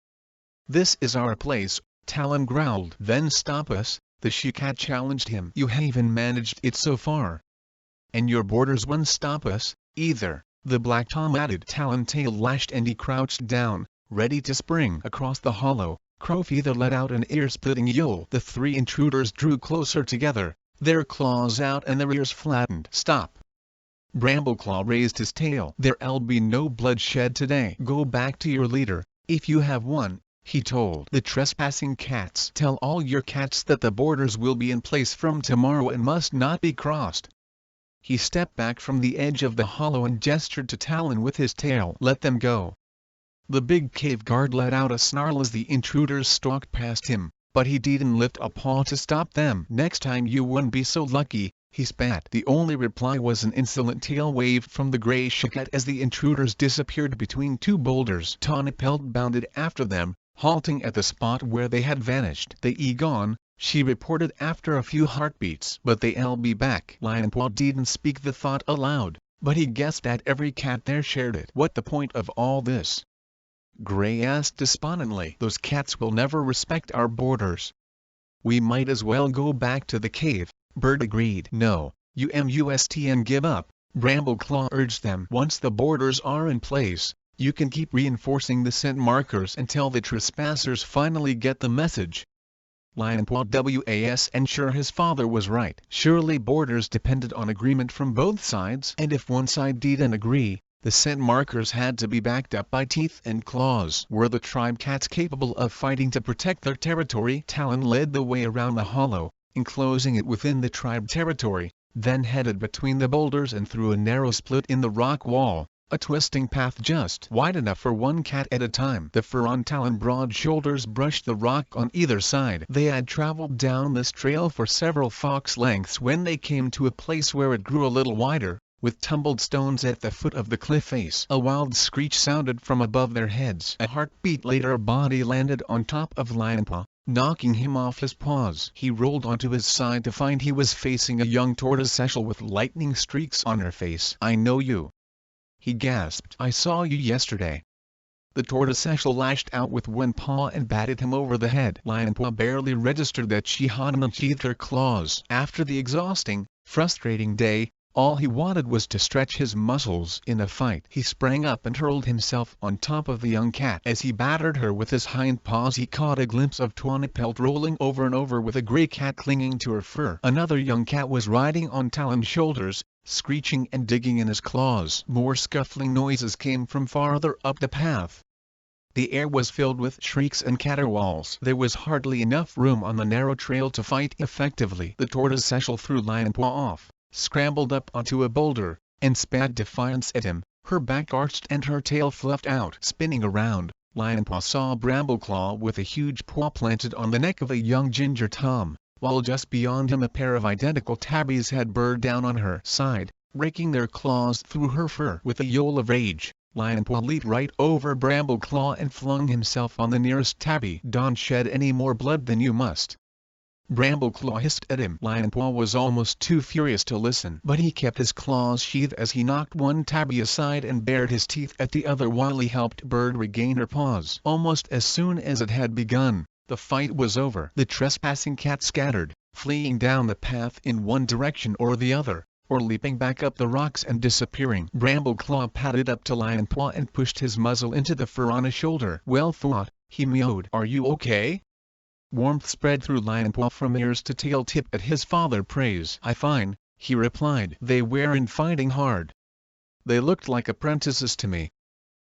"This is our place," Talon growled. "Then stop us," the She-Cat challenged him. "You haven't managed it so far. And your borders won't stop us, either," the Black Tom added. Talon tail lashed and he crouched down, ready to spring across the hollow. Crowfeather let out an ear-splitting yowl. The 3 intruders drew closer together, their claws out and their ears flattened. "Stop!" Brambleclaw raised his tail. "There'll be no bloodshed today. Go back to your leader, if you have one," he told the trespassing cats. "Tell all your cats that the borders will be in place from tomorrow and must not be crossed." He stepped back from the edge of the hollow and gestured to Talon with his tail. "Let them go." The big cave guard let out a snarl as the intruders stalked past him, but he didn't lift a paw to stop them. "Next time you won't be so lucky," he spat. The only reply was an insolent tail wave from the gray She-Cat as the intruders disappeared between 2 boulders. Tawny Pelt bounded after them, halting at the spot where they had vanished. "They gone," she reported after a few heartbeats. "But they'll be back." Lionpaw didn't speak the thought aloud, but he guessed that every cat there shared it. "What the point of all this?" Gray asked despondently. "Those cats will never respect our borders." "We might as well go back to the cave," Bird agreed. "No, you must and give up," Brambleclaw urged them. "Once the borders are in place, you can keep reinforcing the scent markers until the trespassers finally get the message." Lionpaw was sure his father was right. Surely borders depended on agreement from both sides, and if one side didn't agree, the scent markers had to be backed up by teeth and claws. Were the tribe cats capable of fighting to protect their territory? Talon led the way around the hollow, enclosing it within the tribe territory, then headed between the boulders and through a narrow split in the rock wall, a twisting path just wide enough for 1 cat at a time. The fur on Talon's broad shoulders brushed the rock on either side. They had traveled down this trail for several fox lengths when they came to a place where it grew a little wider, with tumbled stones at the foot of the cliff face. A wild screech sounded from above their heads. A heartbeat later a body landed on top of Lionpaw, knocking him off his paws. He rolled onto his side to find he was facing a young tortoiseshell with lightning streaks on her face. "I know you," he gasped. "I saw you yesterday." The tortoiseshell lashed out with one paw and batted him over the head. Lionpaw barely registered that she hadn't unsheathed her claws. After the exhausting, frustrating day, All he wanted was to stretch his muscles in a fight. He sprang up and hurled himself on top of the young cat. As he battered her with his hind paws, he caught a glimpse of tawny pelt rolling over and over with a gray cat clinging to her fur. Another young cat was riding on Talon's shoulders, screeching and digging in his claws. More scuffling noises came from farther up the path. The air was filled with shrieks and caterwauls. There was hardly enough room on the narrow trail to fight effectively. The tortoise threw Lionpaw off, scrambled up onto a boulder, and spat defiance at him. Her back arched and her tail fluffed out. Spinning around, Lionpaw saw Brambleclaw with a huge paw planted on the neck of a young ginger tom, while just beyond him a pair of identical tabbies had burrowed down on her side, raking their claws through her fur. With a yowl of rage, Lionpaw leaped right over Brambleclaw and flung himself on the nearest tabby. "Don't shed any more blood than you must," Brambleclaw hissed at him. Lionpaw was almost too furious to listen, but he kept his claws sheathed as he knocked one tabby aside and bared his teeth at the other while he helped Bird regain her paws. Almost as soon as it had begun, the fight was over. The trespassing cat scattered, fleeing down the path in one direction or the other, or leaping back up the rocks and disappearing. Brambleclaw padded up to Lionpaw and pushed his muzzle into the fur on his shoulder. "Well fought," he mewed. "Are you okay?" Warmth spread through Lionpaw from ears to tail tip at his father praise. "I fine," he replied. "They weren't fighting hard. They looked like apprentices to me."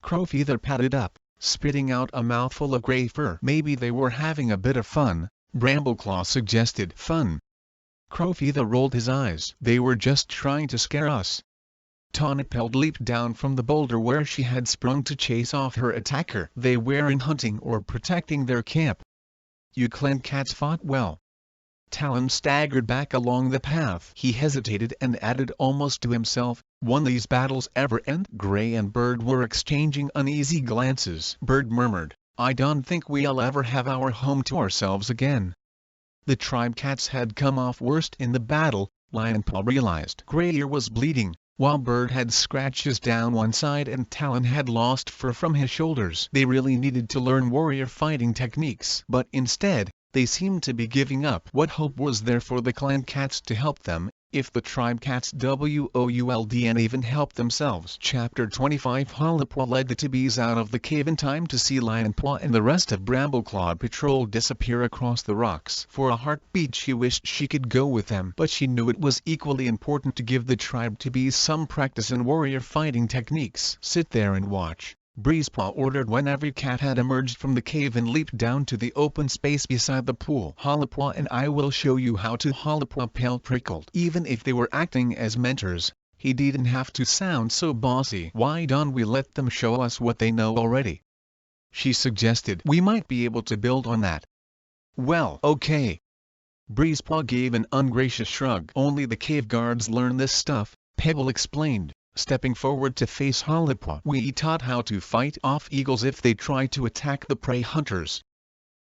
Crowfeather padded up, spitting out a mouthful of gray fur. "Maybe they were having a bit of fun," Brambleclaw suggested. "Fun?" Crowfeather rolled his eyes. "They were just trying to scare us." Tawnypelt leaped down from the boulder where she had sprung to chase off her attacker. "They weren't hunting or protecting their camp. You clan cats fought well." Talon staggered back along the path. He hesitated and added almost to himself, "Won't these battles ever end?" Gray and Bird were exchanging uneasy glances. Bird murmured, "I don't think we'll ever have our home to ourselves again." The tribe cats had come off worst in the battle, Lionpaw realized. Gray Ear was bleeding, while Bird had scratches down one side and Talon had lost fur from his shoulders. They really needed to learn warrior fighting techniques. But instead, they seemed to be giving up. What hope was there for the clan cats to help them, if the tribe cats would and even help themselves? Chapter 25 Hollipaw led the Tibbies out of the cave in time to see Lionpaw and the rest of Brambleclaw patrol disappear across the rocks. For a heartbeat she wished she could go with them, but she knew it was equally important to give the tribe Tibbies some practice in warrior fighting techniques. "Sit there and watch," Breezepaw ordered when every cat had emerged from the cave and leaped down to the open space beside the pool. "Hollipaw and I will show you how to." Hollipaw pale prickled. Even if they were acting as mentors, he didn't have to sound so bossy. "Why don't we let them show us what they know already?" she suggested. "We might be able to build on that." "Well, okay." Breezepaw gave an ungracious shrug. "Only the cave guards learn this stuff," Pebble explained, stepping forward to face Hollipaw. "We taught how to fight off eagles if they try to attack the prey hunters."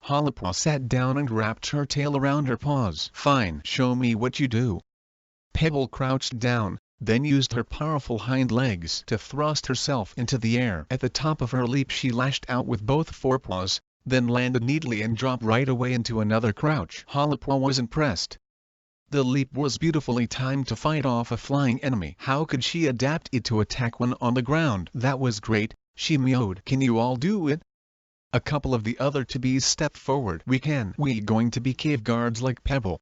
Hollipaw sat down and wrapped her tail around her paws. "Fine, show me what you do." Pebble crouched down, then used her powerful hind legs to thrust herself into the air. At the top of her leap she lashed out with both forepaws, then landed neatly and dropped right away into another crouch. Hollipaw was impressed. The leap was beautifully timed to fight off a flying enemy. How could she adapt it to attack one on the ground? "That was great," she mewed. "Can you all do it?" A couple of the other Tibbies stepped forward. "We can." "We going to be cave guards like Pebble?"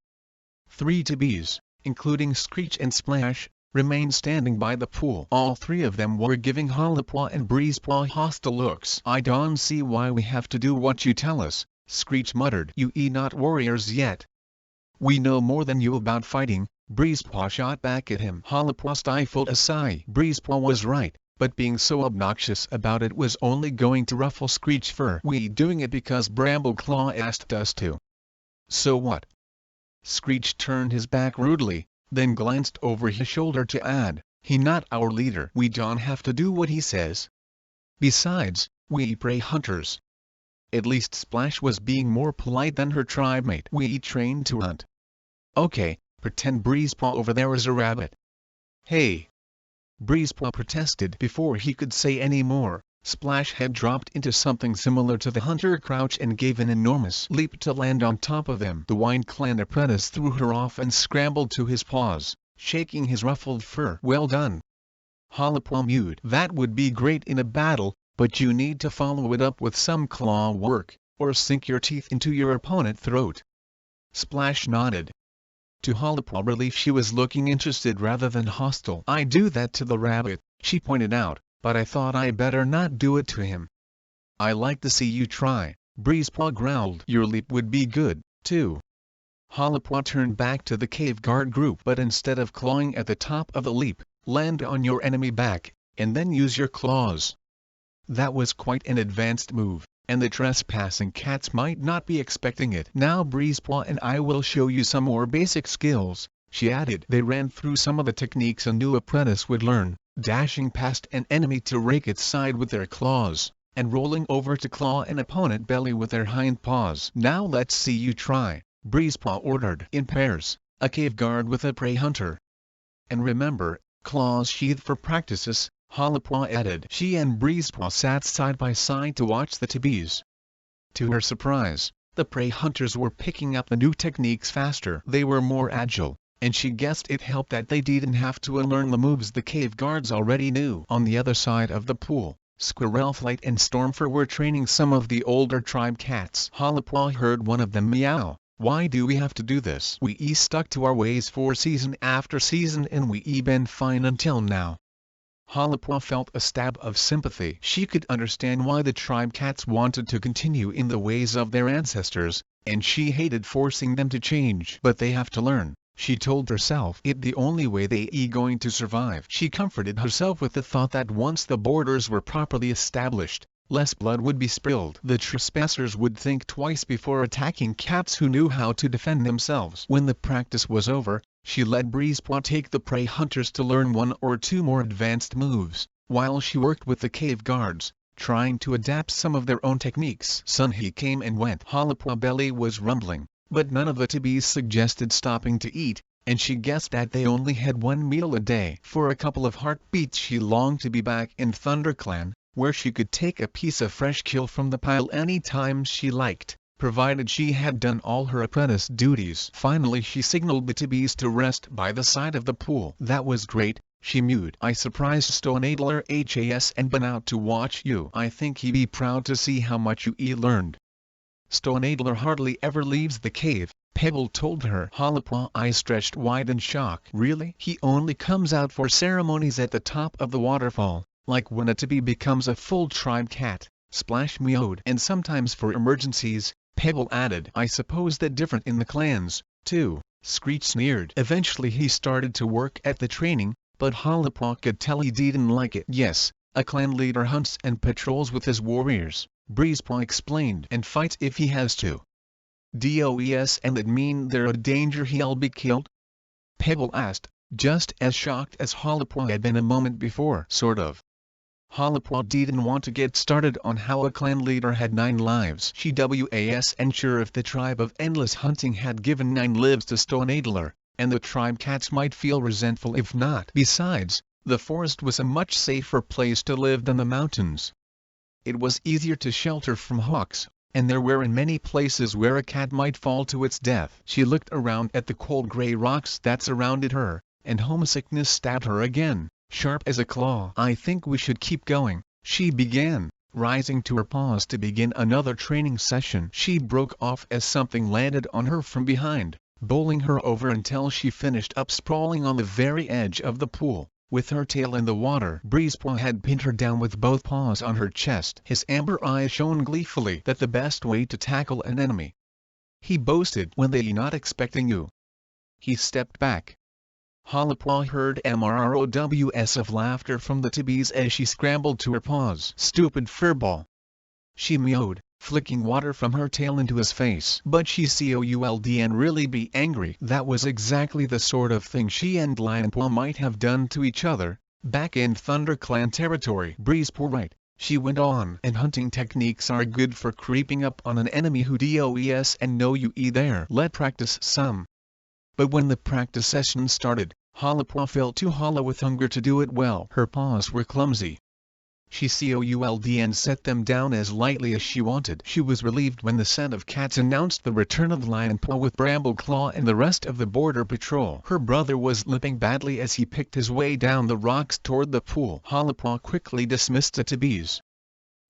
3 Tibbies, including Screech and Splash, remained standing by the pool. All 3 of them were giving Hollipaw and Breezepaw hostile looks. "I don't see why we have to do what you tell us," Screech muttered. "You not warriors yet." "We know more than you about fighting," Breezepaw shot back at him. Hollipaw stifled a sigh. Breezepaw was right, but being so obnoxious about it was only going to ruffle Screech's fur. "We doing it because Brambleclaw asked us to." "So what?" Screech turned his back rudely, then glanced over his shoulder to add, "He not our leader. We don't have to do what he says. Besides, we prey hunters." At least Splash was being more polite than her tribe mate. "We trained to hunt." "Okay, pretend Breezepaw over there is a rabbit." "Hey!" Breezepaw protested. Before he could say any more, Splash had dropped into something similar to the hunter crouch and gave an enormous leap to land on top of him. The Wind Clan apprentice threw her off and scrambled to his paws, shaking his ruffled fur. "Well done." Halapaw mewed. "That would be great in a battle, but you need to follow it up with some claw work, or sink your teeth into your opponent's throat." Splash nodded. To Halapaw's relief, she was looking interested rather than hostile. "I do that to the rabbit," she pointed out, "but I thought I better not do it to him." "I like to see you try," Breezepaw growled. "Your leap would be good, too." Halapaw turned back to the cave guard group. "But instead of clawing at the top of the leap, land on your enemy back, and then use your claws." That was quite an advanced move, and the trespassing cats might not be expecting it. "Now Breezepaw and I will show you some more basic skills," she added. They ran through some of the techniques a new apprentice would learn, dashing past an enemy to rake its side with their claws, and rolling over to claw an opponent belly with their hind paws. "Now let's see you try," Breezepaw ordered. "In pairs, a cave guard with a prey hunter. And remember, claws sheathed for practices," Halapaw added. She and Breezepaw sat side by side to watch the Tibbies. To her surprise, the prey hunters were picking up the new techniques faster. They were more agile, and she guessed it helped that they didn't have to unlearn the moves the cave guards already knew. On the other side of the pool, Squirrelflight and Stormfur were training some of the older tribe cats. Halapaw heard one of them meow. "Why do we have to do this? We stuck to our ways for season after season and we been fine until now." Halapaw felt a stab of sympathy. She could understand why the tribe cats wanted to continue in the ways of their ancestors, and she hated forcing them to change. But they have to learn, she told herself. It the only way they going to survive. She comforted herself with the thought that once the borders were properly established, less blood would be spilled. The trespassers would think twice before attacking cats who knew how to defend themselves. When the practice was over, she let Breezepaw take the prey hunters to learn one or two more advanced moves, while she worked with the cave guards, trying to adapt some of their own techniques. Sunheat came and went. Halapaw's belly was rumbling, but none of the Tibbies suggested stopping to eat, and she guessed that they only had one meal a day. For a couple of heartbeats she longed to be back in ThunderClan, where she could take a piece of fresh kill from the pile any time she liked, provided she had done all her apprentice duties. Finally she signaled the Tibbies to rest by the side of the pool. "That was great," she mewed. "I surprised Stoneadler Has and been out to watch you. I think he'd be proud to see how much you learned." "Stoneadler hardly ever leaves the cave," Pebble told her. Halapaw's eyes stretched wide in shock. "Really? He only comes out for ceremonies at the top of the waterfall, like when a Tibby becomes a full tribe cat," Splash mewed. "And sometimes for emergencies," Pebble added. "I suppose that different in the clans, too," Screech sneered. "Eventually he started to work at the training, but Halapaw could tell he didn't like it." "Yes, a clan leader hunts and patrols with his warriors," Breezepaw explained. "And fights if he has to." "Does and that mean they're a danger he'll be killed?" Pebble asked, just as shocked as Halapaw had been a moment before. "Sort of." Halapaw didn't want to get started on how a clan leader had 9 lives. She wasn't sure if the tribe of Endless Hunting had given 9 lives to Stoneadler, and the tribe cats might feel resentful if not. Besides, the forest was a much safer place to live than the mountains. It was easier to shelter from hawks, and there were many places where a cat might fall to its death. She looked around at the cold gray rocks that surrounded her, and homesickness stabbed her again, sharp as a claw. "I think we should keep going," she began, rising to her paws to begin another training session. She broke off as something landed on her from behind, bowling her over until she finished up sprawling on the very edge of the pool, with her tail in the water. Breezepaw had pinned her down with both paws on her chest. His amber eyes shone gleefully. "That's the best way to tackle an enemy," he boasted, "when they're not expecting you." He stepped back. Halapaw heard mrows of laughter from the Tibbies as she scrambled to her paws. "Stupid furball," she mewed, flicking water from her tail into his face. But she could really be angry. That was exactly the sort of thing she and Lionpaw might have done to each other, back in ThunderClan territory. "Breezepaw right," she went on. "And hunting techniques are good for creeping up on an enemy who does and know you there. Let practice some." But when the practice session started, Halapaw felt too hollow with hunger to do it well. Her paws were clumsy. She could and set them down as lightly as she wanted. She was relieved when the set of cats announced the return of Lionpaw with Brambleclaw and the rest of the border patrol. Her brother was limping badly as he picked his way down the rocks toward the pool. Hollipaw quickly dismissed the tabbies.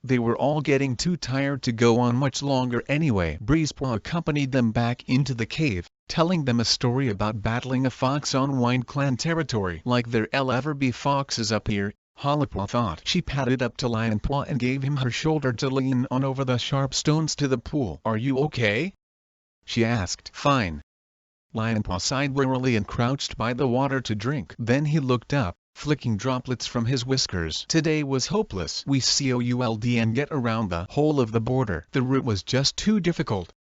They were all getting too tired to go on much longer anyway. Breezepaw accompanied them back into the cave, telling them a story about battling a fox on Wind Clan territory. Like there'll ever be foxes up here, Hollipaw thought. She padded up to Lionpaw and gave him her shoulder to lean on over the sharp stones to the pool. "Are you okay?" she asked. "Fine." Lionpaw sighed wearily and crouched by the water to drink. Then he looked up, flicking droplets from his whiskers. "Today was hopeless. We could and get around the whole of the border. The route was just too difficult."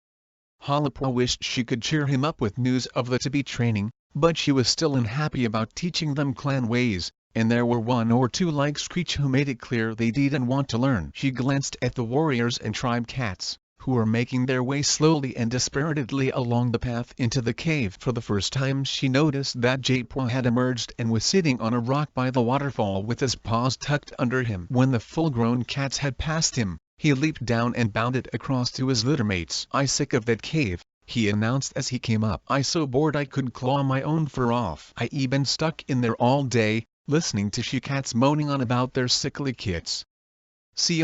Hollipaw wished she could cheer him up with news of the to-be training, but she was still unhappy about teaching them clan ways, and there were one or two like Screech who made it clear they didn't want to learn. She glanced at the warriors and tribe cats, who were making their way slowly and dispiritedly along the path into the cave. For the first time she noticed that Japaw had emerged and was sitting on a rock by the waterfall with his paws tucked under him. When the full-grown cats had passed him, he leaped down and bounded across to his littermates. "I'm sick of that cave," he announced as he came up. "I'm so bored I could claw my own fur off. I been stuck in there all day, listening to she-cats moaning on about their sickly kits." "Could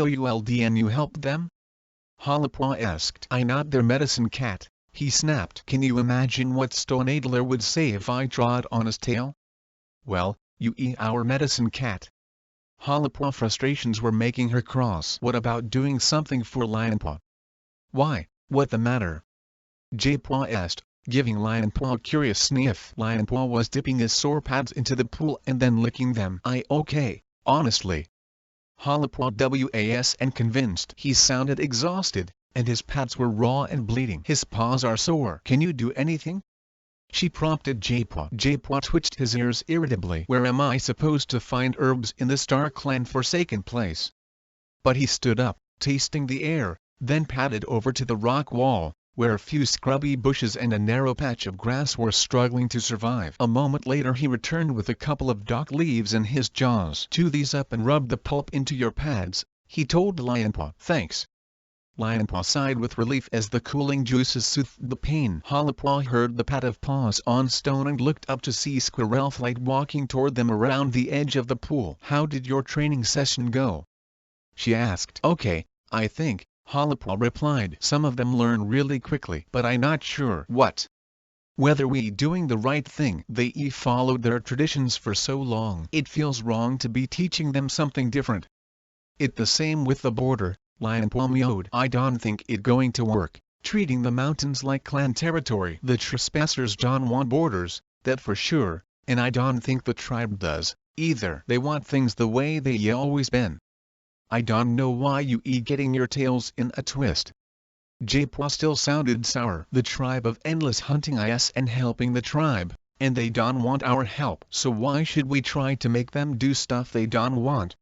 and you helped them?" Hollipaw asked. "I not their medicine cat," he snapped. "Can you imagine what Stone Adler would say if I trod on his tail?" "Well, you our medicine cat." Hollipaw's frustrations were making her cross. "What about doing something for Lionpaw?" "Why, what the matter?" Japaw asked, giving Lionpaw a curious sniff. Lionpaw was dipping his sore pads into the pool and then licking them. "I okay, honestly." Hollipaw was and convinced. He sounded exhausted, and his pads were raw and bleeding. "His paws are sore. Can you do anything?" she prompted Japaw. Japaw twitched his ears irritably. "Where am I supposed to find herbs in this dark-land forsaken place?" But he stood up, tasting the air, then padded over to the rock wall, where a few scrubby bushes and a narrow patch of grass were struggling to survive. A moment later he returned with a couple of dock leaves in his jaws. "Chew these up and rub the pulp into your pads," he told Lionpaw. "Thanks." Lionpaw sighed with relief as the cooling juices soothed the pain. Hollipaw heard the pat of paws on stone and looked up to see Squirrelflight walking toward them around the edge of the pool. "How did your training session go?" she asked. "Okay, I think," Hollipaw replied. "Some of them learn really quickly, but I'm not sure whether we doing the right thing. They followed their traditions for so long. It feels wrong to be teaching them something different." "It the same with the border," Lionpaw mewed. "I don't think it going to work, treating the mountains like clan territory. The trespassers don't want borders, that for sure, and I don't think the tribe does, either. They want things the way they always been. I don't know why you getting your tails in a twist." Japaw still sounded sour. "The tribe of endless hunting and helping the tribe, and they don't want our help. So why should we try to make them do stuff they don't want?"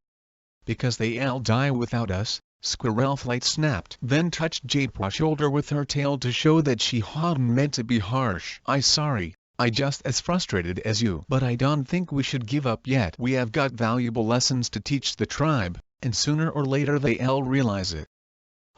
"Because they'll die without us," Squirrelflight snapped. Then touched Japaw's shoulder with her tail to show that she hadn't meant to be harsh. "I sorry, I just as frustrated as you. But I don't think we should give up yet. We have got valuable lessons to teach the tribe, and sooner or later they'll realize it."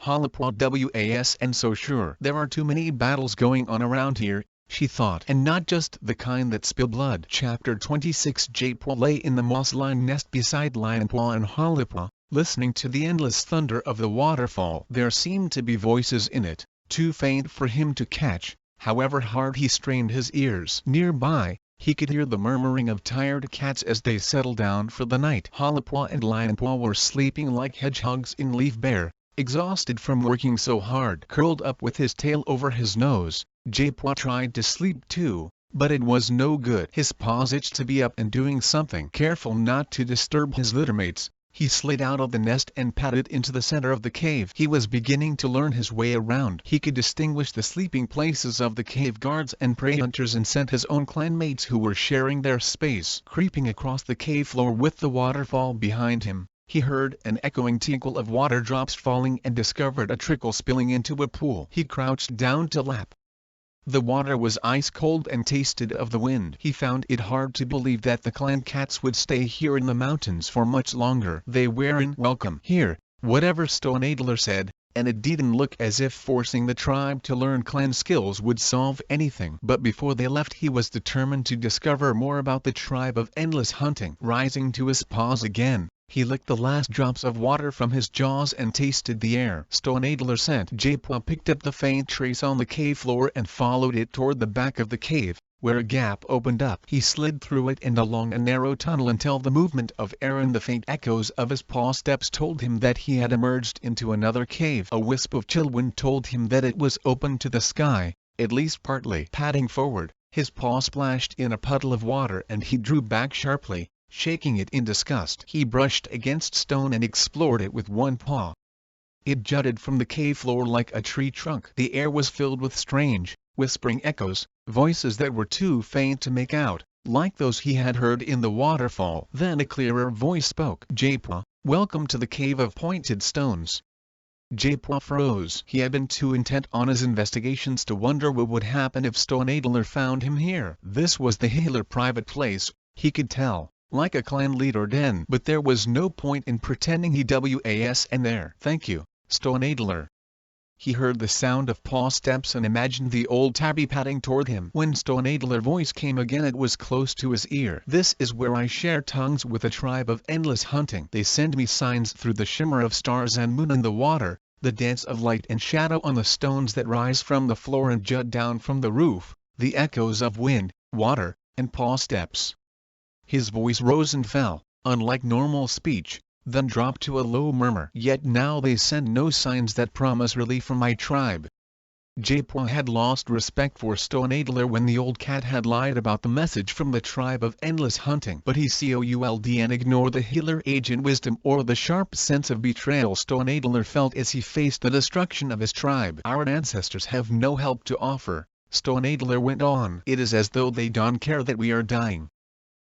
Hollipaw was and so sure. "There are too many battles going on around here," she thought. "And not just the kind that spill blood." Chapter 26. Japaw lay in the moss-lined nest beside Lionpaw and Hollipaw, listening to the endless thunder of the waterfall. There seemed to be voices in it, too faint for him to catch, however hard he strained his ears. Nearby, he could hear the murmuring of tired cats as they settled down for the night. Hollipaw and Lionpaw were sleeping like hedgehogs in leaf bare, exhausted from working so hard. Curled up with his tail over his nose, Japaw tried to sleep too, but it was no good. His paws itched to be up and doing something. Careful not to disturb his littermates, he slid out of the nest and padded into the center of the cave. He was beginning to learn his way around. He could distinguish the sleeping places of the cave guards and prey hunters and scent his own clanmates who were sharing their space. Creeping across the cave floor with the waterfall behind him, he heard an echoing tinkle of water drops falling and discovered a trickle spilling into a pool. He crouched down to lap The water was ice cold and tasted of the wind. He found it hard to believe that the clan cats would stay here in the mountains for much longer. They weren't welcome here, whatever Stone Adler said, and it didn't look as if forcing the tribe to learn clan skills would solve anything. But before they left he was determined to discover more about the tribe of endless hunting. Rising to his paws again, he licked the last drops of water from his jaws and tasted the air Stone Adler sent. Jaipwa picked up the faint trace on the cave floor and followed it toward the back of the cave, where a gap opened up. He slid through it and along a narrow tunnel until the movement of air and the faint echoes of his paw steps told him that he had emerged into another cave. A wisp of chill wind told him that it was open to the sky, at least partly. Padding forward, his paw splashed in a puddle of water and he drew back sharply, shaking it in disgust. He brushed against stone and explored it with one paw. It jutted from the cave floor like a tree trunk. The air was filled with strange, whispering echoes, voices that were too faint to make out, like those he had heard in the waterfall. Then a clearer voice spoke. Jaipwa, welcome to the Cave of Pointed Stones. Jaipwa froze. He had been too intent on his investigations to wonder what would happen if Stone Adler found him here. This was the healer private place, he could tell, like a clan leader den. But there was no point in pretending he was in there. Thank you, Stone Adler. He heard the sound of paw steps and imagined the old tabby padding toward him. When Stone Adler's voice came again it was close to his ear. This is where I share tongues with a tribe of endless hunting. They send me signs through the shimmer of stars and moon in the water, the dance of light and shadow on the stones that rise from the floor and jut down from the roof, the echoes of wind, water, and paw steps. His voice rose and fell, unlike normal speech, then dropped to a low murmur. Yet now they send no signs that promise relief from my tribe. Jaipwa had lost respect for Stone Adler when the old cat had lied about the message from the tribe of endless hunting. But he could and ignore the healer agent wisdom or the sharp sense of betrayal Stone Adler felt as he faced the destruction of his tribe. Our ancestors have no help to offer, Stone Adler went on. It is as though they don't care that we are dying.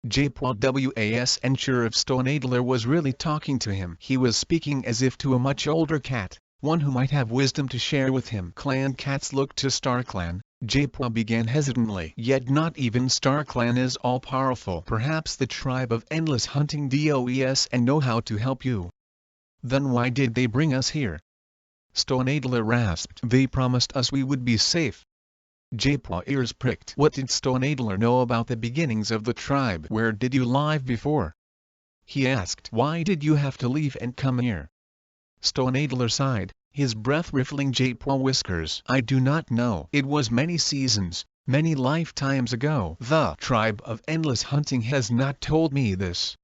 Jaipwa wasn't sure if Stone Adler was really talking to him. He was speaking as if to a much older cat, one who might have wisdom to share with him. Clan cats looked to StarClan, Jaipwa began hesitantly. Yet not even StarClan is all-powerful. Perhaps the tribe of endless hunting does and know how to help you. Then why did they bring us here? Stone Adler rasped. They promised us we would be safe. Jaipwa ears pricked. What did Stone Adler know about the beginnings of the tribe? Where did you live before? He asked. Why did you have to leave and come here? Stone Adler sighed, his breath riffling Jaipwa whiskers. I do not know. It was many seasons, many lifetimes ago. The tribe of endless hunting has not told me this.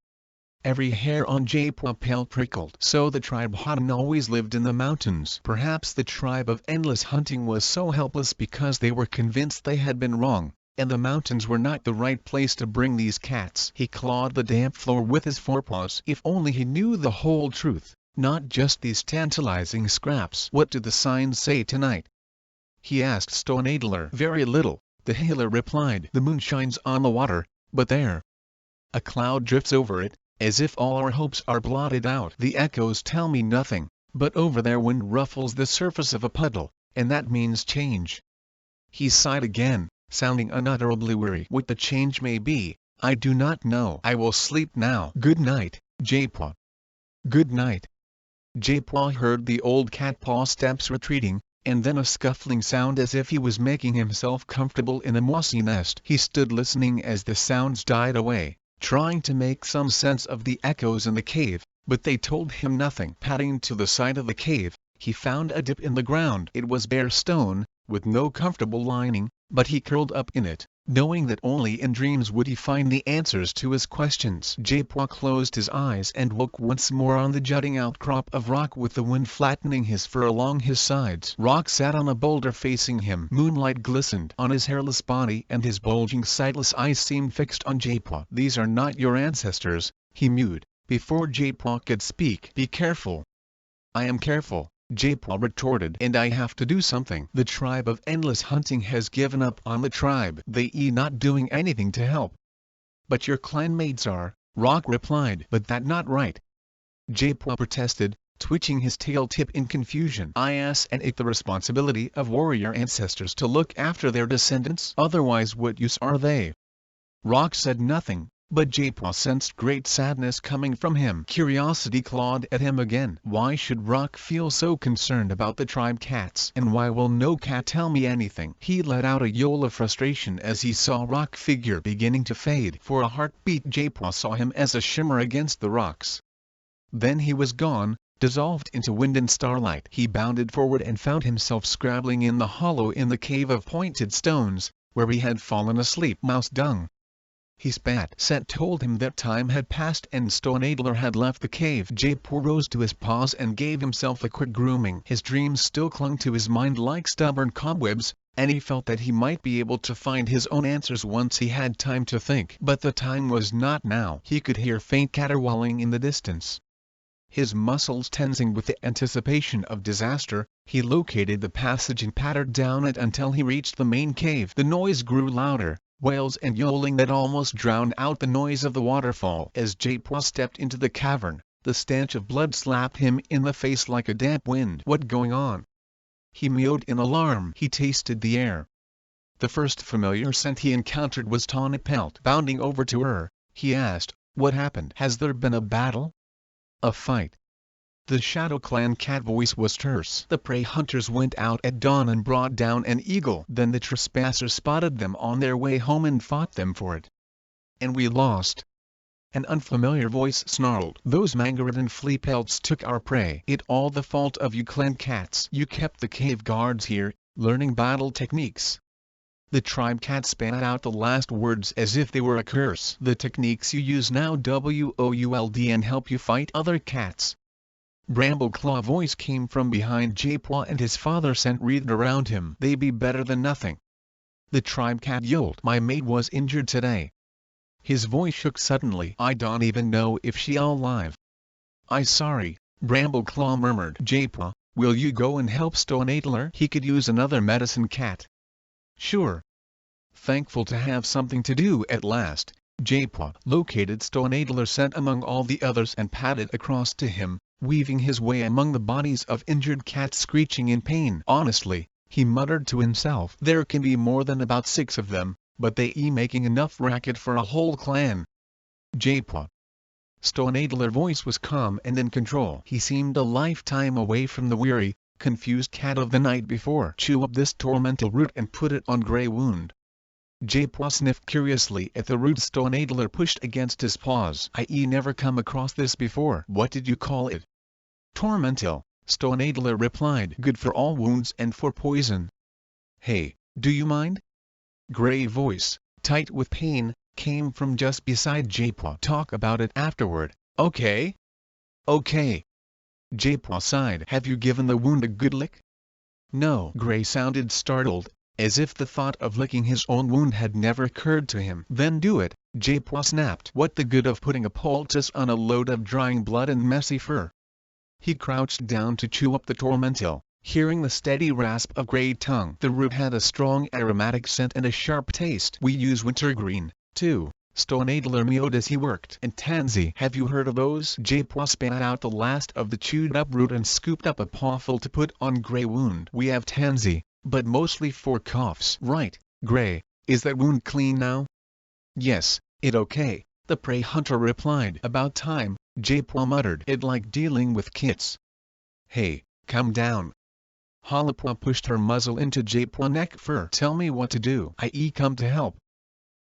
Every hair on Jaipwa pale prickled. So the tribe hadn't always lived in the mountains. Perhaps the tribe of endless hunting was so helpless because they were convinced they had been wrong, and the mountains were not the right place to bring these cats. He clawed the damp floor with his forepaws. If only he knew the whole truth, not just these tantalizing scraps. What do the signs say tonight? He asked Stone Adler. Very little, the healer replied. The moon shines on the water, but there. A cloud drifts over it, as if all our hopes are blotted out. The echoes tell me nothing, but over there wind ruffles the surface of a puddle, and that means change. He sighed again, sounding unutterably weary. What the change may be, I do not know. I will sleep now. Good night, Jaipwa. Good night. Jaipwa heard the old cat paw steps retreating, and then a scuffling sound as if he was making himself comfortable in a mossy nest. He stood listening as the sounds died away, trying to make some sense of the echoes in the cave, but they told him nothing. Padding to the side of the cave, he found a dip in the ground. It was bare stone, with no comfortable lining, but he curled up in it, knowing that only in dreams would he find the answers to his questions. Jaipwa closed his eyes and woke once more on the jutting outcrop of rock with the wind flattening his fur along his sides. Rock sat on a boulder facing him. Moonlight glistened on his hairless body and his bulging sightless eyes seemed fixed on Jaipwa. These are not your ancestors, he mewed, before Jaipwa could speak. Be careful. I am careful, Jaipwa retorted. And I have to do something. The tribe of endless hunting has given up on the tribe. They not doing anything to help. But your clanmates are, Rock replied. But that not right. Jaipwa protested, twitching his tail tip in confusion. I asked, and it the responsibility of warrior ancestors to look after their descendants? Otherwise what use are they? Rock said nothing, but J-Paw sensed great sadness coming from him. Curiosity clawed at him again. Why should Rock feel so concerned about the tribe cats? And why will no cat tell me anything? He let out a yowl of frustration as he saw Rock's figure beginning to fade. For a heartbeat J-Paw saw him as a shimmer against the rocks. Then he was gone, dissolved into wind and starlight. He bounded forward and found himself scrabbling in the hollow in the cave of pointed stones, where he had fallen asleep. Mouse dung. He spat. Set told him that time had passed and Stoneadler had left the cave. J-Paw rose to his paws and gave himself a quick grooming. His dreams still clung to his mind like stubborn cobwebs, and he felt that he might be able to find his own answers once he had time to think. But the time was not now. He could hear faint caterwauling in the distance. His muscles tensing with the anticipation of disaster, he located the passage and pattered down it until he reached the main cave. The noise grew louder, wails and yowling that almost drowned out the noise of the waterfall. As J-Paw stepped into the cavern, the stench of blood slapped him in the face like a damp wind. What going on? He mewed in alarm. He tasted the air. The first familiar scent he encountered was tawny pelt. Bounding over to her, he asked, "What happened? Has there been a battle?" "A fight." The Shadow Clan cat voice was terse. "The prey hunters went out at dawn and brought down an eagle. Then the trespassers spotted them on their way home and fought them for it. And we lost." An unfamiliar voice snarled. "Those Mangarodan flea pelts took our prey. It all the fault of you clan cats. You kept the cave guards here, learning battle techniques." The tribe cat spat out the last words as if they were a curse. "The techniques you use now would and help you fight other cats." Brambleclaw voice came from behind J-Paw and his father scent wreathed around him. "They be better than nothing." The tribe cat yelled. "My mate was injured today." His voice shook suddenly. "I don't even know if she alive." "I sorry," Brambleclaw murmured. "J-Paw, will you go and help Stoneadler? He could use another medicine cat." "Sure." Thankful to have something to do at last, J-Paw located Stoneadler scent among all the others and padded across to him, weaving his way among the bodies of injured cats screeching in pain. "Honestly," he muttered to himself, "there can be more than about 6 of them, but they making enough racket for a whole clan." J-Paw. Stoneadler's voice was calm and in control. He seemed a lifetime away from the weary, confused cat of the night before. "Chew up this tormental root and put it on Grey wound." J-Paw sniffed curiously at the root Stoneadler pushed against his paws. "I never come across this before." "What did you call it?" "Tormentil," Stoneadler replied. "Good for all wounds and for poison." "Hey, do you mind?" Grey voice, tight with pain, came from just beside J-Paw. "Talk about it afterward, okay?" "Okay." J-Paw sighed. "Have you given the wound a good lick?" "No." Grey sounded startled, as if the thought of licking his own wound had never occurred to him. "Then do it," J-Paw snapped. "What the good of putting a poultice on a load of drying blood and messy fur?" He crouched down to chew up the tormentil, hearing the steady rasp of Grey tongue. The root had a strong aromatic scent and a sharp taste. "We use wintergreen, too," Stoneadler mewed as he worked. "And tansy. Have you heard of those?" J-Paw spat out the last of the chewed up root and scooped up a pawful to put on Grey wound. "We have tansy, but mostly for coughs." "Right, Grey. Is that wound clean now?" "Yes, it okay," the prey hunter replied. "About time," J-Paw muttered. "It like dealing with kits." "Hey, come down." Hollipaw pushed her muzzle into J-Paw neck fur. "Tell me what to do." "I come to help."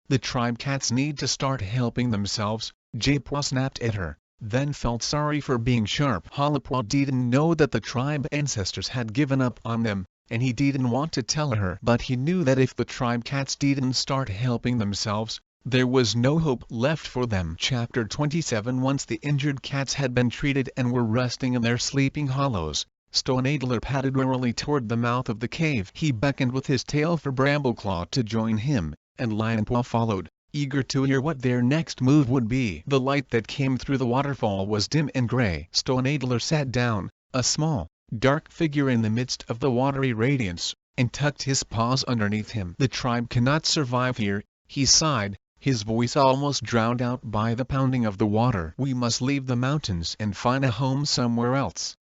"The tribe cats need to start helping themselves," J-Paw snapped at her, then felt sorry for being sharp. Hollipaw didn't know that the tribe ancestors had given up on them, and he didn't want to tell her. But he knew that if the tribe cats didn't start helping themselves, there was no hope left for them. Chapter 27. Once the injured cats had been treated and were resting in their sleeping hollows, Stoneadler padded warily toward the mouth of the cave. He beckoned with his tail for Brambleclaw to join him, and Lionpaw followed, eager to hear what their next move would be. The light that came through the waterfall was dim and gray. Stoneadler sat down, a small, dark figure in the midst of the watery radiance, and tucked his paws underneath him. "The tribe cannot survive here," he sighed, his voice almost drowned out by the pounding of the water. "We must leave the mountains and find a home somewhere else."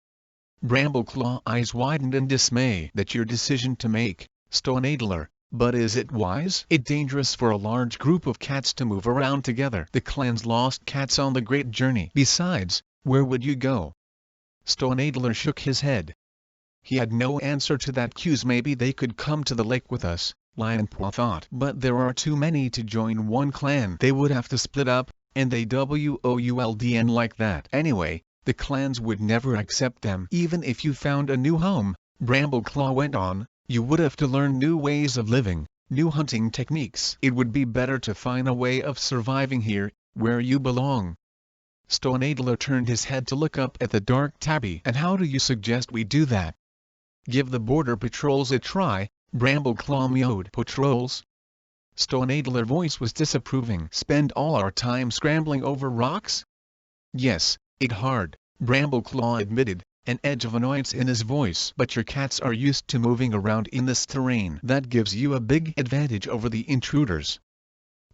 Brambleclaw eyes widened in dismay. That's your decision to make, Stoneadler, but is it wise? It's dangerous for a large group of cats to move around together. The clan's lost cats on the great journey. Besides, where would you go? Stoneadler shook his head. He had no answer to that. Cues maybe they could come to the lake with us, Lionpaw thought. But there are too many to join one clan. They would have to split up, and they wouldn't like that. Anyway, the clans would never accept them. Even if you found a new home, Brambleclaw went on, you would have to learn new ways of living, new hunting techniques. It would be better to find a way of surviving here, where you belong. Stoneadler turned his head to look up at the dark tabby. And how do you suggest we do that? Give the border patrols a try, Brambleclaw mewed. Patrols? Stoneadler's voice was disapproving. Spend all our time scrambling over rocks? Yes, it's hard, Brambleclaw admitted, an edge of annoyance in his voice. But your cats are used to moving around in this terrain. That gives you a big advantage over the intruders.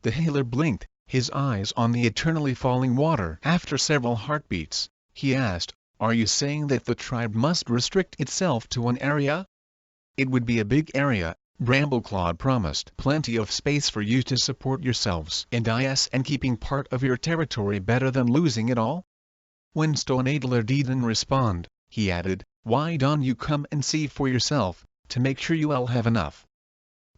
The healer blinked, his eyes on the eternally falling water. After several heartbeats, he asked, are you saying that the tribe must restrict itself to one area? It would be a big area, Brambleclaw promised. Plenty of space for you to support yourselves and keeping part of your territory better than losing it all? When Stoneadler didn't respond, he added, why don't you come and see for yourself, to make sure you all have enough?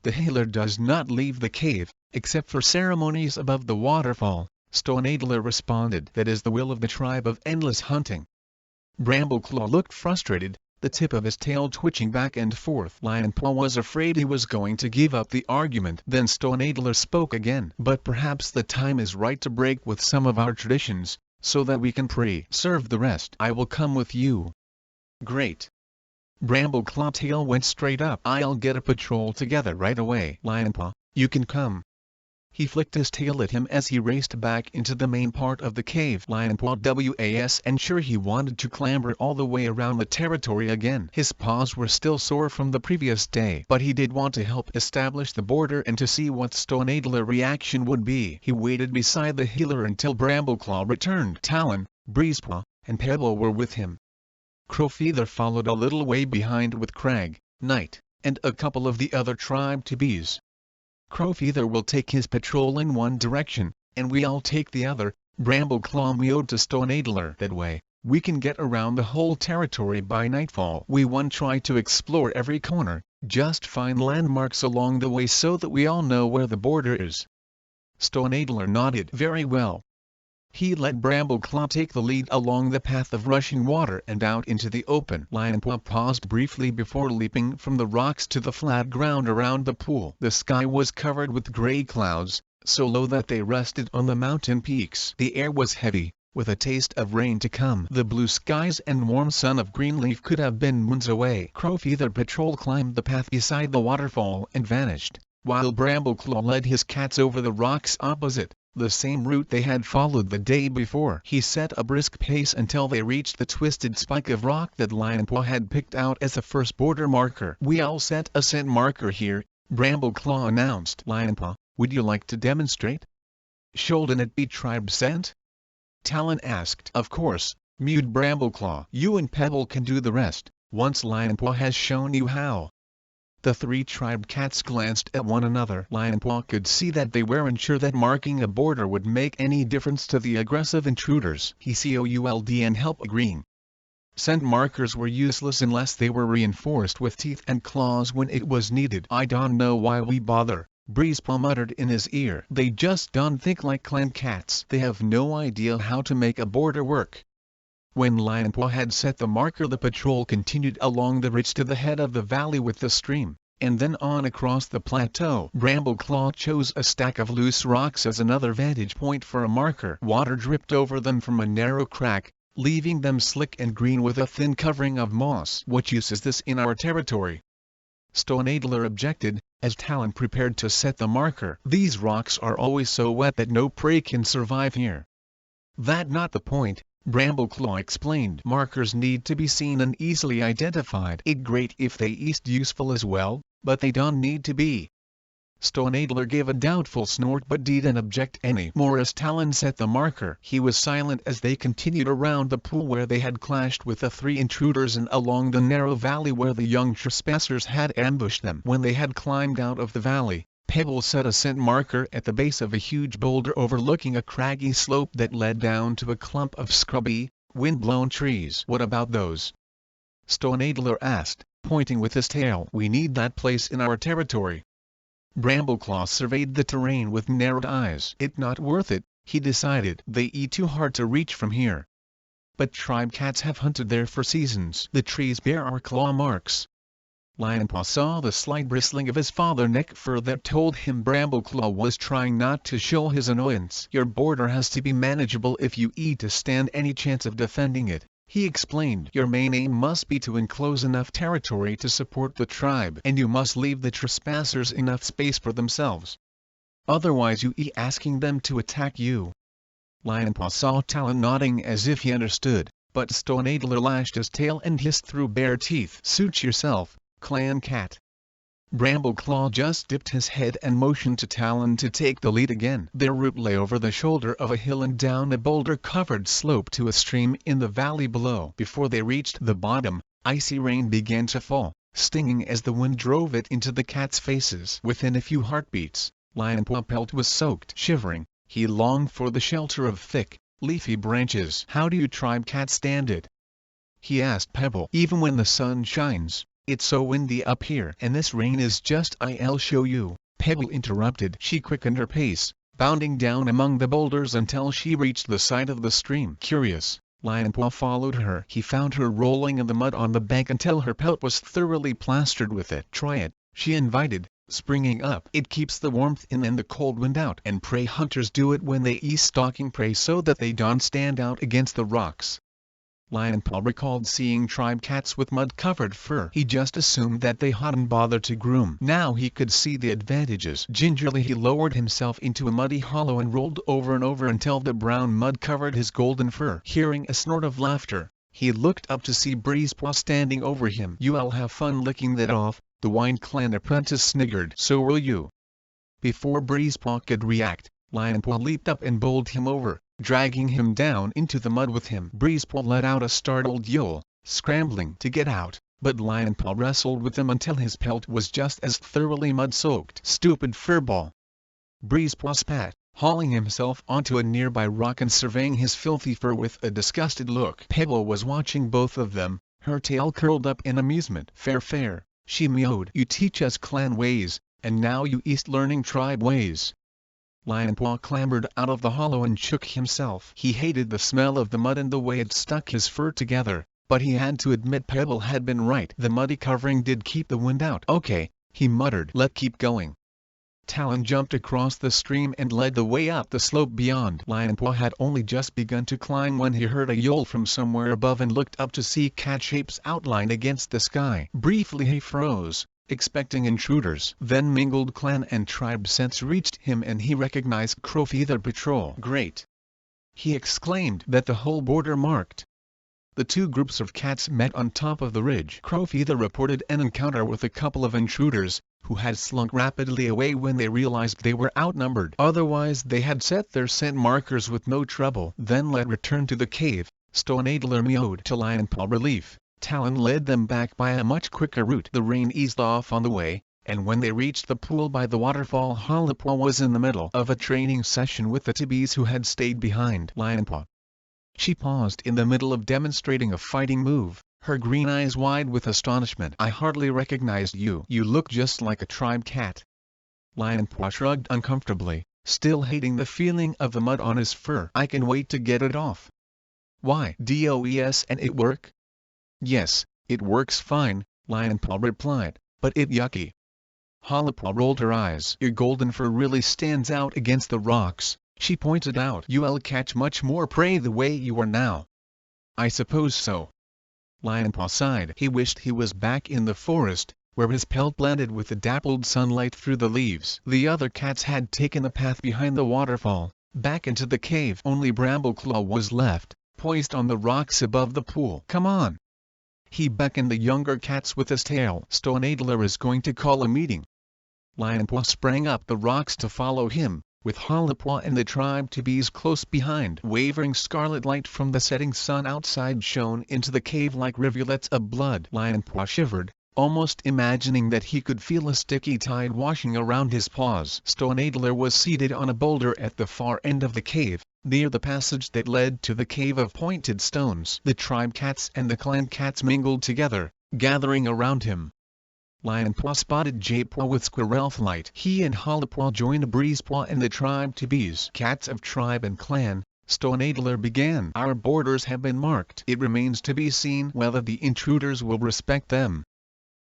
The healer does not leave the cave, except for ceremonies above the waterfall, Stoneadler responded. That is the will of the tribe of endless hunting. Brambleclaw looked frustrated, the tip of his tail twitching back and forth. Lionpaw was afraid he was going to give up the argument. Then Stoneadler spoke again. But perhaps the time is right to break with some of our traditions, so that we can preserve the rest. I will come with you. Great. Brambleclaw's tail went straight up. I'll get a patrol together right away. Lionpaw, you can come. He flicked his tail at him as he raced back into the main part of the cave. Lionpaw was unsure he wanted to clamber all the way around the territory again. His paws were still sore from the previous day. But he did want to help establish the border and to see what Stoneadler's reaction would be. He waited beside the healer until Brambleclaw returned. Talon, Breezepaw, and Pebble were with him. Crowfeather followed a little way behind with Crag, Knight, and a couple of the other tribe to bees. Crowfeather will take his patrol in one direction, and we'll take the other, Brambleclaw mewed to Stoneadler. That way, we can get around the whole territory by nightfall. We won't try to explore every corner, just find landmarks along the way so that we all know where the border is. Stoneadler nodded. Very well. He let Brambleclaw take the lead along the path of rushing water and out into the open. Lionpaw paused briefly before leaping from the rocks to the flat ground around the pool. The sky was covered with gray clouds, so low that they rested on the mountain peaks. The air was heavy, with a taste of rain to come. The blue skies and warm sun of Greenleaf could have been moons away. Crowfeather patrol climbed the path beside the waterfall and vanished, while Brambleclaw led his cats over the rocks opposite, the same route they had followed the day before. He set a brisk pace until they reached the twisted spike of rock that Lionpaw had picked out as a first border marker. We'll set a scent marker here, Brambleclaw announced. Lionpaw, would you like to demonstrate? Shouldn't it be tribe scent? Talon asked. Of course, mewed Brambleclaw. You and Pebble can do the rest, once Lionpaw has shown you how. The three tribe cats glanced at one another. Lionpaw could see that they weren't sure that marking a border would make any difference to the aggressive intruders. He could help agreeing. Scent markers were useless unless they were reinforced with teeth and claws when it was needed. I don't know why we bother, Breezepaw muttered in his ear. They just don't think like clan cats. They have no idea how to make a border work. When Lionpaw had set the marker, the patrol continued along the ridge to the head of the valley with the stream, and then on across the plateau. Brambleclaw chose a stack of loose rocks as another vantage point for a marker. Water dripped over them from a narrow crack, leaving them slick and green with a thin covering of moss. What use is this in our territory? Stoneadler objected, as Talon prepared to set the marker. These rocks are always so wet that no prey can survive here. That's not the point, Brambleclaw explained. Markers need to be seen and easily identified. It's great if they is useful as well, but they don't need to be. Stoneadler gave a doubtful snort but didn't object any more as Talon set the marker. He was silent as they continued around the pool where they had clashed with the 3 intruders and along the narrow valley where the young trespassers had ambushed them. When they had climbed out of the valley, Pebble set a scent marker at the base of a huge boulder overlooking a craggy slope that led down to a clump of scrubby, wind-blown trees. "What about those?" Stoneadler asked, pointing with his tail. "We need that place in our territory." Brambleclaw surveyed the terrain with narrowed eyes. "It's not worth it," he decided. "They eat too hard to reach from here." "But tribe cats have hunted there for seasons. The trees bear our claw marks." Lionpaw saw the slight bristling of his father's neck fur that told him Brambleclaw was trying not to show his annoyance. "Your border has to be manageable if you eat to stand any chance of defending it," he explained. "Your main aim must be to enclose enough territory to support the tribe, and you must leave the trespassers enough space for themselves. Otherwise you be asking them to attack you." Lionpaw saw Talon nodding as if he understood, but Stoneadler lashed his tail and hissed through bare teeth. "Suit yourself, clan cat." Brambleclaw just dipped his head and motioned to Talon to take the lead again. Their route lay over the shoulder of a hill and down a boulder-covered slope to a stream in the valley below. Before they reached the bottom, icy rain began to fall, stinging as the wind drove it into the cats' faces. Within a few heartbeats, Lionpaw pelt was soaked. Shivering, he longed for the shelter of thick, leafy branches. "How do you tribe cats stand it?" he asked Pebble. "Even when the sun shines, it's so windy up here. And this rain is just I'll show you," Pebble interrupted. She quickened her pace, bounding down among the boulders until she reached the side of the stream. Curious, Lionpaw followed her. He found her rolling in the mud on the bank until her pelt was thoroughly plastered with it. "Try it," she invited, springing up. "It keeps the warmth in and the cold wind out. And prey hunters do it when they eat stalking prey so that they don't stand out against the rocks." Lionpaw recalled seeing tribe cats with mud-covered fur. He just assumed that they hadn't bothered to groom. Now he could see the advantages. Gingerly he lowered himself into a muddy hollow and rolled over and over until the brown mud covered his golden fur. Hearing a snort of laughter, he looked up to see Breezepaw standing over him. "You'll have fun licking that off," the Wind Clan apprentice sniggered. "So will you." Before Breezepaw could react, Lionpaw leaped up and bowled him over, dragging him down into the mud with him. Breezepaw let out a startled yowl, scrambling to get out, but Lionpaw wrestled with him until his pelt was just as thoroughly mud-soaked. "Stupid furball!" Breezepaw spat, hauling himself onto a nearby rock and surveying his filthy fur with a disgusted look. Pebble was watching both of them, her tail curled up in amusement. "Fair fair," she mewed. "You teach us clan ways, and now you east learning tribe ways." Lionpaw clambered out of the hollow and shook himself. He hated the smell of the mud and the way it stuck his fur together, but he had to admit Pebble had been right. The muddy covering did keep the wind out. "Okay," he muttered. "Let's keep going." Talon jumped across the stream and led the way up the slope beyond. Lionpaw had only just begun to climb when he heard a yowl from somewhere above and looked up to see cat shapes outlined against the sky. Briefly he froze, expecting intruders. Then mingled clan and tribe scents reached him and he recognized Crowfeather Patrol. "Great!" he exclaimed. "That the whole border marked." The two groups of cats met on top of the ridge. Crowfeather reported an encounter with a couple of intruders, who had slunk rapidly away when they realized they were outnumbered. Otherwise they had set their scent markers with no trouble. "Then let's return to the cave," Stoneadler mewed. To Lionpaw relief, Talon led them back by a much quicker route. The rain eased off on the way, and when they reached the pool by the waterfall, Hollypaw was in the middle of a training session with the Tibbies who had stayed behind. "Lionpaw." She paused in the middle of demonstrating a fighting move, her green eyes wide with astonishment. "I hardly recognized you. You look just like a tribe cat." Lionpaw shrugged uncomfortably, still hating the feeling of the mud on his fur. "I can wait to get it off." "Why? Does and it work?" "Yes, it works fine," Lionpaw replied, "but it's yucky." Hollypaw rolled her eyes. "Your golden fur really stands out against the rocks," she pointed out. "You'll catch much more prey the way you are now." "I suppose so." Lionpaw sighed. He wished he was back in the forest, where his pelt blended with the dappled sunlight through the leaves. The other cats had taken the path behind the waterfall, back into the cave. Only Brambleclaw was left, poised on the rocks above the pool. "Come on." He beckoned the younger cats with his tail. "Stoneadler is going to call a meeting." Lionpaw sprang up the rocks to follow him, with Hollopaw and the tribe to bees close behind. Wavering scarlet light from the setting sun outside shone into the cave like rivulets of blood. Lionpaw shivered, almost imagining that he could feel a sticky tide washing around his paws. Stoneadler was seated on a boulder at the far end of the cave, near the passage that led to the cave of pointed stones. The tribe cats and the clan cats mingled together, gathering around him. Lionpaw spotted Jaypaw with Squirrelflight. He and Hollopaw joined Breezepaw and the tribe to bees. Cats of tribe and clan, Stoneadler began. Our borders have been marked. It remains to be seen whether the intruders will respect them.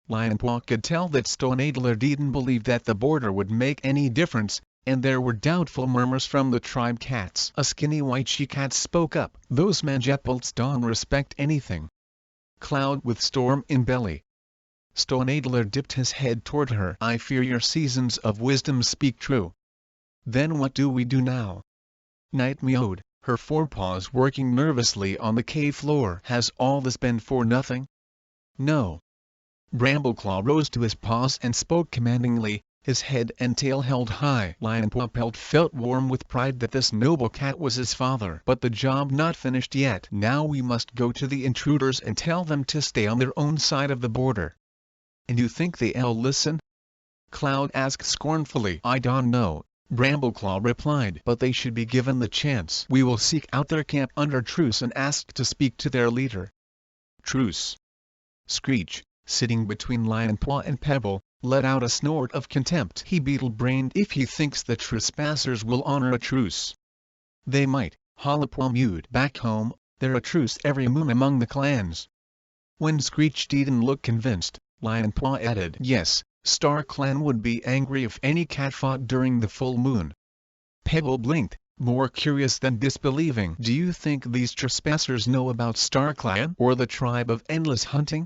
Lionpaw could tell that Stoneadler didn't believe that the border would make any difference, and there were doubtful murmurs from the tribe cats. A skinny white she-cat spoke up. Those Manjepults don't respect anything. Cloud with storm in belly. Stoneadler dipped his head toward her. I fear your seasons of wisdom speak true. Then what do we do now? Night meowed, her forepaws working nervously on the cave floor. Has all this been for nothing? No. Brambleclaw rose to his paws and spoke commandingly, his head and tail held high. Lionpaw felt warm with pride that this noble cat was his father. But the job not finished yet. Now we must go to the intruders and tell them to stay on their own side of the border. And you think they'll listen? Cloud asked scornfully. I don't know, Brambleclaw replied. But they should be given the chance. We will seek out their camp under truce and ask to speak to their leader. Truce. Screech, sitting between Lionpaw and Pebble, let out a snort of contempt. He beetle-brained. If he thinks the trespassers will honor a truce. They might, Hollopaw mewed. Back home, there's a truce every moon among the clans. When Screech didn't look convinced, Lionpaw added, yes, Star Clan would be angry if any cat fought during the full moon. Pebble blinked, more curious than disbelieving. Do you think these trespassers know about Star Clan or the tribe of endless hunting?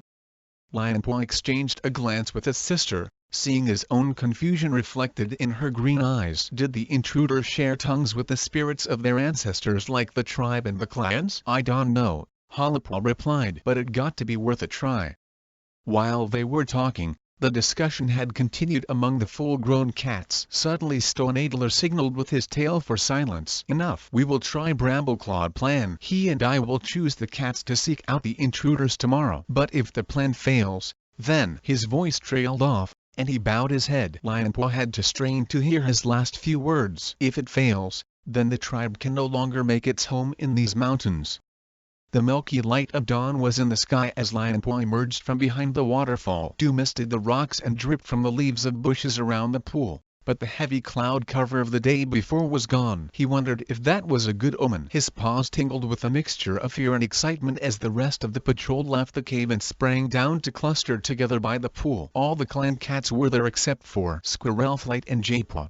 Lionpaw exchanged a glance with his sister, seeing his own confusion reflected in her green eyes. Did the intruders share tongues with the spirits of their ancestors like the tribe and the clans? I don't know, Hollopaw replied, but it got to be worth a try. While they were talking, the discussion had continued among the full-grown cats. Suddenly Stoneadler signaled with his tail for silence. Enough. We will try Brambleclaw's plan. He and I will choose the cats to seek out the intruders tomorrow. But if the plan fails, then... His voice trailed off, and he bowed his head. Lionpaw had to strain to hear his last few words. If it fails, then the tribe can no longer make its home in these mountains. The milky light of dawn was in the sky as Lionpaw emerged from behind the waterfall. Dew misted the rocks and dripped from the leaves of bushes around the pool, but the heavy cloud cover of the day before was gone. He wondered if that was a good omen. His paws tingled with a mixture of fear and excitement as the rest of the patrol left the cave and sprang down to cluster together by the pool. All the clan cats were there except for Squirrelflight and Jaypaw.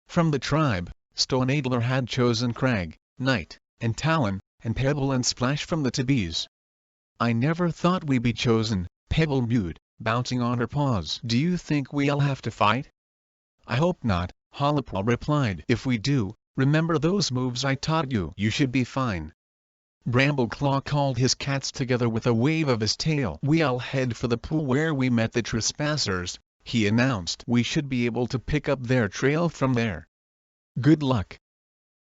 From the tribe, Stoneadler had chosen Crag, Knight, and Talon, and Pebble and Splash from the Tabbies. I never thought we'd be chosen, Pebble mewed, bouncing on her paws. Do you think we'll have to fight? I hope not, Hollopaw replied. If we do, remember those moves I taught you. You should be fine. Brambleclaw called his cats together with a wave of his tail. We'll head for the pool where we met the trespassers, he announced. We should be able to pick up their trail from there. Good luck.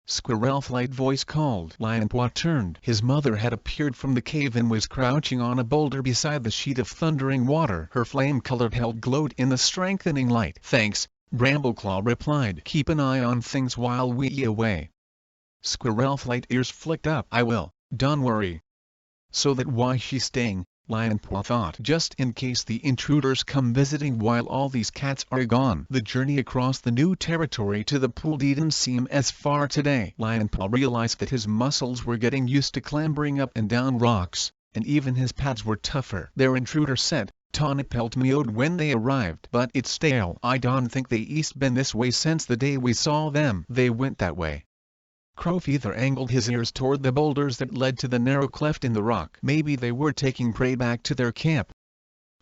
Squirrelflight voice called. Lionpaw turned. His mother had appeared from the cave and was crouching on a boulder beside the sheet of thundering water. Her flame-colored head glowed in the strengthening light. Thanks, Brambleclaw replied. Keep an eye on things while we away. Squirrelflight ears flicked up. I will, don't worry. So that why she's staying, Lionpaw thought. Just in case the intruders come visiting while all these cats are gone. The journey across the new territory to the pool didn't seem as far today. Lionpaw realized that his muscles were getting used to clambering up and down rocks, and even his pads were tougher. Their intruder said, Tonipelt meowed when they arrived. But it's stale. I don't think they east been this way since the day we saw them. They went that way. Crowfeather angled his ears toward the boulders that led to the narrow cleft in the rock. Maybe they were taking prey back to their camp.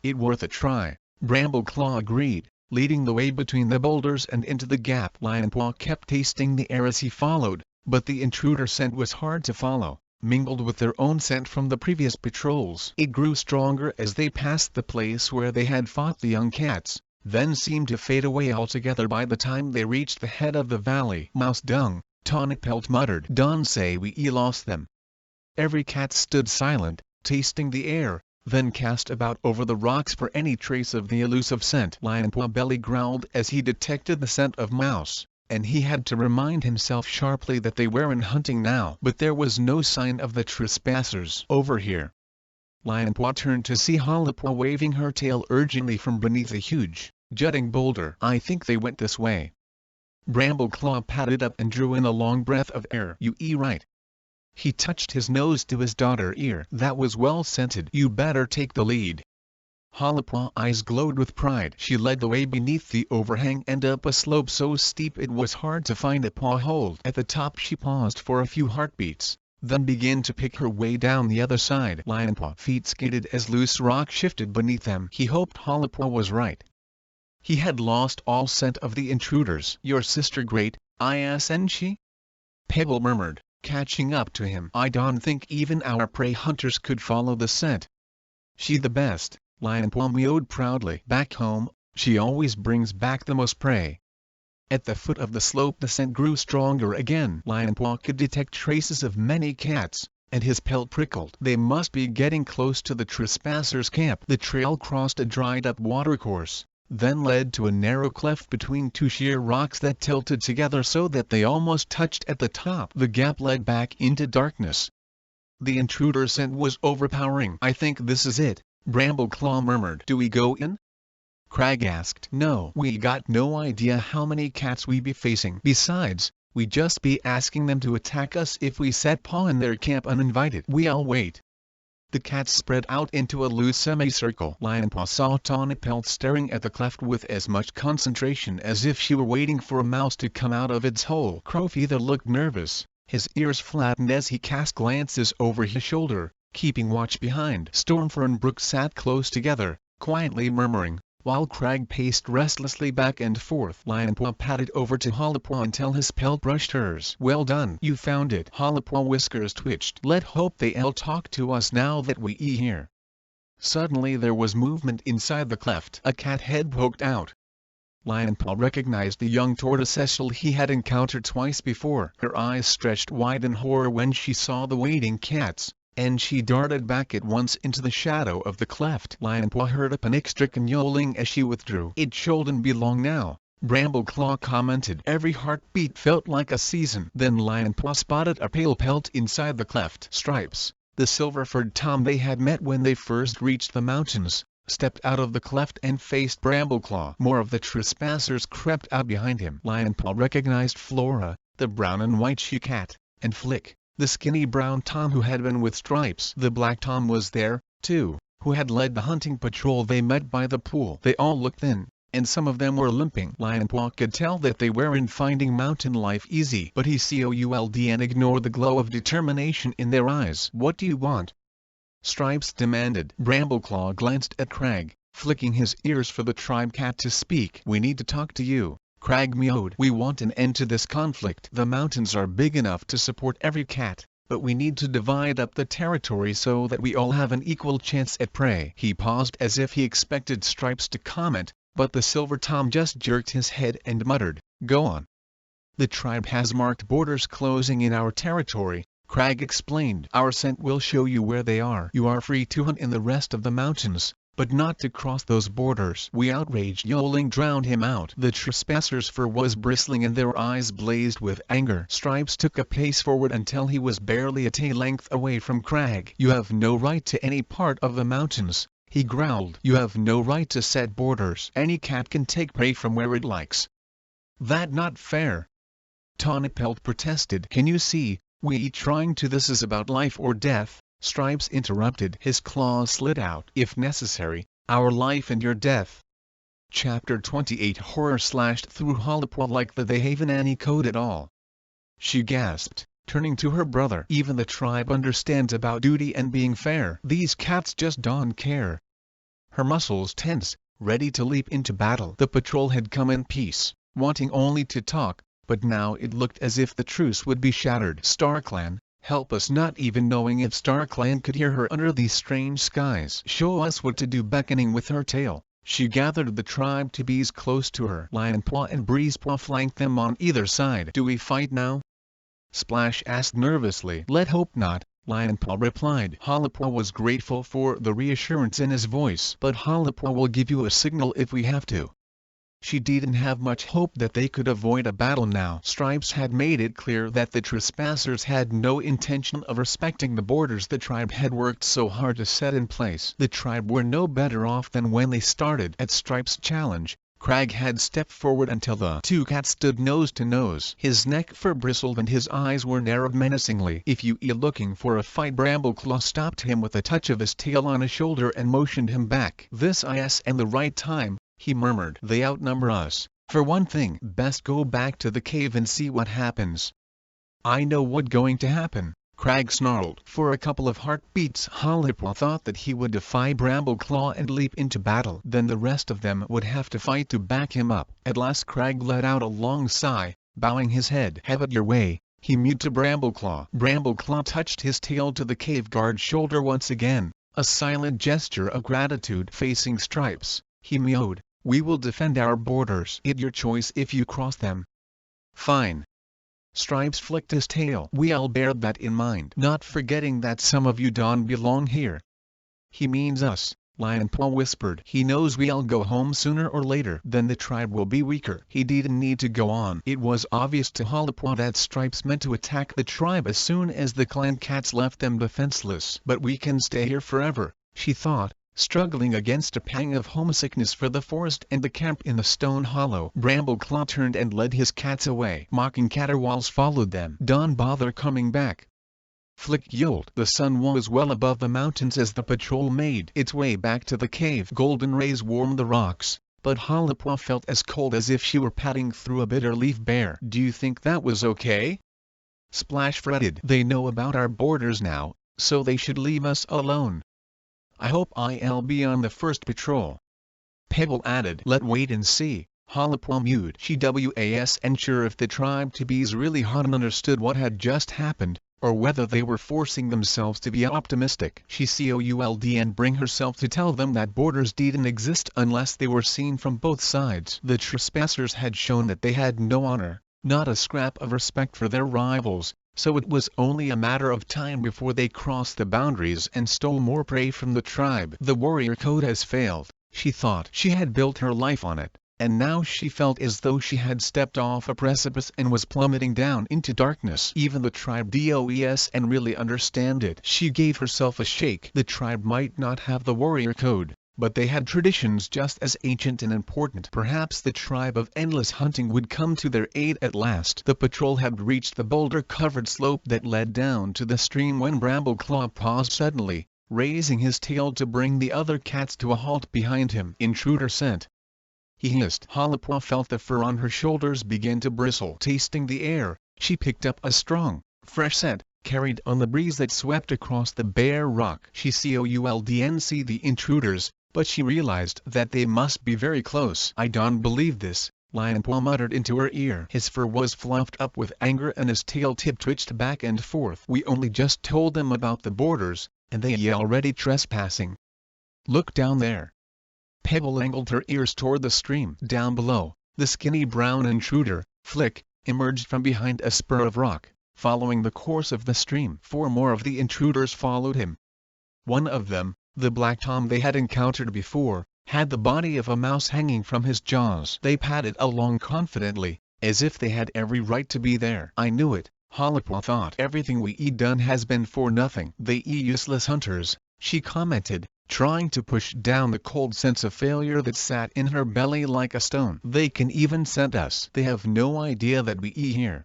It worth a try, Brambleclaw agreed, leading the way between the boulders and into the gap. Lionpaw kept tasting the air as he followed, but the intruder scent was hard to follow, mingled with their own scent from the previous patrols. It grew stronger as they passed the place where they had fought the young cats, then seemed to fade away altogether by the time they reached the head of the valley. Mouse dung, Tonipelt muttered. Don't say we lost them. Every cat stood silent, tasting the air, then cast about over the rocks for any trace of the elusive scent. Lionpaw Belly growled as he detected the scent of mouse, and he had to remind himself sharply that they weren't hunting now. But there was no sign of the trespassers. Over here. Lionpaw turned to see Hollipaw waving her tail urgently from beneath a huge, jutting boulder. I think they went this way. Brambleclaw padded up and drew in a long breath of air. You right. He touched his nose to his daughter's ear. That was well scented. You better take the lead. Hollipaw's eyes glowed with pride. She led the way beneath the overhang and up a slope so steep it was hard to find a paw hold. At the top she paused for a few heartbeats, then began to pick her way down the other side. Lionpaw's feet skidded as loose rock shifted beneath them. He hoped Hollipaw was right. He had lost all scent of the intruders. Your sister great, isn't she? Pebble murmured, catching up to him. I don't think even our prey hunters could follow the scent. She the best, Lionpaw mewed proudly. Back home, she always brings back the most prey. At the foot of the slope the scent grew stronger again. Lionpaw could detect traces of many cats, and his pelt prickled. They must be getting close to the trespassers' camp. The trail crossed a dried-up watercourse, then led to a narrow cleft between two sheer rocks that tilted together so that they almost touched at the top. The gap led back into darkness. The intruder scent was overpowering. I think this is it, Brambleclaw murmured. Do we go in? Crag asked. No. We got no idea how many cats we be facing. Besides, we just be asking them to attack us if we set paw in their camp uninvited. We'll wait. The cats spread out into a loose semicircle. Lionpaw saw Tonipelt staring at the cleft with as much concentration as if she were waiting for a mouse to come out of its hole. Crowfeather looked nervous, his ears flattened as he cast glances over his shoulder, keeping watch behind. Stormfur and Brook sat close together, quietly murmuring, while Crag paced restlessly back and forth. Lionpaw padded over to Hollipaw until his pelt brushed hers. Well done. You found it. Hollipaw's whiskers twitched. Let hope they'll talk to us now that we here. Suddenly there was movement inside the cleft. A cat head poked out. Lionpaw recognized the young tortoiseshell he had encountered twice before. Her eyes stretched wide in horror when she saw the waiting cats, and she darted back at once into the shadow of the cleft. Lionpaw heard a panic-stricken yowling as she withdrew. It shouldn't be long now, Brambleclaw commented. Every heartbeat felt like a season. Then Lionpaw spotted a pale pelt inside the cleft. Stripes, the silver-furred tom they had met when they first reached the mountains, stepped out of the cleft and faced Brambleclaw. More of the trespassers crept out behind him. Lionpaw recognized Flora, the brown and white she-cat, and Flick, the skinny brown tom who had been with Stripes. The black tom was there, too, who had led the hunting patrol they met by the pool. They all looked thin, and some of them were limping. Lionpaw could tell that they weren't finding mountain life easy, but he could and ignored the glow of determination in their eyes. What do you want? Stripes demanded. Brambleclaw glanced at Crag, flicking his ears for the tribe cat to speak. We need to talk to you, Crag mewed. We want an end to this conflict. The mountains are big enough to support every cat, but we need to divide up the territory so that we all have an equal chance at prey. He paused as if he expected Stripes to comment, but the silver tom just jerked his head and muttered, Go on. The tribe has marked borders closing in our territory, Crag explained. Our scent will show you where they are. You are free to hunt in the rest of the mountains, but not to cross those borders. We outraged yowling drowned him out. The trespassers' fur was bristling and their eyes blazed with anger. Stripes took a pace forward until he was barely a tail length away from Crag. You have no right to any part of the mountains, he growled. You have no right to set borders. Any cat can take prey from where it likes. That not fair. Tonipelt protested. Can you see, we trying to this is about life or death. Stripes interrupted. His claws slid out. If necessary, our life and your death. Chapter 28 Horror slashed through Hollipaw like the They Haven Annie code at all. She gasped, turning to her brother. Even the tribe understands about duty and being fair. These cats just don't care. Her muscles tensed, ready to leap into battle. The patrol had come in peace, wanting only to talk, but now it looked as if the truce would be shattered. StarClan, help us. Not even knowing if StarClan could hear her under these strange skies. Show us what to do. Beckoning with her tail, She gathered the tribe to bees close to her. Lionpaw and Breezepaw flanked them on either side. "Do we fight now?" Splash asked nervously. "Let hope not," Lionpaw replied. Hollipaw was grateful for the reassurance in his voice. "But Hollipaw will give you a signal if we have to." She didn't have much hope that they could avoid a battle now. Stripes had made it clear that the trespassers had no intention of respecting the borders the tribe had worked so hard to set in place. The tribe were no better off than when they started. At Stripes' challenge, Crag had stepped forward until the two cats stood nose to nose. His neck fur bristled and his eyes were narrowed menacingly. "If you are looking for a fight," Brambleclaw stopped him with a touch of his tail on his shoulder and motioned him back. "This is and the right time," he murmured. "They outnumber us. For one thing, best go back to the cave and see what happens." "I know what's going to happen," Crag snarled. For a couple of heartbeats Hollipaw thought that he would defy Brambleclaw and leap into battle. Then the rest of them would have to fight to back him up. At last Crag let out a long sigh, bowing his head. "Have it your way," he mewed to Brambleclaw. Brambleclaw touched his tail to the cave guard's shoulder once again, a silent gesture of gratitude. Facing Stripes, he mewed, "We will defend our borders. It's your choice if you cross them." "Fine." Stripes flicked his tail. "We'll bear that in mind. Not forgetting that some of you don't belong here." "He means us," Lionpaw whispered. "He knows we'll go home sooner or later. Then the tribe will be weaker." He didn't need to go on. It was obvious to Hollipaw that Stripes meant to attack the tribe as soon as the clan cats left them defenseless. "But we can stay here forever," she thought, struggling against a pang of homesickness for the forest and the camp in the stone hollow. Brambleclaw turned and led his cats away. Mocking caterwauls followed them. "Don't bother coming back," Flick yelled. The sun was well above the mountains as the patrol made its way back to the cave. Golden rays warmed the rocks, but Hollipaw felt as cold as if she were padding through a bitter leaf bare. "Do you think that was okay?" Splash fretted. "They know about our borders now, so they should leave us alone." "I hope I'll be on the first patrol," Pebble added. "Let's wait and see," Hollipaw mewed. She wasn't sure if the tribe to bees really hadn't understood what had just happened, or whether they were forcing themselves to be optimistic. She could and bring herself to tell them that borders didn't exist unless they were seen from both sides. The trespassers had shown that they had no honor, not a scrap of respect for their rivals, so it was only a matter of time before they crossed the boundaries and stole more prey from the tribe. "The warrior code has failed," she thought. She had built her life on it, and now she felt as though she had stepped off a precipice and was plummeting down into darkness. Even the tribe and really understand it. She gave herself a shake. The tribe might not have the warrior code, but they had traditions just as ancient and important. Perhaps the tribe of endless hunting would come to their aid at last. The patrol had reached the boulder-covered slope that led down to the stream when Brambleclaw paused suddenly, raising his tail to bring the other cats to a halt behind him. "Intruder scent," he hissed. Hollipaw felt the fur on her shoulders begin to bristle. Tasting the air, she picked up a strong, fresh scent, carried on the breeze that swept across the bare rock. She couldn't see the intruders, but she realized that they must be very close. "I don't believe this," Lionpaw muttered into her ear. His fur was fluffed up with anger and his tail tip twitched back and forth. "We only just told them about the borders, and they already trespassing. Look down there." Pebble angled her ears toward the stream. Down below, the skinny brown intruder, Flick, emerged from behind a spur of rock, following the course of the stream. 4 more of the intruders followed him. One of them, the black tom they had encountered before, had the body of a mouse hanging from his jaws. They padded along confidently, as if they had every right to be there. "I knew it," Hollipaw thought. "Everything we done has been for nothing." "They useless hunters," she commented, trying to push down the cold sense of failure that sat in her belly like a stone. "They can even scent us. They have no idea that we here."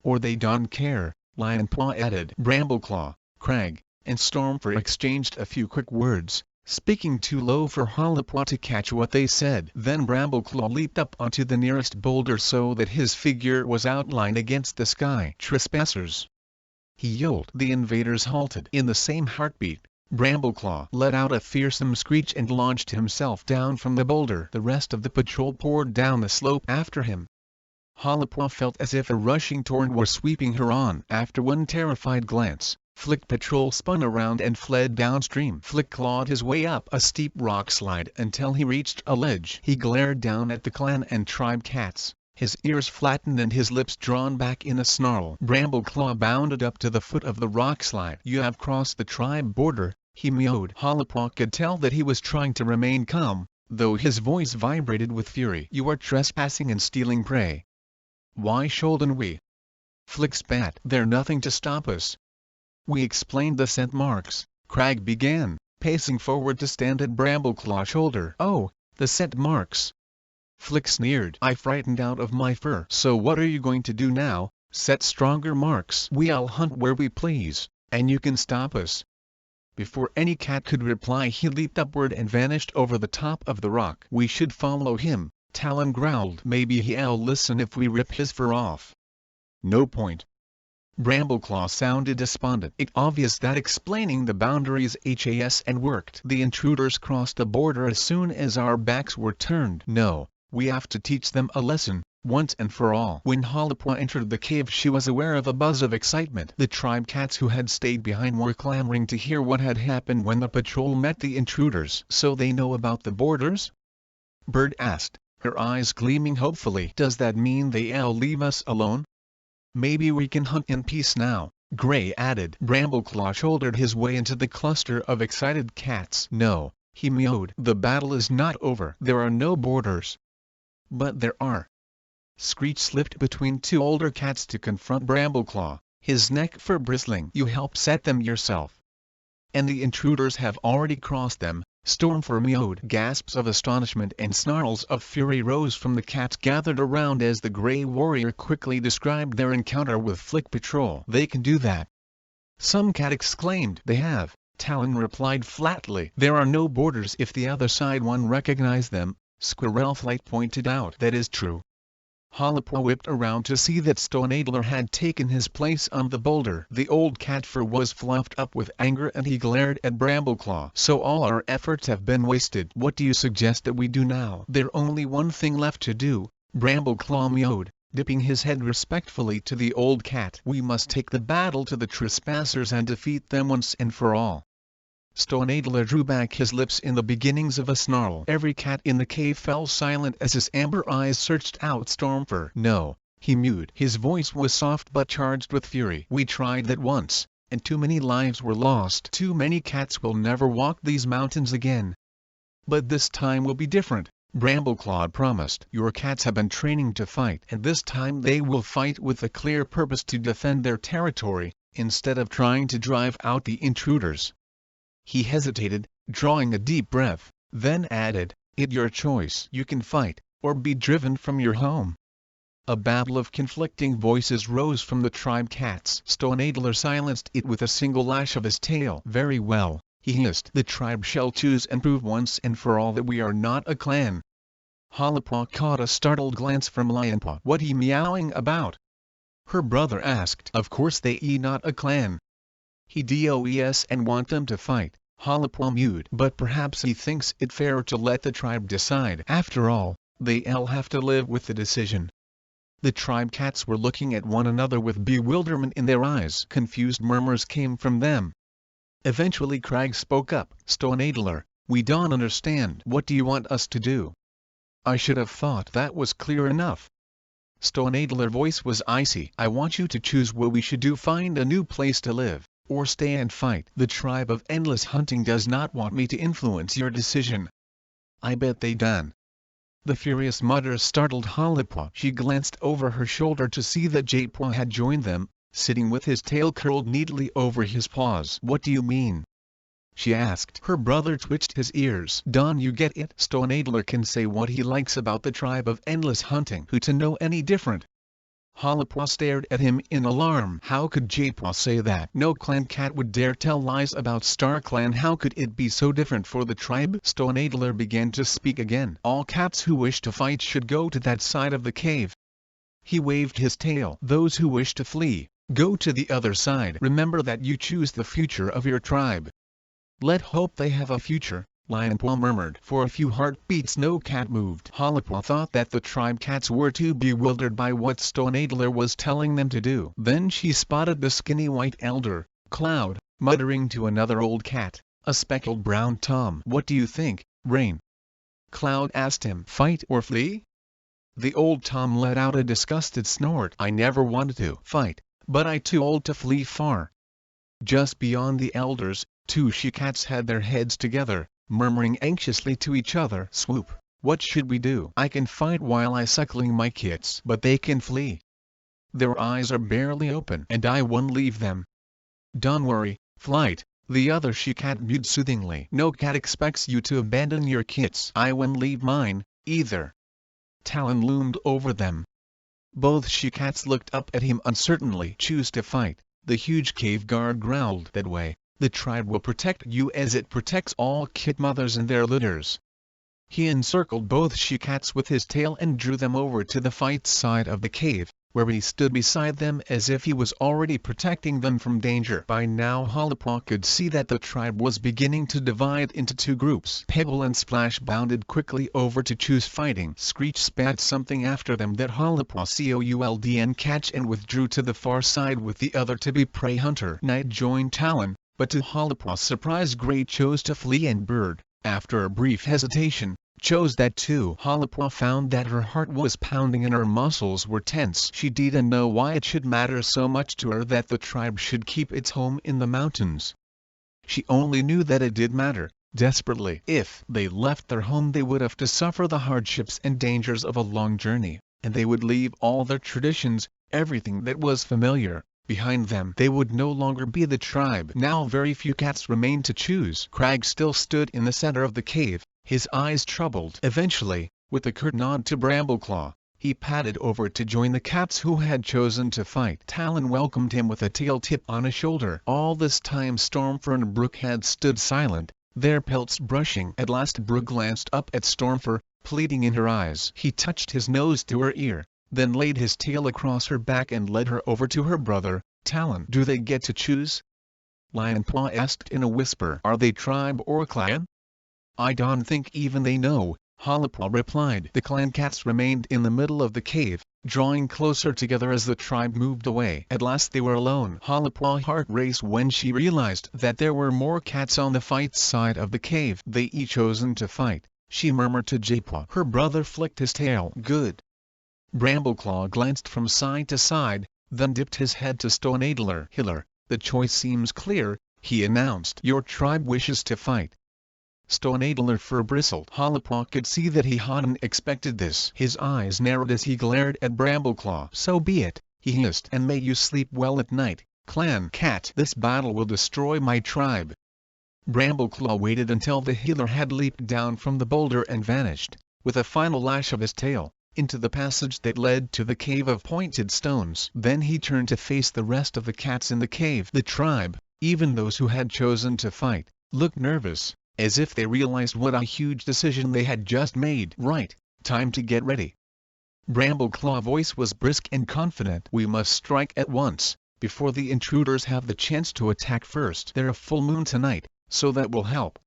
"Or they don't care," Lionpaw added. Brambleclaw, Crag, and Stormfur exchanged a few quick words, speaking too low for Hollipaw to catch what they said. Then Brambleclaw leaped up onto the nearest boulder so that his figure was outlined against the sky. "Trespassers!" he yelled. The invaders halted. In the same heartbeat, Brambleclaw let out a fearsome screech and launched himself down from the boulder. The rest of the patrol poured down the slope after him. Hollipaw felt as if a rushing torrent were sweeping her on. After one terrified glance, Flick Patrol spun around and fled downstream. Flick clawed his way up a steep rock slide until he reached a ledge. He glared down at the clan and tribe cats, his ears flattened and his lips drawn back in a snarl. Brambleclaw bounded up to the foot of the rock slide. "You have crossed the tribe border," he mewed. Hollipop could tell that he was trying to remain calm, though his voice vibrated with fury. "You are trespassing and stealing prey." "Why shouldn't we?" Flick spat. "They're nothing to stop us." "We explained the scent marks," Crag began, pacing forward to stand at Brambleclaw's shoulder. "Oh, the scent marks." Flick sneered. "I frightened out of my fur." "So what are you going to do now? Set stronger marks?" "We'll hunt where we please, and you can stop us." Before any cat could reply he leaped upward and vanished over the top of the rock. "We should follow him," Talon growled. "Maybe he'll listen if we rip his fur off." "No point." Brambleclaw sounded despondent. It's obvious that explaining the boundaries has and worked. The intruders crossed the border as soon as our backs were turned. No, we have to teach them a lesson, once and for all. When Hollipop entered the cave she was aware of a buzz of excitement. The tribe cats who had stayed behind were clamoring to hear what had happened when the patrol met the intruders. "So they know about the borders?" Bird asked, her eyes gleaming hopefully. "Does that mean they'll leave us alone?" "Maybe we can hunt in peace now," Gray added. Brambleclaw shouldered his way into the cluster of excited cats. "No," he mewed. "The battle is not over. There are no borders." "But there are." Screech slipped between two older cats to confront Brambleclaw, his neck fur bristling. "You helped set them yourself." "And the intruders have already crossed them," Stormfur mewed. Gasps of astonishment and snarls of fury rose from the cats gathered around as the Grey Warrior quickly described their encounter with Flick Patrol. "They can do that." Some cat exclaimed. "They have," Talon replied flatly. "There are no borders if the other side won't recognize them," Squirrelflight pointed out. "That is true." Hollipop whipped around to see that Stoneadler had taken his place on the boulder. The old cat fur was fluffed up with anger and he glared at Brambleclaw. "So all our efforts have been wasted. What do you suggest that we do now?" "There's only one thing left to do," Brambleclaw mewed, dipping his head respectfully to the old cat. "We must take the battle to the trespassers and defeat them once and for all." Stoneadler drew back his lips in the beginnings of a snarl. Every cat in the cave fell silent as his amber eyes searched out Stormfur. "No," he mewed. His voice was soft but charged with fury. "We tried that once, and too many lives were lost. Too many cats will never walk these mountains again. But this time will be different," Brambleclaw promised. "Your cats have been training to fight, and this time they will fight with a clear purpose to defend their territory, instead of trying to drive out the intruders." He hesitated, drawing a deep breath, then added, "It's your choice. You can fight, or be driven from your home." A babble of conflicting voices rose from the tribe cats. Stoneadler silenced it with a single lash of his tail. "Very well," he hissed. "The tribe shall choose and prove once and for all that we are not a clan." Hollipop caught a startled glance from Lionpaw. "What he meowing about?" her brother asked. "Of course they not a clan. He does and want them to fight," Hollipop mewed. "But perhaps he thinks it fair to let the tribe decide. After all, they'll have to live with the decision." The tribe cats were looking at one another with bewilderment in their eyes. Confused murmurs came from them. Eventually Crag spoke up. "Stoneadler, we don't understand. What do you want us to do?" "I should have thought that was clear enough." Stoneadler's voice was icy. "I want you to choose what we should do. Find a new place to live, or stay and fight. The tribe of Endless Hunting does not want me to influence your decision." "I bet they done." The furious mutter startled Hollipop. She glanced over her shoulder to see that Jadepaw had joined them, sitting with his tail curled neatly over his paws. "What do you mean?" she asked. Her brother twitched his ears. "Don't you get it? Stoneadler can say what he likes about the tribe of Endless Hunting. Who to know any different?" Hollipop stared at him in alarm. How could Jadepaw say that? No clan cat would dare tell lies about Star Clan. How could it be so different for the tribe? Stoneadler began to speak again. "All cats who wish to fight should go to that side of the cave." He waved his tail. "Those who wish to flee, go to the other side. Remember that you choose the future of your tribe." "Let hope they have a future," Lionpaw murmured. For a few heartbeats no cat moved. Hollipop thought that the tribe cats were too bewildered by what Stoneadler was telling them to do. Then she spotted the skinny white elder, cloud, muttering to another old cat, a speckled brown tom. "What do you think, Rain?" Cloud asked him. "Fight or flee?" The old tom let out a disgusted snort. "I never wanted to fight, but I'm too old to flee far." Just beyond the elders, two she-cats had their heads together, murmuring anxiously to each other. "Swoop, what should we do? I can fight while I suckling my kits, but they can flee. Their eyes are barely open and I won't leave them." "Don't worry, Flight," the other she-cat mewed soothingly. "No cat expects you to abandon your kits. I won't leave mine, either." Talon loomed over them. Both she-cats looked up at him uncertainly. "Choose to fight," the huge cave guard growled. "That way, the tribe will protect you as it protects all kit mothers and their litters." He encircled both she-cats with his tail and drew them over to the fight side of the cave, where he stood beside them as if he was already protecting them from danger. By now Halapaw could see that the tribe was beginning to divide into two groups. Pebble and Splash bounded quickly over to choose fighting. Screech spat something after them that Halapaw could catch and withdrew to the far side with the other to be Prey Hunter. Night joined Talon, but to Halapaw's surprise Gray chose to flee and Bird, after a brief hesitation, chose that too. Halapaw found that her heart was pounding and her muscles were tense. She didn't know why it should matter so much to her that the tribe should keep its home in the mountains. She only knew that it did matter, desperately. If they left their home they would have to suffer the hardships and dangers of a long journey, and they would leave all their traditions, everything that was familiar, behind them. They would no longer be the tribe. Now very few cats remained to choose. Crag still stood in the center of the cave, his eyes troubled. Eventually, with a curt nod to Brambleclaw, he padded over to join the cats who had chosen to fight. Talon welcomed him with a tail tip on his shoulder. All this time Stormfur and Brook had stood silent, their pelts brushing. At last Brook glanced up at Stormfur, pleading in her eyes. He touched his nose to her ear, then laid his tail across her back and led her over to her brother. "Talon, do they get to choose?" Lionpaw asked in a whisper. "Are they tribe or clan?" "I don't think even they know," Halapaw replied. The clan cats remained in the middle of the cave, drawing closer together as the tribe moved away. At last they were alone. Halapaw's heart raced when she realized that there were more cats on the fight side of the cave. "They each chosen to fight," she murmured to Jaypaw. Her brother flicked his tail. "Good." Brambleclaw glanced from side to side, then dipped his head to Stoneadler. "Hiller, the choice seems clear," he announced. "Your tribe wishes to fight." Stoneadler fur bristled. Halapaw could see that he hadn't expected this. His eyes narrowed as he glared at Brambleclaw. "So be it," he hissed. "And may you sleep well at night, clan cat. This battle will destroy my tribe." Brambleclaw waited until the healer had leaped down from the boulder and vanished, with a final lash of his tail, into the passage that led to the cave of pointed stones. Then he turned to face the rest of the cats in the cave. The tribe, even those who had chosen to fight, looked nervous, as if they realized what a huge decision they had just made. "Right, time to get ready." Brambleclaw's voice was brisk and confident. "We must strike at once, before the intruders have the chance to attack first. There's a full moon tonight, so that will help."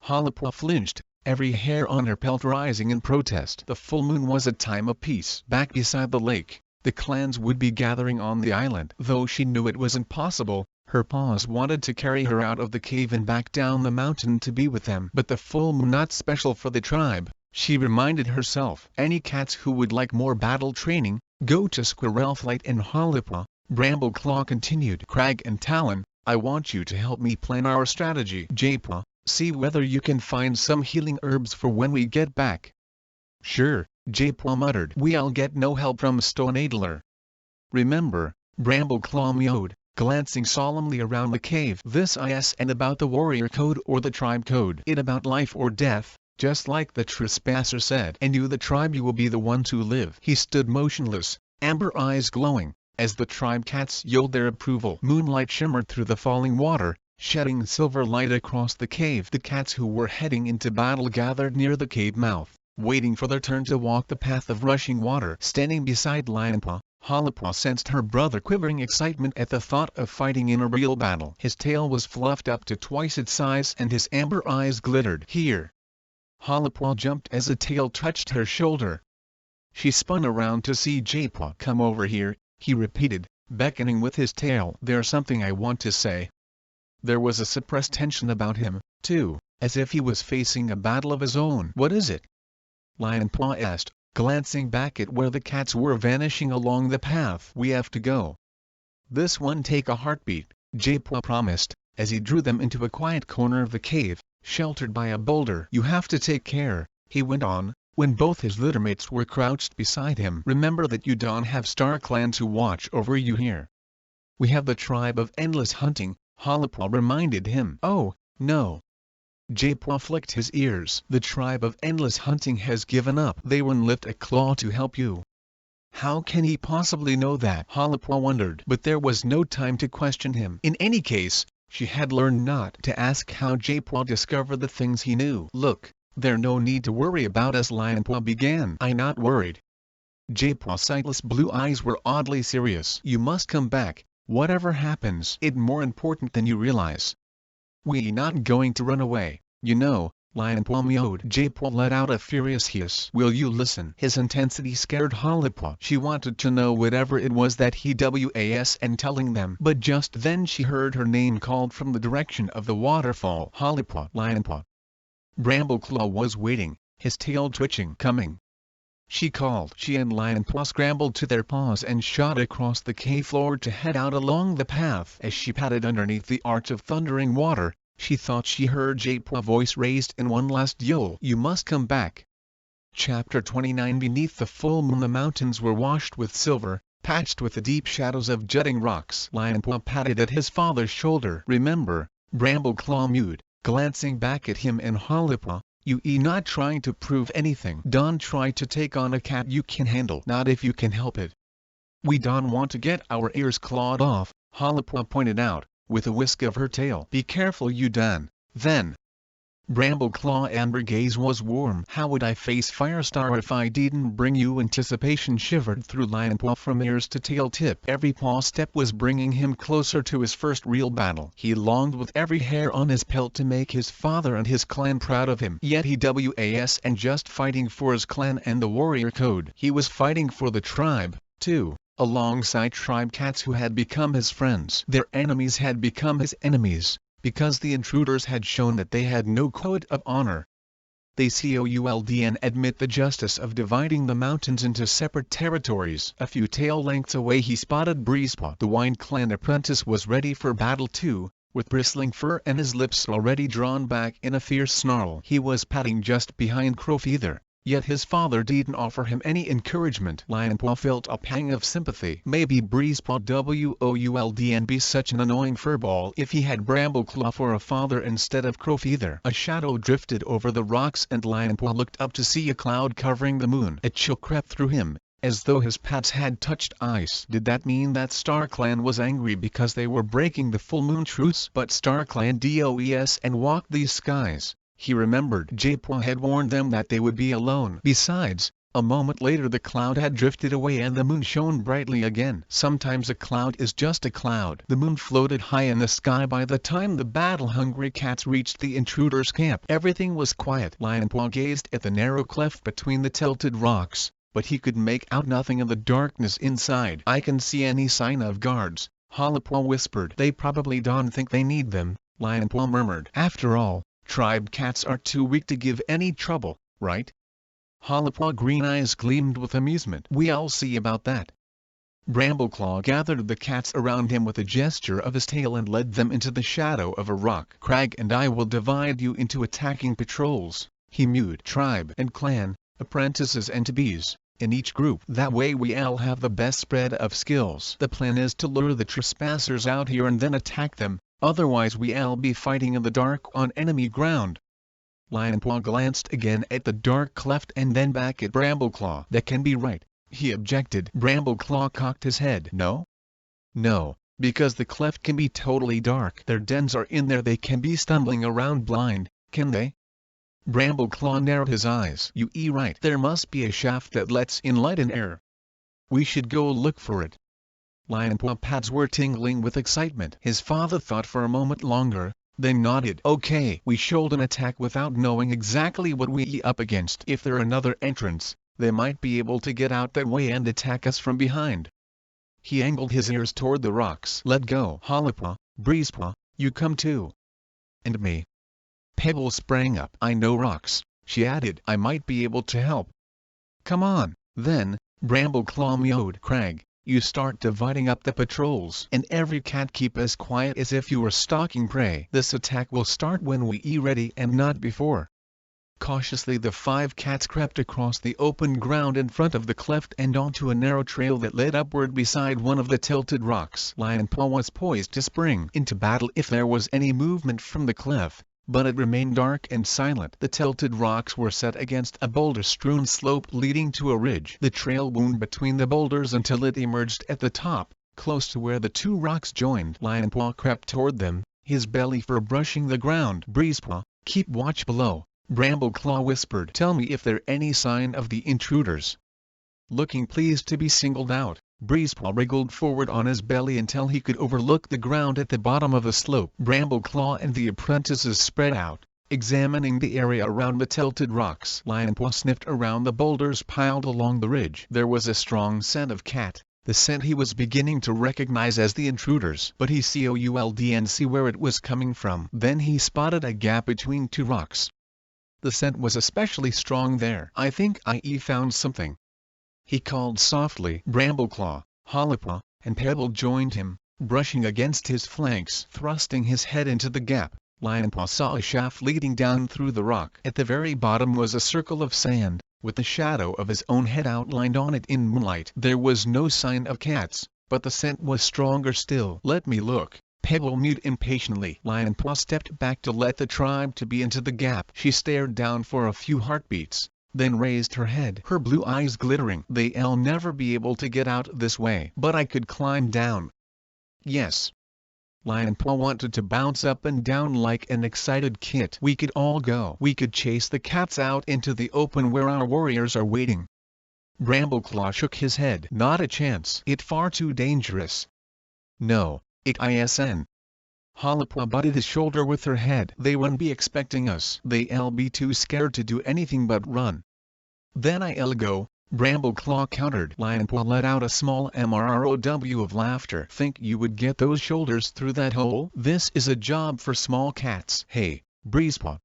Halapaw flinched, every hair on her pelt rising in protest. The full moon was a time of peace. Back beside the lake, the clans would be gathering on the island. Though she knew it was impossible, her paws wanted to carry her out of the cave and back down the mountain to be with them. But the full moon not special for the tribe, she reminded herself. Any cats who would like more battle training, go to Squirrelflight and Halapaw. Brambleclaw continued. "Crag and Talon, I want you to help me plan our strategy. Jaypaw, see whether you can find some healing herbs for when we get back." "Sure," Jaypaw muttered. "We'll get no help from Stoneadler." "Remember," Brambleclaw mewed, glancing solemnly around the cave. "This is and about the warrior code or the tribe code. It about life or death, just like the trespasser said. And you the tribe, you will be the one to live." He stood motionless, amber eyes glowing, as the tribe cats yelled their approval. Moonlight shimmered through the falling water, shedding silver light across the cave. The cats who were heading into battle gathered near the cave mouth, waiting for their turn to walk the path of rushing water. Standing beside Lionpaw, Halapaw sensed her brother quivering excitement at the thought of fighting in a real battle. His tail was fluffed up to twice its size and his amber eyes glittered. "Here!" Halapaw jumped as a tail touched her shoulder. She spun around to see Jaypaw. "Come over here," he repeated, beckoning with his tail. "There's something I want to say." There was a suppressed tension about him, too, as if he was facing a battle of his own. "What is it?" Lionpaw asked, glancing back at where the cats were vanishing along the path. "We have to go. This one take a heartbeat," Japaw promised, as he drew them into a quiet corner of the cave, sheltered by a boulder. "You have to take care," he went on, when both his littermates were crouched beside him. "Remember that you don't have StarClan to watch over you here. We have the tribe of endless hunting," Halapaw reminded him. "Oh, no." Japaw flicked his ears. "The tribe of endless hunting has given up. They won't lift a claw to help you." How can he possibly know that? Halapaw wondered. But there was no time to question him. In any case, she had learned not to ask how Japaw discovered the things he knew. "Look, there's no need to worry about us," Lionpaw began. "I'm not worried." Japaw's sightless blue eyes were oddly serious. "You must come back, whatever happens. It's more important than you realize. We're not going to run away, you know," Lionpaw meowed. Japaw let out a furious hiss. "Will you listen?" His intensity scared Halapaw. She wanted to know whatever it was that he was and telling them. But just then she heard her name called from the direction of the waterfall. "Halapaw." Lionpaw. Brambleclaw was waiting, his tail twitching. "Coming," she called. She and Lionpaw scrambled to their paws and shot across the cave floor to head out along the path. As she padded underneath the arch of thundering water, she thought she heard Japaw's voice raised in one last yell. "You must come back." Chapter 29. Beneath the full moon the mountains were washed with silver, patched with the deep shadows of jutting rocks. Lionpaw patted at his father's shoulder. "Remember," Brambleclaw mewed, glancing back at him and Halapaw, "you're not trying to prove anything. Don't try to take on a cat you can handle. Not if you can help it." "We don't want to get our ears clawed off," Halapaw pointed out, with a whisk of her tail. "Be careful you don't." Then Brambleclaw's amber gaze was warm. "How would I face Firestar if I didn't bring you?" Anticipation shivered through Lionpaw from ears to tail tip. Every paw step was bringing him closer to his first real battle. He longed with every hair on his pelt to make his father and his clan proud of him. Yet he wasn't just fighting for his clan and the warrior code. He was fighting for the tribe, too, alongside tribe cats who had become his friends. Their enemies had become his enemies, because the intruders had shown that they had no code of honor. They could admit the justice of dividing the mountains into separate territories. A few tail lengths away he spotted Breezepaw. The Wine Clan apprentice was ready for battle too, with bristling fur and his lips already drawn back in a fierce snarl. He was padding just behind Crowfeather, yet his father didn't offer him any encouragement. Lionpaw felt a pang of sympathy. Maybe Breezepaw wouldn't be such an annoying furball if he had Brambleclaw for a father instead of Crowfeather. A shadow drifted over the rocks and Lionpaw looked up to see a cloud covering the moon. A chill crept through him, as though his pads had touched ice. Did that mean that StarClan was angry because they were breaking the full moon truce? But StarClan and walked these skies. He remembered Japaw had warned them that they would be alone. Besides, a moment later the cloud had drifted away and the moon shone brightly again. Sometimes a cloud is just a cloud. The moon floated high in the sky by the time the battle-hungry cats reached the intruders' camp. Everything was quiet. Lionpaw gazed at the narrow cleft between the tilted rocks, but he could make out nothing in the darkness inside. "I can see any sign of guards," Halapaw whispered. "They probably don't think they need them," Lionpaw murmured. "After all, tribe cats are too weak to give any trouble, right?" Halapaw's green eyes gleamed with amusement. "We'll see about that." Brambleclaw gathered the cats around him with a gesture of his tail and led them into the shadow of a rock. "Crag and I will divide you into attacking patrols," he mewed. "Tribe and clan, apprentices and bees, in each group. That way we'll have the best spread of skills. The plan is to lure the trespassers out here and then attack them. Otherwise we'll be fighting in the dark on enemy ground." Lionpaw glanced again at the dark cleft and then back at Brambleclaw. "That can be right," he objected. Brambleclaw cocked his head. "No? No, because the cleft can be totally dark. Their dens are in there. They can be stumbling around blind, can they?" Brambleclaw narrowed his eyes. "You're right. There must be a shaft that lets in light and air. We should go look for it." Lionpaw's pads were tingling with excitement. His father thought for a moment longer, then nodded. "Okay, we shouldn't attack without knowing exactly what we're up against. If there's another entrance, they might be able to get out that way and attack us from behind." He angled his ears toward the rocks. Let go. Hollipaw, Breezepaw, you come too. And me. Pebble sprang up. I know rocks, she added. I might be able to help. Come on, then, Brambleclaw mewed. Crag, you start dividing up the patrols. And every cat keep as quiet as if you were stalking prey. This attack will start when we are ready and not before. Cautiously the 5 cats crept across the open ground in front of the cleft and onto a narrow trail that led upward beside one of the tilted rocks. Lionpaw was poised to spring into battle if there was any movement from the cleft, but it remained dark and silent. The tilted rocks were set against a boulder-strewn slope leading to a ridge. The trail wound between the boulders until it emerged at the top, close to where the 2 rocks joined. Lionpaw crept toward them, his belly fur brushing the ground. Breezepaw, keep watch below, Brambleclaw whispered. Tell me if there's any sign of the intruders. Looking pleased to be singled out, Breezepaw wriggled forward on his belly until he could overlook the ground at the bottom of the slope. Brambleclaw and the apprentices spread out, examining the area around the tilted rocks. Lionpaw sniffed around the boulders piled along the ridge. There was a strong scent of cat, the scent he was beginning to recognize as the intruders. But he couldn't see where it was coming from. Then he spotted a gap between 2 rocks. The scent was especially strong there. I think I found something, he called softly. Brambleclaw, Hollipaw, and Pebble joined him, brushing against his flanks. Thrusting his head into the gap, Lionpaw saw a shaft leading down through the rock. At the very bottom was a circle of sand, with the shadow of his own head outlined on it in moonlight. There was no sign of cats, but the scent was stronger still. Let me look, Pebble mewed impatiently. Lionpaw stepped back to let the tribe to be into the gap. She stared down for a few heartbeats, then raised her head, her blue eyes glittering. They'll never be able to get out this way. But I could climb down. Yes. Lionpaw wanted to bounce up and down like an excited kid. We could all go. We could chase the cats out into the open where our warriors are waiting. Brambleclaw shook his head. Not a chance. It's far too dangerous. No, it isn't. Hollipaw butted his shoulder with her head. They won't be expecting us. They'll be too scared to do anything but run. Then I'll go, Brambleclaw countered. Lionpaw let out a small mrow of laughter. Think you would get those shoulders through that hole? This is a job for small cats. Hey, Breezepaw.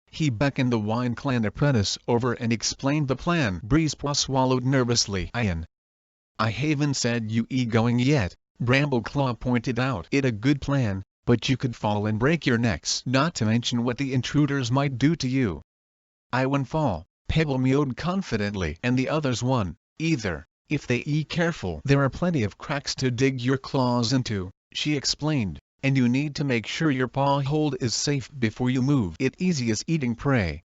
He beckoned the Wine Clan apprentice over and explained the plan. Breezepaw swallowed nervously. I haven't said you going yet, Brambleclaw pointed out. It's a good plan, but you could fall and break your necks. Not to mention what the intruders might do to you. I won't fall, Pebble mewed confidently. And the others won't, either, if they careful. There are plenty of cracks to dig your claws into, she explained, and you need to make sure your paw hold is safe before you move. It's easy as eating prey.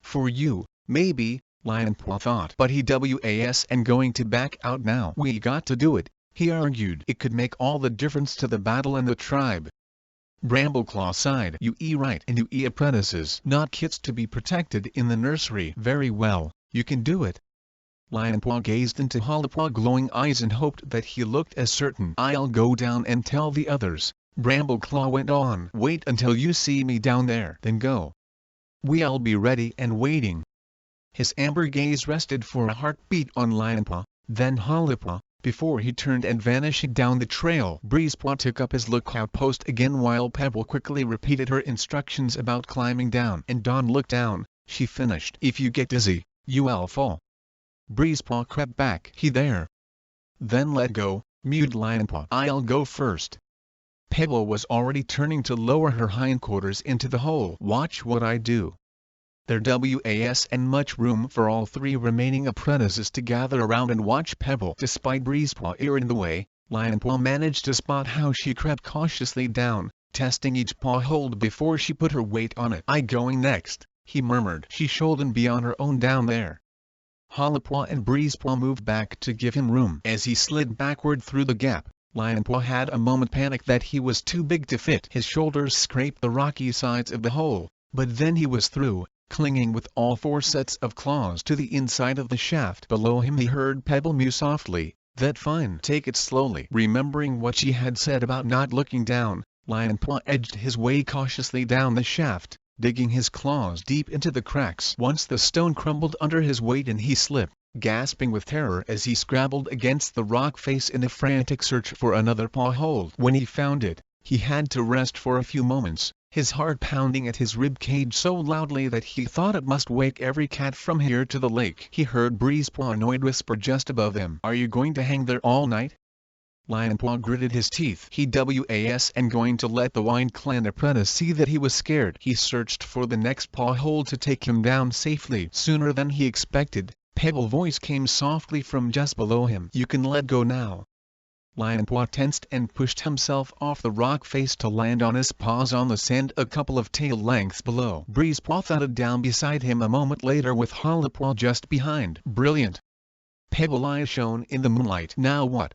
For you, maybe, Lionpaw thought. But he wasn't going to back out now. We got to do it, he argued. It could make all the difference to the battle and the tribe. Brambleclaw sighed. You right. And you apprentices. Not kits to be protected in the nursery. Very well, you can do it. Lionpaw gazed into Hollipaw's glowing eyes and hoped that he looked as certain. I'll go down and tell the others, Brambleclaw went on. Wait until you see me down there. Then go. We'll be ready and waiting. His amber gaze rested for a heartbeat on Lionpaw, then Hollipaw, before he turned and vanished down the trail. Breezepaw took up his lookout post again while Pebble quickly repeated her instructions about climbing down. And Dawn looked down, she finished. If you get dizzy, you'll fall. Breezepaw crept back. He there. Then let go, mewed Lionpaw. I'll go first. Pebble was already turning to lower her hindquarters into the hole. Watch what I do. There wasn't much room for all 3 remaining apprentices to gather around and watch Pebble. Despite Breezepaw's ear in the way, Lionpaw managed to spot how she crept cautiously down, testing each paw hold before she put her weight on it. I going next, he murmured. She shouldn't be on her own down there. Hollipaw and Breezepaw moved back to give him room. As he slid backward through the gap, Lionpaw had a moment panic that he was too big to fit. His shoulders scraped the rocky sides of the hole, but then he was through, clinging with all 4 sets of claws to the inside of the shaft. Below him he heard Pebble mew softly, "That fine. Take it slowly." Remembering what she had said about not looking down, Lionpaw edged his way cautiously down the shaft, digging his claws deep into the cracks. Once the stone crumbled under his weight and he slipped, gasping with terror as he scrabbled against the rock face in a frantic search for another paw hold. When he found it, he had to rest for a few moments, his heart pounding at his rib cage so loudly that he thought it must wake every cat from here to the lake. He heard Breezepaw annoyed whisper just above him, "Are you going to hang there all night?" Lionpaw gritted his teeth. He was going to let the Wine Clan apprentice see that he was scared. He searched for the next paw hole to take him down safely. Sooner than he expected, Pebble's voice came softly from just below him. "You can let go now." Lionpaw tensed and pushed himself off the rock face to land on his paws on the sand a couple of tail lengths below. Breezepaw thudded down beside him a moment later with Hollowpaw just behind. "Brilliant!" Pebble's eyes shone in the moonlight. "Now what?"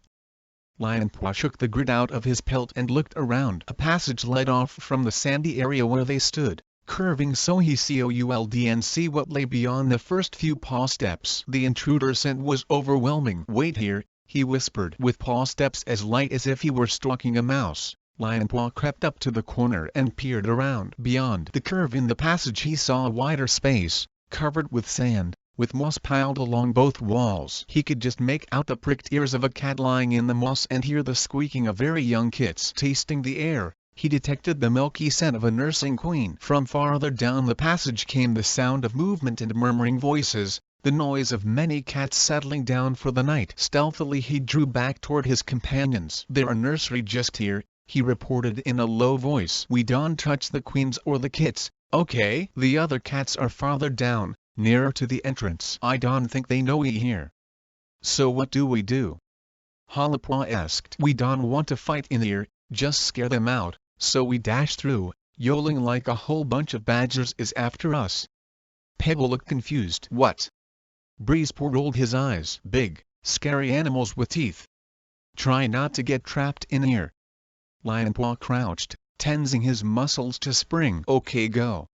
Lionpaw shook the grit out of his pelt and looked around. A passage led off from the sandy area where they stood, curving so he could see what lay beyond the first few paw steps. The intruder scent was overwhelming. "Wait here," he whispered. With paw steps as light as if he were stalking a mouse, Lionpaw crept up to the corner and peered around. Beyond the curve in the passage he saw a wider space, covered with sand, with moss piled along both walls. He could just make out the pricked ears of a cat lying in the moss and hear the squeaking of very young kits. Tasting the air, he detected the milky scent of a nursing queen. From farther down the passage came the sound of movement and murmuring voices, the noise of many cats settling down for the night. Stealthily he drew back toward his companions. "There's a nursery just here," he reported in a low voice. "We don't touch the queens or the kits, okay? The other cats are farther down, nearer to the entrance. I don't think they know we here." "So what do we do?" Hollowpaw asked. "We don't want to fight in here, just scare them out, so we dash through, yowling like a whole bunch of badgers is after us." Pebble looked confused. "What?" Breezepaw rolled his eyes. "Big, scary animals with teeth. Try not to get trapped in here." Lionpaw crouched, tensing his muscles to spring. "Okay, go."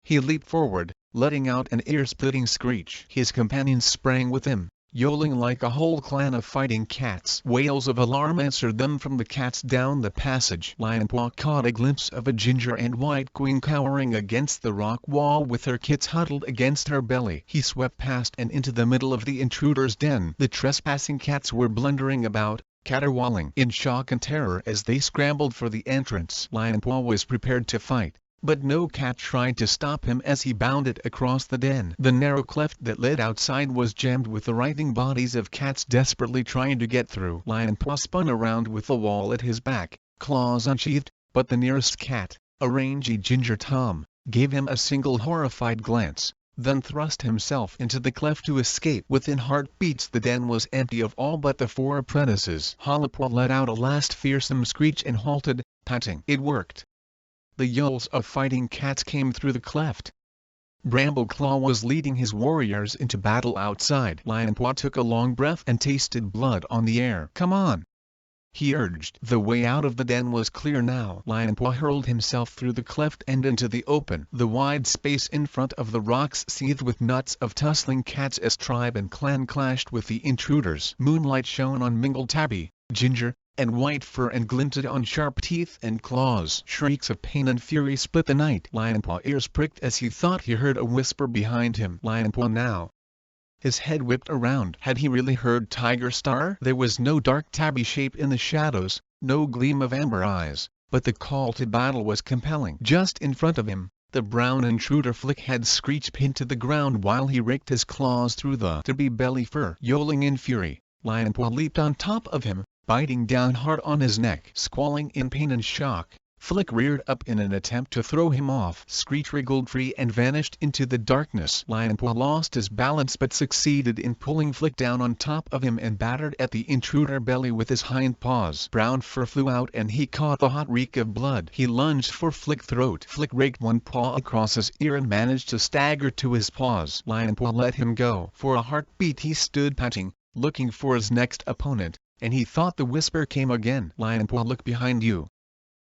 He leaped forward, letting out an ear-splitting screech. His companions sprang with him, yowling like a whole clan of fighting cats. Wails of alarm answered them from the cats down the passage. Lionpaw caught a glimpse of a ginger and white queen cowering against the rock wall with her kits huddled against her belly. He swept past and into the middle of the intruder's den. The trespassing cats were blundering about, caterwauling in shock and terror as they scrambled for the entrance. Lionpaw was prepared to fight, but no cat tried to stop him as he bounded across the den. The narrow cleft that led outside was jammed with the writhing bodies of cats desperately trying to get through. Lionpaw spun around with the wall at his back, claws unsheathed, but the nearest cat, a rangy ginger Tom, gave him a single horrified glance, then thrust himself into the cleft to escape. Within heartbeats the den was empty of all but the 4 apprentices. Hollowpaw let out a last fearsome screech and halted, panting. It worked. The yells of fighting cats came through the cleft. Brambleclaw was leading his warriors into battle outside. Lionpaw took a long breath and tasted blood on the air. "Come on," he urged. The way out of the den was clear now. Lionpaw hurled himself through the cleft and into the open. The wide space in front of the rocks seethed with knots of tussling cats as tribe and clan clashed with the intruders. Moonlight shone on mingled tabby, ginger, and white fur and glinted on sharp teeth and claws. Shrieks of pain and fury split the night. Lionpaw ears pricked as he thought he heard a whisper behind him. Lionpaw now. His head whipped around. Had he really heard Tiger Star? There was no dark tabby shape in the shadows, no gleam of amber eyes, but the call to battle was compelling. Just in front of him, the brown intruder Flick had screeched pinned to the ground while he raked his claws through the tabby belly fur. Yowling in fury, Lionpaw leaped on top of him, biting down hard on his neck. Squalling in pain and shock, Flick reared up in an attempt to throw him off. Screech wriggled free and vanished into the darkness. Lionpaw lost his balance but succeeded in pulling Flick down on top of him and battered at the intruder belly with his hind paws. Brown fur flew out and he caught the hot reek of blood. He lunged for Flick's throat. Flick raked one paw across his ear and managed to stagger to his paws. Lionpaw let him go. For a heartbeat he stood panting, looking for his next opponent, and he thought the whisper came again. "Lionpaw, look behind you."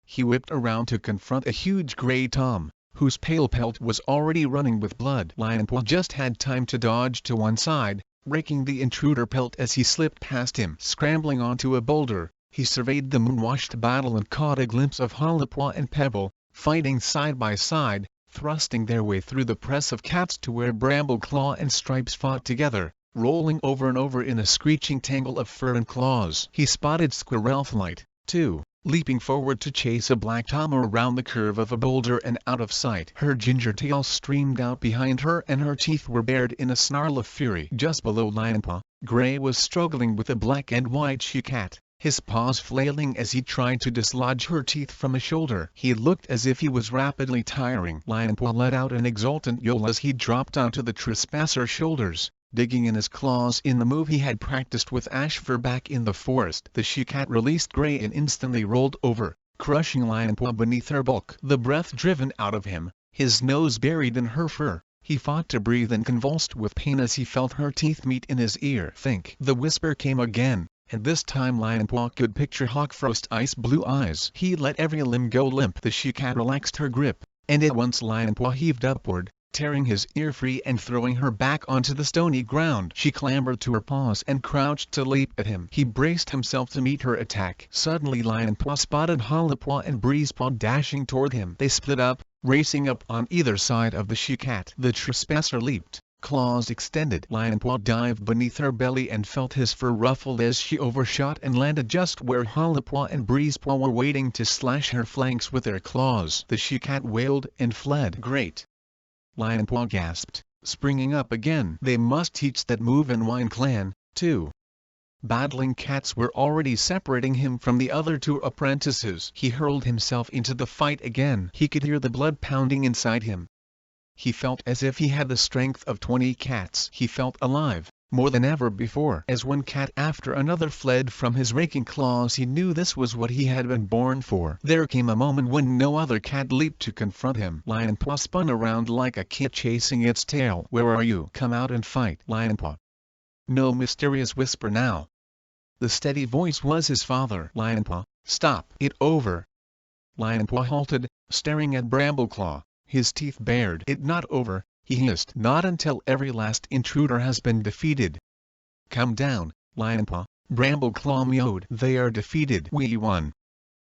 He whipped around to confront a huge gray Tom, whose pale pelt was already running with blood. Lionpaw just had time to dodge to one side, raking the intruder pelt as he slipped past him. Scrambling onto a boulder, he surveyed the moon-washed battle and caught a glimpse of Hollowpaw and Pebble, fighting side by side, thrusting their way through the press of cats to where Brambleclaw and Stripes fought together. rolling over and over in a screeching tangle of fur and claws. He spotted Squirrelflight, too, leaping forward to chase a black tom around the curve of a boulder and out of sight. Her ginger tail streamed out behind her and her teeth were bared in a snarl of fury. Just below Lionpaw, Gray was struggling with a black and white she-cat, his paws flailing as he tried to dislodge her teeth from a shoulder. He looked as if he was rapidly tiring. Lionpaw let out an exultant yowl as he dropped onto the trespasser's shoulders, digging in his claws in the move he had practiced with Ashfur back in the forest. The she-cat released Gray and instantly rolled over, crushing Lionpaw beneath her bulk. The breath driven out of him, his nose buried in her fur, he fought to breathe and convulsed with pain as he felt her teeth meet in his ear. Think. The whisper came again, and this time Lionpaw could picture Hawkfrost's ice-blue eyes. He let every limb go limp. The she-cat relaxed her grip, and at once Lionpaw heaved upward, tearing his ear free and throwing her back onto the stony ground. She clambered to her paws and crouched to leap at him. He braced himself to meet her attack. Suddenly Lionpaw spotted Hollowpaw and Breezepaw dashing toward him. They split up, racing up on either side of the she-cat. The trespasser leaped, claws extended. Lionpaw dived beneath her belly and felt his fur ruffled as she overshot and landed just where Hollowpaw and Breezepaw were waiting to slash her flanks with their claws. The she-cat wailed and fled. Great! Lionpaw gasped, springing up again. They must teach that move in Wine Clan, too. Battling cats were already separating him from the other two apprentices. He hurled himself into the fight again. He could hear the blood pounding inside him. He felt as if he had the strength of 20 cats. He felt alive, more than ever before. As one cat after another fled from his raking claws, he knew this was what he had been born for. There came a moment when no other cat leaped to confront him. Lionpaw spun around like a kit chasing its tail. Where are you? Come out and fight. Lionpaw. No mysterious whisper now. The steady voice was his father. Lionpaw, stop it. Over. Lionpaw halted, staring at Brambleclaw, his teeth bared. It not over, he hissed. Not until every last intruder has been defeated. Come down, Lionpaw, Brambleclaw mewed. They are defeated. We won.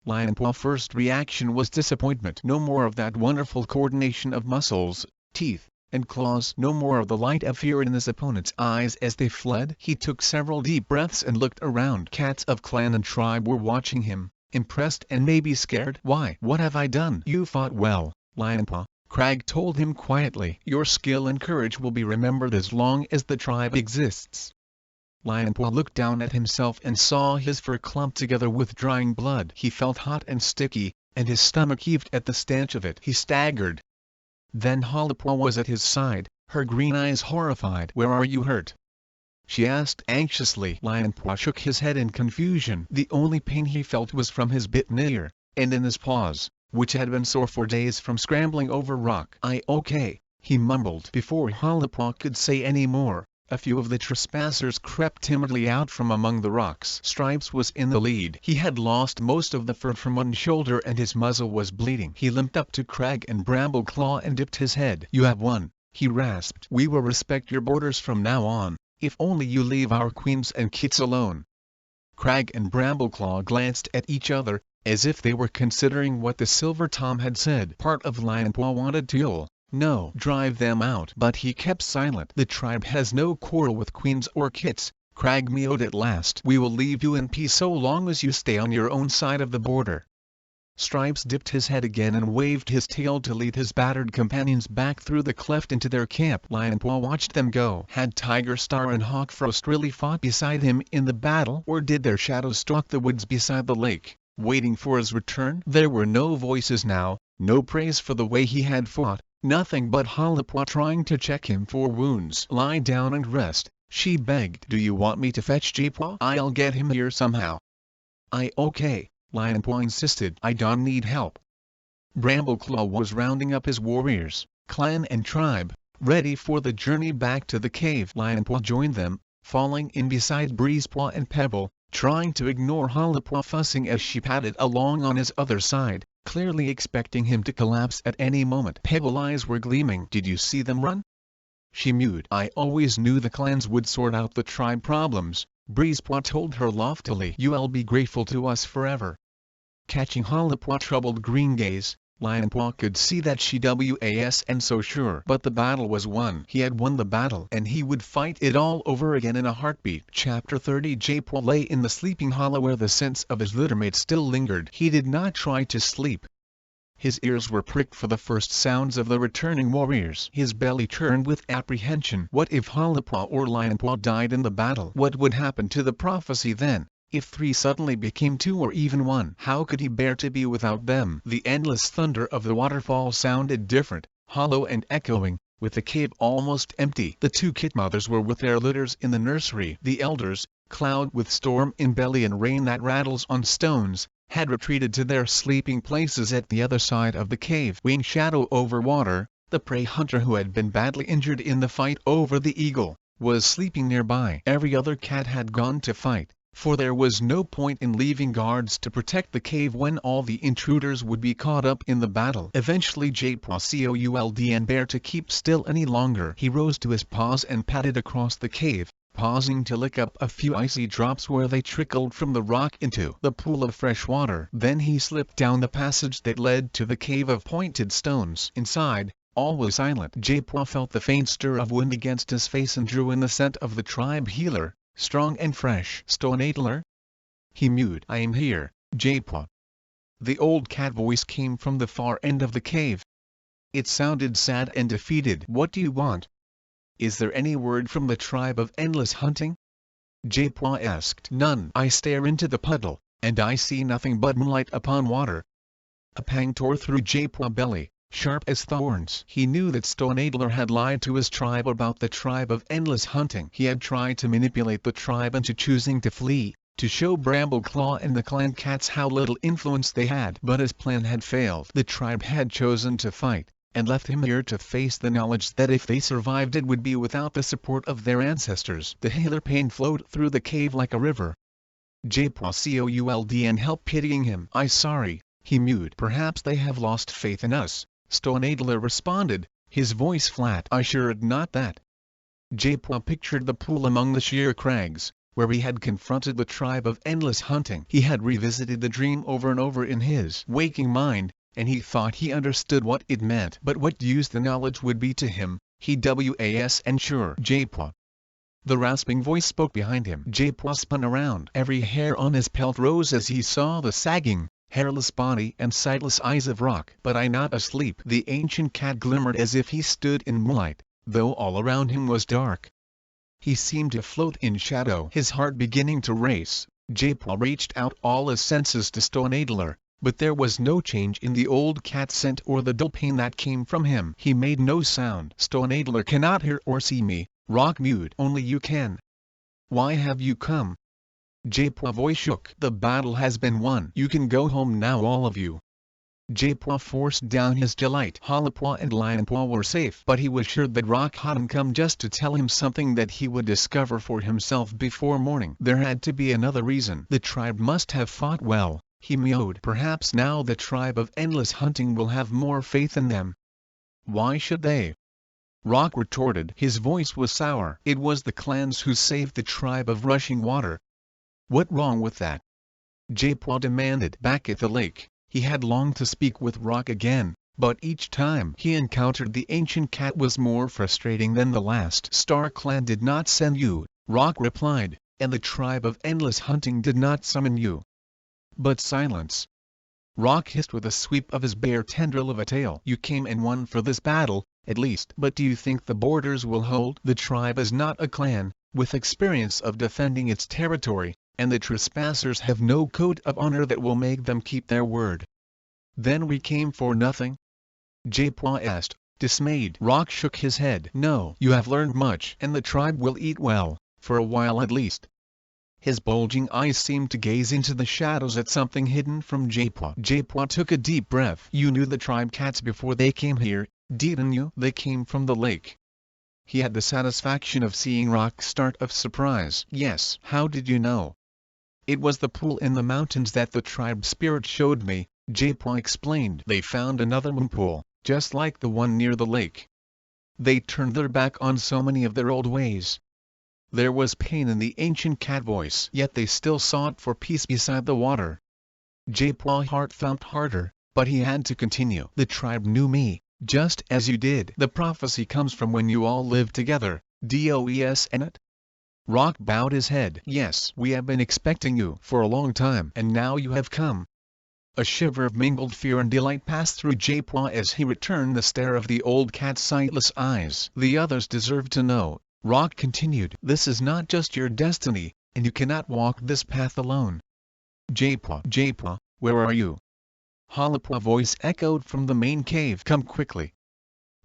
Lionpaw's first reaction was disappointment. No more of that wonderful coordination of muscles, teeth, and claws. No more of the light of fear in his opponent's eyes as they fled. He took several deep breaths and looked around. Cats of clan and tribe were watching him, impressed and maybe scared. Why? What have I done? You fought well, Lionpaw, Crag told him quietly. Your skill and courage will be remembered as long as the tribe exists. Lionpaw looked down at himself and saw his fur clumped together with drying blood. He felt hot and sticky, and his stomach heaved at the stench of it. He staggered. Then Hollowpaw was at his side, her green eyes horrified. Where are you hurt? She asked anxiously. Lionpaw shook his head in confusion. The only pain he felt was from his bitten ear, and in his paws, which had been sore for days from scrambling over rock. Okay, he mumbled. Before Hollowpaw could say any more, a few of the trespassers crept timidly out from among the rocks. Stripes was in the lead. He had lost most of the fur from one shoulder and his muzzle was bleeding. He limped up to Crag and Brambleclaw and dipped his head. You have won, he rasped. We will respect your borders from now on, if only you leave our queens and kits alone. Crag and Brambleclaw glanced at each other, as if they were considering what the Silver Tom had said. Part of Lionpaw wanted to yell, no, drive them out. But he kept silent. The tribe has no quarrel with queens or kits, Crag mewed at last. We will leave you in peace so long as you stay on your own side of the border. Stripes dipped his head again and waved his tail to lead his battered companions back through the cleft into their camp. Lionpaw watched them go. Had Tiger Star and Hawkfrost really fought beside him in the battle, or did their shadows stalk the woods beside the lake, waiting for his return? There were no voices now, no praise for the way he had fought, nothing but Hollowpaw trying to check him for wounds. Lie down and rest, she begged. Do you want me to fetch Jeepaw? I'll get him here somehow. Okay, Lionpaw insisted. I don't need help. Brambleclaw was rounding up his warriors, clan and tribe, ready for the journey back to the cave. Lionpaw joined them, falling in beside Breezepaw and Pebble, trying to ignore Hollowpaw fussing as she padded along on his other side, clearly expecting him to collapse at any moment. Pebble's eyes were gleaming. Did you see them run? She mewed. I always knew the clans would sort out the tribe problems, Breezepaw told her loftily. You'll be grateful to us forever. Catching Hollowpaw's troubled green gaze, Lionpaw could see that she wasn't so sure. But the battle was won. He had won the battle, and he would fight it all over again in a heartbeat. Chapter 30. J-Paw lay in the sleeping hollow where the sense of his littermate still lingered. He did not try to sleep. His ears were pricked for the first sounds of the returning warriors. His belly churned with apprehension. What if Hollowpaw or Lionpaw died in the battle? What would happen to the prophecy then? If 3 suddenly became 2 or even 1, how could he bear to be without them? The endless thunder of the waterfall sounded different, hollow and echoing, with the cave almost empty. The 2 kit mothers were with their litters in the nursery. The elders, cloud with storm in belly and rain that rattles on stones, had retreated to their sleeping places at the other side of the cave. Wing Shadow over Water, the prey hunter who had been badly injured in the fight over the eagle, was sleeping nearby. Every other cat had gone to fight, for there was no point in leaving guards to protect the cave when all the intruders would be caught up in the battle. Eventually J-Paw couldn't bear to keep still any longer. He rose to his paws and padded across the cave, pausing to lick up a few icy drops where they trickled from the rock into the pool of fresh water. Then he slipped down the passage that led to the cave of pointed stones. Inside, all was silent. J-Paw felt the faint stir of wind against his face and drew in the scent of the tribe healer, strong and fresh. "Stoneadler?" he mewed. "I am here, J-Paw." The old cat voice came from the far end of the cave. It sounded sad and defeated. "What do you want? Is there any word from the tribe of Endless Hunting?" J-Paw asked. "None." I stare into the puddle, and I see nothing but moonlight upon water. A pang tore through J-Paw's belly, sharp as thorns. He knew that Stoneadler had lied to his tribe about the tribe of Endless Hunting. He had tried to manipulate the tribe into choosing to flee, to show Brambleclaw and the clan cats how little influence they had. But his plan had failed. The tribe had chosen to fight, and left him here to face the knowledge that if they survived it would be without the support of their ancestors. The healer pain flowed through the cave like a river. J-Paw couldn't help pitying him. "I'm sorry," he mewed. "Perhaps they have lost faith in us," Stoneadler responded, his voice flat. "I should not that." J-Paw pictured the pool among the sheer crags, where he had confronted the tribe of Endless Hunting. He had revisited the dream over and over in his waking mind, and he thought he understood what it meant. But what use the knowledge would be to him, he wasn't sure. "J-Paw." The rasping voice spoke behind him. J-Paw spun around. Every hair on his pelt rose as he saw the sagging, hairless body and sightless eyes of Rock. "But I'm not asleep." The ancient cat glimmered as if he stood in moonlight, though all around him was dark. He seemed to float in shadow. His heart beginning to race, J-Paw reached out all his senses to Stoneadler, but there was no change in the old cat's scent or the dull pain that came from him. He made no sound. "Stoneadler cannot hear or see me," Rock mewed. "Only you can. Why have you come?" J-Paw's voice shook. "The battle has been won. You can go home now, all of you." J-Paw forced down his delight. Hollowpaw and Lionpaw were safe, but he was sure that Rock hadn't come just to tell him something that he would discover for himself before morning. There had to be another reason. The tribe must have fought well, he mewed. Perhaps now the tribe of Endless Hunting will have more faith in them. "Why should they?" Rock retorted. His voice was sour. "It was the clans who saved the tribe of Rushing Water." "What wrong with that?" J-Paw demanded. Back at the lake, he had longed to speak with Rock again, but each time he encountered the ancient cat was more frustrating than the last. "Star Clan did not send you," Rock replied, "and the tribe of Endless Hunting did not summon you." "But silence!" Rock hissed with a sweep of his bare tendril of a tail. "You came and won for this battle, at least. But do you think the borders will hold? The tribe is not a clan, with experience of defending its territory, and the trespassers have no code of honor that will make them keep their word." "Then we came for nothing?" J-Paw asked, dismayed. Rock shook his head. "No. You have learned much, and the tribe will eat well, for a while at least." His bulging eyes seemed to gaze into the shadows at something hidden from J-Paw. J-Paw took a deep breath. "You knew the tribe cats before they came here, didn't you?" "They came from the lake." He had the satisfaction of seeing Rock's start of surprise. "Yes." "How did you know?" "It was the pool in the mountains that the tribe spirit showed me," J-Paw explained. "They found another moon pool, just like the one near the lake. They turned their back on so many of their old ways." There was pain in the ancient cat voice. "Yet they still sought for peace beside the water." J-Paw's heart thumped harder. but he had to continue. The tribe knew me, just as you did. The prophecy comes from when you all lived together, DOES and it? Rock bowed his head. Yes, we have been expecting you for a long time, and now you have come. A shiver of mingled fear and delight passed through Jaipua as he returned the stare of the old cat's sightless eyes. The others deserve to know, Rock continued. This is not just your destiny, and you cannot walk this path alone. Jaipua, where are you? Halapua's voice echoed from the main cave. Come quickly.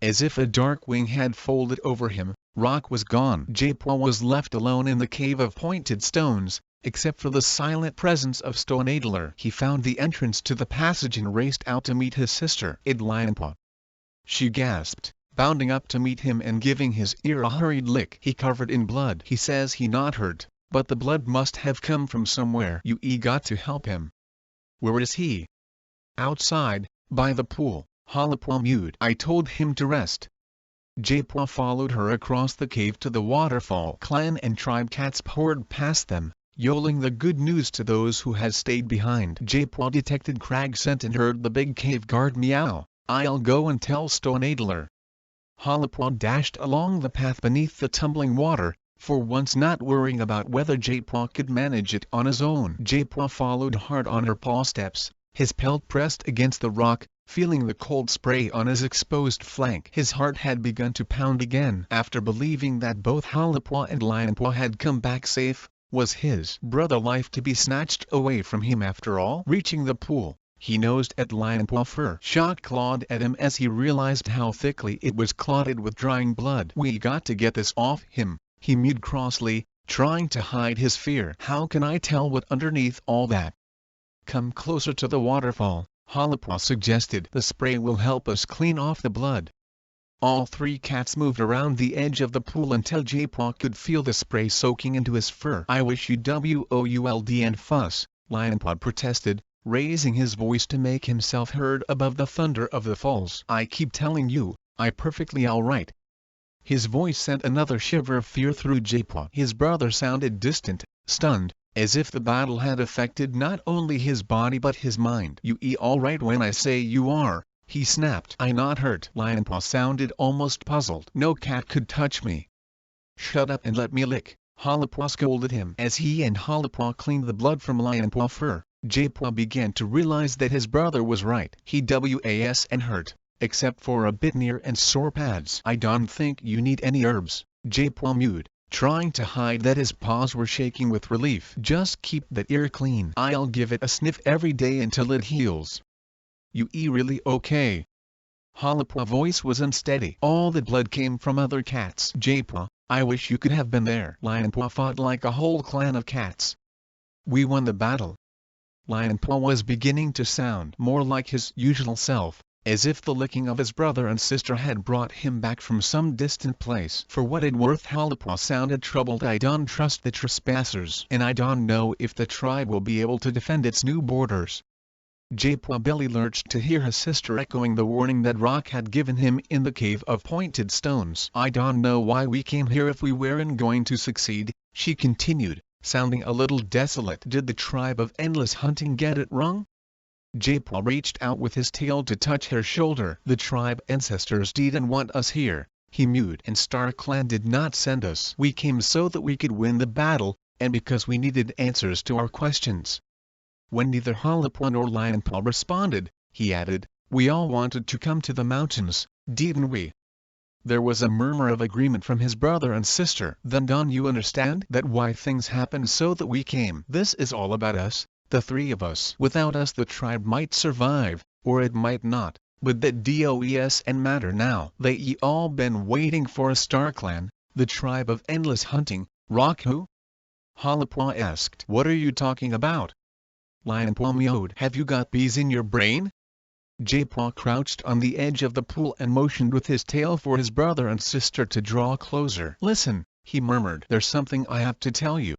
As if a dark wing had folded over him, Rock was gone. Jaipua was left alone in the cave of pointed stones, except for the silent presence of Stoneadler. He found the entrance to the passage and raced out to meet his sister, Idlianpa. She gasped, bounding up to meet him and giving his ear a hurried lick. He covered in blood. He says he not hurt, but the blood must have come from somewhere. You got to help him. Where is he? Outside, by the pool. Halapua mewed. I told him to rest. Jaipua followed her across the cave to the waterfall. Clan and tribe cats poured past them, yodeling the good news to those who had stayed behind. Jaipua detected Crag's scent and heard the big cave guard meow. I'll go and tell Stoneadler. Halapua dashed along the path beneath the tumbling water, for once not worrying about whether Jaipua could manage it on his own. Jaipua followed hard on her paw steps, his pelt pressed against the rock, feeling the cold spray on his exposed flank. His heart had begun to pound again. After believing that both Halapua and Lianpua had come back safe, was his brother life to be snatched away from him after all? Reaching the pool, he nosed at Lianpua's fur. Shock clawed at him as he realized how thickly it was clotted with drying blood. We got to get this off him, he mewed crossly, trying to hide his fear. How can I tell what underneath all that? Come closer to the waterfall, Halapua suggested. The spray will help us clean off the blood. All three cats moved around the edge of the pool until Jaipua could feel the spray soaking into his fur. I wish you'd would and fuss, Lianpua protested, raising his voice to make himself heard above the thunder of the falls. I keep telling you, I'm perfectly alright. His voice sent another shiver of fear through Jaipua. His brother sounded distant, stunned, as if the battle had affected not only his body but his mind. You alright when I say you are, he snapped. I not hurt. Lianpua sounded almost puzzled. No cat could touch me. Shut up and let me lick, Halapua scolded him. As he and Halapua cleaned the blood from Lianpua's fur, Jaipua began to realize that his brother was right. He was and hurt, except for a bit near and sore pads. I don't think you need any herbs, Jaipua mewed, trying to hide that his paws were shaking with relief. Just keep that ear clean. I'll give it a sniff every day until it heals. You really okay? Halapua's voice was unsteady. All the blood came from other cats. Jaipua, I wish you could have been there. Lianpua fought like a whole clan of cats. We won the battle. Lianpua was beginning to sound more like his usual self, as if the licking of his brother and sister had brought him back from some distant place. For what it worth, Halapua sounded troubled. I don't trust the trespassers, and I don't know if the tribe will be able to defend its new borders. Jaipua belly lurched to hear his sister echoing the warning that Rock had given him in the cave of pointed stones. I don't know why we came here if we weren't going to succeed, she continued, sounding a little desolate. Did the tribe of endless hunting get it wrong? Jaipua reached out with his tail to touch her shoulder. The tribe ancestors didn't want us here, he mewed. And Star Clan did not send us. We came so that we could win the battle, and because we needed answers to our questions. When neither Halapua nor Lianpua responded, he added, we all wanted to come to the mountains, didn't we? There was a murmur of agreement from his brother and sister. Then don't you understand that why things happened so that we came? This is all about us, the three of us. Without us the tribe might survive, or it might not, but that does and matter now. They all been waiting for a Star Clan, the tribe of endless hunting. Rock who? Halapua asked. What are you talking about? Lianpua mewed. Have you got bees in your brain? Jaipua crouched on the edge of the pool and motioned with his tail for his brother and sister to draw closer. Listen, he murmured. There's something I have to tell you.